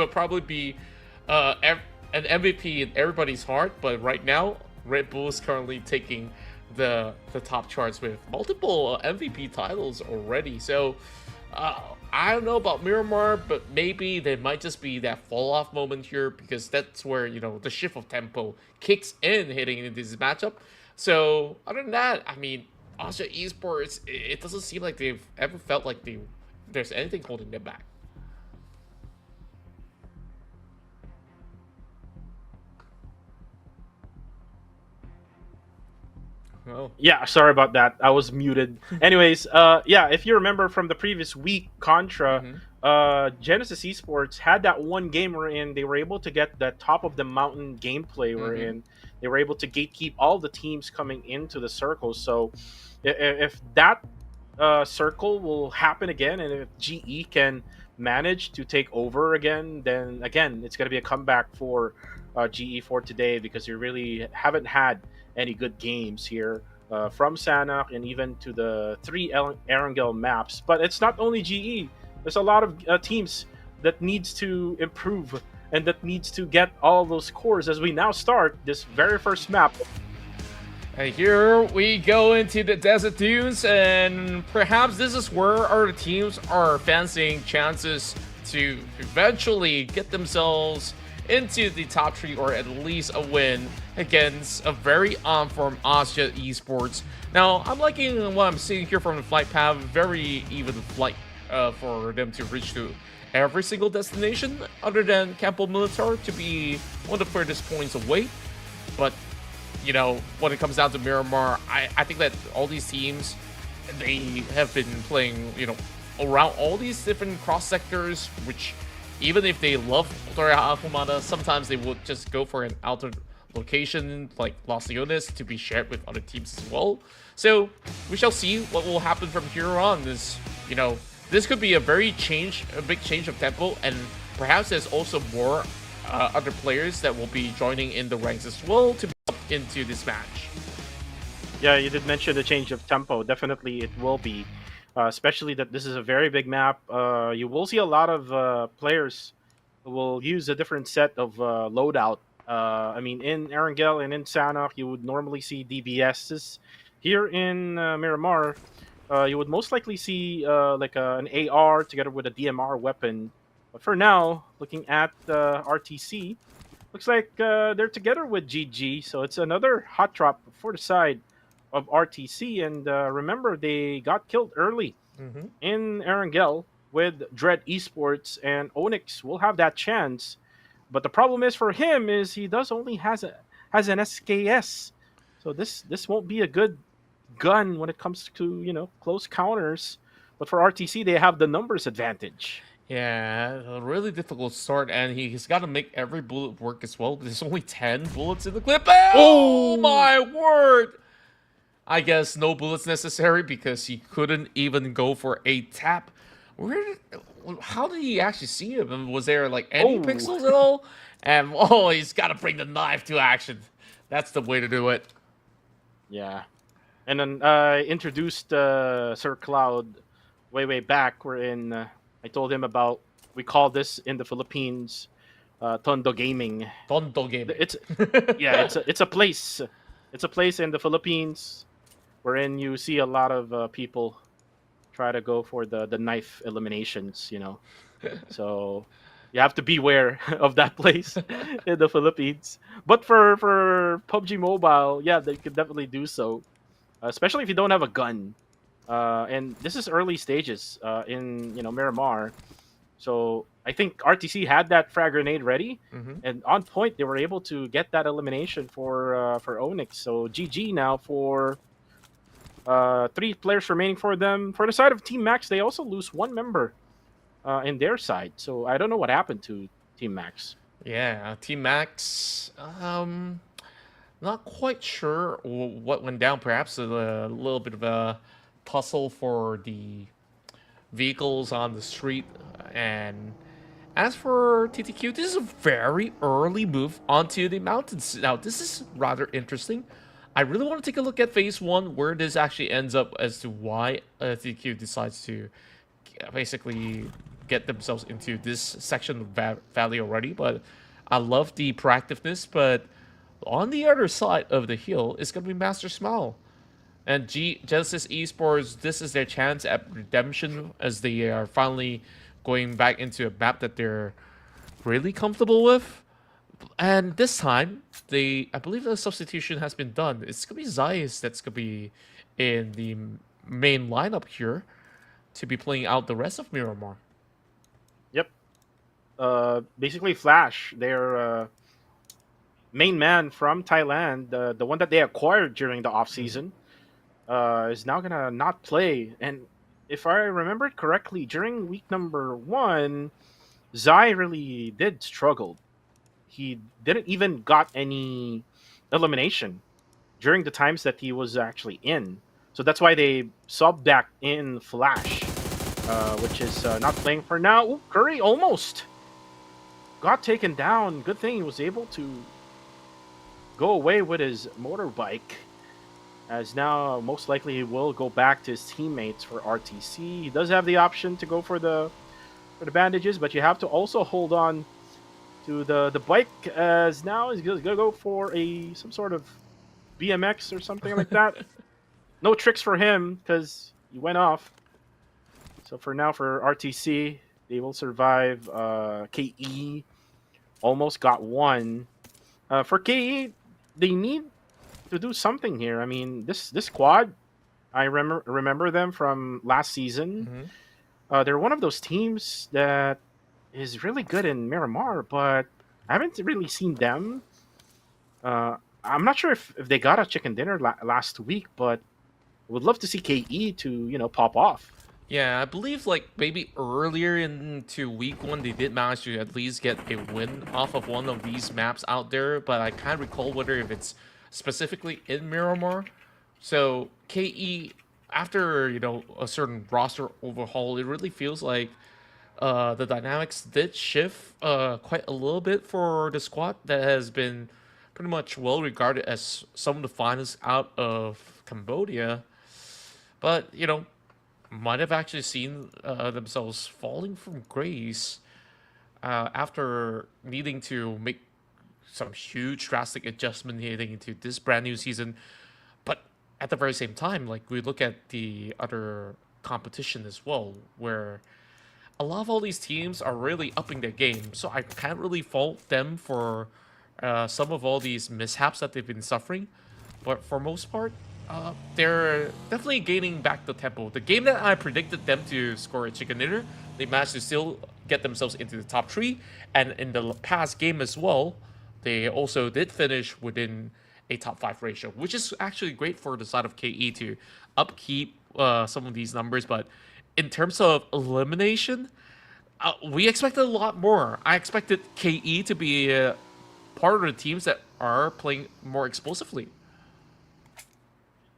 probably be an MVP in everybody's heart. But right now, Red Bull is currently taking the top charts with multiple MVP titles already. So I don't know about Miramar, but maybe there might just be that fall off moment here, because that's where, you know, the shift of tempo kicks in heading into this matchup. So other than that, I mean, Austria Esports, it doesn't seem like they've ever felt like there's anything holding them back. Oh. Yeah, sorry about that. I was muted. Anyways, yeah, if you remember from the previous week, Contra, Genesis Esports had that one game wherein they were able to get the top of the mountain gameplay, wherein they were able to gatekeep all the teams coming into the circle. So if that circle will happen again, and if GE can manage to take over again, then again, it's going to be a comeback for GE for today, because you really haven't had any good games here from Sanhok and even to the 3 Erangel maps. But it's not only GE. There's a lot of teams that needs to improve and that needs to get all those cores as we now start this very first map. And here we go into the Desert Dunes, and perhaps this is where our teams are fancying chances to eventually get themselves into the top 3 or at least a win against a very on-form Austria Esports. Now, I'm liking what I'm seeing here from the flight path. Very even flight for them to reach to every single destination other than Campo Militar to be one of the furthest points away. But, you know, when it comes down to Miramar, I think that all these teams, they have been playing, you know, around all these different cross sectors, which even if they love Torre Ahumada, sometimes they would just go for an outer location like Los Leones to be shared with other teams as well. So we shall see what will happen from here on. This, you know, this could be a big change of tempo, and perhaps there's also more other players that will be joining in the ranks as well to be up into this match. Yeah, you did mention the change of tempo. Definitely it will be. Especially that this is a very big map. You will see a lot of players who will use a different set of loadout. I mean, in Erangel and in Sanhok, you would normally see DBSs. Here in Miramar, you would most likely see like an AR together with a DMR weapon. But for now, looking at RTC, looks like they're together with GG. So it's another hot drop for the side of RTC, and remember, they got killed early in Erangel with Dread Esports, and Onyx will have that chance. But the problem is for him is he does only has an SKS, so this won't be a good gun when it comes to, you know, close counters. But for RTC, they have the numbers advantage. Yeah, a really difficult start, and he's got to make every bullet work as well. There's only 10 bullets in the clip. Oh my word! I guess no bullets necessary because he couldn't even go for a tap. How did he actually see him? Was there like any pixels at all? And he's got to bring the knife to action. That's the way to do it. Yeah. And then I introduced Sir Cloud way back, wherein I told him about We call this in the Philippines Tondo Gaming. Tondo gaming. It's it's a place. It's a place in the Philippines wherein you see a lot of people try to go for the knife eliminations. So you have to beware of that place in the Philippines. But for PUBG Mobile, yeah, they could definitely do so, especially if you don't have a gun. And this is early stages in Miramar. So I think RTC had that frag grenade ready, Mhm. and on point they were able to get that elimination for Onyx. So GG now for 3 players remaining for them. For the side of Team Max, they also lose one member in their side. So I don't know what happened to Team Max. Yeah, Team Max. Not quite sure what went down. Perhaps a little bit of a tussle for the vehicles on the street. And as for TTQ, this is a very early move onto the mountains. Now, this is rather interesting. I really want to take a look at phase one, where this actually ends up as to why TTQ decides to basically get themselves into this section of valley already. But I love the proactiveness. But on the other side of the hill is going to be Master Smile. And Genesis Esports, this is their chance at redemption as they are finally going back into a map that they're really comfortable with. And this time, I believe the substitution has been done. It's going to be Zeiss that's going to be in the main lineup here to be playing out the rest of Miramar. Yep. Basically, Flash, their main man from Thailand, the one that they acquired during the off season, is now gonna not play. And if I remember it correctly, during week number 1, Zai really did struggle. He didn't even got any elimination during the times that he was actually in. So that's why they subbed back in Flash, which is not playing for now. Ooh, Curry almost got taken down. Good thing he was able to go away with his motorbike, as now most likely he will go back to his teammates for RTC. He does have the option to go for the bandages, but you have to also hold on to the bike, as now he's gonna go for some sort of BMX or something like that. No tricks for him because he went off. So for now, for RTC, they will survive. KE almost got one. For KE, they need to do something here. I mean, this squad, I remember them from last season. They're one of those teams that is really good in Miramar, but I haven't really seen them. I'm not sure if they got a chicken dinner last week, but would love to see KE to pop off. Yeah, I believe like maybe earlier into week 1 they did manage to at least get a win off of one of these maps out there, but I can't recall whether if it's specifically in Miramar. So KE, after a certain roster overhaul, it really feels like the dynamics did shift quite a little bit for the squad that has been pretty much well regarded as some of the finest out of Cambodia. But might have actually seen themselves falling from grace after needing to make some huge drastic adjustment heading into this brand new season. But at the very same time, like we look at the other competition as well, where a lot of all these teams are really upping their game. So I can't really fault them for some of all these mishaps that they've been suffering. But for most part, they're definitely gaining back the tempo. The game that I predicted them to score a chicken dinner, they managed to still get themselves into the top 3. And in the past game as well, they also did finish within a top 5 ratio, which is actually great for the side of KE to upkeep some of these numbers. But in terms of elimination, we expected a lot more. I expected KE to be part of the teams that are playing more explosively.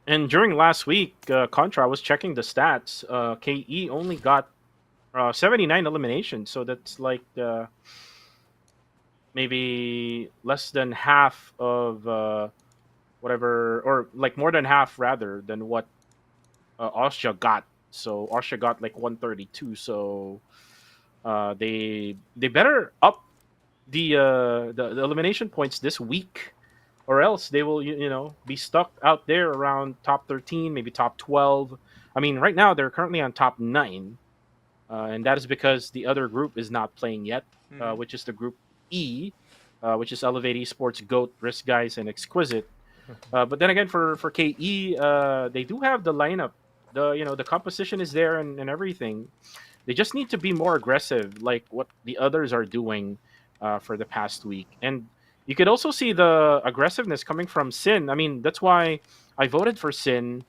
And during last week, Contra, I was checking the stats. KE only got 79 eliminations, so that's like maybe less than half of whatever, or like more than half rather than what Austria got. So Austria got like 132. So They better up the elimination points this week, or else they will be stuck out there around top 13, maybe top 12. I mean, right now they're currently on top 9, and that is because the other group is not playing yet, Mhm. which is the group E, which is Elevate Esports, Goat, Risk Guys, and Exquisite. But then again, for KE, they do have the lineup. The composition is there and everything. They just need to be more aggressive, like what the others are doing for the past week. And you could also see the aggressiveness coming from Sin. I mean, that's why I voted for Sin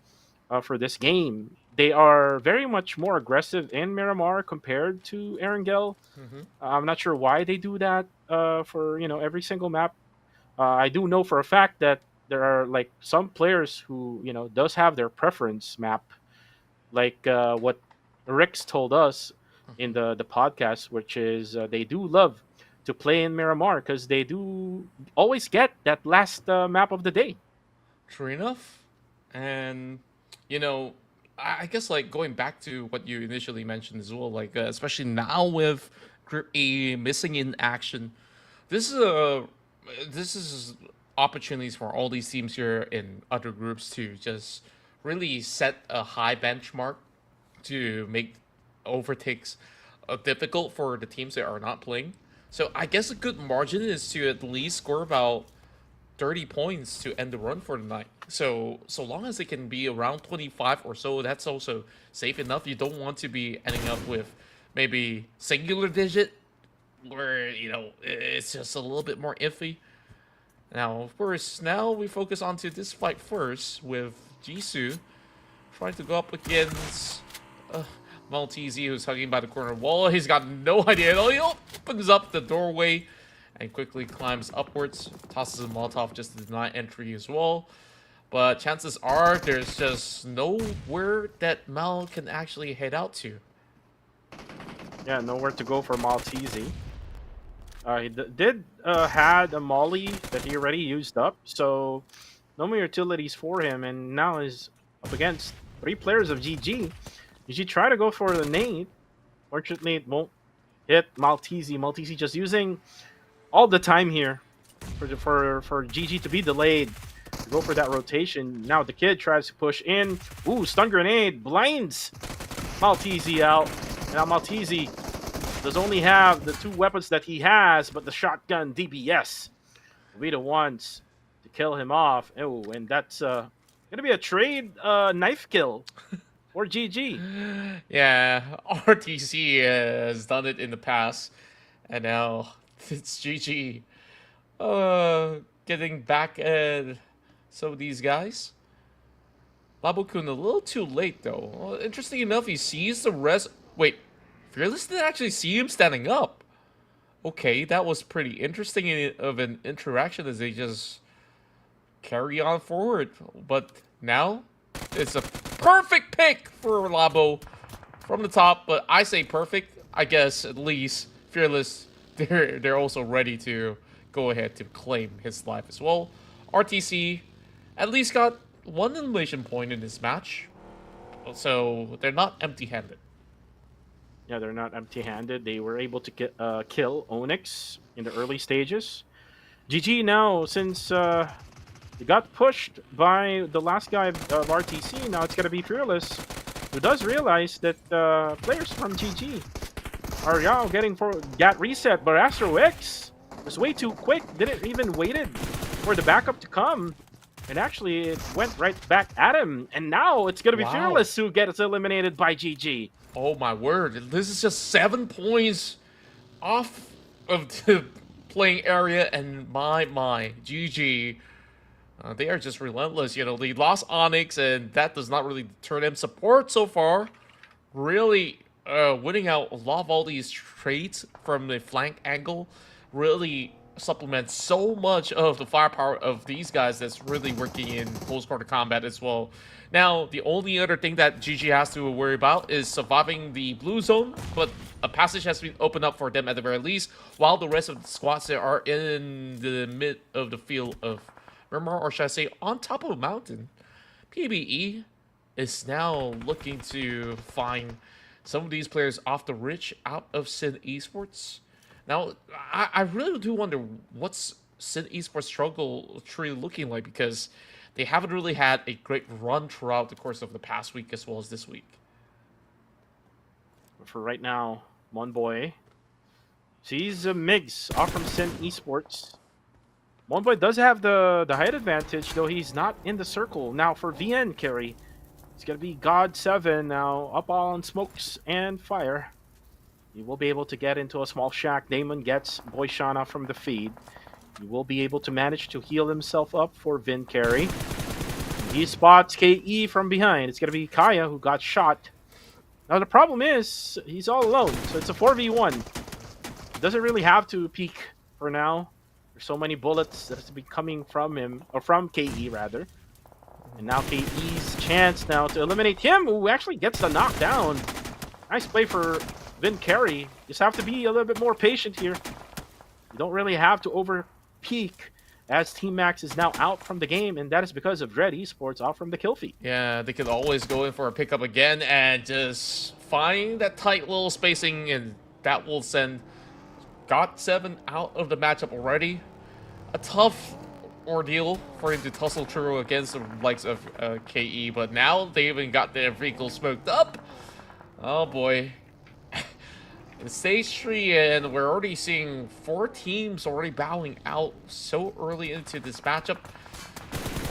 for this game. They are very much more aggressive in Miramar compared to Erangel. Mhm. I'm not sure why they do that for every single map. I do know for a fact that there are like some players who does have their preference map, like what Rix told us in the podcast, which is they do love to play in Miramar because they do always get that last map of the day. True enough. And you know, I guess like going back to what you initially mentioned as well, like especially now with Group A missing in action, this is a this is opportunities for all these teams here in other groups to just really set a high benchmark to make overtakes difficult for the teams that are not playing. So I guess a good margin is to at least score about 30 points to end the run for the night. So long as they can be around 25 or so, that's also safe enough. You don't want to be ending up with maybe singular digit where it's just a little bit more iffy. Now, of course, now we focus onto this fight first with Jisoo trying to go up against Maltese, who's hugging by the corner wall. He's got no idea at all. He opens up the doorway and quickly climbs upwards, tosses a Molotov just to deny entry as well. But chances are there's just nowhere that Mal can actually head out to. Yeah, nowhere to go for Maltese. He did had a molly that he already used up, so no more utilities for him, and now is up against 3 players of GG. GG try to go for the nade. Fortunately, it won't hit Maltese. Maltese just using all the time here for GG to be delayed, to go for that rotation. Now the kid tries to push in. Ooh, stun grenade blinds Maltese out. Now Maltese does only have the 2 weapons that he has, but the shotgun DBS will be the ones to kill him off. Oh, and that's gonna be a trade knife kill for GG. Yeah, RTC has done it in the past, and now it's GG. Getting back at some of these guys. Labokun a little too late though. Well, interesting enough, he sees the rest. Wait, Fearless didn't actually see him standing up. Okay, that was pretty interesting of an interaction as they just carry on forward. But now it's a perfect pick for Labo from the top. But I say perfect. I guess at least Fearless, they're also ready to go ahead to claim his life as well. RTC at least got 1 elimination point in this match, so they're not empty-handed. Yeah, they're not empty-handed. They were able to kill Onyx in the early stages. GG now, since they got pushed by the last guy of RTC, now it's going to be Fearless, who does realize that players from GG are now getting gat reset, but Astro X was way too quick. Didn't even waited for the backup to come. And actually, it went right back at him. And now it's going to be Wow. Fearless who gets eliminated by GG. Oh my word, this is just 7 points off of the playing area, and my, GG. They are just relentless, they lost Onyx, and that does not really deter them. Support so far, really winning out a lot of all these trades from the flank angle, really supplements so much of the firepower of these guys that's really working in close quarter combat as well. Now, the only other thing that GG has to worry about is surviving the blue zone, but a passage has been opened up for them at the very least, while the rest of the squads there are in the mid of the field of Miramar, or should I say on top of a mountain. PBE is now looking to find some of these players off the ridge out of Sin Esports. Now, I really do wonder what's Sin Esports struggle tree looking like, because they haven't really had a great run throughout the course of the past week as well as this week. For right now, Monboy sees a Migs off from Sin Esports. Monboy does have the height advantage, though he's not in the circle. Now for VN carry, it's going to be God7 now, up all on smokes and fire. He will be able to get into a small shack. Damon gets Boyshana from the feed. He will be able to manage to heal himself up for Vin carry. He spots KE from behind. It's going to be Kaya who got shot. Now the problem is, he's all alone, so it's a 4v1. Doesn't really have to peek for now. There's so many bullets that has to be coming from him, or from KE rather. And now KE's chance now to eliminate him, who actually gets the knockdown. Nice play for Vin carry. Just have to be a little bit more patient here. You don't really have to over peak, as Team Max is now out from the game, and that is because of Dread Esports off from the kill feed. Yeah, they could always go in for a pickup again and just find that tight little spacing, and that will send GOT7 out of the matchup already. A tough ordeal for him to tussle through against the likes of KE, but now they even got their vehicle smoked up. Oh boy. In stage 3, and we're already seeing 4 teams already bowing out so early into this matchup.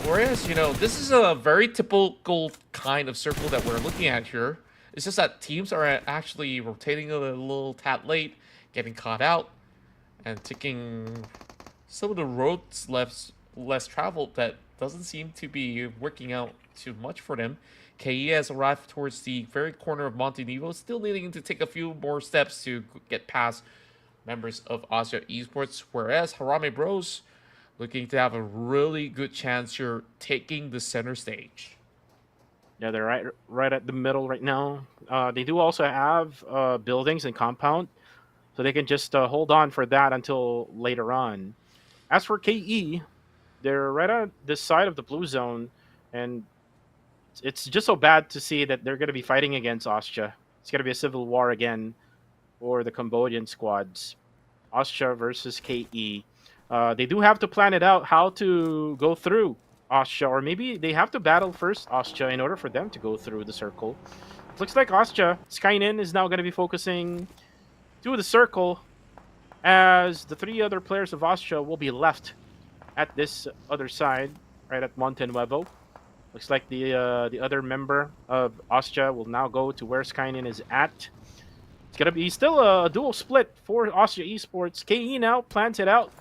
Whereas, you know, this is a very typical kind of circle that we're looking at here. It's just that teams are actually rotating a little tad late, getting caught out, and taking some of the roads less traveled that doesn't seem to be working out too much for them. KE has arrived towards the very corner of Montenegro, still needing to take a few more steps to get past members of Asia Esports, whereas Harame Bros looking to have a really good chance here taking the center stage. Yeah, they're right at the middle right now. They do also have buildings and compound, so they can just hold on for that until later on. As for KE, they're right on this side of the blue zone, and it's just so bad to see that they're going to be fighting against Austria. It's going to be a civil war again for the Cambodian squads. Austria versus KE. They do have to plan it out how to go through Austria, or maybe they have to battle first Austria in order for them to go through the circle. It looks like Austria, Skynin is now going to be focusing to the circle, as the 3 other players of Austria will be left at this other side, right at Montenuevo. Looks like the other member of Austria will now go to where Skynin is at. It's going to be still a dual split for Austria Esports. KE now plans it out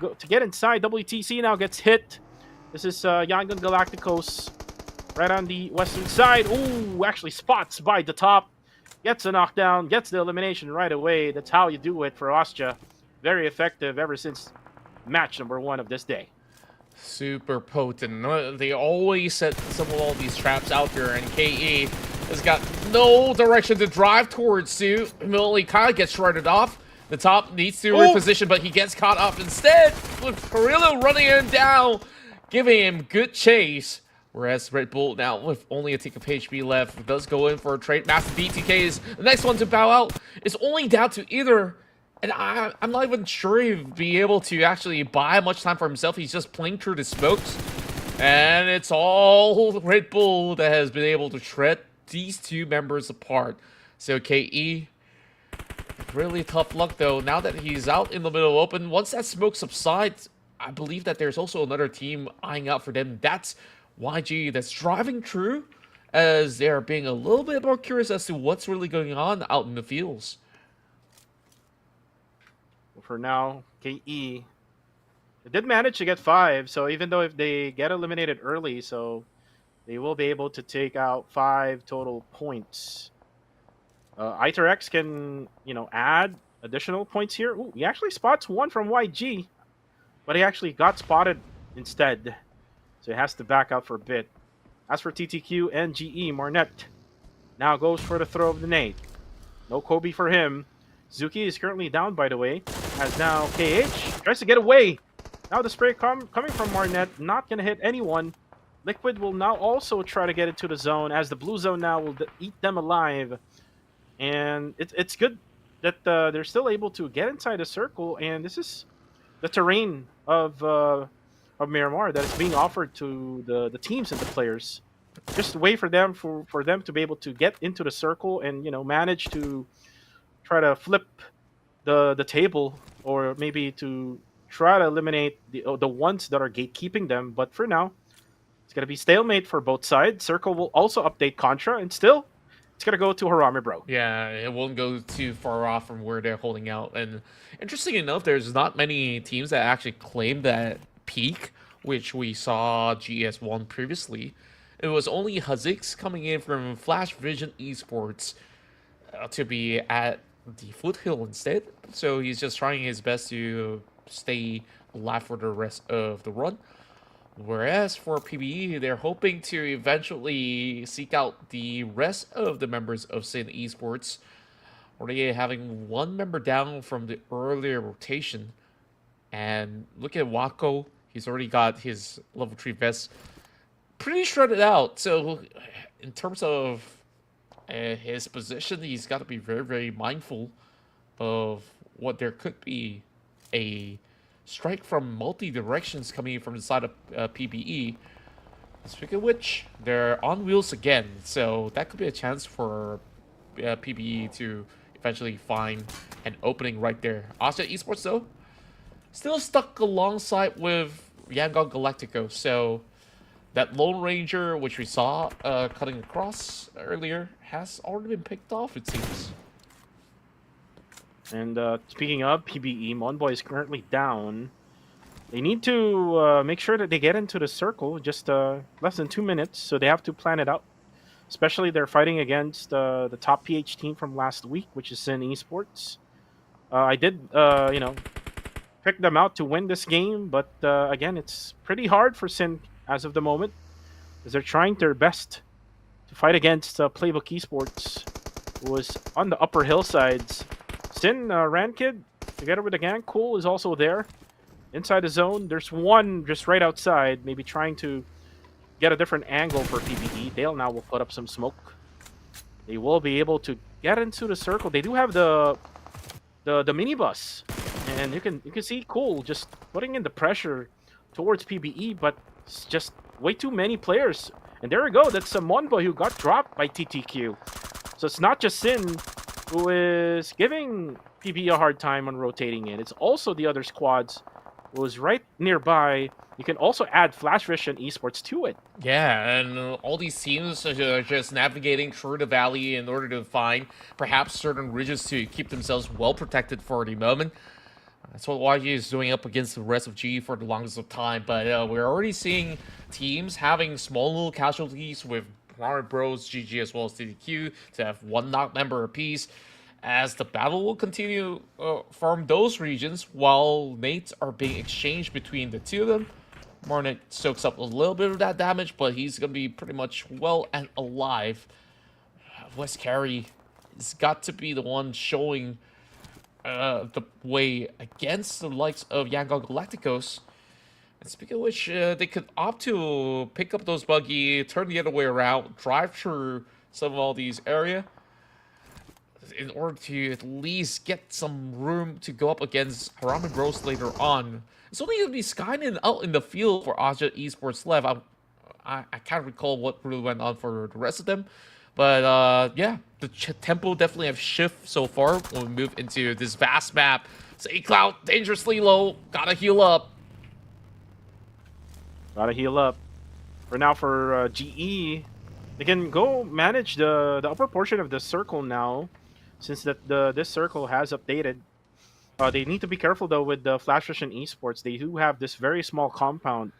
to get inside. WTC now gets hit. This is Yangon Galacticos right on the western side. Ooh, actually spots by the top. Gets a knockdown, gets the elimination right away. That's how you do it for Austria. Very effective ever since match number 1 of this day. Super potent. They always set some of all these traps out there, and KE has got no direction to drive towards to. Immediately Kyle gets shredded off. The top needs to reposition, but he gets caught up instead with Perillo running him down, giving him good chase. Whereas Red Bull now, with only a tick of HP left, does go in for a trade. Massive BTK is the next one to bow out. It's only down to either, and I'm not even sure he'd be able to actually buy much time for himself. He's just playing through the smokes. And it's all Red Bull that has been able to shred these 2 members apart. So KE, really tough luck though. Now that he's out in the middle open, once that smoke subsides, I believe that there's also another team eyeing out for them. That's YG that's driving through, as they're being a little bit more curious as to what's really going on out in the fields. For now, KE, they did manage to get 5, so even though if they get eliminated early, so they will be able to take out 5 total points. ITRX can, you know, add additional points here. Ooh, he actually spots 1 from YG, but he actually got spotted instead. So he has to back out for a bit. As for TTQ and GE, Marnet now goes for the throw of the nade. No Kobe for him. Zuki is currently down, by the way, as now KH tries to get away. Now the spray coming from Marnet, not going to hit anyone. Liquid will now also try to get into the zone, as the blue zone now will eat them alive. And it's good that they're still able to get inside the circle, and this is the terrain of Miramar that is being offered to the teams and the players. Just wait for them to be able to get into the circle and manage to try to flip the table, or maybe to try to eliminate the ones that are gatekeeping them. But for now, it's gonna be stalemate for both sides. Circle will also update Contra, and still, it's gonna go to Harame Bro. Yeah, it won't go too far off from where they're holding out. And interesting enough, there's not many teams that actually claim that peak, which we saw GS1 previously. It was only Hazix coming in from Flash Vision Esports to be at the foothill instead. So he's just trying his best to stay alive for the rest of the run. Whereas for PBE, they're hoping to eventually seek out the rest of the members of Sin Esports, already having one member down from the earlier rotation. And look at Wako, he's already got his level 3 vest pretty shredded out. So in terms of his position, he's got to be very, very mindful of what there could be a strike from multi-directions coming in from the side of PBE. Speaking of which, they're on wheels again, so that could be a chance for PBE to eventually find an opening right there. Asia Esports, though, still stuck alongside with Yangon Galactico, so that Lone Ranger, which we saw cutting across earlier, has already been picked off, it seems. And speaking of PBE, Monboy is currently down. They need to make sure that they get into the circle, just less than 2 minutes, so they have to plan it out. Especially they're fighting against the top PH team from last week, which is Sin Esports. I did, pick them out to win this game, but again, it's pretty hard for Sin as of the moment, because they're trying their best to fight against Playbook Esports, who was on the upper hillsides. Sin, Rankid, together with the gang, Cool is also there. Inside the zone, there's one just right outside, maybe trying to get a different angle for PBE. Dale now will put up some smoke. They will be able to get into the circle. They do have the minibus, and you can see Cool just putting in the pressure towards PBE, but it's just way too many players. And there we go. That's a Monboy who got dropped by TTQ. So it's not just Sin who is giving PBE a hard time on rotating in. It's also the other squads who is right nearby. You can also add Flash Vision Esports to it. Yeah, and all these teams are just navigating through the valley in order to find perhaps certain ridges to keep themselves well protected for the moment. That's what YG is doing up against the rest of G for the longest of time. But we're already seeing teams having small little casualties with Mario Bros, GG, as well as TDQ to have one knock member apiece, as the battle will continue from those regions while nades are being exchanged between the two of them. Marnet soaks up a little bit of that damage, but he's going to be pretty much well and alive. West Carry has got to be the one showing the way against the likes of Yangon Galacticos. And speaking of which, they could opt to pick up those buggy, turn the other way around, drive through some of all these area in order to at least get some room to go up against Harame Bros later on. It's only going to be Skynet out in the field for Asia Esports left. I can't recall what really went on for the rest of them. But yeah, the tempo definitely have shifted so far when we move into this vast map. Say Cloud, dangerously low, gotta heal up. Gotta heal up. For now, for GE, they can go manage the upper portion of the circle now, since this circle has updated. They need to be careful though with the Flash Vision Esports. They do have this very small compound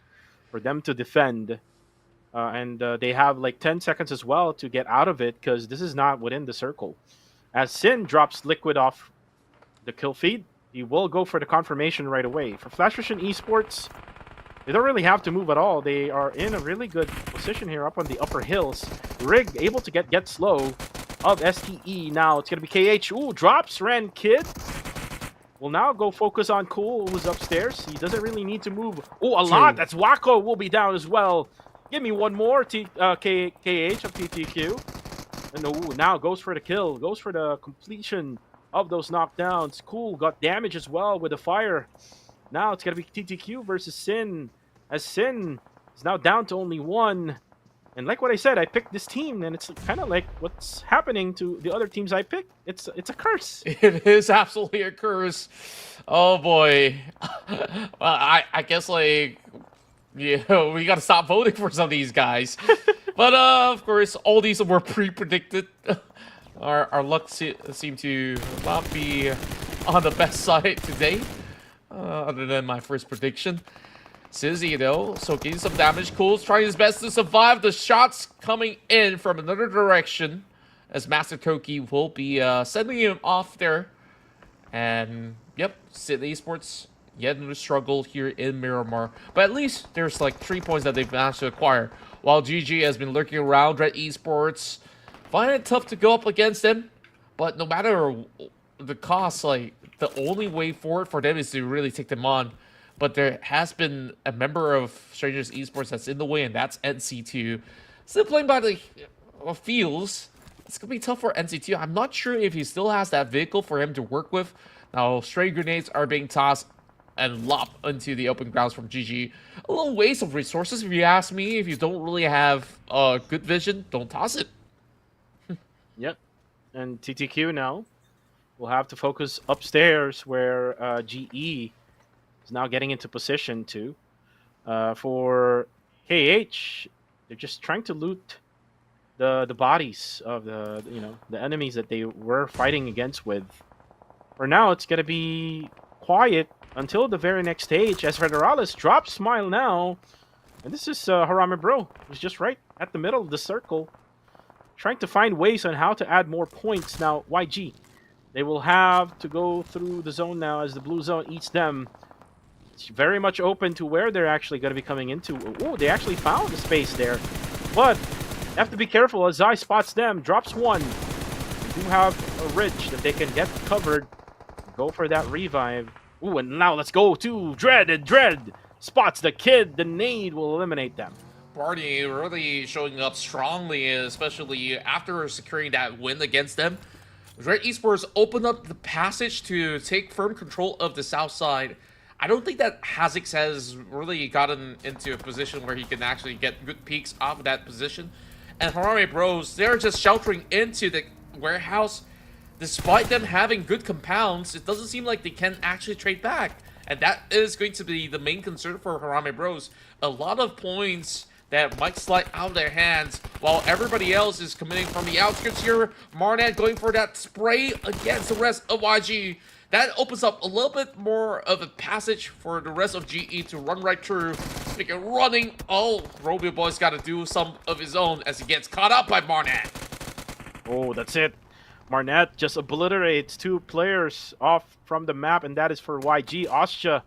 for them to defend, and they have like 10 seconds as well to get out of it, because this is not within the circle. As Sin drops Liquid off the kill feed, he will go for the confirmation right away. For Flash Vision Esports, they don't really have to move at all. They are in a really good position here up on the upper hills. Rig able to get slow of STE. Now it's going to be KH. Ooh, drops Ren Kid. Will now go focus on Cool, who's upstairs. He doesn't really need to move. Ooh, a lot. That's Wako will be down as well. Give me one more KH of TTQ. And now goes for the kill, goes for the completion of those knockdowns. Cool got damage as well with the fire. Now it's gonna be TTQ versus Sin, as Sin is now down to only one. And like what I said, I picked this team, and it's kind of like what's happening to the other teams I picked. It's a curse. It is absolutely a curse. Oh boy. Well, I guess like yeah, we gotta stop voting for some of these guys. But of course, all these were pre-predicted. Our luck seem to not be on the best side today, other than my first prediction. Sizzy, though, soaking some damage. Cool's trying his best to survive the shots coming in from another direction, as Master Koki will be sending him off there. And, yep, Sydney Esports, yet another struggle here in Miramar. But at least there's like 3 points that they've managed to acquire. While GG has been lurking around, Red Esports find it tough to go up against them. But no matter the cost, like, the only way forward for them is to really take them on. But there has been a member of Strangers Esports that's in the way, and that's NC2. Still playing by the feels. It's going to be tough for NC2. I'm not sure if he still has that vehicle for him to work with. Now, stray grenades are being tossed and lopped into the open grounds from GG. A little waste of resources, if you ask me. If you don't really have good vision, don't toss it. Yep. And TTQ now will have to focus upstairs where GE is now getting into position too. For KH, they're just trying to loot the bodies of the enemies that they were fighting against with. For now, it's gonna be quiet until the very next stage as Federalis drops Smile now. And this is Harame Bro, who's just right at the middle of the circle, trying to find ways on how to add more points. Now, YG, they will have to go through the zone now as the blue zone eats them. It's very much open to where they're actually going to be coming into. Oh, they actually found a space there. But you have to be careful as Zai spots them, drops one. They do have a ridge that they can get covered. Go for that revive. Ooh, and now let's go to Dread, and Dread spots the kid. The nade will eliminate them. Barney really showing up strongly, especially after securing that win against them. Red Esports opened up the passage to take firm control of the south side. I don't think that Hazix has really gotten into a position where he can actually get good peeks off of that position. And Harame Bros, they're just sheltering into the warehouse. Despite them having good compounds, it doesn't seem like they can actually trade back. And that is going to be the main concern for Harame Bros. A lot of points that might slide out of their hands while everybody else is committing from the outskirts here. Marnet going for that spray against the rest of YG. That opens up a little bit more of a passage for the rest of GE to run right through. Speaking of running, oh, Robio Boy's got to do some of his own as he gets caught up by Marnet. Oh, that's it. Marnet just obliterates 2 players off from the map, and that is for YG. Ostja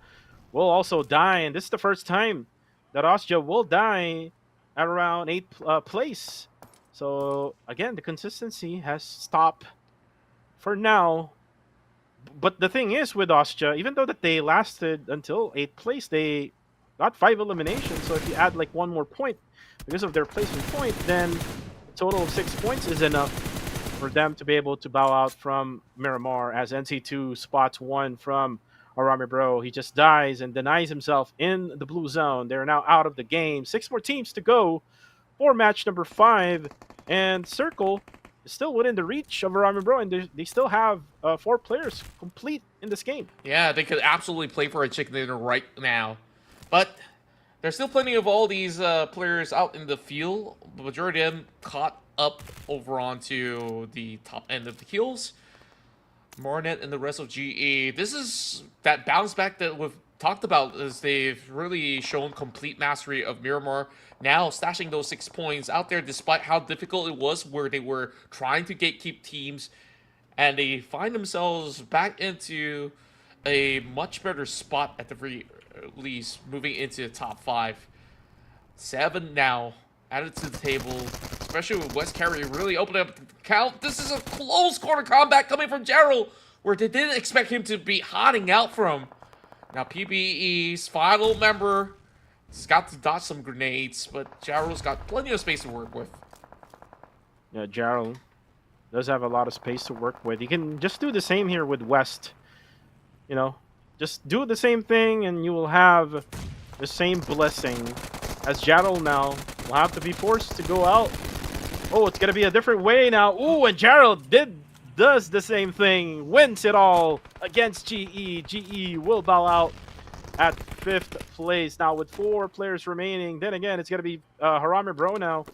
will also die, and this is the first time that Ostja will die at around 8th place. So, again, the consistency has stopped for now. But the thing is with Ostja, even though that they lasted until 8th place, they got 5 eliminations. So if you add like 1 more point because of their placement point, then a total of 6 points is enough for them to be able to bow out from Miramar, as NC2 spots 1 from Harame Bro. He just dies and denies himself in the blue zone. They're now out of the game. 6 more teams to go for match number 5. And Circle is still within the reach of Harame Bro, and they still have 4 players complete in this game. Yeah, they could absolutely play for a chicken dinner right now. But there's still plenty of all these players out in the field. The majority of them caught up over onto the top end of the hills. Marnet and the rest of GE. This is that bounce back that we've talked about, as they've really shown complete mastery of Miramar. Now stashing those 6 points out there despite how difficult it was, where they were trying to gatekeep teams, and they find themselves back into a much better spot at the very least, moving into the top 5. 7 now added to the table, especially with West Carry really opening up the count. This is a close quarter combat coming from Gerald, where they didn't expect him to be hiding out from. Now PBE's final member has got to dodge some grenades, but Gerald's got plenty of space to work with. Yeah, Gerald does have a lot of space to work with. You can just do the same here with West. You know, just do the same thing and you will have the same blessing as Jarrell now. Will have to be forced to go out. Oh, it's going to be a different way now. Ooh, and Jarrell does the same thing. Wins it all against GE. GE will bow out at 5th place now with 4 players remaining. Then again, it's going to be Harame Bro now,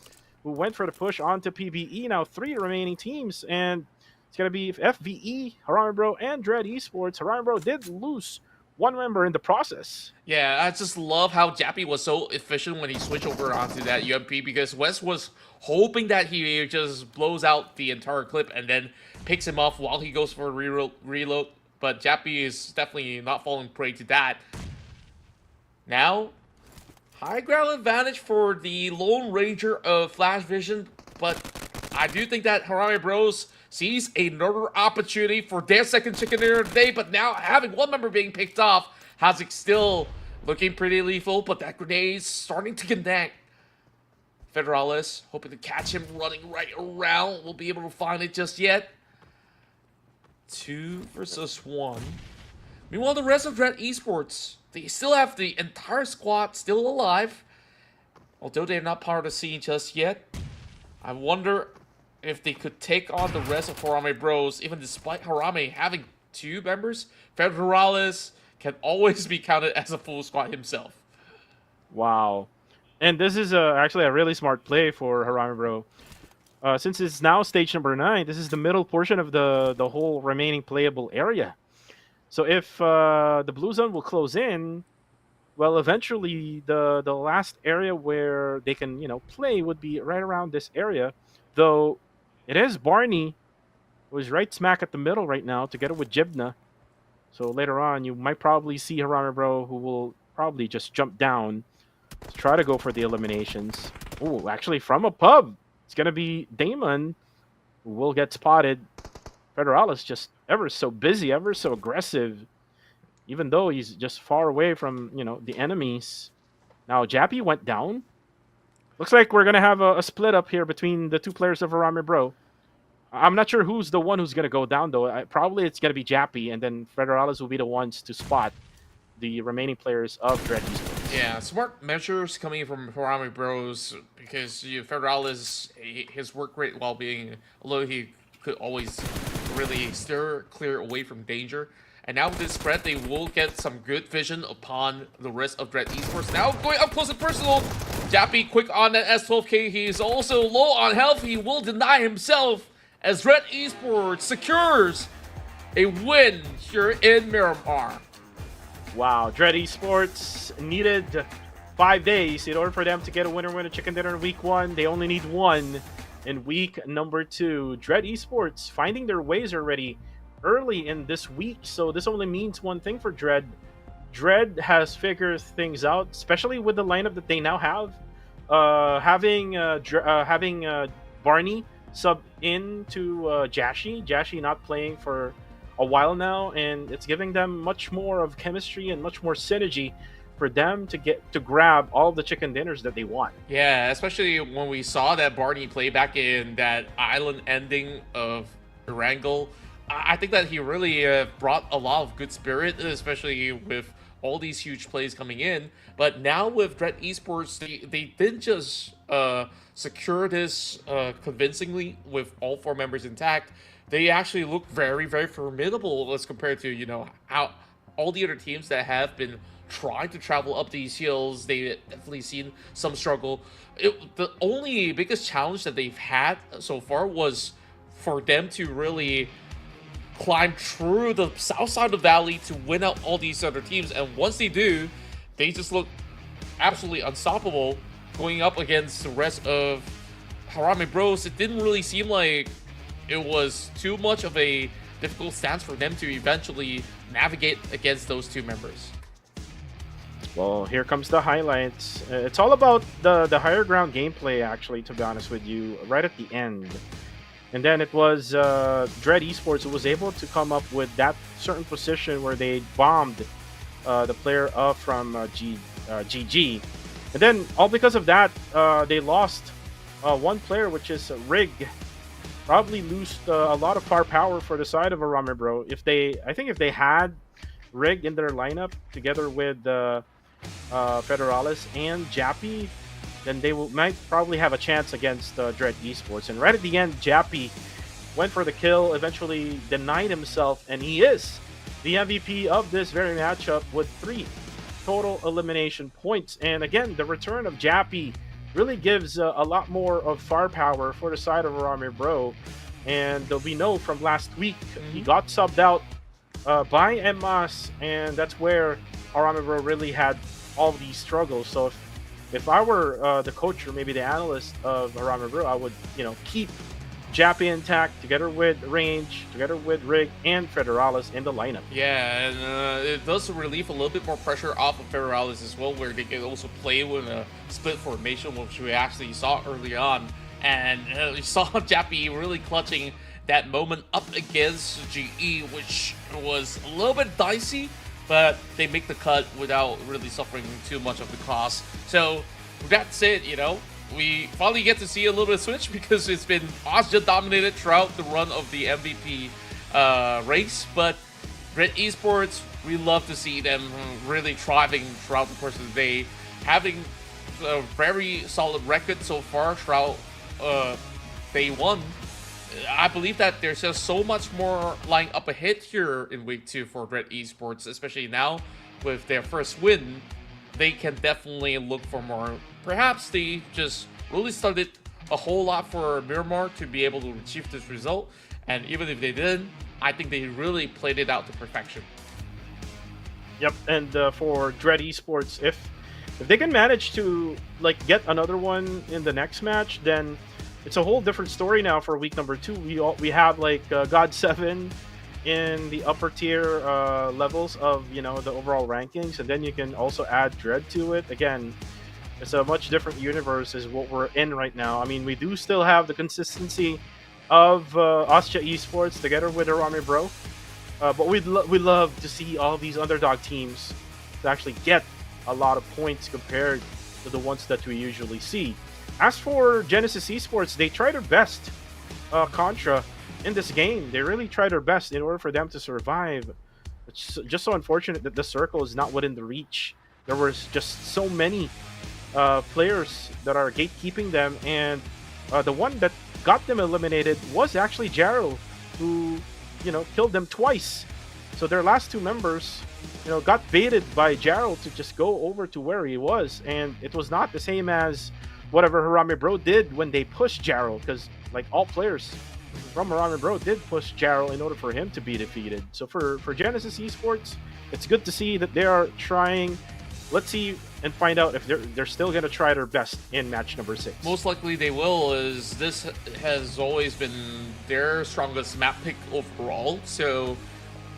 who went for the push onto PBE. Now 3 remaining teams, and it's going to be FVE, Harame Bro, and Dread Esports. Harame Bro did lose 1 member in the process. Yeah, I just love how Jappy was so efficient when he switched over onto that UMP, because West was hoping that he just blows out the entire clip and then picks him off while he goes for a reload. But Jappy is definitely not falling prey to that. Now, high ground advantage for the Lone Ranger of Flash Vision, but I do think that Harame Bros sees another opportunity for their second chicken dinner today, but now having 1 member being picked off, Hazik still looking pretty lethal, but that grenade's starting to connect. Federalis hoping to catch him running right around. Won't be able to find it just yet. 2 versus 1. Meanwhile, the rest of Dread Esports, they still have the entire squad still alive, although they're not part of the scene just yet. I wonder if they could take on the rest of Harame Bros, even despite Harame having 2 members. Federalis can always be counted as a full squad himself. Wow. And this is actually a really smart play for Harame Bro. Since it's now stage number 9, this is the middle portion of the whole remaining playable area. So if the blue zone will close in, well, eventually the last area where they can, play would be right around this area. Though it is Barney, who is right smack at the middle right now, together with Jibna. So later on, you might probably see Harame Bro, who will probably just jump down to try to go for the eliminations. Oh, actually from a pub, it's going to be Damon, who will get spotted. Federalis just ever so busy, ever so aggressive, even though he's just far away from, the enemies. Now, Jappy went down. Looks like we're going to have a split up here between the 2 players of Harame Bro. I'm not sure who's the one who's going to go down, though. Probably it's going to be Jappy, and then Federalis will be the ones to spot the remaining players of Dread Esports. Yeah, smart measures coming from Harame Bros, because Federalis, his work rate while being, although he could always really steer clear away from danger. And now with this spread, they will get some good vision upon the rest of Dread Esports. Now going up close and personal. Jappy quick on that S12K. He's also low on health. He will deny himself as Dread Esports secures a win here in Miramar. Wow, Dread Esports needed 5 days in order for them to get a winner chicken dinner in week 1. They only need 1 in week number 2. Dread Esports finding their ways already early in this week, so this only means one thing for Dread. Dread has figured things out, especially with the lineup that they now have. Having Barney sub into Jashi not playing for a while now, and it's giving them much more of chemistry and much more synergy for them to grab all the chicken dinners that they want. Yeah, especially when we saw that Barney play back in that island ending of Erangel. I think that he really brought a lot of good spirit, especially with all these huge plays coming in. But now with Dread Esports, they didn't just secure this convincingly with all 4 members intact. They actually look very, very formidable as compared to, how all the other teams that have been trying to travel up these hills. They've definitely seen some struggle. The only biggest challenge that they've had so far was for them to really climb through the south side of the valley to win out all these other teams. And once they do, they just look absolutely unstoppable going up against the rest of Harame Bros. It didn't really seem like it was too much of a difficult stance for them to eventually navigate against those 2 members. Well, here comes the highlights. It's all about the higher ground gameplay, actually, to be honest with you, right at the end. And then it was Dread Esports who was able to come up with that certain position where they bombed the player from GG. And then, all because of that, they lost 1 player, which is Rig. probably lose a lot of firepower for the side of Arame Bro. I think if they had Rig in their lineup together with Federalis and Jappy, then they might probably have a chance against Dread Esports. And right at the end, Jappy went for the kill, eventually denied himself, and he is the MVP of this very matchup with 3 total elimination points. And again, the return of Jappy really gives a lot more of firepower for the side of Arame Bro. And we know from last week, he got subbed out by Emas, and that's where Arame Bro really had all these struggles. So if I were the coach or maybe the analyst of Arame Bro, I would, keep Jappy intact together with Range, together with Rig and Federalis in the lineup. Yeah, and it does relieve a little bit more pressure off of Federalis as well, where they can also play with a split formation, which we actually saw early on. And we saw Jappy really clutching that moment up against GE, which was a little bit dicey, but they make the cut without really suffering too much of the cost. So that's it, we finally get to see a little bit of switch, because it's been Osja dominated throughout the run of the MVP race. But Red Esports, we love to see them really thriving throughout the course of the day, having a very solid record so far throughout day 1. I believe that there's just so much more lying up ahead here in week 2 for Red Esports, especially now with their first win. They can definitely look for more. Perhaps they just really studied a whole lot for Miramar to be able to achieve this result. And even if they didn't, I think they really played it out to perfection. Yep, and for Dread Esports, if they can manage to get another one in the next match, then it's a whole different story now for week number 2. We have God7 in the upper tier levels of the overall rankings, and then you can also add Dread to it. Again, it's a much different universe is what we're in right now. I mean, we do still have the consistency of Osja Esports together with Arame Bro, but we love to see all these underdog teams to actually get a lot of points compared to the ones that we usually see. As for Genesis Esports, they try their best contra in this game. They really try their best in order for them to survive. It's just so unfortunate that the circle is not within the reach. There was just so many players that are gatekeeping them, and the one that got them eliminated was actually Jaro, who killed them twice. So their last 2 members got baited by Jaro to just go over to where he was, and it was not the same as whatever Arame Bro did when they pushed Jaro, because all players from Arame Bro did push Jaro in order for him to be defeated. So for Genesis Esports, it's good to see that they are trying. Let's see and find out if they're still going to try their best in match number 6. Most likely they will, as this has always been their strongest map pick overall. So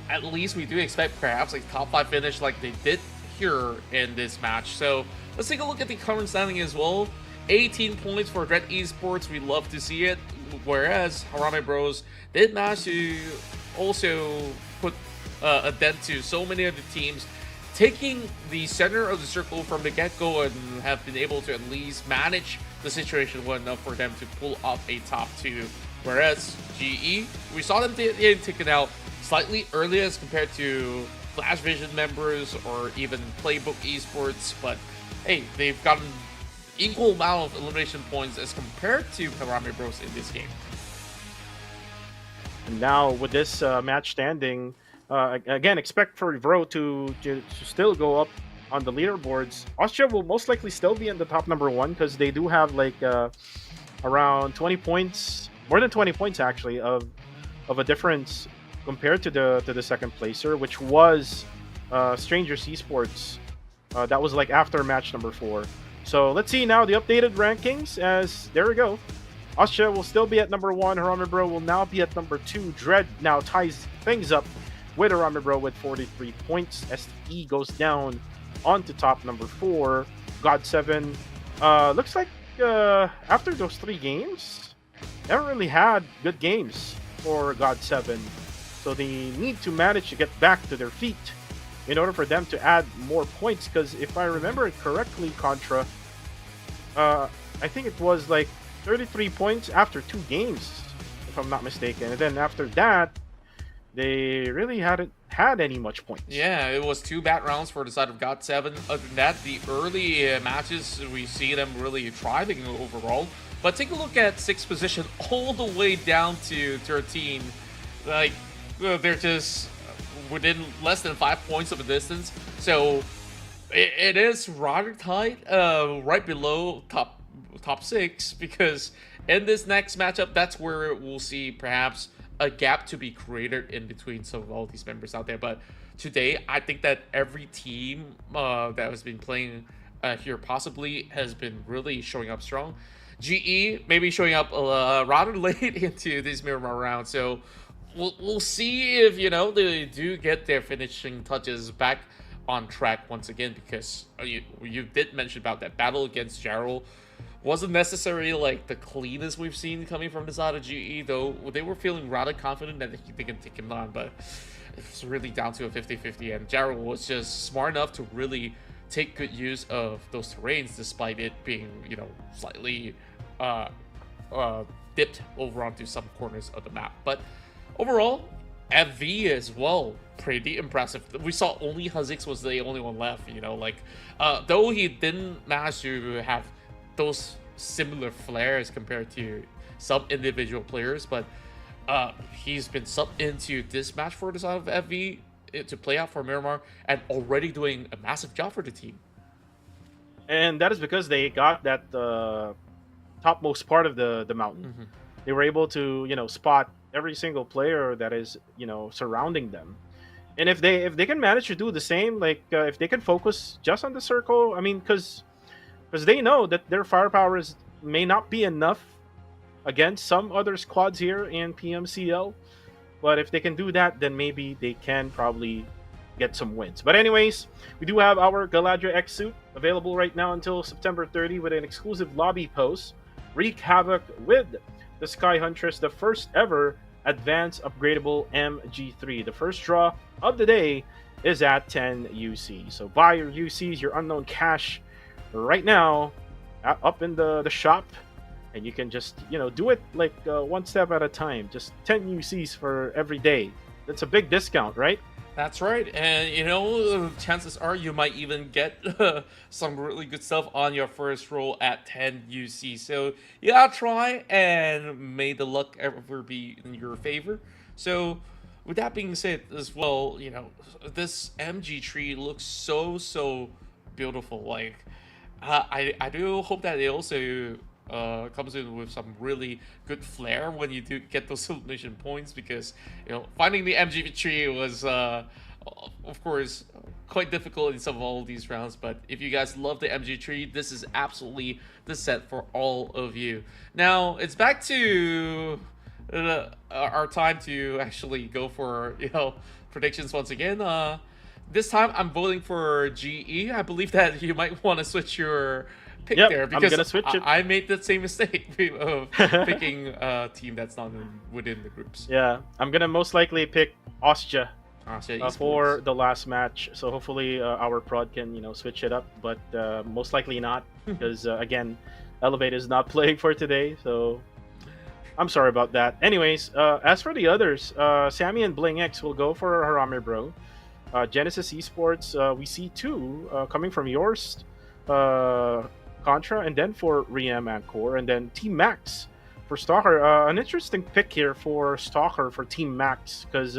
at least we do expect perhaps top 5 finish like they did here in this match. So let's take a look at the current standing as well. 18 points for Dread Esports. We love to see it. Whereas Arame Bros did manage to also put a dent to so many of the teams, taking the center of the circle from the get-go, and have been able to at least manage the situation well enough for them to pull off a top 2. Whereas GE, we saw them getting taken out slightly earlier as compared to Flash Vision members or even Playbook Esports, but hey, they've gotten equal amount of elimination points as compared to Arame Bros in this game. And now with this match standing, again, expect for Bro to still go up on the leaderboards. Austria will most likely still be in the top number 1, because they do have around 20 points, more than 20 points actually, of a difference compared to the second placer, which was Strangers Esports. That was after match number 4. So let's see now the updated rankings, as there we go. Austria will still be at number 1. Arame Bro will now be at number 2. Dread now ties things up with Arame Bro with 43 points. STE goes down onto top number 4. God7 looks like after those 3 games, they haven't really had good games for God7. So they need to manage to get back to their feet in order for them to add more points, because if I remember it correctly, Contra, I think it was 33 points after 2 games if I'm not mistaken. And then after that, they really hadn't had any much points. Yeah, it was 2 bad rounds for the side of GOT7. Other than that, the early matches, we see them really thriving overall. But take a look at 6th position all the way down to 13. Like, they're just within less than 5 points of a distance. So it is rather tight, right below top 6, because in this next matchup, that's where we'll see perhaps a gap to be created in between some of all these members out there. But today, I think that every team that has been playing here possibly has been really showing up strong. GE maybe showing up rather late into this Miramar round, so we'll see if, you know, they do get their finishing touches back on track once again, because you did mention about that battle against Gerald wasn't necessarily like the cleanest we've seen coming from the side of GE, though they were feeling rather confident that they can take him down, but it's really down to a 50-50, and Gerald was just smart enough to really take good use of those terrains, despite it being, you know, slightly dipped over onto some corners of the map. But overall, FV as well, pretty impressive. We saw only Hazix was the only one left, you know, like, though he didn't manage to have those similar flares compared to some individual players, but he's been subbed into this match for the side of FV to play out for Miramar, and already doing a massive job for the team. And that is because they got that topmost part of the mountain. Mm-hmm. They were able to, you know, spot every single player that is, you know, surrounding them. And if they can manage to do the same, like if they can focus just on the circle, I mean, because they know that their firepower may not be enough against some other squads here in PMCL, but if they can do that, then maybe they can probably get some wins. But anyways, we do have our Galadriel X suit available right now until September 30 with an exclusive lobby post. Wreak havoc with the Sky Huntress, the first ever advanced upgradable MG3. The first draw of the day is at 10 UC. So buy your UCs, your unknown cash right now up in the shop, and you can just, you know, do it like one step at a time. Just 10 UCs for every day. That's a big discount, right? That's right, and you know, chances are you might even get some really good stuff on your first roll at 10 UC. So you gotta try, and may the luck ever be in your favor. So with that being said as well, you know, this MG tree looks so beautiful. Like, I do hope that it also comes in with some really good flair when you do get those illumination points, because, you know, finding the MG tree was of course quite difficult in some of all these rounds. But if you guys love the MG tree, this is absolutely the set for all of you. Now it's back to our time to actually go for, you know, predictions once again. This time I'm voting for GE. I believe that you might want to switch your pick there, because I'm gonna switch it. I made that same mistake of picking a team that's not within the groups. Yeah, I'm gonna most likely pick Austria Esports. for the last match. So hopefully our prod can, you know, switch it up, but most likely not, because again, Elevate is not playing for today. So I'm sorry about that. Anyways, as for the others, Sammy and Bling X will go for Harame Bro. Genesis Esports, we see 2 coming from yours, Contra, and then for Riem and Core, and then Team Max for Stalker. An interesting pick here for Stalker for Team Max, because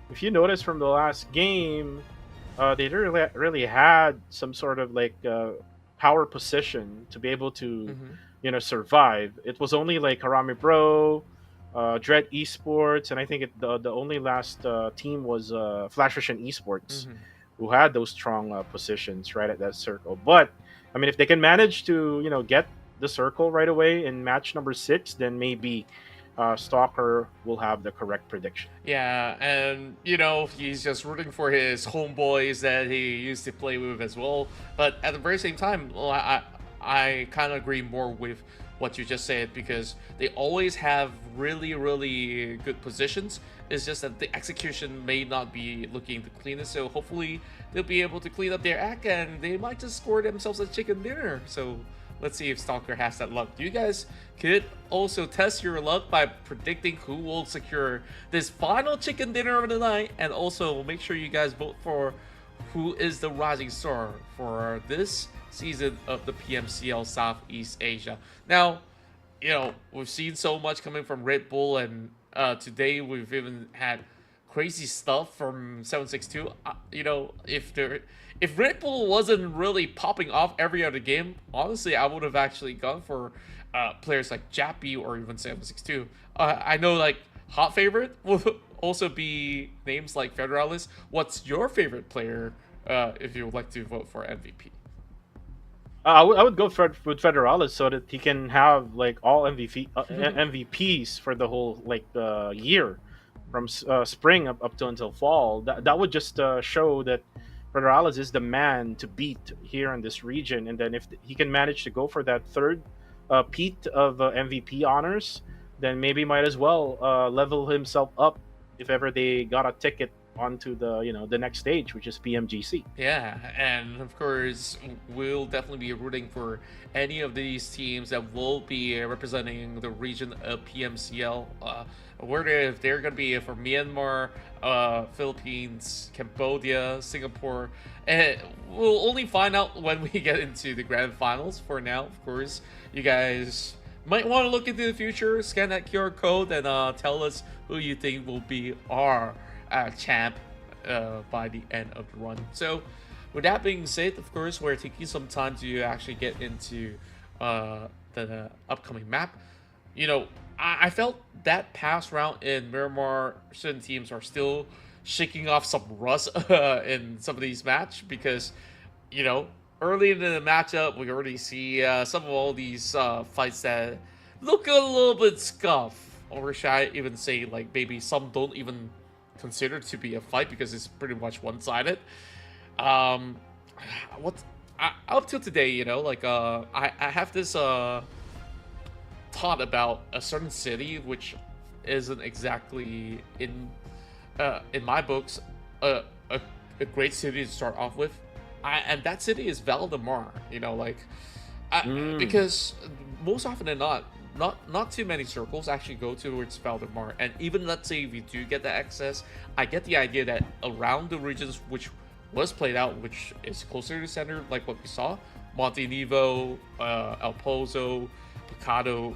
if you notice from the last game, they really had some sort of like power position to be able to, you know, survive. It was only like Harame Bro, Dread Esports, and I think the only last team was Flash Vision Esports, who had those strong positions right at that circle. But I mean, if they can manage to, you know, get the circle right away in match number 6, then maybe Stalker will have the correct prediction. Yeah, and you know, he's just rooting for his homeboys that he used to play with as well. But at the very same time, well, I kind of agree more with what you just said, because they always have really good positions. It's just that the execution may not be looking the cleanest, so hopefully they'll be able to clean up their act, and they might just score themselves a chicken dinner. So let's see if Stalker has that luck. You guys could also test your luck by predicting who will secure this final chicken dinner of the night, and also make sure you guys vote for who is the rising star for this season of the PMCL Southeast Asia. Now, you know, we've seen so much coming from Red Bull, and today we've even had crazy stuff from 762. You know, if Red Bull wasn't really popping off every other game, honestly, I would have actually gone for players like Jappy or even 762. I know, like, hot favorite will also be names like Federalis. What's your favorite player if you would like to vote for MVP? I would go with Federalis so that he can have like all MVPs for the whole like year, from spring up to until fall. That would just show that Federalis is the man to beat here in this region. And then if he can manage to go for that third peat of MVP honors, then maybe might as well level himself up if ever they got a ticket onto the the next stage, which is PMGC. Yeah, and of course, we'll definitely be rooting for any of these teams that will be representing the region of PMCL. If they're going to be for Myanmar, Philippines, Cambodia, Singapore, and we'll only find out when we get into the grand finals. For now, of course, you guys might want to look into the future, scan that QR code, and tell us who you think will be our champ by the end of the run. So with that being said, of course, we're taking some time to actually get into the upcoming map. You know, I felt that past round in Miramar, certain teams are still shaking off some rust in some of these matches, because, you know, early in the matchup, we already see some of all these fights that look a little bit scuffed, or should I even say, like, maybe some don't even considered to be a fight because it's pretty much one-sided. Up till today, you know, like I have this thought about a certain city which isn't exactly in my books a great city to start off with, and that city is Valdemar. You know, like because most often than not too many circles actually go towards Valdemar. And even, let's say, if you do get the access, I get the idea that around the regions which was played out, which is closer to the center, like what we saw, Monte Nivo, El Pozo, Picado,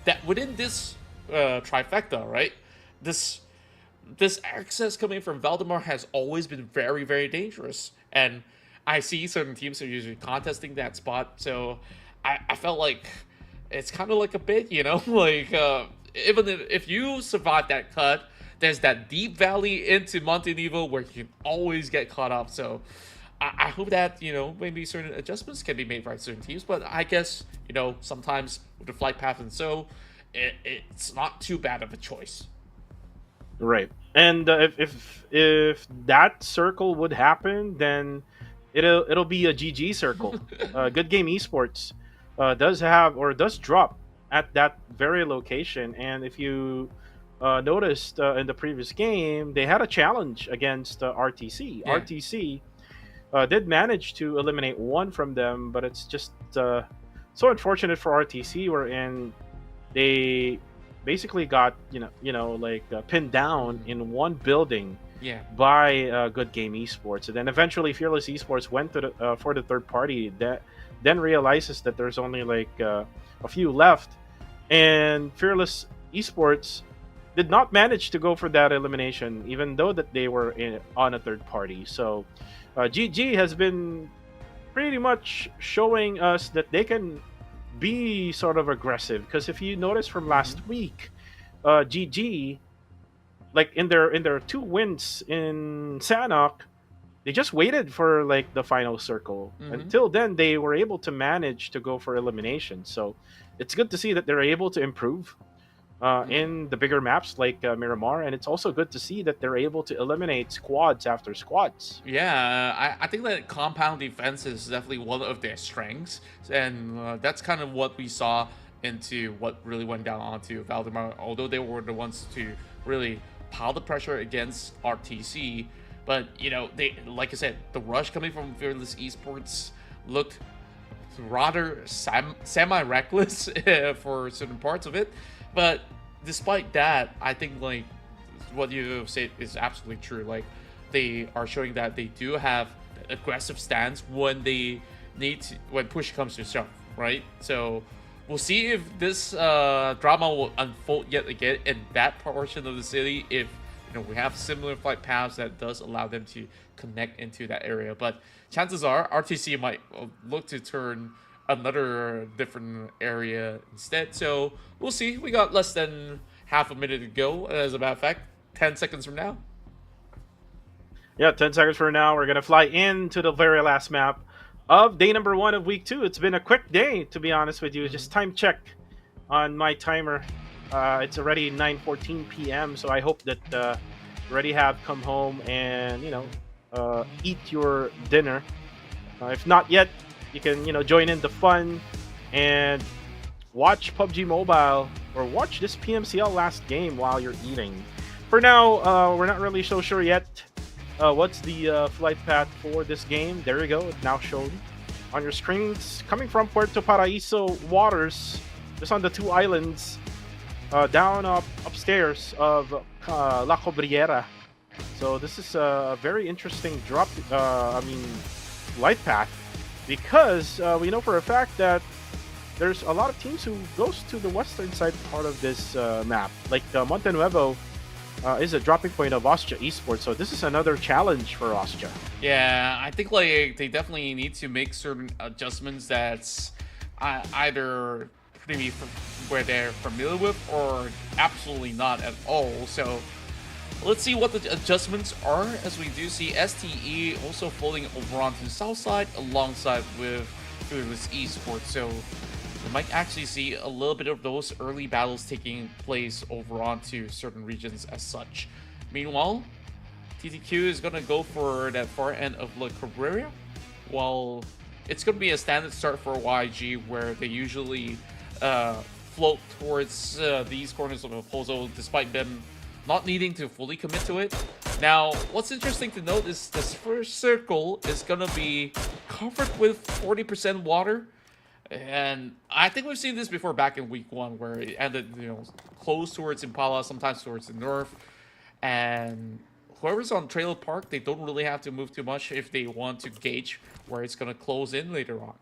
that within this trifecta, right, this access coming from Valdemar has always been very, very dangerous. And I see certain teams are usually contesting that spot, so I felt like it's kind of like a bit, you know, like even if you survive that cut, there's that deep valley into Monte Nivo where you can always get caught up. So I hope that, you know, maybe certain adjustments can be made by certain teams. But I guess, you know, sometimes with the flight path and so, it's not too bad of a choice. Right. And if that circle would happen, then it'll be a GG circle. Good Game Esports does drop at that very location. And if you noticed in the previous game, they had a challenge against RTC. Yeah. RTC did manage to eliminate one from them, but it's just so unfortunate for RTC, wherein they basically got pinned down in one building by Good Game Esports. And then eventually Fearless Esports went to for the third party, that then realizes that there's only like a few left, and Fearless Esports did not manage to go for that elimination, even though that they were on a third party. So GG has been pretty much showing us that they can be sort of aggressive, because if you notice from last week, GG, like in their 2 wins in Sanhok, they just waited for like the final circle. Until then, they were able to manage to go for elimination. So it's good to see that they're able to improve in the bigger maps like Miramar, and it's also good to see that they're able to eliminate squads after squads. Yeah, I think that compound defense is definitely one of their strengths, and that's kind of what we saw into what really went down onto Valdemar, although they were the ones to really pile the pressure against RTC. But, you know, they, like I said, the rush coming from Fearless Esports looked rather semi-reckless for certain parts of it. But despite that, I think like what you said is absolutely true. Like they are showing that they do have aggressive stance when they need to, when push comes to shove, right? So we'll see if this drama will unfold yet again in that portion of the city. If we have similar flight paths that does allow them to connect into that area, but chances are RTC might look to turn another different area instead. So we'll see. We got less than half a minute to go. As a matter of fact, 10 seconds from now. Yeah, 10 seconds from now, we're going to fly into the very last map of day number 1 of week 2. It's been a quick day, to be honest with you. Just time check on my timer. It's already 9:14 p.m., so I hope that you already have come home and, eat your dinner. If not yet, you can, join in the fun and watch PUBG Mobile or watch this PMCL last game while you're eating. For now, we're not really so sure yet what's the flight path for this game. There you go. It's now shown on your screens. Coming from Puerto Paraíso waters, just on the 2 islands, down upstairs of La Cobriera. So this is a very interesting flight path, because we know for a fact that there's a lot of teams who goes to the western side part of this map. Like Monte Nuevo is a dropping point of Austria Esports, so this is another challenge for Austria. Yeah, I think like they definitely need to make certain adjustments that's either maybe where they're familiar with or absolutely not at all. So let's see what the adjustments are, as we do see STE also folding over onto the south side alongside with Fearless Esports. So we might actually see a little bit of those early battles taking place over onto certain regions as such. Meanwhile, TTQ is going to go for that far end of La Cabrera, while it's going to be a standard start for YG, where they usually float towards these corners of the proposal despite them not needing to fully commit to it. Now, what's interesting to note is this first circle is going to be covered with 40% water. And I think we've seen this before back in week 1, where it ended, close towards Impala, sometimes towards the north. And whoever's on Trailer Park, they don't really have to move too much if they want to gauge where it's going to close in later on.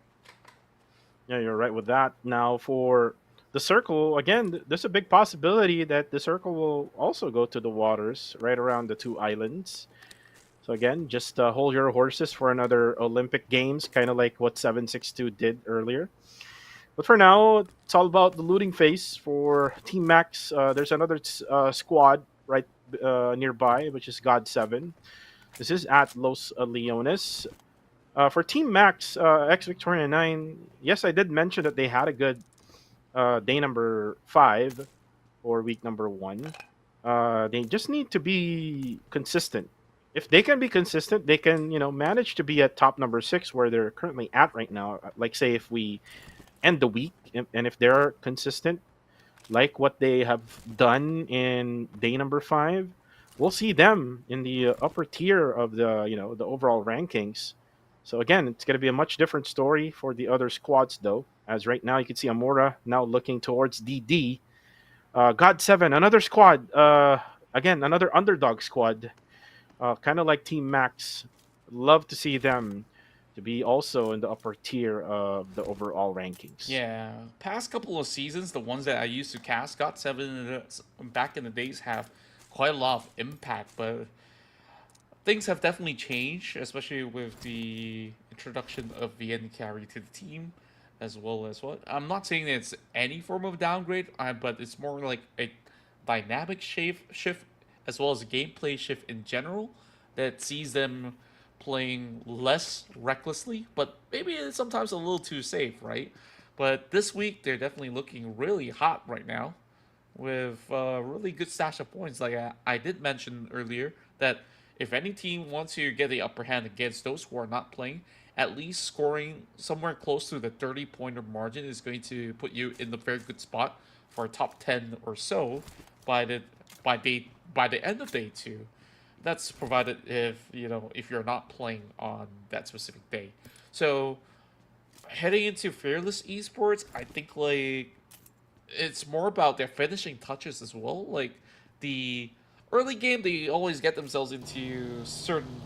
Yeah, you're right with that. Now, for the circle, again, there's a big possibility that the circle will also go to the waters right around the 2 islands. So again, just hold your horses for another Olympic Games, kind of like what 762 did earlier. But for now, it's all about the looting phase for Team Max. There's another squad right nearby, which is God7. This is at Los Leones. For Team Max, X Victoria 9, yes, I did mention that they had a good day number 5 or week number 1. They just need to be consistent. If they can be consistent, they can, manage to be at top number 6 where they're currently at right now. Like, say, if we end the week and if they're consistent, like what they have done in day number 5, we'll see them in the upper tier of the, the overall rankings. So again, it's going to be a much different story for the other squads, though, as right now you can see Amora now looking towards DD. God7, another squad, again, another underdog squad, kind of like Team Max. Love to see them to be also in the upper tier of the overall rankings. Yeah, past couple of seasons, the ones that I used to cast, God7 back in the days have quite a lot of impact, but things have definitely changed, especially with the introduction of VN carry to the team, as well as what I'm not saying that it's any form of downgrade, but it's more like a dynamic shift as well as a gameplay shift in general that sees them playing less recklessly, but maybe it's sometimes a little too safe, right? But this week they're definitely looking really hot right now, with really good stash of points. Like I did mention earlier that if any team wants to get the upper hand against those who are not playing, at least scoring somewhere close to the 30-pointer margin is going to put you in the very good spot for a top 10 or so by the end of day 2. That's provided if you're not playing on that specific day. So Heading into Fearless Esports, I think like it's more about their finishing touches as well. Like the early game, they always get themselves into certain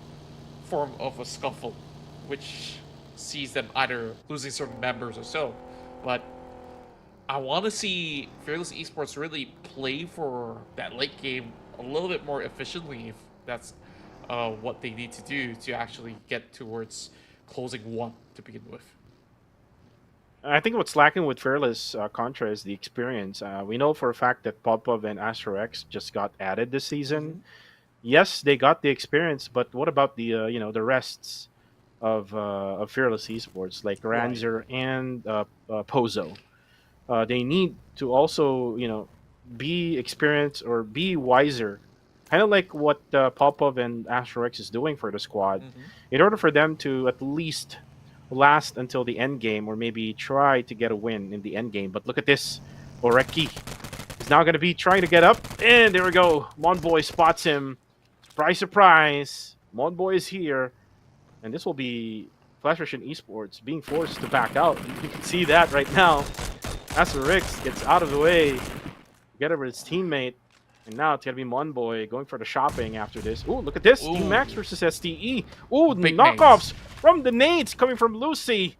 form of a scuffle, which sees them either losing certain members or so. But I want to see Fearless Esports really play for that late game a little bit more efficiently if that's what they need to do to actually get towards closing one to begin with. I think what's lacking with Fearless Contra is the experience. We know for a fact that Popov and Astro X just got added this season. Yes, they got the experience, but what about the the rests of Fearless Esports like Right. Ranzer and Pozo? They need to also be experienced or be wiser, kind of like what Popov and Astro X is doing for the squad, in order for them to at least last until the end game or maybe try to get a win in the end game. But look at this, Oreki is now going to be trying to get up, and there we go. Monboy spots him. Surprise, surprise. Monboy is here, and this will be Flash Russian Esports being forced to back out. You can see that right now. Rix gets out of the way, together with his teammate, and now it's gonna be Monboy going for the shopping after this. Ooh, look at this! Ooh. Team Max versus STE. Ooh, Big knockoffs from the nades coming from Lucy.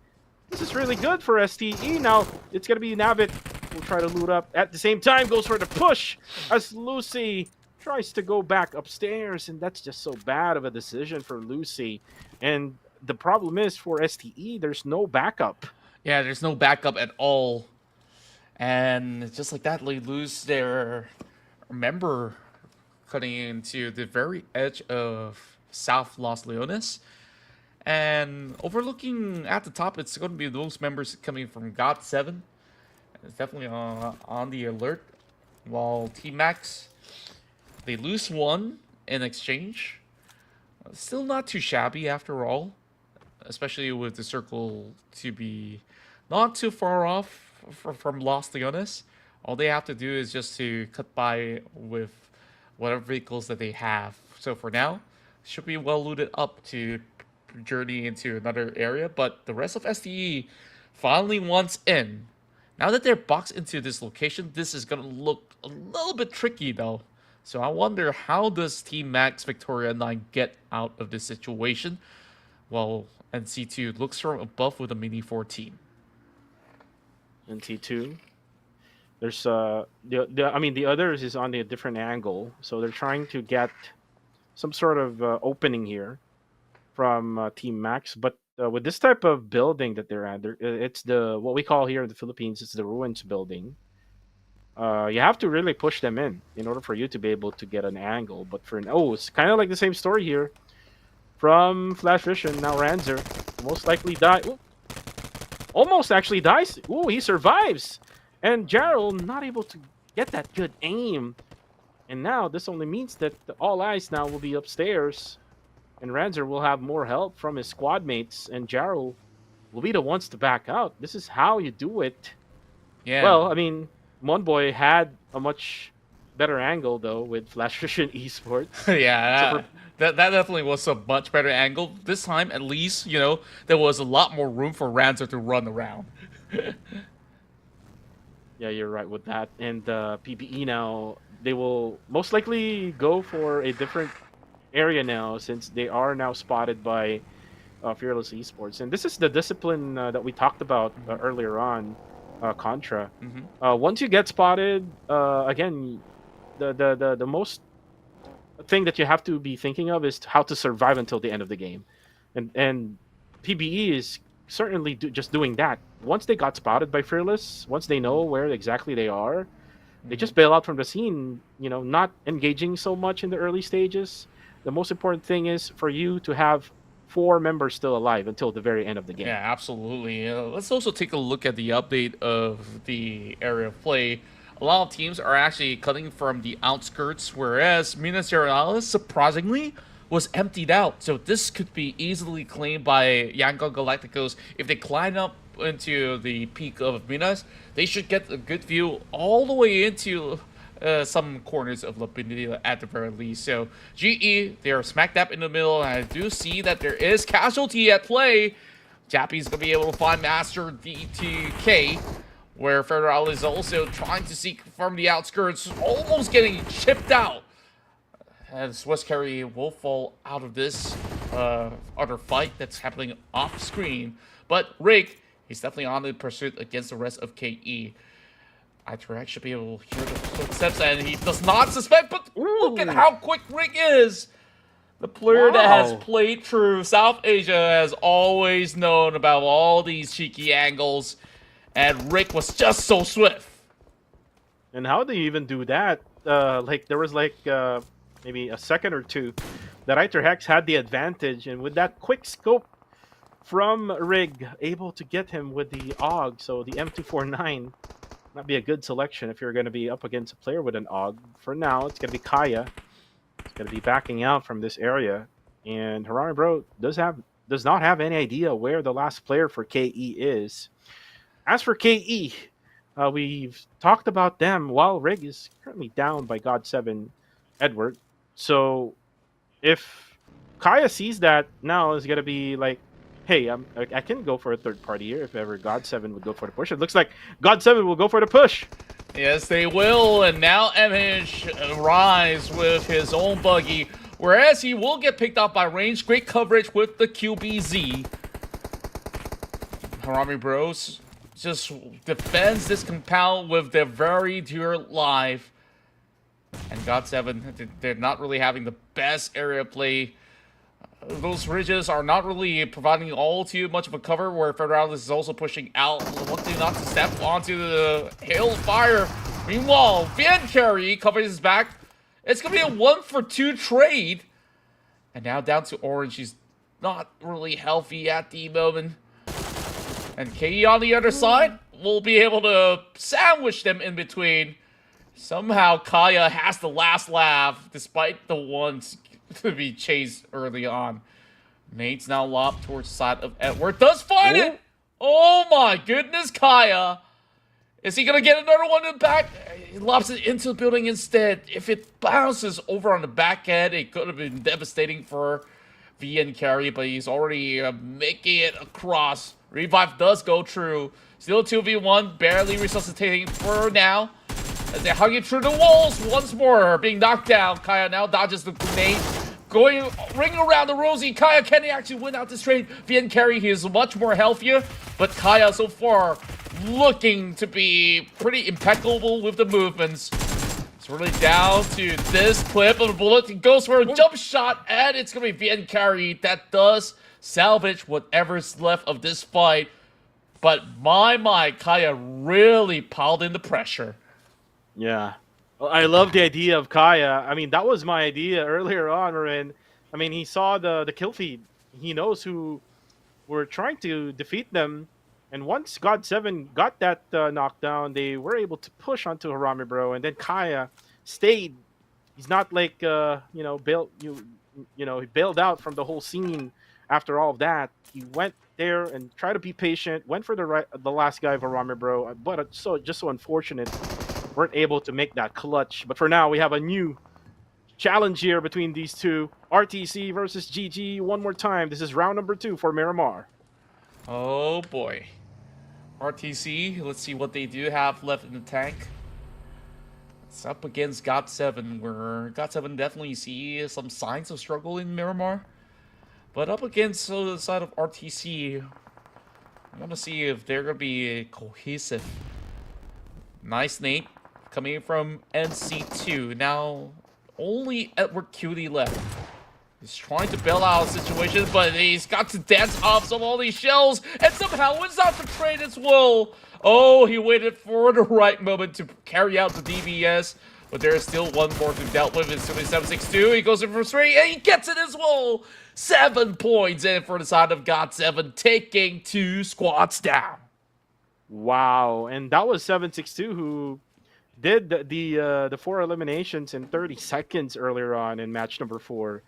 This is really good for STE. Now it's gonna be Navit. Will try to loot up at the same time. Goes for the push as Lucy tries to go back upstairs, and that's just so bad of a decision for Lucy. And the problem is for STE, there's no backup. Yeah, there's no backup at all. And just like that, they lose their member cutting into the very edge of South Los Leones. And overlooking at the top, it's going to be those members coming from God7. It's definitely on the alert. While Team Max, they lose one in exchange. Still not too shabby after all, especially with the circle to be not too far off from Los Leones. All they have to do is just to cut by with whatever vehicles that they have. So for now, should be well looted up to journey into another area. But the rest of STE finally wants in. Now that they're boxed into this location, this is going to look a little bit tricky though. So I wonder, how does Team Max Victoria 9 get out of this situation? Well, NC2 looks from above with a Mini 14. And T2. There's the others is on a different angle, so they're trying to get some sort of opening here from Team Max. But with this type of building that they're at, it's the what we call here in the Philippines, it's the ruins building. You have to really push them in order for you to be able to get an angle. But for it's kind of like the same story here from Flash Vision. Now Ranzer most likely die. Ooh. Almost actually dies. Ooh, he survives. And Jarrell not able to get that good aim. And now this only means that all eyes now will be upstairs. And Ranzer will have more help from his squad mates. And Jarrell will be the ones to back out. This is how you do it. Yeah. Well, I mean, Monboy had a much better angle, though, with Flash Vision Esports. Yeah, So that definitely was a much better angle. This time, at least, there was a lot more room for Ranzer to run around. Yeah, you're right with that. And PPE now, they will most likely go for a different area now, since they are now spotted by Fearless Esports. And this is the discipline that we talked about earlier on, Contra. Once you get spotted, again, the most thing that you have to be thinking of is how to survive until the end of the game. And PBE is certainly just doing that. Once they got spotted by Fearless, once they know where exactly they are, they just bail out from the scene, not engaging so much in the early stages. The most important thing is for you to have 4 members still alive until the very end of the game. Yeah, absolutely. Let's also take a look at the update of the area of play. A lot of teams are actually cutting from the outskirts, whereas Minas Gerais, surprisingly, was emptied out. So this could be easily claimed by Yangon Galacticos. If they climb up into the peak of Minas, they should get a good view all the way into some corners of La Pinilla at the very least. So GE, they are smack dab in the middle, and I do see that there is casualty at play. Jappy's gonna be able to find Master DTK, where Federal is also trying to seek from the outskirts, almost getting chipped out. As West Carry will fall out of this other fight that's happening off screen. But Rick, he's definitely on the pursuit against the rest of KE. iTrack should be able to hear the footsteps, and he does not suspect, but look at how quick Rick is. The player that has played through South Asia has always known about all these cheeky angles, and Rick was just so swift. And how do you even do that? Like, there was like maybe a second or two that iTrax had the advantage, and with that quick scope from Rig, able to get him with the AUG, so the M249, might be a good selection if you're going to be up against a player with an AUG. For now, it's going to be Kaya. It's going to be backing out from this area, and Harami Bro does not have any idea where the last player for KE is. As for KE, we've talked about them while Rig is currently down by God7 Edward. So if Kaya sees that now, is going to be like, hey, I can go for a third party here if ever God7 would go for the push. It looks like God7 will go for the push. Yes, they will, and now MH arrives with his own buggy, whereas he will get picked up by range. Great coverage with the QBZ. Harami Bros just defends this compound with their very dear life. And God7, they're not really having the best area play. Those ridges are not really providing all too much of a cover, where Federalis is also pushing out, wanting not to step onto the hail of fire. Meanwhile, Van Carey covers his back. It's going to be a 1-for-2 trade. And now down to Orange. He's not really healthy at the moment. And KE on the other side will be able to sandwich them in between. Somehow Kaya has the last laugh, despite the ones to be chased early on. Nate's now lobbed towards the side of Edward. Does find it! Oh my goodness, Kaya! Is he gonna get another one in the back? He lobs it into the building instead. If it bounces over on the back end, it could have been devastating for VN Carry, but he's already making it across. Revive does go through. Still 2v1, barely resuscitating for now. As they hug it through the walls once more, being knocked down. Kaya now dodges the grenade, going ring around the rosy. Kaya, can he actually win out this trade? VN Carry, he is much more healthier, but Kaya so far looking to be pretty impeccable with the movements. It's really down to this clip of the bullet. He goes for a jump shot, and it's going to be VN Carry that does salvage whatever's left of this fight. But my, Kaya really piled in the pressure. Yeah. Well, I love the idea of Kaya. I mean, that was my idea earlier on, wherein, I mean, he saw the kill feed. He knows who were trying to defeat them. And once God7 got that knockdown, they were able to push onto Harami Bro. And then Kaya stayed. He's not like, he bailed out from the whole scene after all of that. He went there and tried to be patient, went for the last guy of Harami Bro. But just so unfortunate, weren't able to make that clutch. But for now, we have a new challenge here between these two. RTC versus GG one more time. This is round number 2 for Miramar. Oh boy. RTC, let's see what they do have left in the tank. It's up against GOT7, where GOT7 definitely see some signs of struggle in Miramar. But up against the side of RTC, I want to see if they're going to be cohesive. Nice Nate coming from NC2. Now, only Edward Cutie left. He's trying to bail out the situation, but he's got to dance off some of all these shells, and somehow wins out the trade as well. Oh, he waited for the right moment to carry out the DBS, but there's still one more to dealt with. It's 762. He goes in for 3, and he gets it as well. 7 points in for the side of GOT7, taking 2 squads down. Wow, and that was 762 who did the 4 eliminations in 30 seconds earlier on in match number 4.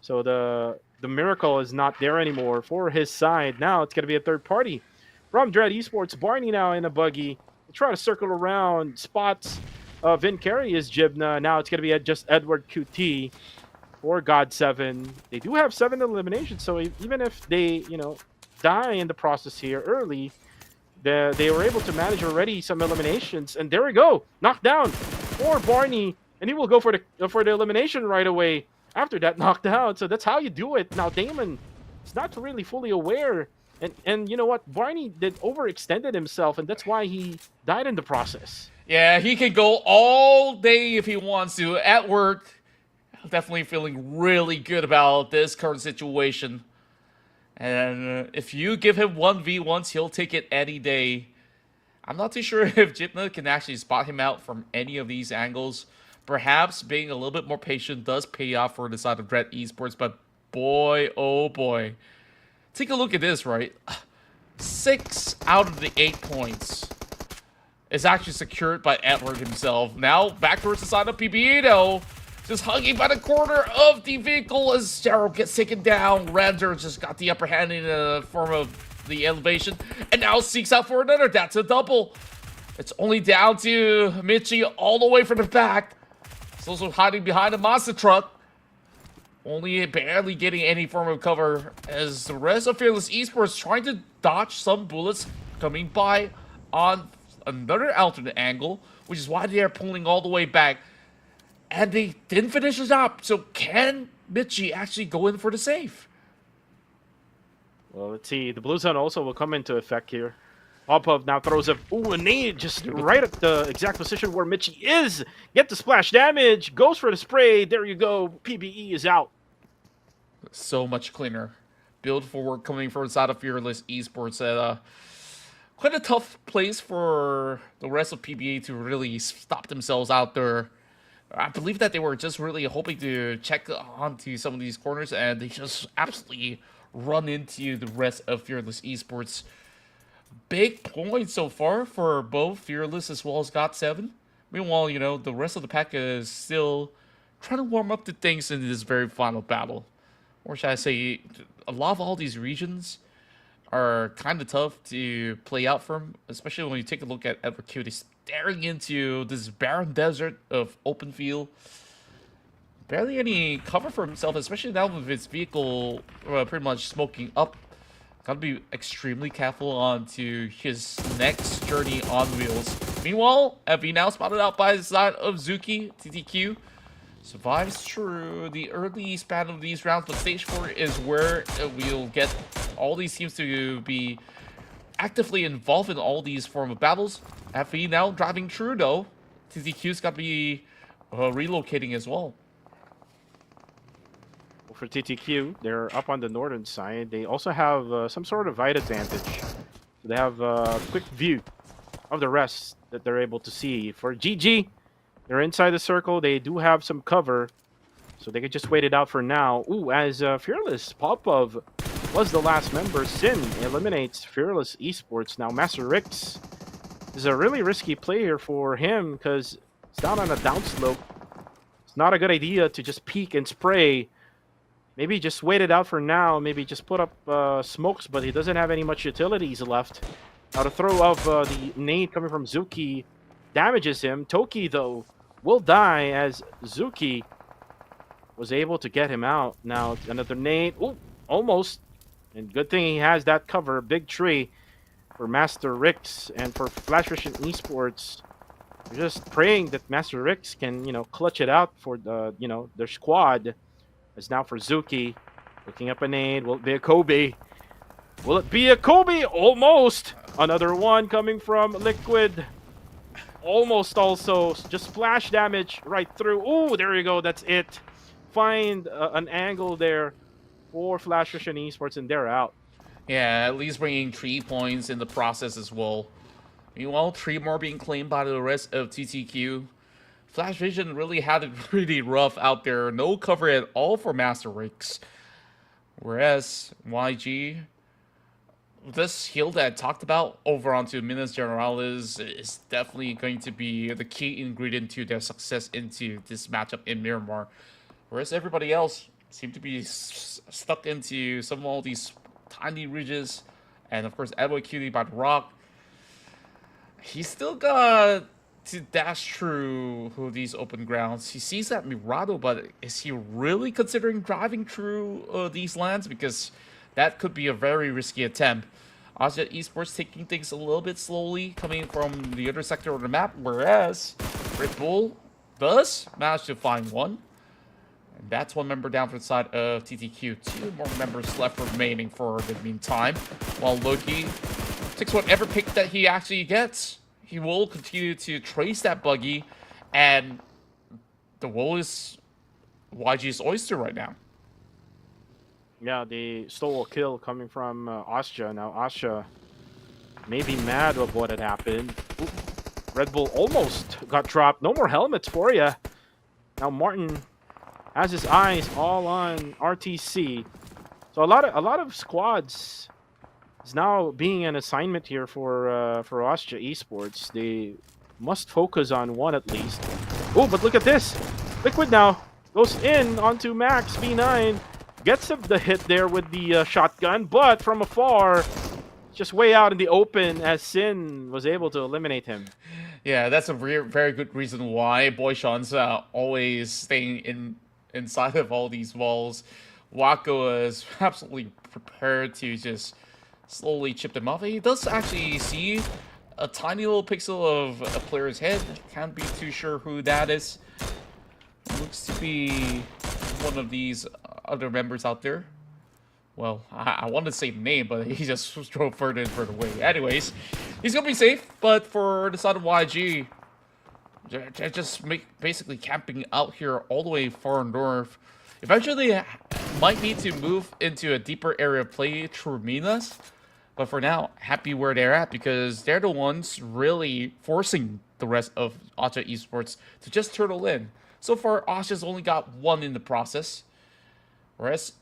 So the miracle is not there anymore for his side. Now it's going to be a third party from Dread Esports. Barney now in a buggy. They try to circle around spots. Vin Carey is Jibna. Now it's going to be just Edward QT for God7. They do have 7 eliminations, so even if they, die in the process here early. They were able to manage already some eliminations, and there we go, knockdown for Barney, and he will go for the elimination right away after that knockdown. So that's how you do it. Now Damon is not really fully aware, and you know what, Barney did overextended himself, and that's why he died in the process. Yeah, he can go all day if he wants to. At work, definitely feeling really good about this current situation. And if you give him 1v1s, he'll take it any day. I'm not too sure if Jipna can actually spot him out from any of these angles. Perhaps being a little bit more patient does pay off for the side of Dread Esports, but boy, oh boy. Take a look at this, right? 6 out of the 8 points is actually secured by Edward himself. Now, back towards the side of PBE, though. Just hugging by the corner of the vehicle as Sarah gets taken down. Rander just got the upper hand in the form of the elevation. And now seeks out for another. That's a double. It's only down to Michi all the way from the back. He's also hiding behind a monster truck. Only barely getting any form of cover as the rest of Fearless Esports trying to dodge some bullets coming by on another alternate angle, which is why they are pulling all the way back. And they didn't finish the job. So can Michi actually go in for the save? Well, let's see. The blue zone also will come into effect here. Popov now throws a nade just right at the exact position where Michi is. Get the splash damage. Goes for the spray. There you go. PBE is out. So much cleaner. Build forward coming from the side of Fearless Esports. Quite a tough place for the rest of PBA to really stop themselves out there. I believe that they were just really hoping to check onto some of these corners, and they just absolutely run into the rest of Fearless Esports. Big points so far for both Fearless as well as GOT7. Meanwhile, you know, the rest of the pack is still trying to warm up to things in this very final battle. Or should I say, a lot of all these regions are kind of tough to play out from, especially when you take a look at Edward Cutie staring into this barren desert of open field. Barely any cover for himself, especially now with his vehicle pretty much smoking up. Gotta be extremely careful on to his next journey on wheels. Meanwhile, FV now spotted out by the side of Zuki. TTQ survives through the early span of these rounds, but stage 4 is where we'll get all these teams to be actively involved in all these form of battles. FV now driving through though. TTQ's got to be relocating as well. For TTQ, they're up on the northern side. They also have some sort of height advantage. They have a quick view of the rest that they're able to see. For GG, they're inside the circle. They do have some cover, so they could just wait it out for now. Ooh, as Fearless Popov was the last member, Sin eliminates Fearless Esports. Now Master Rix is a really risky player for him because it's down on a downslope. It's not a good idea to just peek and spray. Maybe just wait it out for now. Maybe just put up smokes, but he doesn't have any much utilities left. Now the throw of the nade coming from Zuki damages him. Toki, though, will die as Zuki was able to get him out. Now another nade. Ooh, almost. And good thing he has that cover. Big tree for Master Rix and for Flash Vision Esports. We're just praying that Master Rix can, clutch it out for the, their squad. As now for Zuki, looking up a nade. Will it be a Kobe? Will it be a Kobe? Almost. Another one coming from Liquid. Almost also. Just splash damage right through. Oh, there you go. That's it. Find an angle there for Flash Vision Esports, and they're out. Yeah, at least bringing 3 points in the process as well. Meanwhile, 3 more being claimed by the rest of TTQ. Flash Vision really had it pretty rough out there. No cover at all for Master Rix. Whereas YG, this heal that I talked about over onto Minas Generalis is definitely going to be the key ingredient to their success into this matchup in Miramar. Whereas everybody else seem to be stuck into some of all these tiny ridges. And of course, Edward Cutie by the rock. He's still got to dash through these open grounds. He sees that Mirado, but is he really considering driving through these lands? Because that could be a very risky attempt. Osja Esports taking things a little bit slowly, coming from the other sector of the map, whereas Red Bull does manage to find one. And that's one member down for the side of TTQ. 2 more members left remaining for the meantime, while Loki takes whatever pick that he actually gets. He will continue to trace that buggy, and the wall is YG's oyster right now. Yeah, they stole a kill coming from Osja. Now Osja may be mad of what had happened. Ooh, Red Bull almost got dropped. No more helmets for you. Now Martin has his eyes all on RTC. So a lot of squads is now being an assignment here for Osja Esports. They must focus on one at least. Oh, but look at this. Liquid now goes in onto Max V9. Gets the hit there with the shotgun, but from afar, just way out in the open as Sin was able to eliminate him. Yeah, that's a very good reason why Boyshan's always staying inside of all these walls. Wako is absolutely prepared to just slowly chip them off. He does actually see a tiny little pixel of a player's head. Can't be too sure who that is. Looks to be one of these other members out there. Well, I wanted to say the name, but he just drove further and further away. Anyways, he's gonna be safe, but for the side of YG, they're just basically camping out here all the way far north. Eventually, they might need to move into a deeper area of play through Minas, but for now, happy where they're at because they're the ones really forcing the rest of Osja Esports to just turtle in. So far, Osja's only got one in the process, whereas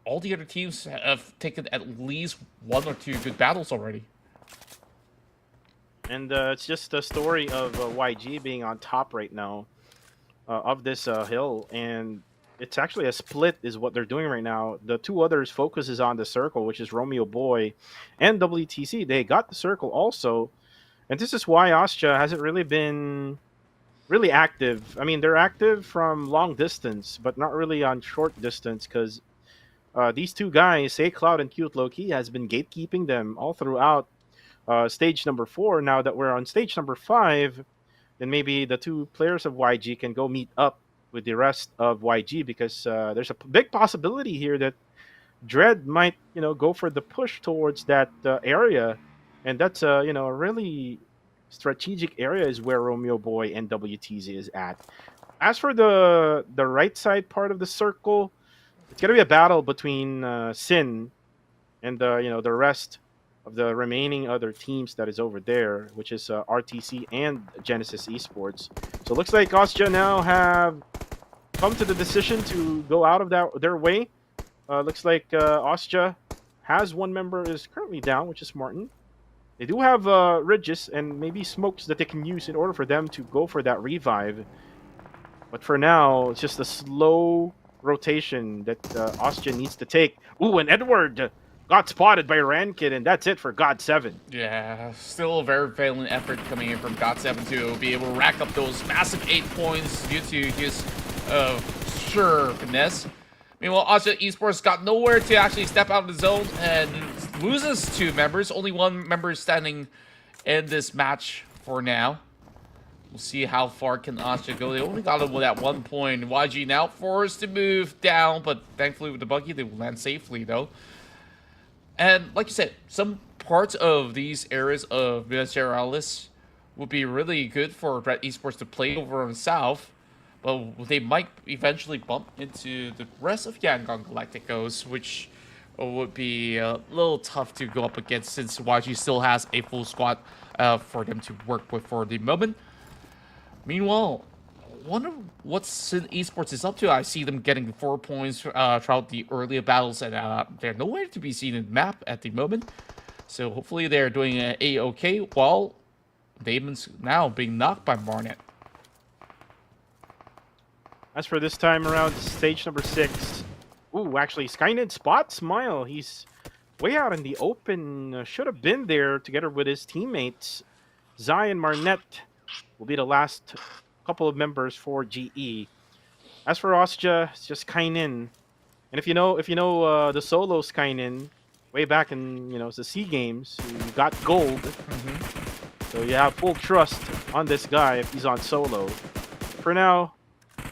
all the other teams have taken at least 1 or 2 good battles already. And it's just a story of YG being on top right now of this hill, and it's actually a split is what they're doing right now. The 2 others focuses on the circle, which is Romeo Boy and WTC. They got the circle also, and this is why Osja hasn't really been really active. I mean, they're active from long distance, but not really on short distance because these 2 guys, Say Cloud and Cute Loki, has been gatekeeping them all throughout stage number 4. Now that we're on stage number 5, then maybe the 2 players of YG can go meet up with the rest of YG because there's a big possibility here that Dread might, go for the push towards that area, and that's a really strategic area is where Romeo Boy and WTZ is at. As for the right side part of the circle, it's gonna be a battle between Sin and the rest of the remaining other teams that is over there, which is RTC and Genesis Esports. So it looks like Osja now have come to the decision to go out of their way. Looks like Osja has 1 member is currently down, which is Martin. They do have ridges and maybe smokes that they can use in order for them to go for that revive. But for now, it's just a slow rotation that Osja needs to take. Ooh, and Edward got spotted by Rankid, and that's it for God7. Yeah, still a very valiant effort coming in from God7 to be able to rack up those massive 8 points due to his sure finesse. Meanwhile, Osja Esports got nowhere to actually step out of the zone and loses 2 members. Only 1 member standing in this match for now. We'll see how far can Osja go. They only got him with that 1 point. YG now forced to move down, but thankfully with the buggy, they will land safely though. And like you said, some parts of these areas of Minas Gerais would be really good for Red Esports to play over on the south. But they might eventually bump into the rest of Yangon Galacticos, which would be a little tough to go up against since YG still has a full squad for them to work with for the moment. Meanwhile, I wonder what Sin Esports is up to. I see them getting 4 points throughout the earlier battles, and they're nowhere to be seen in the map at the moment. So hopefully they're doing A-OK, while Damon's now being knocked by Marnet. As for this time around, stage number 6. Ooh, actually, Skynet spot Smile. He's way out in the open. Should have been there together with his teammates. Zion Marnet will be the last couple of members for GE. As for Osja, it's just Kainin And if you know the solo Skynin, way back in the Sea Games, you got gold, so you have full trust on this guy if he's on solo. For now,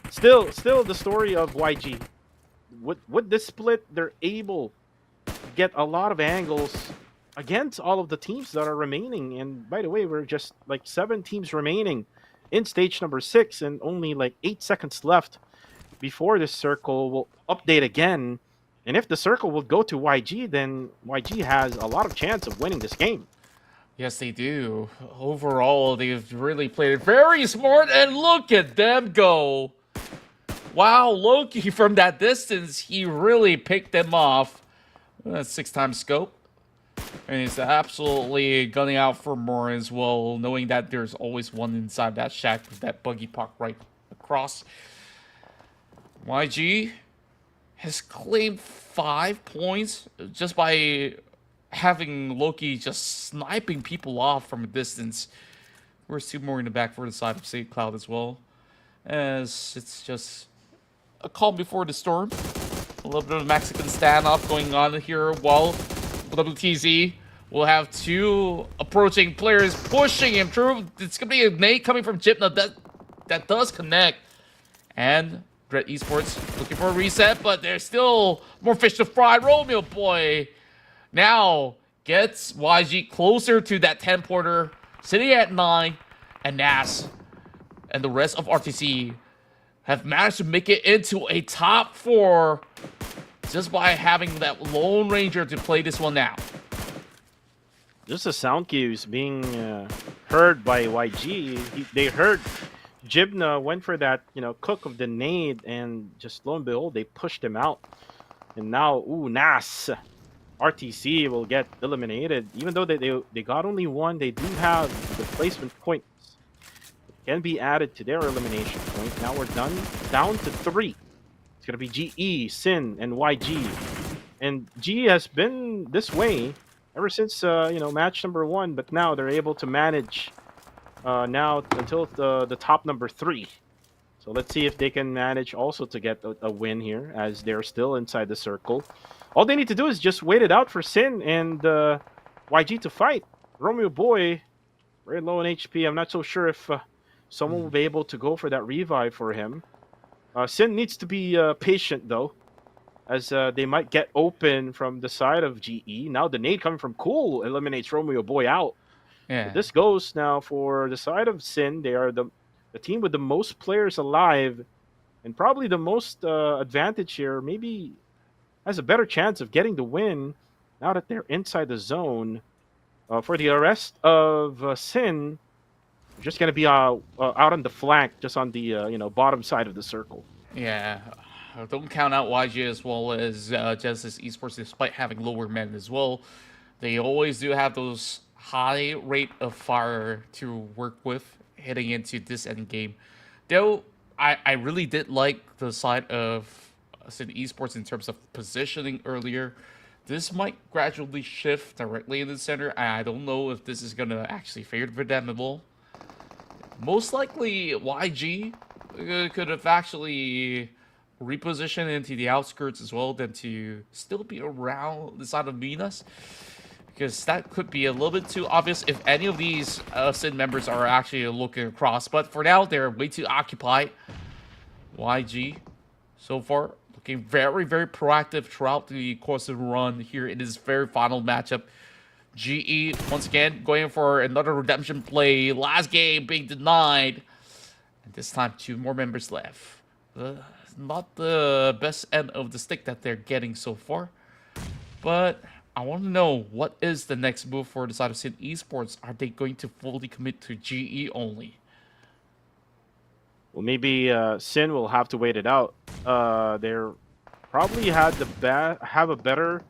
still the story of YG. With this split, they're able to get a lot of angles against all of the teams that are remaining. And by the way, we're just like 7 teams remaining in stage number 6, and only like 8 seconds left before this circle will update again. And if the circle will go to YG, then YG has a lot of chance of winning this game. Yes, they do. Overall, they've really played it very smart, and look at them go. Wow, Loki from that distance, he really picked them off. That's 6 times scope. And he's absolutely gunning out for more as well, knowing that there's always one inside that shack with that buggy park right across. YG has claimed 5 points just by having Loki just sniping people off from a distance. Where's 2 more in the back for the side of St. Cloud as well. As it's just a calm before the storm. A little bit of a Mexican standoff going on here while WTZ will have 2 approaching players pushing him through. It's going to be a nade coming from Gypna that does connect. And Dread Esports looking for a reset, but there's still more fish to fry. Romeo Boy now gets YG closer to that 10-pointer, sitting at 9, and Nas and the rest of RTC have managed to make it into a top 4 just by having that Lone Ranger to play this one now. Just the sound cues being heard by YG. They heard Jibna went for that, cook of the nade, and just lo and behold, they pushed him out. And now, Nas, RTC will get eliminated. Even though they got only 1, they do have the placement points. It can be added to their elimination point. Now we're down to 3. It's gonna be GE, Sin, and YG. And GE has been this way ever since match number 1, but now they're able to manage now until the top number 3. So let's see if they can manage also to get a win here, as they're still inside the circle. All they need to do is just wait it out for Sin and YG to fight. Romeo Boy, very low in HP. I'm not so sure if someone will be able to go for that revive for him. Sin needs to be patient, though, as they might get open from the side of GE. Now the nade coming from Cool eliminates Romeo Boy out. Yeah. So this goes now for the side of Sin. They are the team with the most players alive, and probably the most advantage here. Maybe has a better chance of getting the win now that they're inside the zone. For the rest of Sin, just going to be out on the flank, just on the bottom side of the circle. Yeah, don't count out YG as well as Genesis Esports, despite having lower men as well. They always do have those high rate of fire to work with heading into this end game. Though I really did like the side of Sin Esports in terms of positioning earlier. This might gradually shift directly in the center. I don't know if this is going to actually favor them at all. Most likely YG could have actually repositioned into the outskirts as well than to still be around the side of Minas. Because that could be a little bit too obvious if any of these Sin members are actually looking across. But for now, they're way too occupied. YG, so far, looking very, very proactive throughout the course of the run here in this very final matchup. GE, once again, going for another redemption play. Last game being denied. And this time, 2 more members left. Not the best end of the stick that they're getting so far. But I want to know, what is the next move for the side of Sin Esports? Are they going to fully commit to GE only? Well, maybe Sin will have to wait it out. They're probably have a better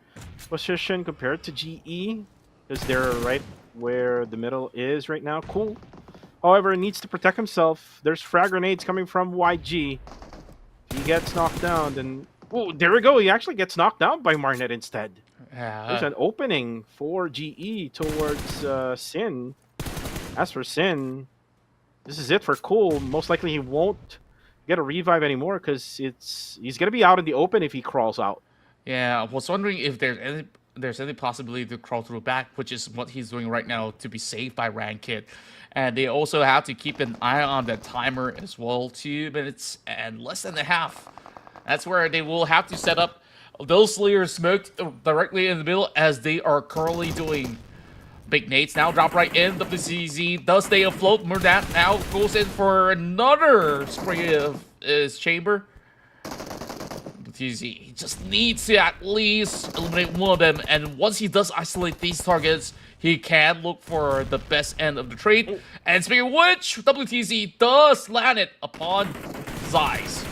position compared to GE, because they're right where the middle is right now. Cool. However, needs to protect himself. There's frag grenades coming from YG. If he gets knocked down, then... Oh, there we go. He actually gets knocked down by Marnet instead. There's an opening for GE towards Sin. As for Sin, this is it for Cool. Most likely he won't get a revive anymore because he's gonna be out in the open if he crawls out. Yeah, I was wondering if there's any possibility to crawl through back, which is what he's doing right now to be saved by Rankid. And they also have to keep an eye on the timer as well. 2 minutes and less than a half. That's where they will have to set up those layers smoked directly in the middle as they are currently doing. Big nades now drop right in. WCZ does stay afloat. Murdat now goes in for another spray of his chamber. WCZ just needs to at least eliminate one of them. And once he does isolate these targets, he can look for the best end of the trade. And speaking of which, WTZ does land it upon Zeiss.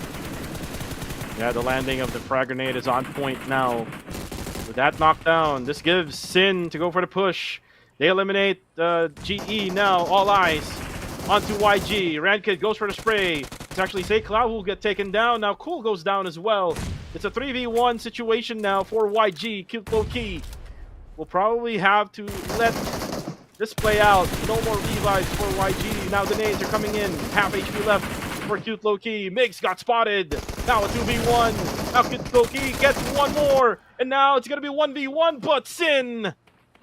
Yeah, the landing of the frag grenade is on point now. With that knockdown, this gives Sin to go for the push. They eliminate GE now, all eyes onto YG. Rankid goes for the spray. It's actually Say Cloud who will get taken down. Now Cool goes down as well. It's a 3v1 situation now for YG. Cute low key. We'll probably have to let this play out. No more revives for YG. Now the nades are coming in. Half HP left for Cute low key. Migs got spotted. Now a 2v1. Now Cute low key gets one more. And now it's going to be 1v1, but Sin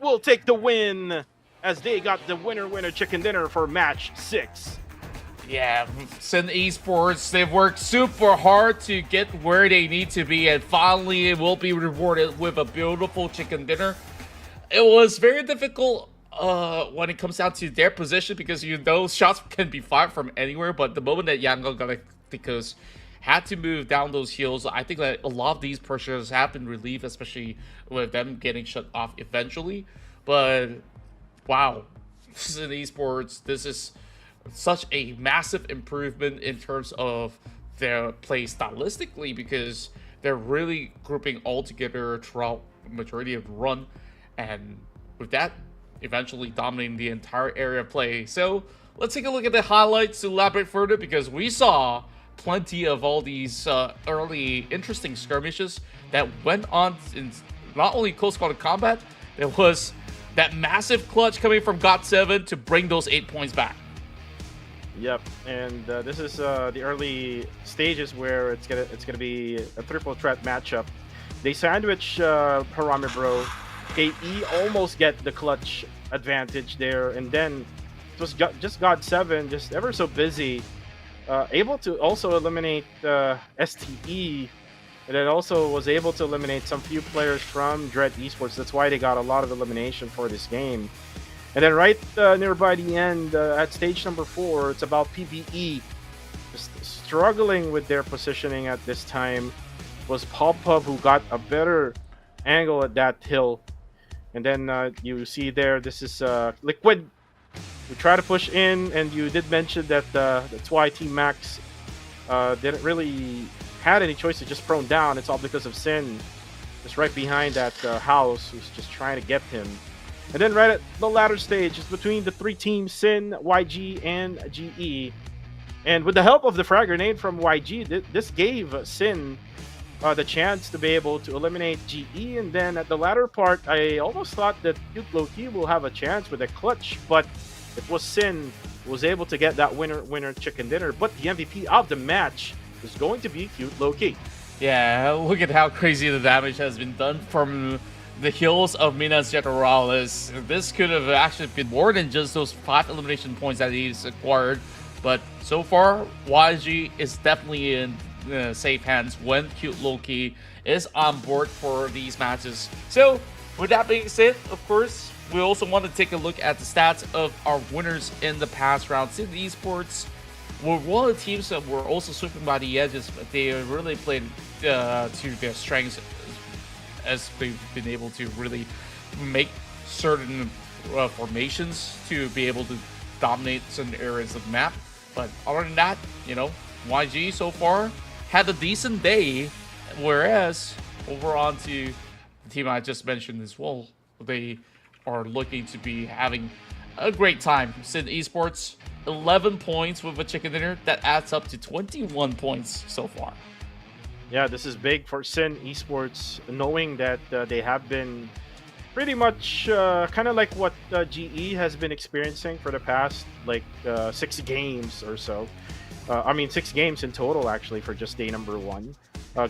will take the win as they got the winner chicken dinner for match 6. Yeah, Sin Esports, they've worked super hard to get where they need to be, and finally it will be rewarded with a beautiful chicken dinner. It was very difficult when it comes down to their position because shots can be fired from anywhere, but the moment that Erangel Galacticos had to move down those hills, I think that a lot of these pressures have been relieved, especially with them getting shut off eventually. But wow, this is in esports. This is such a massive improvement in terms of their play stylistically because they're really grouping all together throughout the majority of the run, and with that, eventually dominating the entire area of play. So let's take a look at the highlights to elaborate further because we saw plenty of all these early interesting skirmishes that went on in not only close quarter combat, there was that massive clutch coming from GOT7 to bring those 8 points back. Yep, and this is the early stages where it's gonna be a triple threat matchup. They sandwich Miramar Bro. KE almost get the clutch advantage there, and then it was just GOT7 just ever so busy. Able to also eliminate STE, and then also was able to eliminate some few players from Dread Esports. That's why they got a lot of elimination for this game. And then right nearby the end, at stage number 4, it's about PBE. Just struggling with their positioning at this time was PubPub, who got a better angle at that hill. And then you see there, this is Liquid. We try to push in, and you did mention that that's why Team Max didn't really had any choice to just prone down. It's all because of Sin, just right behind that house, who's just trying to get him. And then right at the latter stage, it's between the 3 teams, Sin, YG, and GE. And with the help of the frag grenade from YG, this gave Sin the chance to be able to eliminate GE. And then at the latter part, I almost thought that Cute Loki will have a chance with a clutch, but it was Sin who was able to get that winner chicken dinner. But the MVP of the match is going to be Cute Loki. Yeah, look at how crazy the damage has been done from the heels of Minas Gerais. This could have actually been more than just those 5 elimination points that he's acquired. But so far, YG is definitely in safe hands when Cute Loki is on board for these matches. So, with that being said, of course, we also want to take a look at the stats of our winners in the past rounds in the esports. We're one of the teams that were also sweeping by the edges, but they really played to their strengths as they've been able to really make certain formations to be able to dominate certain areas of the map. But other than that, YG so far had a decent day, whereas over on to the team I just mentioned as well, they are looking to be having a great time. Sin Esports, 11 points with a chicken dinner. That adds up to 21 points so far. Yeah, this is big for Sin Esports, knowing that they have been pretty much kind of like what GE has been experiencing for the past 6 games or so. I mean, 6 games in total actually for just day number 1.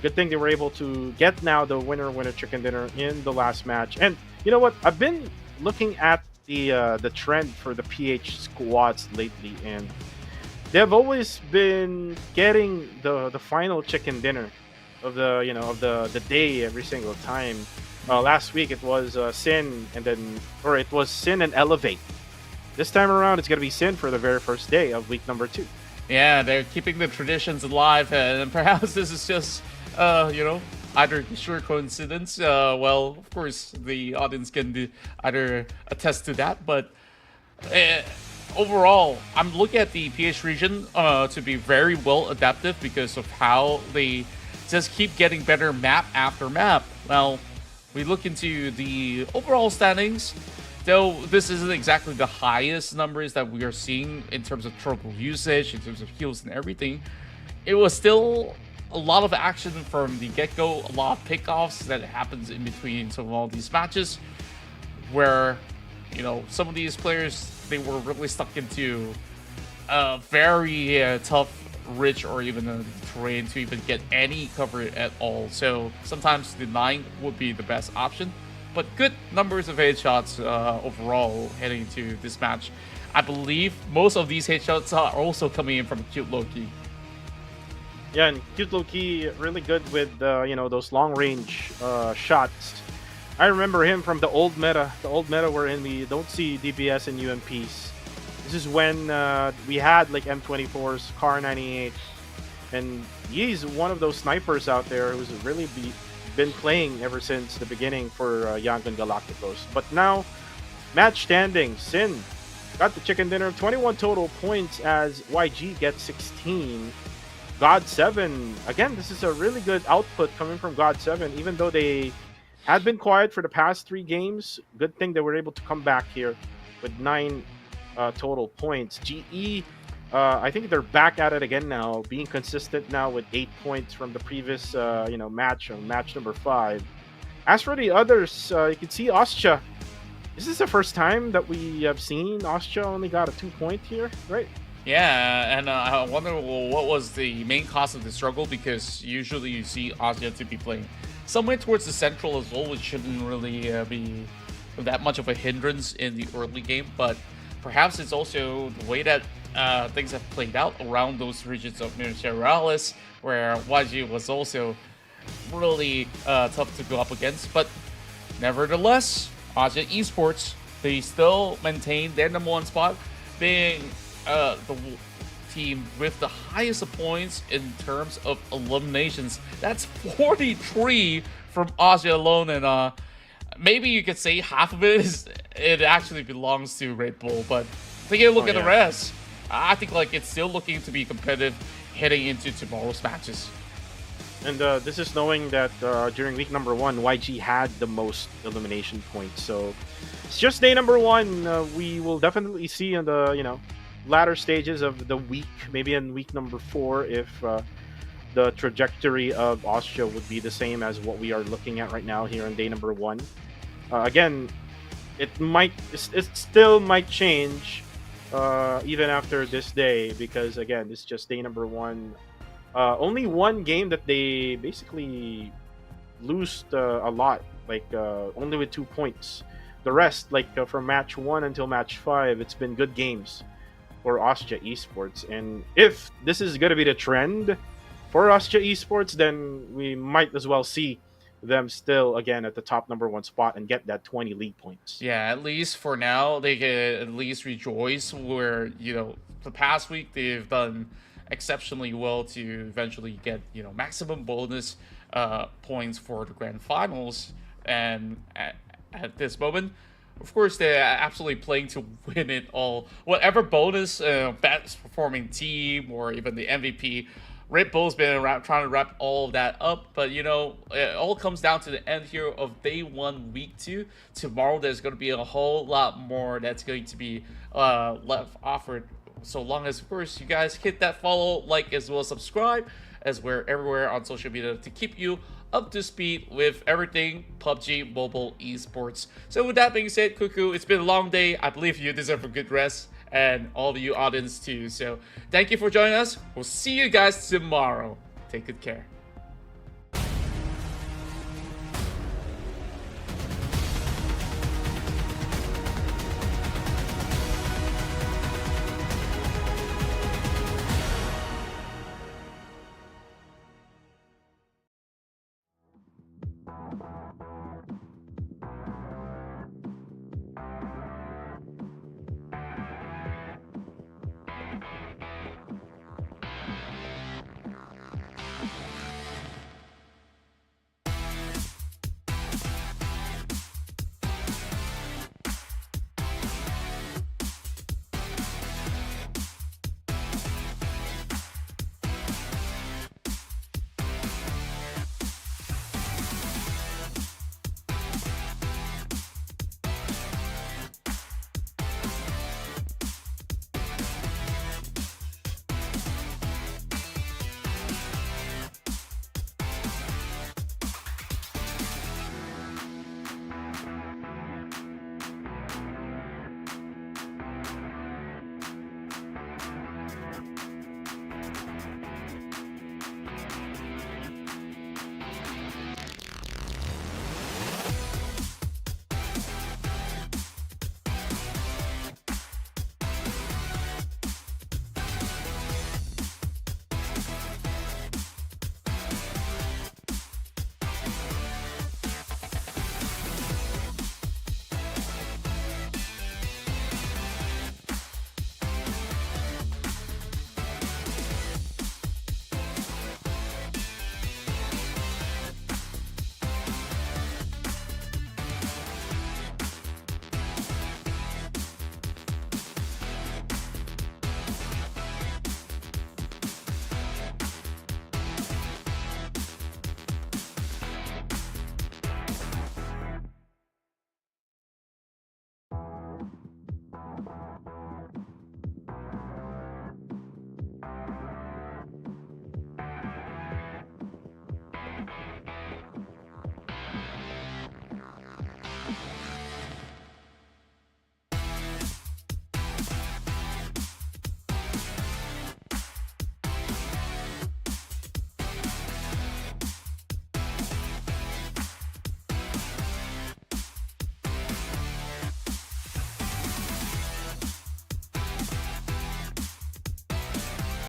Good thing they were able to get now the winner chicken dinner in the last match. And you know what? I've been looking at the trend for the PH squads lately, and they've always been getting the final chicken dinner of the day every single time. Last week it was Sin, it was Sin and Elevate. This time around it's gonna be Sin for the very first day of week number 2. Yeah, they're keeping the traditions alive, and perhaps this is just, either sheer coincidence. Well, of course, the audience can either attest to that, but overall, I'm looking at the PH region to be very well adaptive because of how they just keep getting better map after map. Now, we look into the overall standings. Though this isn't exactly the highest numbers that we are seeing in terms of turtle usage, in terms of heals and everything, it was still a lot of action from the get-go, a lot of pickoffs that happens in between some of all these matches where, some of these players, they were really stuck into a very tough ridge or even a terrain to even get any cover at all. So sometimes denying would be the best option. But good numbers of headshots overall heading into this match. I believe most of these headshots are also coming in from Cute Loki. Yeah, and Cute Loki really good with those long range shots. I remember him from the old meta wherein we don't see DPS and UMPs. This is when we had like M24s, Car 98, and he's one of those snipers out there who's really been playing ever since the beginning for Yangon Galacticos. But now, match standing, Sin got the chicken dinner, 21 total points as YG gets 16. God7, again, this is a really good output coming from God7, even though they had been quiet for the past 3 games. Good thing they were able to come back here with 9 total points. GE, I think they're back at it again now, being consistent now with 8 points from the previous match on match number 5. As for the others, you can see Ostja. This is the first time that we have seen Ostja only got a 2 point here, right? Yeah, and I wonder what was the main cause of the struggle, because usually you see Ostja to be playing somewhere towards the central as well, which shouldn't really be that much of a hindrance in the early game, but perhaps it's also the way that things have played out around those regions of Miramar, where YG was also really tough to go up against. But nevertheless, Asia Esports, they still maintain their #1 spot, being the team with the highest points in terms of eliminations. That's 43 from Asia alone, and maybe you could say half of it actually belongs to Red Bull, but taking a look at the rest, I think it's still looking to be competitive heading into tomorrow's matches. And this is knowing that during week number 1, YG had the most elimination points. So it's just day number 1. We will definitely see in the latter stages of the week, maybe in week number 4, if the trajectory of Austria would be the same as what we are looking at right now here on day number 1. Again, it still might change even after this day, because again, this is just day number 1. Only one game that they basically lost a lot, only with 2 points. The rest, from match 1 until match 5, it's been good games for Austria Esports. And if this is going to be the trend for Austria Esports, then we might as well see them still again at the top #1 spot and get that 20 league points. Yeah, at least for now, they can at least rejoice where, the past week they've done exceptionally well to eventually get, maximum bonus points for the grand finals. And at this moment, of course, they're absolutely playing to win it all. Whatever bonus, best performing team, or even the MVP, Red Bull's been trying to wrap all of that up. But, it all comes down to the end here of day 1, week 2. Tomorrow, there's going to be a whole lot more that's going to be left offered. So long as, of course, you guys hit that follow, like, as well as subscribe, as we're everywhere on social media to keep you up to speed with everything PUBG Mobile Esports. So with that being said, Cuckoo, it's been a long day. I believe you deserve a good rest. and all of you audience too. So thank you for joining us. We'll see you guys tomorrow. Take good care.